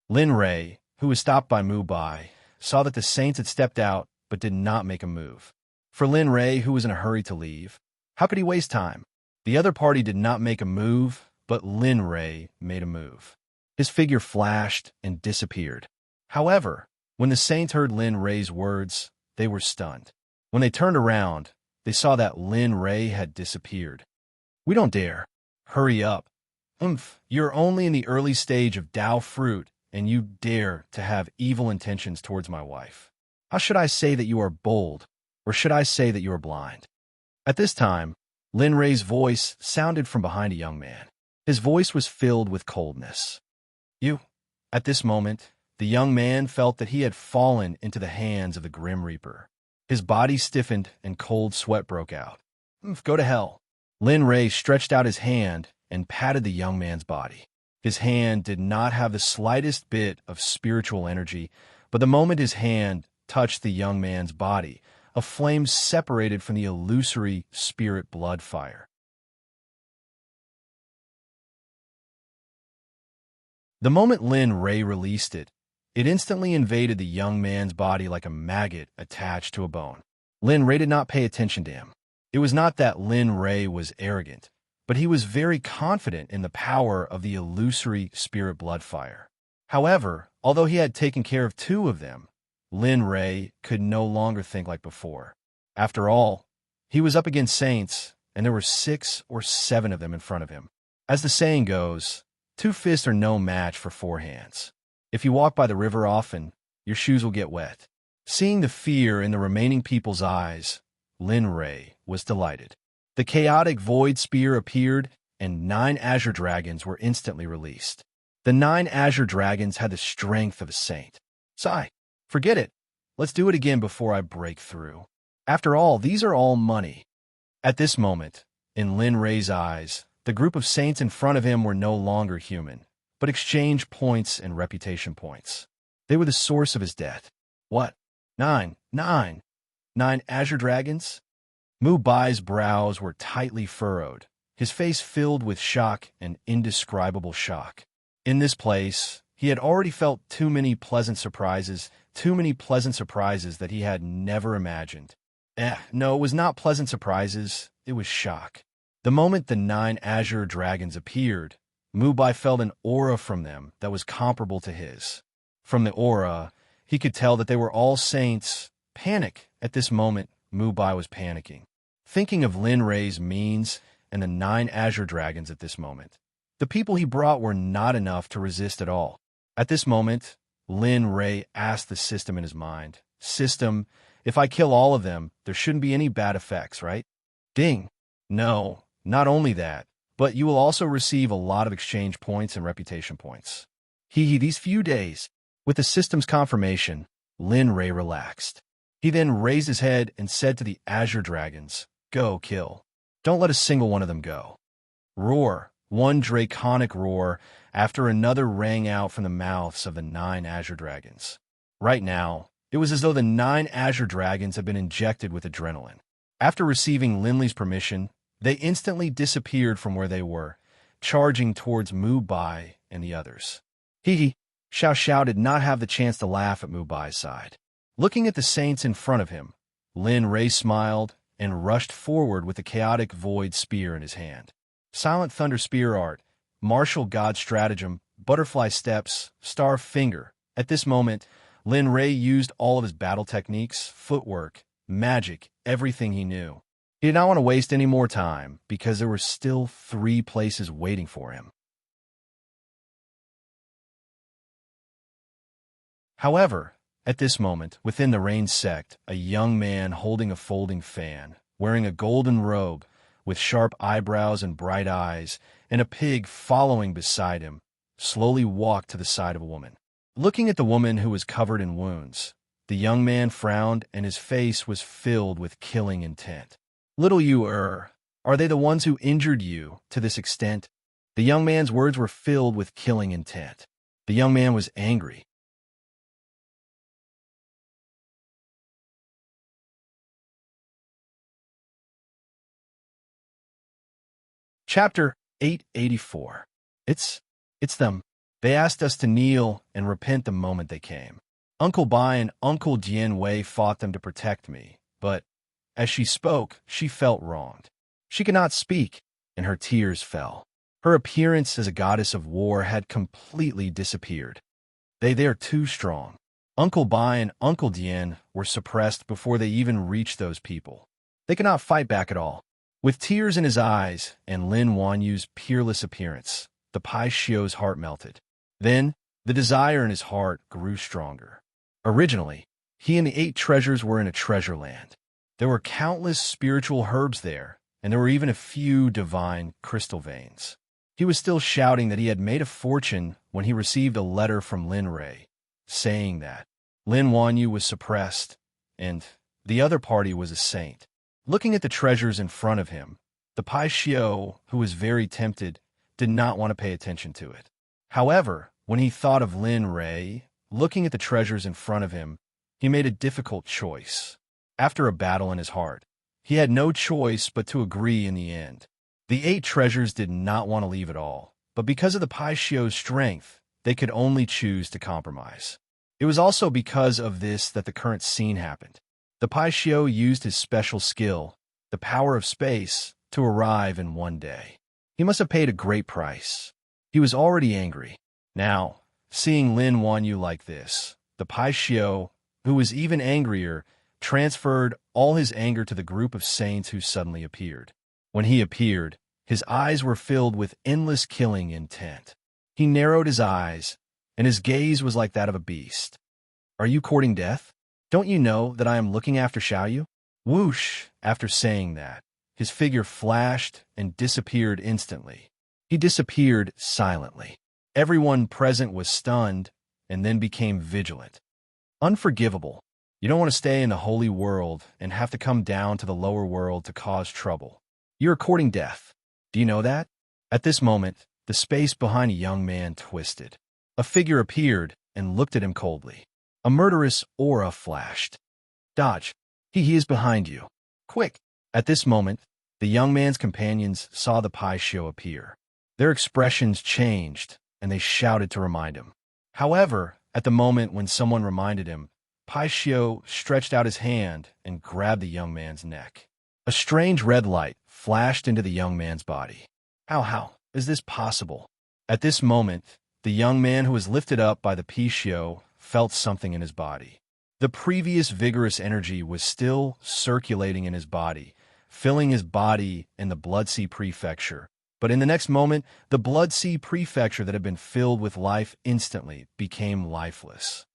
Lin Ray, who was stopped by Mu Bai, saw that the saints had stepped out but did not make a move. For Lin Ray, who was in a hurry to leave, how could he waste time? The other party did not make a move, but Lin Ray made a move. His figure flashed and disappeared. However, when the saints heard Lin Ray's words, they were stunned. When they turned around, they saw that Lin Ray had disappeared. We don't dare. Hurry up. You're only in the early stage of Dao fruit, and you dare to have evil intentions towards my wife. How should I say that you are bold, or should I say that you are blind? At this time, Lin Ray's voice sounded from behind a young man. His voice was filled with coldness. You. At this moment, the young man felt that he had fallen into the hands of the Grim Reaper. His body stiffened and cold sweat broke out. Go to hell. Lin Ray stretched out his hand and patted the young man's body. His hand did not have the slightest bit of spiritual energy, but the moment his hand touched the young man's body, a flame separated from the illusory spirit blood fire. The moment Lin Ray released it, it instantly invaded the young man's body like a maggot attached to a bone. Lin Ray did not pay attention to him. It was not that Lin Ray was arrogant, but he was very confident in the power of the illusory spirit blood fire. However, although he had taken care of two of them, Lin Ray could no longer think like before. After all, he was up against saints, and there were 6 or 7 of them in front of him. As the saying goes, 2 fists are no match for 4 hands. If you walk by the river often, your shoes will get wet. Seeing the fear in the remaining people's eyes, Lin Ray was delighted. The chaotic void spear appeared, and 9 azure dragons were instantly released. The 9 azure dragons had the strength of a saint. Sigh. Forget it. Let's do it again before I break through. After all, these are all money. At this moment, in Lin Ray's eyes, the group of saints in front of him were no longer human, but exchanged points and reputation points. They were the source of his death. What? 9 azure dragons? Mu Bai's brows were tightly furrowed, his face filled with shock and indescribable shock. In this place, he had already felt too many pleasant surprises that he had never imagined. No, it was not pleasant surprises, it was shock. The moment the 9 azure dragons appeared, Mu Bai felt an aura from them that was comparable to his. From the aura, he could tell that they were all saints. Panic. At this moment, Mu Bai was panicking. Thinking of Lin Ray's means and the 9 azure dragons at this moment, The people he brought were not enough to resist at all. At this moment, Lin Ray asked the system in his mind, "System, if I kill all of them, there shouldn't be any bad effects, right?" Ding. No, not only that, but you will also receive a lot of exchange points and reputation points. These few days. With the system's confirmation, Lin Ray relaxed. He then raised his head and said to the Azure Dragons, "Go kill. Don't let a single one of them go." Roar. One draconic roar after another rang out from the mouths of the 9 Azure Dragons. Right now, it was as though the 9 Azure Dragons had been injected with adrenaline. After receiving Linley's permission, they instantly disappeared from where they were, charging towards Mu Bai and the others. Xiao Xiao did not have the chance to laugh at Mu Bai's side. Looking at the saints in front of him, Lin Ray smiled and rushed forward with the chaotic void spear in his hand. Silent Thunder Spear Art, Martial God Stratagem, Butterfly Steps, Star Finger. At this moment, Lin Ray used all of his battle techniques, footwork, magic, everything he knew. He did not want to waste any more time because there were still 3 places waiting for him. However, at this moment, within the Rain Sect, a young man holding a folding fan, wearing a golden robe, with sharp eyebrows and bright eyes, and a pig following beside him, slowly walked to the side of a woman. Looking at the woman who was covered in wounds, the young man frowned and his face was filled with killing intent. "Little you, are they the ones who injured you to this extent?" The young man's words were filled with killing intent. The young man was angry. Chapter 884. It's them. They asked us to kneel and repent the moment they came. Uncle Bai and Uncle Jian Wei fought them to protect me, but as she spoke, she felt wronged. She could not speak, and her tears fell. Her appearance as a goddess of war had completely disappeared. They are too strong. Uncle Bai and Uncle Dian were suppressed before they even reached those people. They could not fight back at all. With tears in his eyes and Lin Wanyu's peerless appearance, the Pai Shio's heart melted. Then, the desire in his heart grew stronger. Originally, he and the 8 treasures were in a treasure land. There were countless spiritual herbs there, and there were even a few divine crystal veins. He was still shouting that he had made a fortune when he received a letter from Lin Ray, saying that Lin Wanyu was suppressed, and the other party was a saint. Looking at the treasures in front of him, the Pai Shio, who was very tempted, did not want to pay attention to it. However, when he thought of Lin Ray, looking at the treasures in front of him, he made a difficult choice. After a battle in his heart, he had no choice but to agree in the end. The 8 treasures did not want to leave at all, but because of the Pai Shio's strength, they could only choose to compromise. It was also because of this that the current scene happened. The Pai Shio used his special skill, the power of space, to arrive in one day. He must have paid a great price. He was already angry. Now, seeing Lin Wanyu like this, the Pai Shio, who was even angrier, transferred all his anger to the group of saints who suddenly appeared. When he appeared, his eyes were filled with endless killing intent. He narrowed his eyes, and his gaze was like that of a beast. "Are you courting death? Don't you know that I am looking after Xiaoyu?" Whoosh! After saying that, his figure flashed and disappeared instantly. He disappeared silently. Everyone present was stunned and then became vigilant. Unforgivable. You don't want to stay in the holy world and have to come down to the lower world to cause trouble. You're courting death. Do you know that? At this moment, the space behind a young man twisted. A figure appeared and looked at him coldly. A murderous aura flashed. "Dodge. He is behind you. Quick!" At this moment, the young man's companions saw the Pai Shio appear. Their expressions changed, and they shouted to remind him. However, at the moment when someone reminded him, Pai Shio stretched out his hand and grabbed the young man's neck. A strange red light flashed into the young man's body. How is this possible? At this moment, the young man who was lifted up by the Pai Shio felt something in his body. The previous vigorous energy was still circulating in his body, filling his body in the Bloodsea Prefecture, But in the next moment, the Blood Sea prefecture that had been filled with life instantly became lifeless.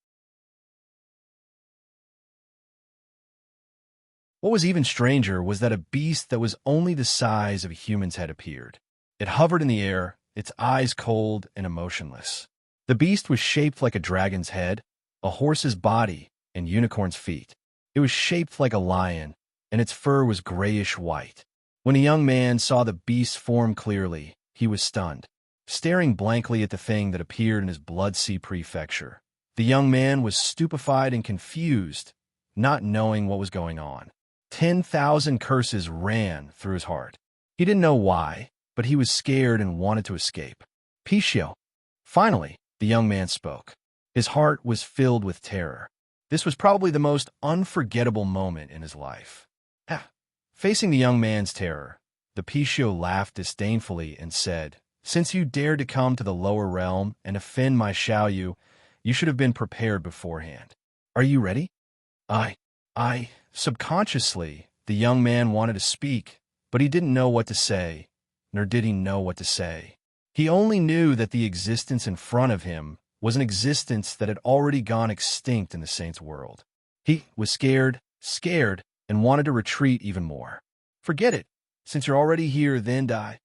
What was even stranger was that a beast that was only the size of a human's head appeared. It hovered in the air, its eyes cold and emotionless. The beast was shaped like a dragon's head, a horse's body, and unicorn's feet. It was shaped like a lion, and its fur was grayish-white. When a young man saw the beast's form clearly, he was stunned, staring blankly at the thing that appeared in his Blood Sea prefecture. The young man was stupefied and confused, not knowing what was going on. 10,000 curses ran through his heart. He didn't know why, but he was scared and wanted to escape. Pichio. Finally, the young man spoke. His heart was filled with terror. This was probably the most unforgettable moment in his life. Facing the young man's terror, the Pichio laughed disdainfully and said, "Since you dared to come to the lower realm and offend my Xiaoyu, you should have been prepared beforehand. Are you ready?" Subconsciously, the young man wanted to speak, but he didn't know what to say, nor did he know what to say. He only knew that the existence in front of him was an existence that had already gone extinct in the saint's world. He was scared, and wanted to retreat even more. "Forget it. Since you're already here, then die."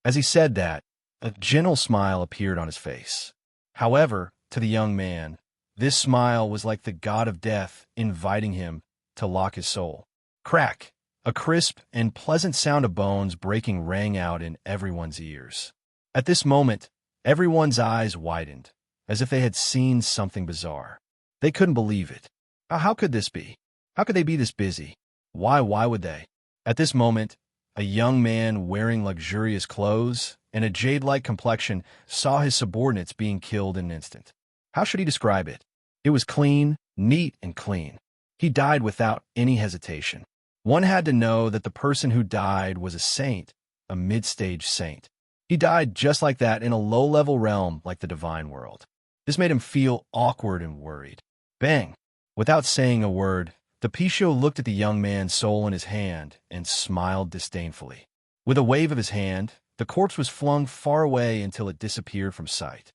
As he said that, a gentle smile appeared on his face. However, to the young man, this smile was like the god of death inviting him to lock his soul. Crack! A crisp and pleasant sound of bones breaking rang out in everyone's ears. At this moment, everyone's eyes widened, as if they had seen something bizarre. They couldn't believe it. How could this be? How could they be this busy? Why would they? At this moment, a young man wearing luxurious clothes and a jade-like complexion saw his subordinates being killed in an instant. How should he describe it? It was clean, neat, and clean. He died without any hesitation. One had to know that the person who died was a saint, a mid-stage saint. He died just like that in a low-level realm like the divine world. This made him feel awkward and worried. Bang! Without saying a word, the Pichio looked at the young man's soul in his hand and smiled disdainfully. With a wave of his hand, the corpse was flung far away until it disappeared from sight.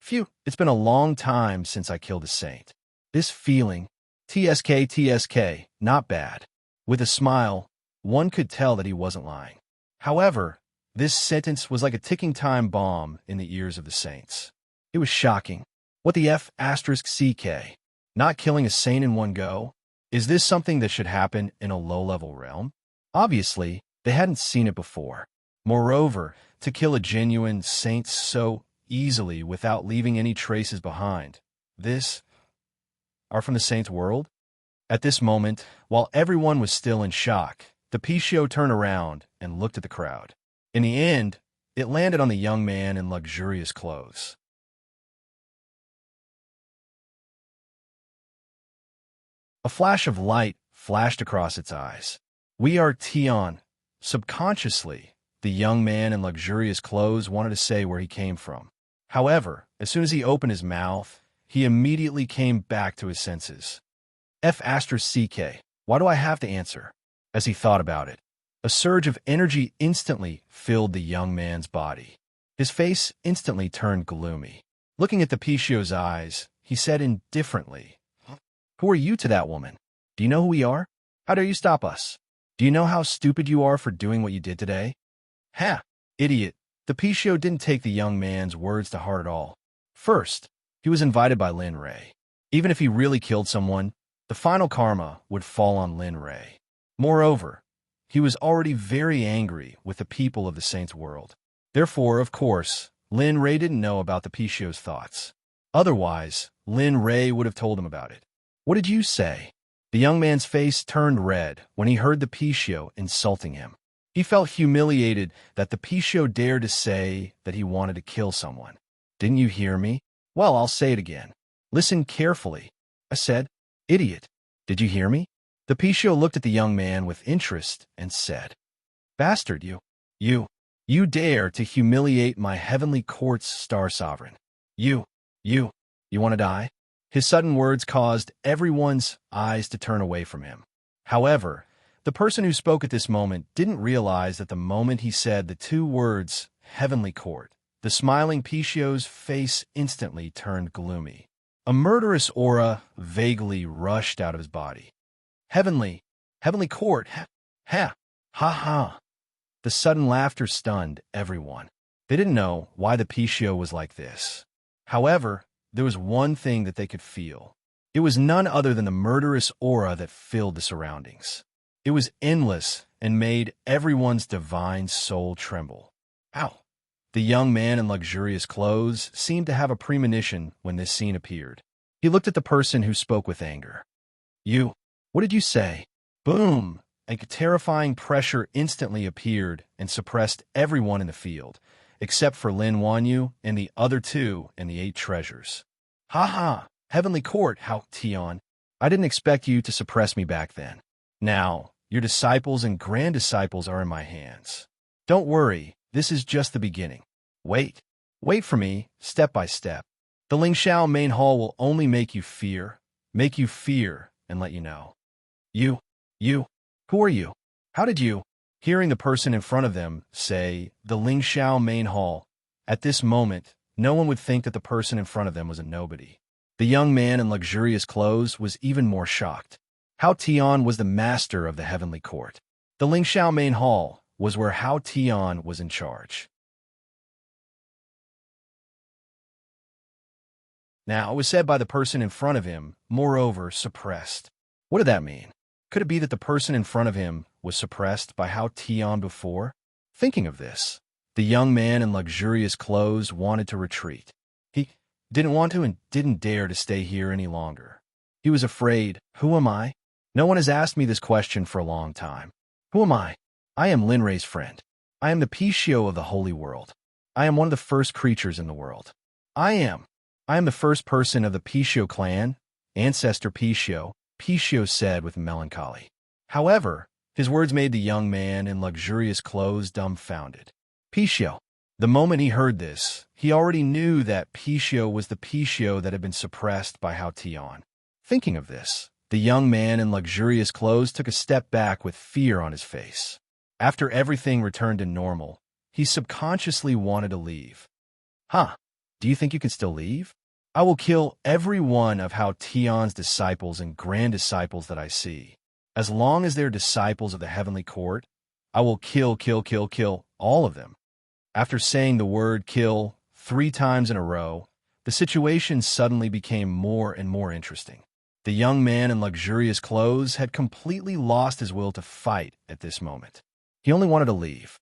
Phew, it's been a long time since I killed a saint. This feeling, TSK, not bad. With a smile, one could tell that he wasn't lying. However, this sentence was like a ticking time bomb in the ears of the saints. It was shocking. What the F***CK? Not killing a saint in one go? Is this something that should happen in a low-level realm? Obviously, they hadn't seen it before. Moreover, to kill a genuine saint so easily without leaving any traces behind. This are from the saint's world? At this moment, while everyone was still in shock, the Pichio turned around and looked at the crowd. In the end, it landed on the young man in luxurious clothes. A flash of light flashed across its eyes. "We are Tion." Subconsciously, the young man in luxurious clothes wanted to say where he came from. However, as soon as he opened his mouth, he immediately came back to his senses. F***CK, why do I have to answer? As he thought about it, a surge of energy instantly filled the young man's body. His face instantly turned gloomy. Looking at the Pichio's eyes, he said indifferently, "Who are you to that woman? Do you know who we are? How dare you stop us? Do you know how stupid you are for doing what you did today?" "Ha! Idiot!" The Pichio didn't take the young man's words to heart at all. First, he was invited by Lin Ray. Even if he really killed someone, the final karma would fall on Lin Ray. Moreover, he was already very angry with the people of the saint's world. Therefore, of course, Lin Ray didn't know about the Pichio's thoughts. Otherwise, Lin Ray would have told him about it. "What did you say?" The young man's face turned red when he heard the Pichio insulting him. He felt humiliated that the Pichio dared to say that he wanted to kill someone. "Didn't you hear me? Well, I'll say it again. Listen carefully. I said, idiot. Did you hear me?" The Pichio looked at the young man with interest and said, "Bastard, you dare to humiliate my heavenly court's star sovereign. You want to die?" His sudden words caused everyone's eyes to turn away from him. However, the person who spoke at this moment didn't realize that the moment he said the two words, heavenly court. The smiling Picio's face instantly turned gloomy. A murderous aura vaguely rushed out of his body. Heavenly court, ha, ha. The sudden laughter stunned everyone. They didn't know why the Picio was like this. However, there was one thing that they could feel. It was none other than the murderous aura that filled the surroundings. It was endless and made everyone's divine soul tremble. Ow! The young man in luxurious clothes seemed to have a premonition when this scene appeared. He looked at the person who spoke with anger. What did you say? Boom! A terrifying pressure instantly appeared and suppressed everyone in the field, except for Lin Wanyu and the other two and the 8 treasures. Ha! Heavenly Court, how Tion. I didn't expect you to suppress me back then. Now, your disciples and grand disciples are in my hands. Don't worry, this is just the beginning. Wait for me, step by step. The Lingxiao main hall will only make you fear, and let you know. You, who are you? How did you? Hearing the person in front of them say, the Lingxiao main hall, at this moment, no one would think that the person in front of them was a nobody. The young man in luxurious clothes was even more shocked. Hao Tian was the master of the heavenly court. The Lingxiao main hall was where Hao Tian was in charge. Now, it was said by the person in front of him, moreover, suppressed. What did that mean? Could it be that the person in front of him was suppressed by Hao Tian before? Thinking of this, the young man in luxurious clothes wanted to retreat. He didn't want to and didn't dare to stay here any longer. He was afraid. Who am I? No one has asked me this question for a long time. Who am I? I am Lin Rei's friend. I am the Picio of the holy world. I am one of the first creatures in the world. I am the first person of the Picio clan, ancestor Picio said with melancholy. However, his words made the young man in luxurious clothes dumbfounded. Picio. The moment he heard this, he already knew that Picio was the Picio that had been suppressed by Hao Tian. Thinking of this, the young man in luxurious clothes took a step back with fear on his face. After everything returned to normal, he subconsciously wanted to leave. Do you think you can still leave? I will kill every one of Hao Tian's disciples and grand disciples that I see. As long as they're disciples of the heavenly court, I will kill all of them. After saying the word kill 3 times in a row, the situation suddenly became more and more interesting. The young man in luxurious clothes had completely lost his will to fight at this moment. He only wanted to leave.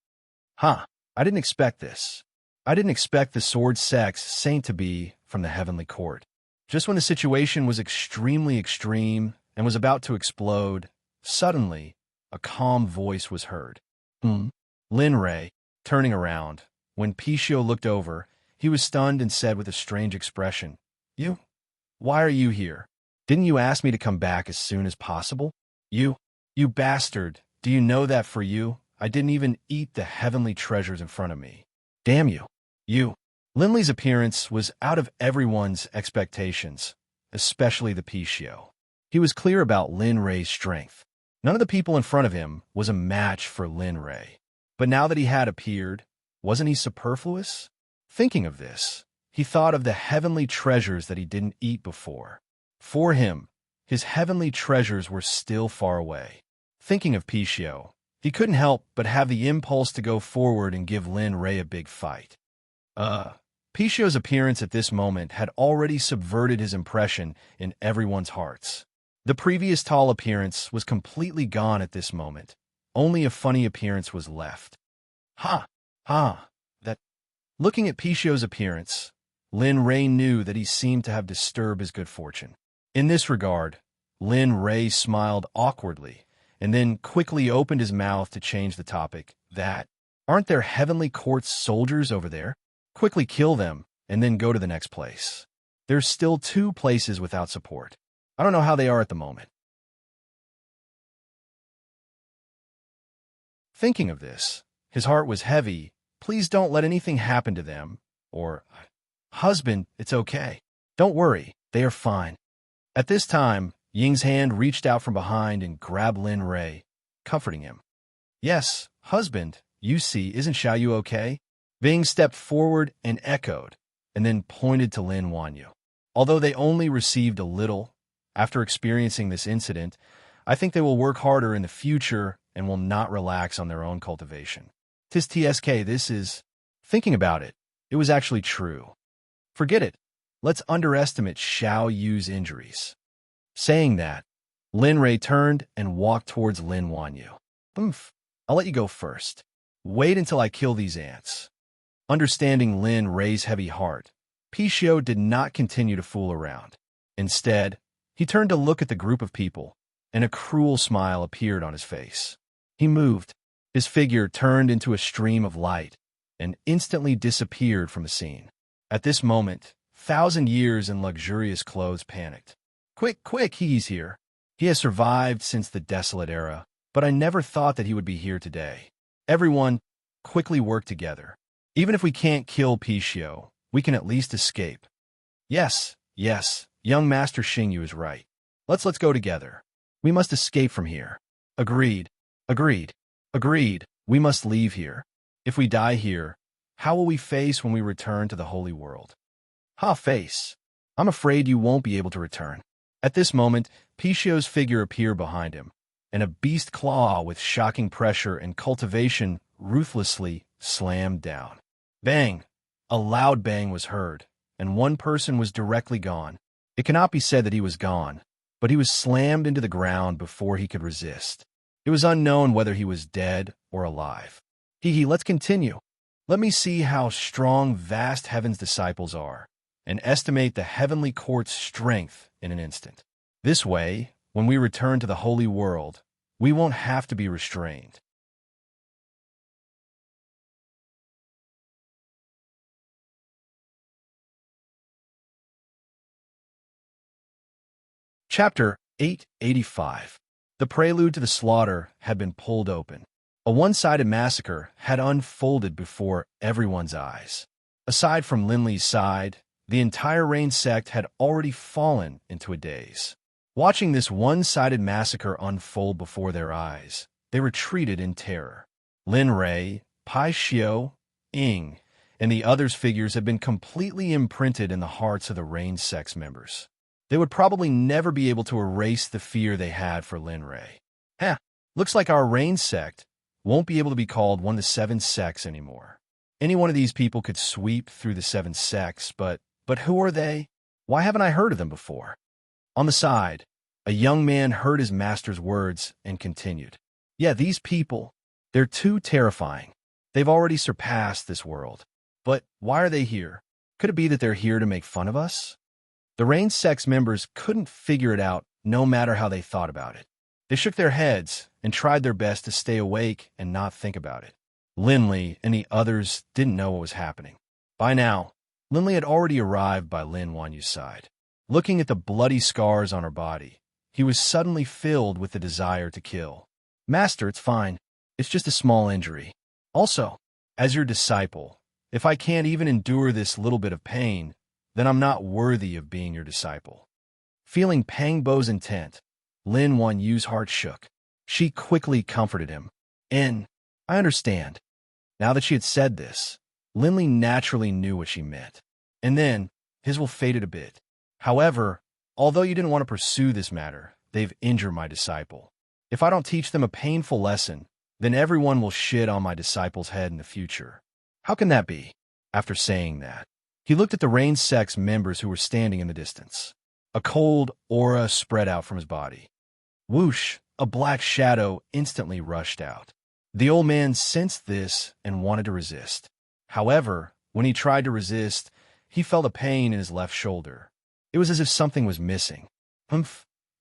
I didn't expect this. I didn't expect the sword Sect's saint to be from the heavenly court. Just when the situation was extremely extreme and was about to explode, suddenly, a calm voice was heard. Lin Rei, turning around. When Picio looked over, he was stunned and said with a strange expression, Why are you here? Didn't you ask me to come back as soon as possible? You bastard, do you know that for you, I didn't even eat the heavenly treasures in front of me? Damn you. Lin Lei's appearance was out of everyone's expectations, especially the Picio. He was clear about Lin Rei's strength. None of the people in front of him was a match for Lin Rei. But now that he had appeared, wasn't he superfluous? Thinking of this, he thought of the heavenly treasures that he didn't eat before. For him, his heavenly treasures were still far away. Thinking of Picio, he couldn't help but have the impulse to go forward and give Lin Rei a big fight. Picio's appearance at this moment had already subverted his impression in everyone's hearts. The previous tall appearance was completely gone at this moment. Only a funny appearance was left. Looking at Picio's appearance, Lin Rei knew that he seemed to have disturbed his good fortune. In this regard, Lin Rei smiled awkwardly and then quickly opened his mouth to change the topic. Aren't there heavenly court soldiers over there? Quickly kill them and then go to the next place. There's still 2 places without support. I don't know how they are at the moment. Thinking of this, his heart was heavy. Please don't let anything happen to them. Or, husband, it's okay. Don't worry, they are fine. At this time, Ying's hand reached out from behind and grabbed Lin Rei, comforting him. Yes, husband, you see, isn't Xiaoyu okay? Bing stepped forward and echoed, and then pointed to Lin Wanyu. Although they only received a little after experiencing this incident, I think they will work harder in the future and will not relax on their own cultivation. Tis TSK, this is... Thinking about it, it was actually true. Forget it. Let's underestimate Xiao Yu's injuries. Saying that, Lin Rei turned and walked towards Lin Wanyu. I'll let you go first. Wait until I kill these ants. Understanding Lin Rei's heavy heart, Pixiu did not continue to fool around. Instead, he turned to look at the group of people, and a cruel smile appeared on his face. He moved. His figure turned into a stream of light and instantly disappeared from the scene. At this moment, 1,000 years in luxurious clothes panicked. Quick, quick, he's here. He has survived since the desolate era, but I never thought that he would be here today. Everyone, quickly work together. Even if we can't kill Pixiu, we can at least escape. Yes, young Master Xingyu is right. Let's go together. We must escape from here. Agreed. We must leave here. If we die here, how will we face when we return to the holy world? Face. I'm afraid you won't be able to return. At this moment, Pixiu's figure appeared behind him, and a beast claw with shocking pressure and cultivation ruthlessly slammed down. Bang! A loud bang was heard, and one person was directly gone. It cannot be said that he was gone, but he was slammed into the ground before he could resist. It was unknown whether he was dead or alive. Let's continue. Let me see how strong vast heaven's disciples are, and estimate the heavenly court's strength in an instant. This way, when we return to the holy world, we won't have to be restrained. Chapter 885. The prelude to the slaughter had been pulled open. A one-sided massacre had unfolded before everyone's eyes. Aside from Linley's side, the entire Rain sect had already fallen into a daze. Watching this one-sided massacre unfold before their eyes, they retreated in terror. Lin Rei, Pixiu, Ying, and the others' figures had been completely imprinted in the hearts of the Rain sect's members. They would probably never be able to erase the fear they had for Lin Rei. Looks like our Rain sect won't be able to be called one of the 7 sects anymore. Any one of these people could sweep through the 7 sects, but who are they? Why haven't I heard of them before? On the side, a young man heard his master's words and continued. These people, they're too terrifying. They've already surpassed this world. But why are they here? Could it be that they're here to make fun of us? The Rain sect's members couldn't figure it out no matter how they thought about it. They shook their heads and tried their best to stay awake and not think about it. Linley and the others didn't know what was happening. By now, Linley had already arrived by Lin Wanyu's side. Looking at the bloody scars on her body, he was suddenly filled with the desire to kill. Master, it's fine. It's just a small injury. Also, as your disciple, if I can't even endure this little bit of pain, then I'm not worthy of being your disciple. Feeling Pang Bo's intent, Lin Wanyu's heart shook. She quickly comforted him. I understand. Now that she had said this, Linley naturally knew what she meant. And then, his will faded a bit. However, although you didn't want to pursue this matter, they've injured my disciple. If I don't teach them a painful lesson, then everyone will shit on my disciple's head in the future. How can that be? After saying that, he looked at the Rain sect's members who were standing in the distance. A cold aura spread out from his body. Whoosh, a black shadow instantly rushed out. The old man sensed this and wanted to resist. However, when he tried to resist, he felt a pain in his left shoulder. It was as if something was missing.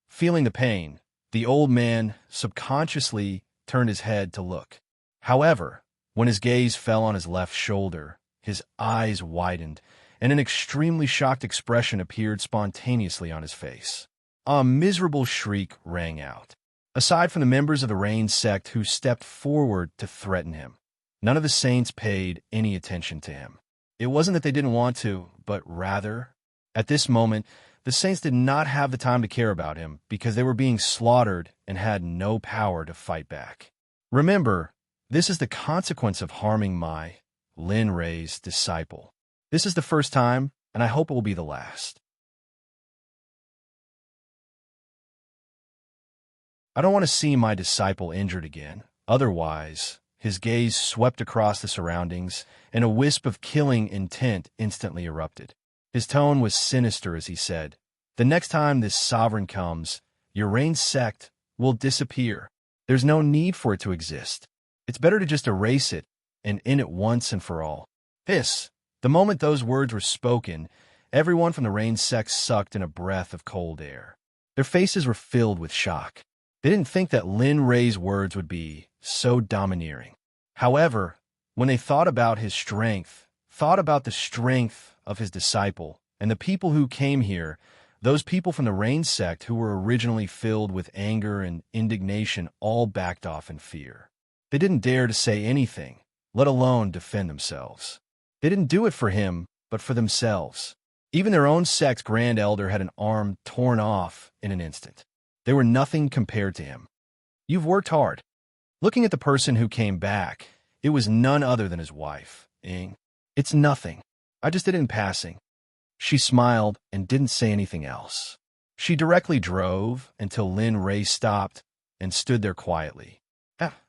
Feeling the pain, the old man subconsciously turned his head to look. However, when his gaze fell on his left shoulder, his eyes widened, and an extremely shocked expression appeared spontaneously on his face. A miserable shriek rang out. Aside from the members of the Rain sect who stepped forward to threaten him, none of the saints paid any attention to him. It wasn't that they didn't want to, but rather, at this moment, the saints did not have the time to care about him because they were being slaughtered and had no power to fight back. Remember, this is the consequence of harming my Lin Rei's disciple. This is the first time, and I hope it will be the last. I don't want to see my disciple injured again. Otherwise, his gaze swept across the surroundings, and a wisp of killing intent instantly erupted. His tone was sinister as he said, "The next time this sovereign comes, your reign's sect will disappear. There's no need for it to exist. It's better to just erase it and end it once and for all." The moment those words were spoken, everyone from the reign's sect sucked in a breath of cold air. Their faces were filled with shock. They didn't think that Lin Rei's words would be so domineering. However, when they thought about his strength, thought about the strength of his disciple, and the people who came here, those people from the Rain sect who were originally filled with anger and indignation all backed off in fear. They didn't dare to say anything, let alone defend themselves. They didn't do it for him, but for themselves. Even their own sect's grand elder had an arm torn off in an instant. They were nothing compared to him. "You've worked hard." Looking at the person who came back, it was none other than his wife, Ing. "It's nothing. I just did it in passing." She smiled and didn't say anything else. She directly drove until Lin Rei stopped and stood there quietly.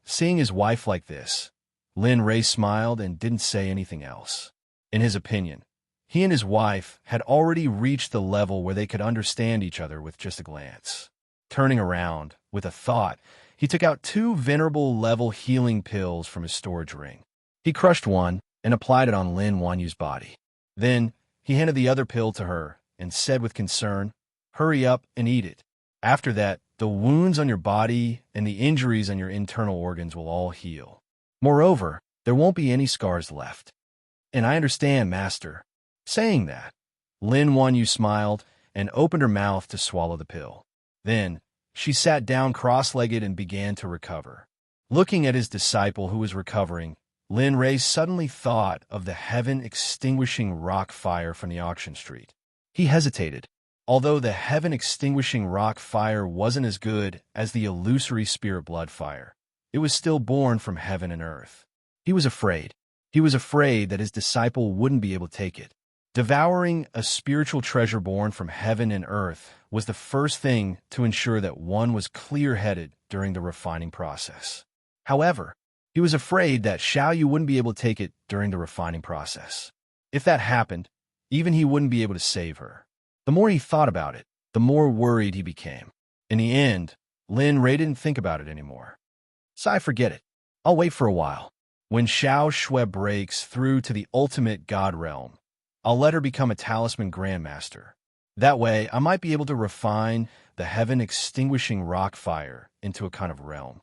Seeing his wife like this, Lin Rei smiled and didn't say anything else. In his opinion, he and his wife had already reached the level where they could understand each other with just a glance. Turning around, with a thought, he took out 2 venerable level healing pills from his storage ring. He crushed one and applied it on Lin Wanyu's body. Then, he handed the other pill to her and said with concern, "Hurry up and eat it. After that, the wounds on your body and the injuries on your internal organs will all heal. Moreover, there won't be any scars left." "And I understand, Master." Saying that, Lin Wanyu smiled and opened her mouth to swallow the pill. Then, she sat down cross-legged and began to recover. Looking at his disciple who was recovering, Lin Rei suddenly thought of the heaven-extinguishing rock fire from the auction street. He hesitated. Although the heaven-extinguishing rock fire wasn't as good as the illusory spirit blood fire, it was still born from heaven and earth. He was afraid. He was afraid that his disciple wouldn't be able to take it. Devouring a spiritual treasure born from heaven and earth was the first thing to ensure that one was clear-headed during the refining process. However, he was afraid that Xiaoyu wouldn't be able to take it during the refining process. If that happened, even he wouldn't be able to save her. The more he thought about it, the more worried he became. In the end, Lin Rei didn't think about it anymore. "So I forget it. I'll wait for a while. When Xiao Shui breaks through to the ultimate god realm, I'll let her become a talisman grandmaster. That way, I might be able to refine the heaven-extinguishing rock fire into a kind of realm."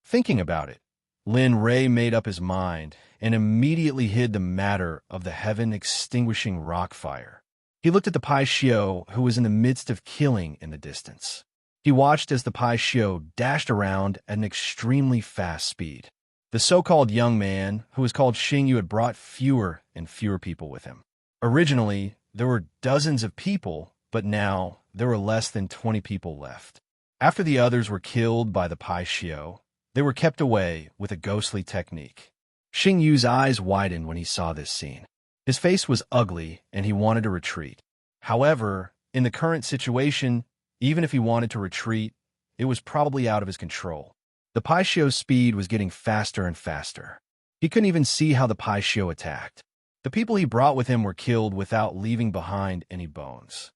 Thinking about it, Lin Rei made up his mind and immediately hid the matter of the heaven-extinguishing rock fire. He looked at the Pai Xiao, who was in the midst of killing in the distance. He watched as the Pai Xiao dashed around at an extremely fast speed. The so-called young man, who was called Xingyu, had brought fewer and fewer people with him. Originally, there were dozens of people, but now there were less than 20 people left. After the others were killed by the Pai Xiao, they were kept away with a ghostly technique. Xingyu's eyes widened when he saw this scene. His face was ugly, and he wanted to retreat. However, in the current situation, even if he wanted to retreat, it was probably out of his control. The Pai Xiao's speed was getting faster and faster. He couldn't even see how the Pai Xiao attacked. The people he brought with him were killed without leaving behind any bones.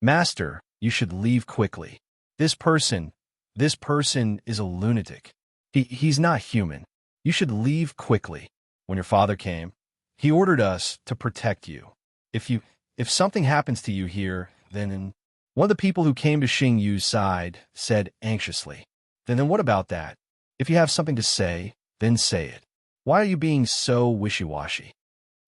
"Master, you should leave quickly. This person is a lunatic. He's not human. You should leave quickly. When your father came, he ordered us to protect you. If something happens to you here, then..." One of the people who came to Xingyu's side said anxiously, Then what about that? If you have something to say, then say it. Why are you being so wishy-washy?"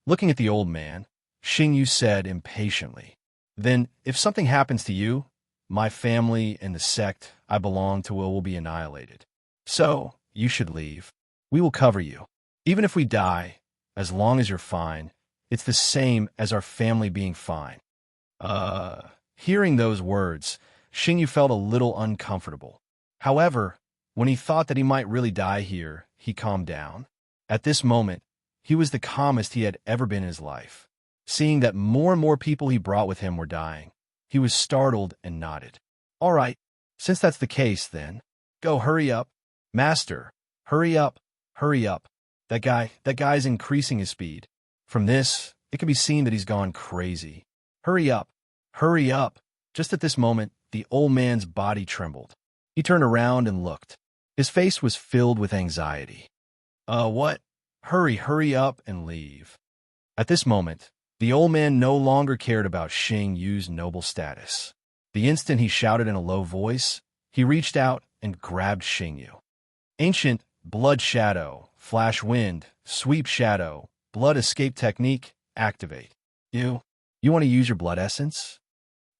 Looking at the old man, Xingyu said impatiently, "Then, if something happens to you, my family and the sect I belong to will be annihilated. So, you should leave. We will cover you. Even if we die, as long as you're fine, it's the same as our family being fine." Hearing those words, Xingyu felt a little uncomfortable. However, when he thought that he might really die here, he calmed down. At this moment, he was the calmest he had ever been in his life. Seeing that more and more people he brought with him were dying, he was startled and nodded. All right, since that's the case then, go hurry up. Master, hurry up, hurry up. That guy's increasing his speed. From this, it can be seen that he's gone crazy. Hurry up, hurry up. Just at this moment, the old man's body trembled. He turned around and looked. His face was filled with anxiety. What? Hurry up and leave. At this moment, the old man no longer cared about Xing Yu's noble status. The instant he shouted in a low voice, he reached out and grabbed Xing Yu. Ancient Blood Shadow, Flash Wind, Sweep Shadow, Blood Escape Technique, activate. You want to use your blood essence?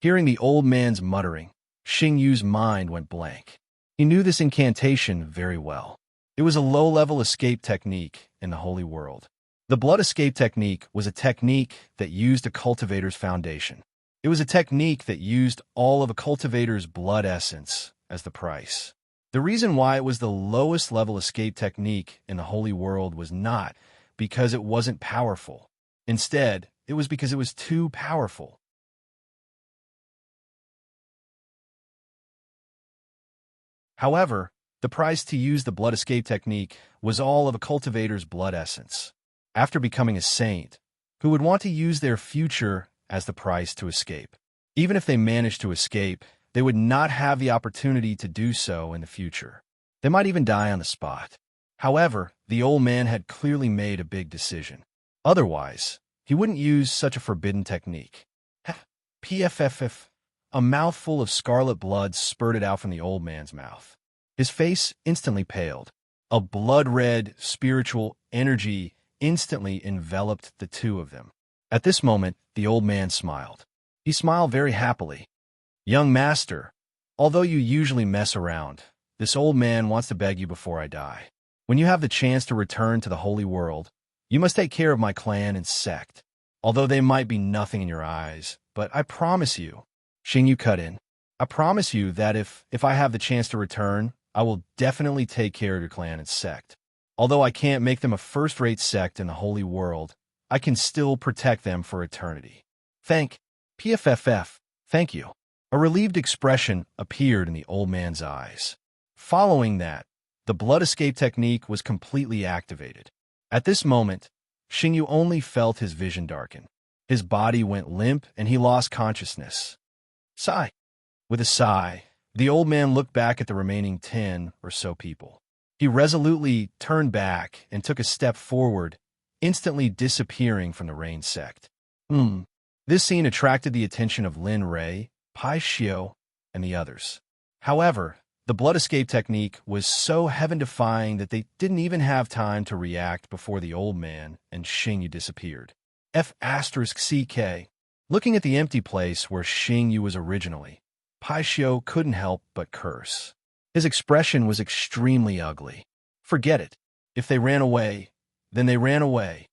Hearing the old man's muttering, Xing Yu's mind went blank. He knew this incantation very well. It was a low-level escape technique in the Holy World. The blood escape technique was a technique that used a cultivator's foundation. It was a technique that used all of a cultivator's blood essence as the price. The reason why it was the lowest level escape technique in the Holy World was not because it wasn't powerful. Instead, it was because it was too powerful. However, the price to use the blood escape technique was all of a cultivator's blood essence. After becoming a saint, who would want to use their future as the price to escape. Even if they managed to escape, they would not have the opportunity to do so in the future. They might even die on the spot. However, the old man had clearly made a big decision. Otherwise, he wouldn't use such a forbidden technique. PFFF. A mouthful of scarlet blood spurted out from the old man's mouth. His face instantly paled. A blood-red, spiritual energy instantly enveloped the two of them. At this moment, the old man smiled. He smiled very happily. Young master, although you usually mess around, this old man wants to beg you before I die. When you have the chance to return to the Holy World, you must take care of my clan and sect. Although they might be nothing in your eyes, but I promise you, Xing Yu cut in. I promise you that if I have the chance to return, I will definitely take care of your clan and sect. Although I can't make them a first-rate sect in the Holy World, I can still protect them for eternity. PFFF, thank you. A relieved expression appeared in the old man's eyes. Following that, the blood escape technique was completely activated. At this moment, Xing Yu only felt his vision darken. His body went limp and he lost consciousness. Sigh. With a sigh, the old man looked back at the remaining 10 or so people. He resolutely turned back and took a step forward, instantly disappearing from the Rain sect. This scene attracted the attention of Lin Rei, Pai Xiao, and the others. However, the blood escape technique was so heaven-defying that they didn't even have time to react before the old man and Xing Yu disappeared. F***CK. Looking at the empty place where Xing Yu was originally, Pai Xiao couldn't help but curse. His expression was extremely ugly. Forget it. If they ran away, then they ran away.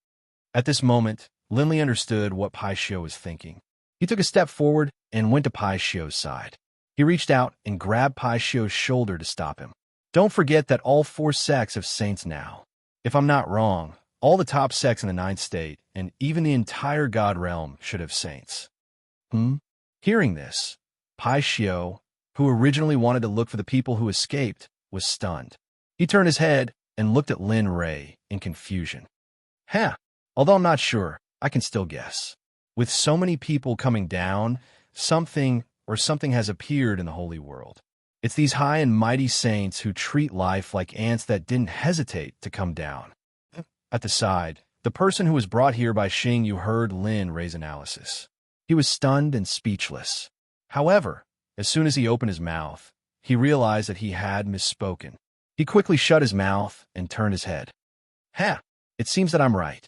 At this moment, Linley understood what Pai Xiao was thinking. He took a step forward and went to Pai Xiao's side. He reached out and grabbed Pai Xiao's shoulder to stop him. Don't forget that all 4 sects have saints now. If I'm not wrong, all the top sects in the 9th state, and even the entire God realm, should have saints. Hearing this, Pai Xiao, who originally wanted to look for the people who escaped, was stunned. He turned his head and looked at Lin Rei in confusion. Although I'm not sure, I can still guess. With so many people coming down, something has appeared in the Holy World. It's these high and mighty saints who treat life like ants that didn't hesitate to come down. At the side, the person who was brought here by Xing Yu heard Lin Rei's analysis. He was stunned and speechless. However, as soon as he opened his mouth, he realized that he had misspoken. He quickly shut his mouth and turned his head. It seems that I'm right.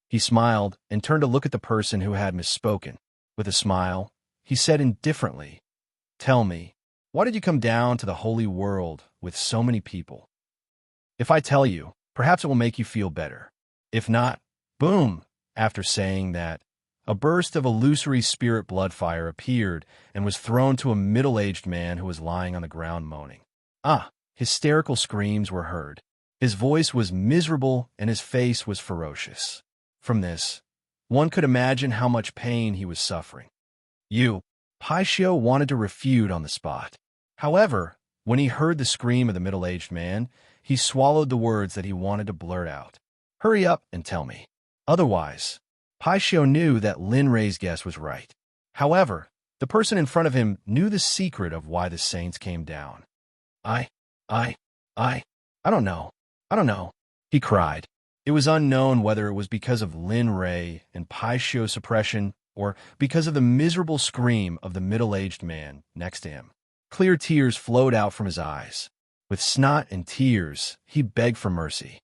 He smiled and turned to look at the person who had misspoken. With a smile, he said indifferently, "Tell me, why did you come down to the Holy World with so many people? If I tell you, perhaps it will make you feel better. If not, boom." After saying that, a burst of illusory spirit bloodfire appeared and was thrown to a middle-aged man who was lying on the ground moaning. Hysterical screams were heard. His voice was miserable and his face was ferocious. From this, one could imagine how much pain he was suffering. Paisio wanted to refute on the spot. However, when he heard the scream of the middle-aged man, he swallowed the words that he wanted to blurt out. Hurry up and tell me. Otherwise, Paisio knew that Lin Rei's guess was right. However, the person in front of him knew the secret of why the saints came down. I don't know. I don't know, he cried. It was unknown whether it was because of Lin Rei and Paisio's suppression or because of the miserable scream of the middle-aged man next to him. Clear tears flowed out from his eyes. With snot and tears, he begged for mercy.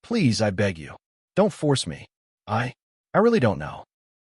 Please, I beg you, don't force me. I really don't know.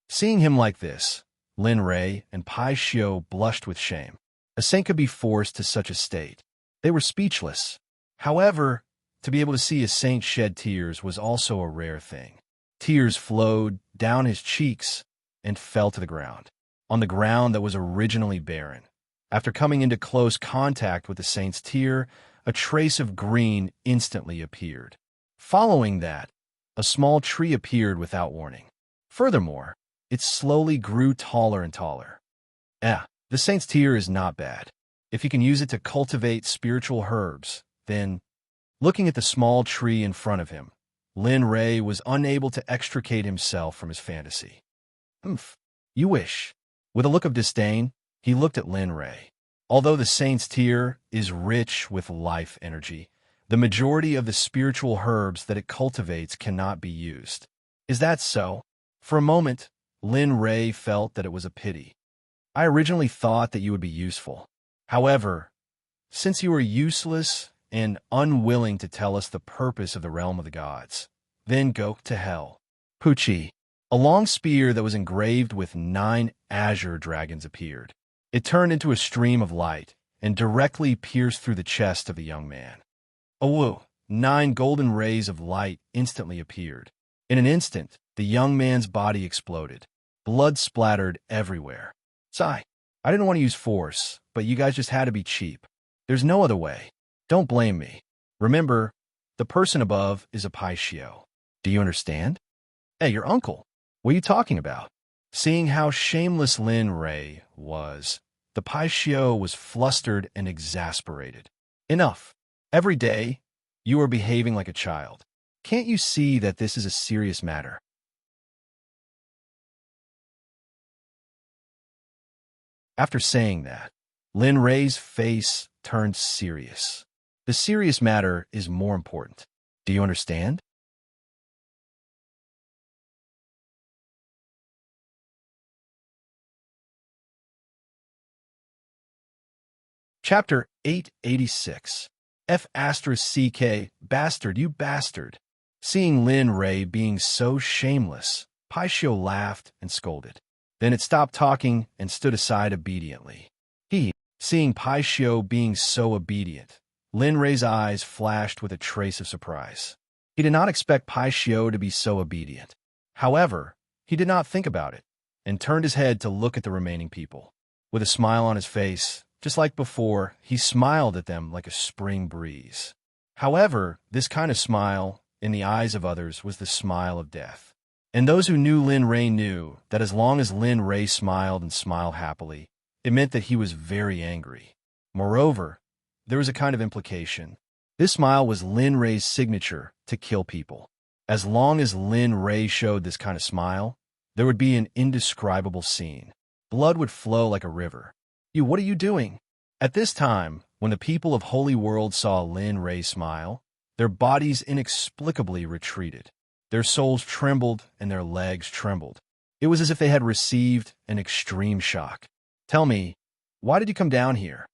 Seeing him like this, Lin Rei and Paisio blushed with shame. A saint could be forced to such a state. They were speechless. However, to be able to see a saint shed tears was also a rare thing. Tears flowed down his cheeks and fell to the ground, on the ground that was originally barren. After coming into close contact with the saint's tear, a trace of green instantly appeared. Following that, a small tree appeared without warning. Furthermore, it slowly grew taller and taller. The saint's tear is not bad. If you can use it to cultivate spiritual herbs, then, looking at the small tree in front of him, Lin Rei was unable to extricate himself from his fantasy. You wish. With a look of disdain, he looked at Lin Rei. Although the saint's tear is rich with life energy, the majority of the spiritual herbs that it cultivates cannot be used. Is that so? For a moment, Lin Rei felt that it was a pity. I originally thought that you would be useful. However, since you are useless and unwilling to tell us the purpose of the realm of the gods, then go to hell. Pucci. A long spear that was engraved with 9 azure dragons appeared. It turned into a stream of light and directly pierced through the chest of the young man. 9 golden rays of light instantly appeared. In an instant, the young man's body exploded. Blood splattered everywhere. I didn't want to use force, but you guys just had to be cheap. There's no other way. Don't blame me. Remember, the person above is a Paisio. Do you understand? Hey, your uncle. What are you talking about? Seeing how shameless Lin Rei was, the Paisio was flustered and exasperated. Enough. Every day, you are behaving like a child. Can't you see that this is a serious matter? After saying that, Lin Rei's face turned serious. The serious matter is more important. Do you understand? Chapter 886. F***, bastard, you bastard. Seeing Lin Rei being so shameless, Paisio laughed and scolded. Then it stopped talking and stood aside obediently. Seeing Paisio being so obedient, Lin Rei's eyes flashed with a trace of surprise. He did not expect Paisio to be so obedient. However, he did not think about it, and turned his head to look at the remaining people. With a smile on his face, just like before, he smiled at them like a spring breeze. However, this kind of smile, in the eyes of others, was the smile of death. And those who knew Lin Rei knew that as long as Lin Rei smiled and smiled happily, it meant that he was very angry. Moreover, there was a kind of implication. This smile was Lin Rei's signature to kill people. As long as Lin Rei showed this kind of smile, there would be an indescribable scene. Blood would flow like a river. What are you doing? At this time, when the people of Holy World saw Lin Rei smile, their bodies inexplicably retreated. Their souls trembled and their legs trembled. It was as if they had received an extreme shock. Tell me, why did you come down here?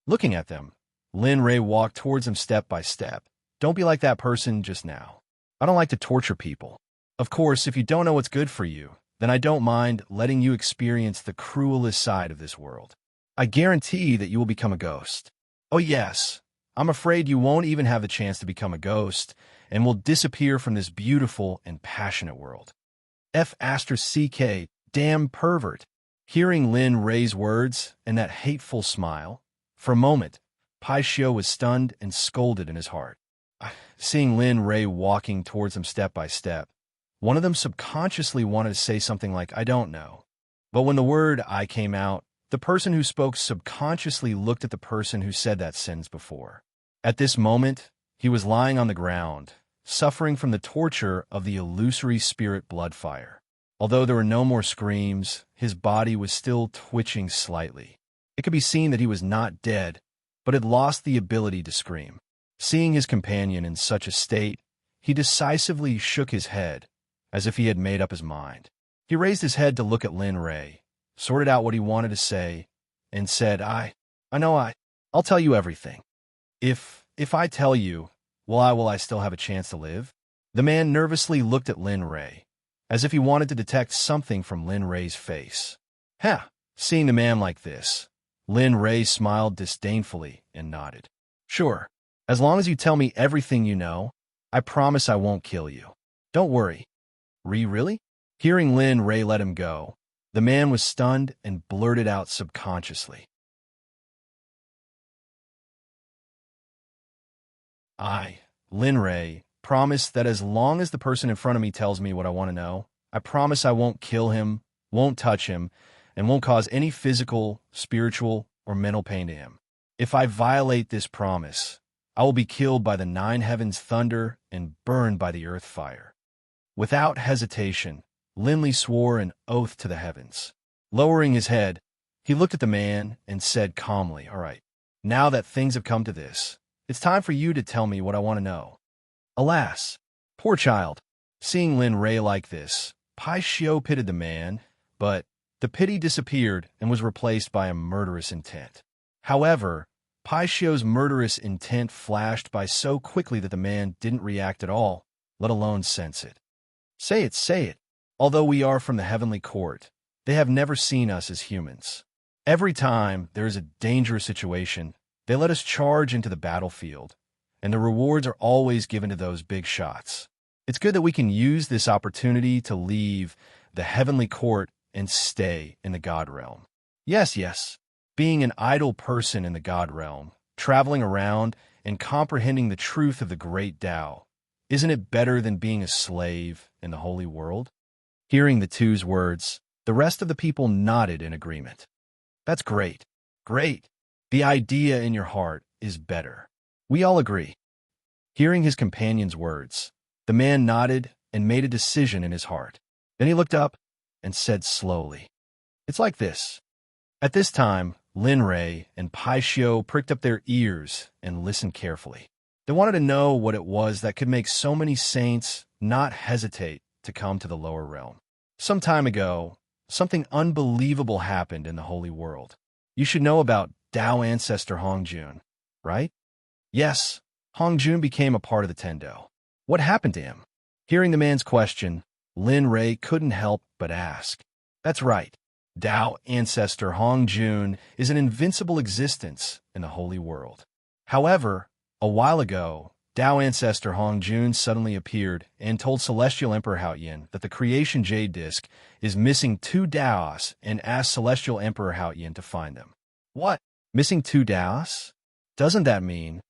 Looking at them, Lin Rei walked towards them step by step. Don't be like that person just now. I don't like to torture people. Of course, if you don't know what's good for you, then I don't mind letting you experience the cruelest side of this world. I guarantee that you will become a ghost. Oh yes, I'm afraid you won't even have the chance to become a ghost and will disappear from this beautiful and passionate world. F***, Damn pervert. Hearing Lin Rei's words and that hateful smile, for a moment, Pai Xiu was stunned and scolded in his heart. Seeing Lin Rei walking towards them step by step, one of them subconsciously wanted to say something like, I don't know. But when the word I came out, the person who spoke subconsciously looked at the person who said that sentence before. At this moment, he was lying on the ground, suffering from the torture of the illusory spirit blood fire. Although there were no more screams, his body was still twitching slightly. It could be seen that he was not dead, but had lost the ability to scream. Seeing his companion in such a state, he decisively shook his head, as if he had made up his mind. He raised his head to look at Lin Rei, sorted out what he wanted to say, and said, I'll tell you everything. If I tell you, will I still have a chance to live? The man nervously looked at Lin Rei, as if he wanted to detect something from Lin Rei's face. Seeing the man like this, Lin Rei smiled disdainfully and nodded. Sure, as long as you tell me everything you know, I promise I won't kill you. Don't worry. Really? Hearing Lin Rei let him go, the man was stunned and blurted out subconsciously. Lin Rei, promise that as long as the person in front of me tells me what I want to know, I promise I won't kill him, won't touch him, and won't cause any physical, spiritual, or mental pain to him. If I violate this promise, I will be killed by the 9 heavens' thunder and burned by the earth fire. Without hesitation, Lin Li swore an oath to the heavens. Lowering his head, he looked at the man and said calmly, All right, now that things have come to this, it's time for you to tell me what I want to know. Alas, poor child. Seeing Lin Rei like this, Pai Xiu pitied the man, but the pity disappeared and was replaced by a murderous intent. However, Pai Xiu's murderous intent flashed by so quickly that the man didn't react at all, let alone sense it. Say it. Although we are from the heavenly court, they have never seen us as humans. Every time there is a dangerous situation, they let us charge into the battlefield, and the rewards are always given to those big shots. It's good that we can use this opportunity to leave the heavenly court and stay in the God realm. Yes, being an idle person in the God realm, traveling around and comprehending the truth of the great Tao, isn't it better than being a slave in the holy world? Hearing the two's words, the rest of the people nodded in agreement. That's great. The idea in your heart is better. We all agree. Hearing his companion's words, the man nodded and made a decision in his heart. Then he looked up and said slowly, It's like this. At this time, Lin Rei and Pai Xiu pricked up their ears and listened carefully. They wanted to know what it was that could make so many saints not hesitate to come to the lower realm. Some time ago, something unbelievable happened in the holy world. You should know about Tao ancestor Hongjun, right? Yes, Hongjun became a part of the Tendo. What happened to him? Hearing the man's question, Lin Rei couldn't help but ask. That's right. Tao ancestor Hongjun is an invincible existence in the holy world. However, a while ago, Tao ancestor Hongjun suddenly appeared and told Celestial Emperor Haoyin that the creation Jade Disc is missing 2 Taos and asked Celestial Emperor Haoyin to find them. What? Missing 2 Taos? Doesn't that mean?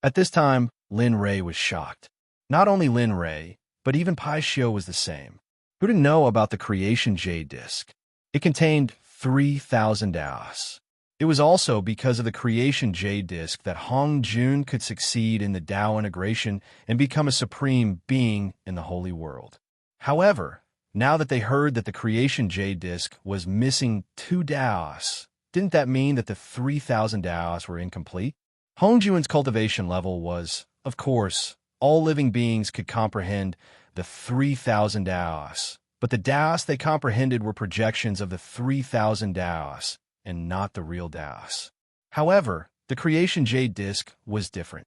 At this time, Lin Rei was shocked. Not only Lin Rei, but even Pai Xiu was the same. Who didn't know about the creation Jade Disc? It contained 3,000 Taos. It was also because of the creation Jade Disc that Hongjun could succeed in the Tao integration and become a supreme being in the holy world. However, now that they heard that the creation Jade Disc was missing 2 Taos, didn't that mean that the 3,000 Taos were incomplete? Hongjun's cultivation level was, of course, all living beings could comprehend the 3,000 Taos, but the Taos they comprehended were projections of the 3,000 Taos, and not the real Taos. However, the creation Jade Disc was different.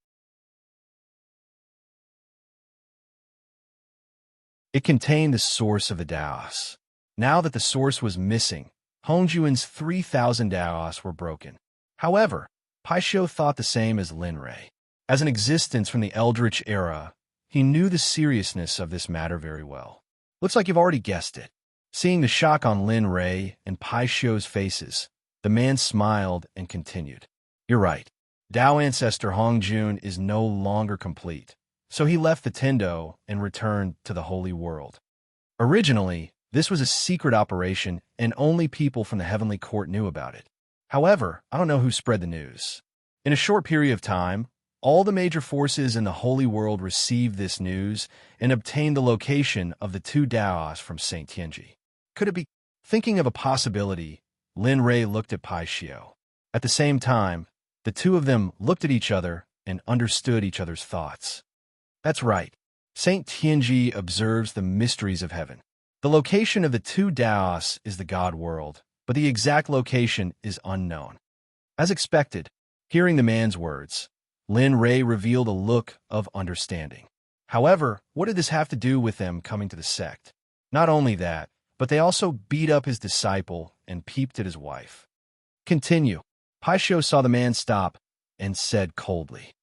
It contained the source of the Taos. Now that the source was missing, Hongjun's 3,000 Taos were broken. However, Pai Xiu thought the same as Lin Rei. As an existence from the Eldritch era, he knew the seriousness of this matter very well. Looks like you've already guessed it. Seeing the shock on Lin Rei and Pai Shio's faces, the man smiled and continued. You're right. Dao ancestor Hong Jun is no longer complete, so he left the Tendo and returned to the Holy World. Originally, this was a secret operation and only people from the Heavenly Court knew about it. However, I don't know who spread the news. In a short period of time, all the major forces in the Holy World received this news and obtained the location of the two Daos from St. Tianji. Could it be? Thinking of a possibility, Lin Rei looked at Pai Shio. At the same time, the two of them looked at each other and understood each other's thoughts. That's right. St. Tianji observes the mysteries of heaven. The location of the two Daos is the God world, but the exact location is unknown. As expected, hearing the man's words, Lin Rei revealed a look of understanding. However, what did this have to do with them coming to the sect? Not only that, but they also beat up his disciple and peeped at his wife. Continue. Pai Shio saw the man stop and said coldly,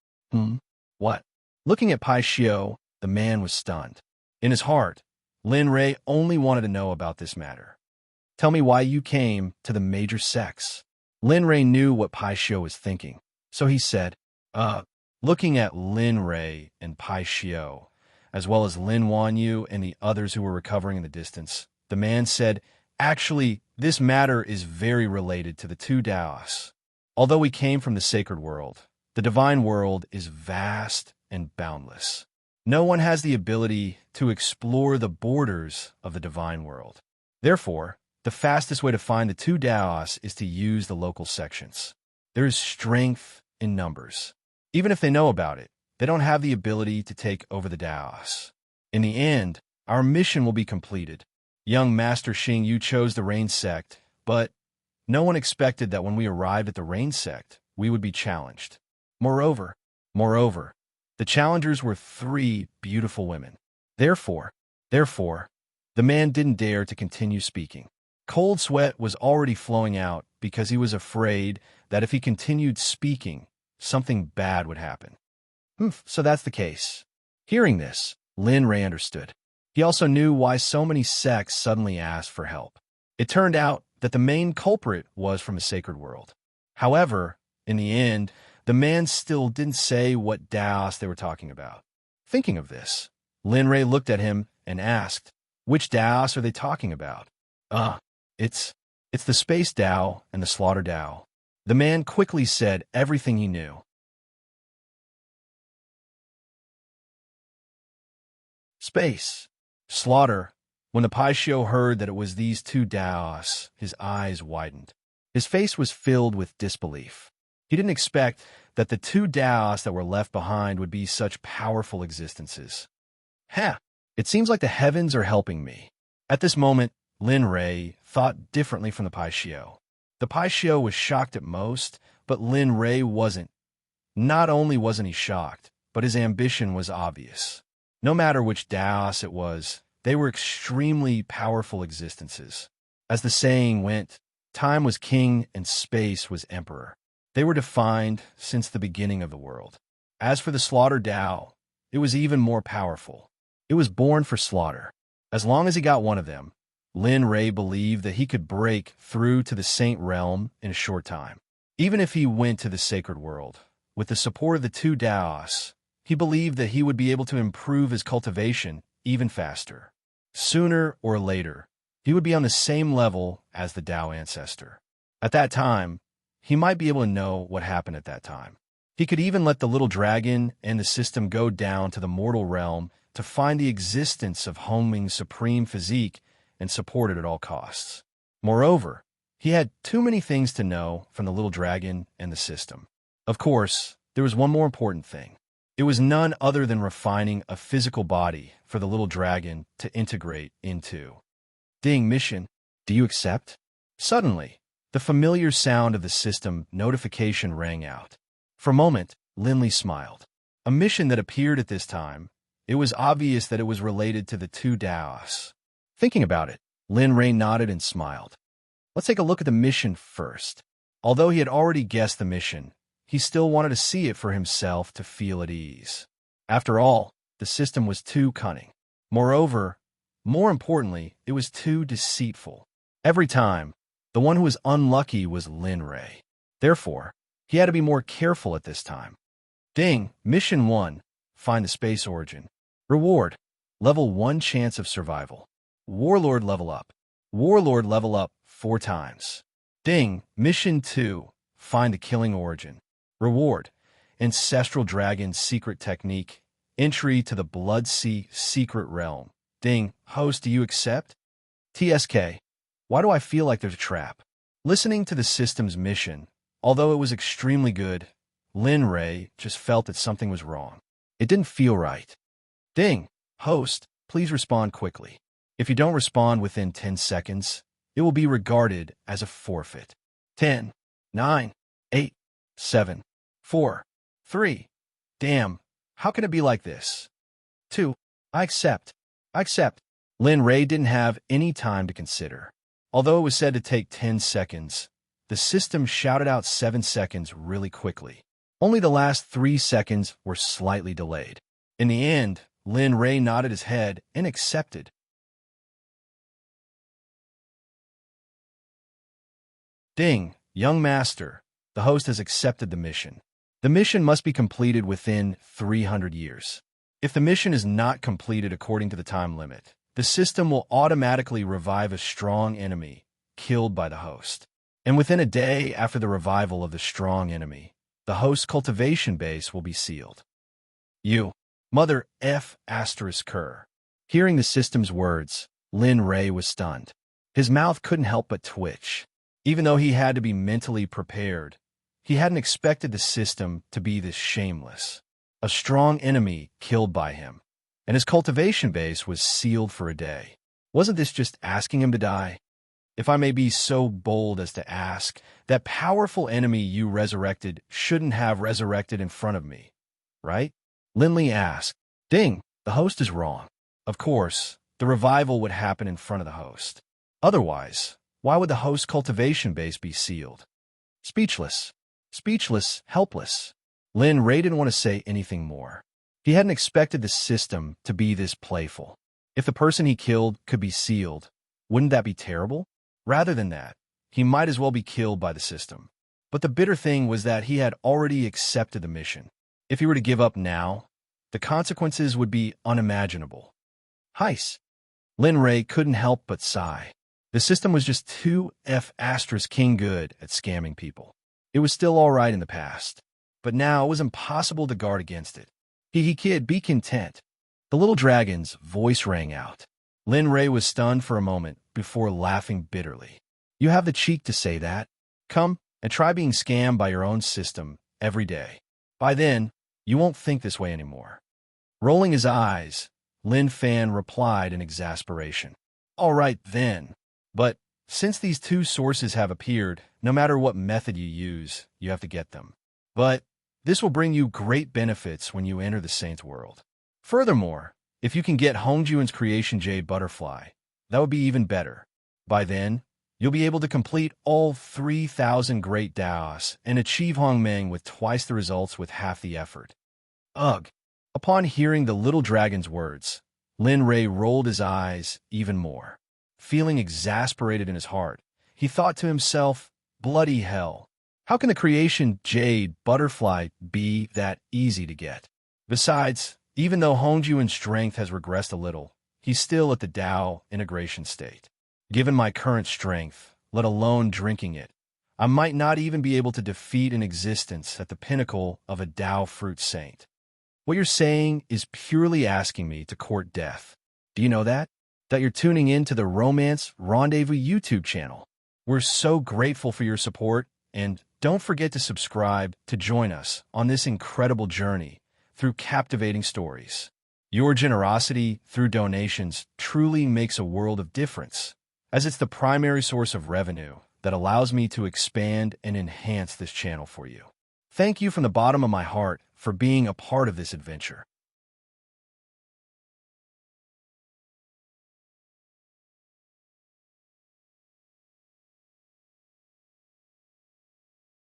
What? Looking at Pai Shio, the man was stunned. In his heart, Lin Rei only wanted to know about this matter. Tell me why you came to the major sects. Lin Rei knew what Pai Shio was thinking, so he said, Looking at Lin Rei and Pai Shio, as well as Lin Wanyu and the others who were recovering in the distance, the man said, Actually, this matter is very related to the two Daos. Although we came from the sacred world, the divine world is vast and boundless. No one has the ability to explore the borders of the divine world. Therefore, the fastest way to find the two Daos is to use the local sections. There is strength in numbers. Even if they know about it, they don't have the ability to take over the Daos. In the end, our mission will be completed. Young Master Xing Yu chose the Rain Sect, but no one expected that when we arrived at the Rain Sect, we would be challenged. Moreover, the challengers were 3 beautiful women. Therefore, the man didn't dare to continue speaking. Cold sweat was already flowing out because he was afraid that if he continued speaking, something bad would happen. So that's the case. Hearing this, Lin Rei understood. He also knew why so many sects suddenly asked for help. It turned out that the main culprit was from a sacred world. However, in the end, the man still didn't say what Daos they were talking about. Thinking of this, Lin Rei looked at him and asked, Which Daos are they talking about? It's the Space Dao and the Slaughter Dao. The man quickly said everything he knew. Space. Slaughter. When the Pai Shio heard that it was these two Daos, his eyes widened. His face was filled with disbelief. He didn't expect that the two Daos that were left behind would be such powerful existences. It seems like the heavens are helping me. At this moment, Lin Rei thought differently from the Pai Shio. The Pai Shio was shocked at most, but Lin Rei wasn't. Not only wasn't he shocked, but his ambition was obvious. No matter which Daos it was, they were extremely powerful existences. As the saying went, time was king and space was emperor. They were defined since the beginning of the world. As for the Slaughter Dao, it was even more powerful. It was born for slaughter. As long as he got one of them, Lin Rei believed that he could break through to the Saint Realm in a short time. Even if he went to the sacred world, with the support of the two Daos, he believed that he would be able to improve his cultivation even faster. Sooner or later, he would be on the same level as the Dao ancestor. At that time, he might be able to know what happened at that time. He could even let the little dragon and the system go down to the mortal realm to find the existence of Hongming's supreme physique and support it at all costs. Moreover, he had too many things to know from the little dragon and the system. Of course, there was one more important thing. It was none other than refining a physical body for the little dragon to integrate into. Ding mission, do you accept? Suddenly, the familiar sound of the system notification rang out. For a moment, Linley smiled. A mission that appeared at this time, it was obvious that it was related to the two Daos. Thinking about it, Lin Rei nodded and smiled. Let's take a look at the mission first. Although he had already guessed the mission, he still wanted to see it for himself to feel at ease. After all, the system was too cunning. Moreover, more importantly, it was too deceitful. Every time, the one who was unlucky was Lin Ray. Therefore, he had to be more careful at this time. Ding! Mission 1. Find the space origin. Reward. Level 1 chance of survival. Warlord level up. Warlord level up 4 times. Ding! Mission 2. Find the killing origin. Reward. Ancestral Dragon Secret Technique. Entry to the Blood Sea Secret Realm. Ding! Host, do you accept? TSK. Why do I feel like there's a trap? Listening to the system's mission, although it was extremely good, Lin Ray just felt that something was wrong. It didn't feel right. Ding! Host, please respond quickly. If you don't respond within 10 seconds, it will be regarded as a forfeit. 10, 9, 8, 7, 4, 3. Damn, how can it be like this? 2. I accept. I accept. Lin Ray didn't have any time to consider. Although it was said to take 10 seconds, the system shouted out 7 seconds really quickly. Only the last 3 seconds were slightly delayed. In the end, Lin Ray nodded his head and accepted. Ding! Young Master, the host has accepted the mission. The mission must be completed within 300 years. If the mission is not completed according to the time limit, the system will automatically revive a strong enemy killed by the host. And within a day after the revival of the strong enemy, the host's cultivation base will be sealed. You, Mother F***. Hearing the system's words, Lin Ray was stunned. His mouth couldn't help but twitch. Even though he had to be mentally prepared, he hadn't expected the system to be this shameless. A strong enemy killed by him, and his cultivation base was sealed for a day. Wasn't this just asking him to die? If I may be so bold as to ask, that powerful enemy you resurrected shouldn't have resurrected in front of me, right? Linley asked. Ding, the host is wrong. Of course, the revival would happen in front of the host. Otherwise, why would the host's cultivation base be sealed? Speechless. Speechless, helpless. Lin Ray didn't want to say anything more. He hadn't expected the system to be this playful. If the person he killed could be sealed, wouldn't that be terrible? Rather than that, he might as well be killed by the system. But the bitter thing was that he had already accepted the mission. If he were to give up now, the consequences would be unimaginable. Heis. Lin Ray couldn't help but sigh. The system was just too king good at scamming people. It was still all right in the past, but now it was impossible to guard against it. Hee kid, be content. The little dragon's voice rang out. Lin Ray was stunned for a moment before laughing bitterly. You have the cheek to say that? Come and try being scammed by your own system every day. By then, you won't think this way anymore. Rolling his eyes, Lin Fan replied in exasperation. All right then. But since these two sources have appeared, no matter what method you use, you have to get them. But this will bring you great benefits when you enter the Saint's world. Furthermore, if you can get Hongjuan's creation Jade Butterfly, that would be even better. By then, you'll be able to complete all 3,000 Great Daos and achieve Hongmeng with twice the results with half the effort. Ugh! Upon hearing the little dragon's words, Lin Ray rolled his eyes even more. Feeling exasperated in his heart, he thought to himself, bloody hell. How can the creation Jade Butterfly be that easy to get? Besides, even though Hongjuan's strength has regressed a little, he's still at the Dao integration state. Given my current strength, let alone drinking it, I might not even be able to defeat an existence at the pinnacle of a Dao fruit saint. What you're saying is purely asking me to court death. Do you know that? That you're tuning in to the Romance Rendezvous YouTube channel. We're so grateful for your support, and don't forget to subscribe to join us on this incredible journey through captivating stories. Your generosity through donations truly makes a world of difference, as it's the primary source of revenue that allows me to expand and enhance this channel for you. Thank you from the bottom of my heart for being a part of this adventure.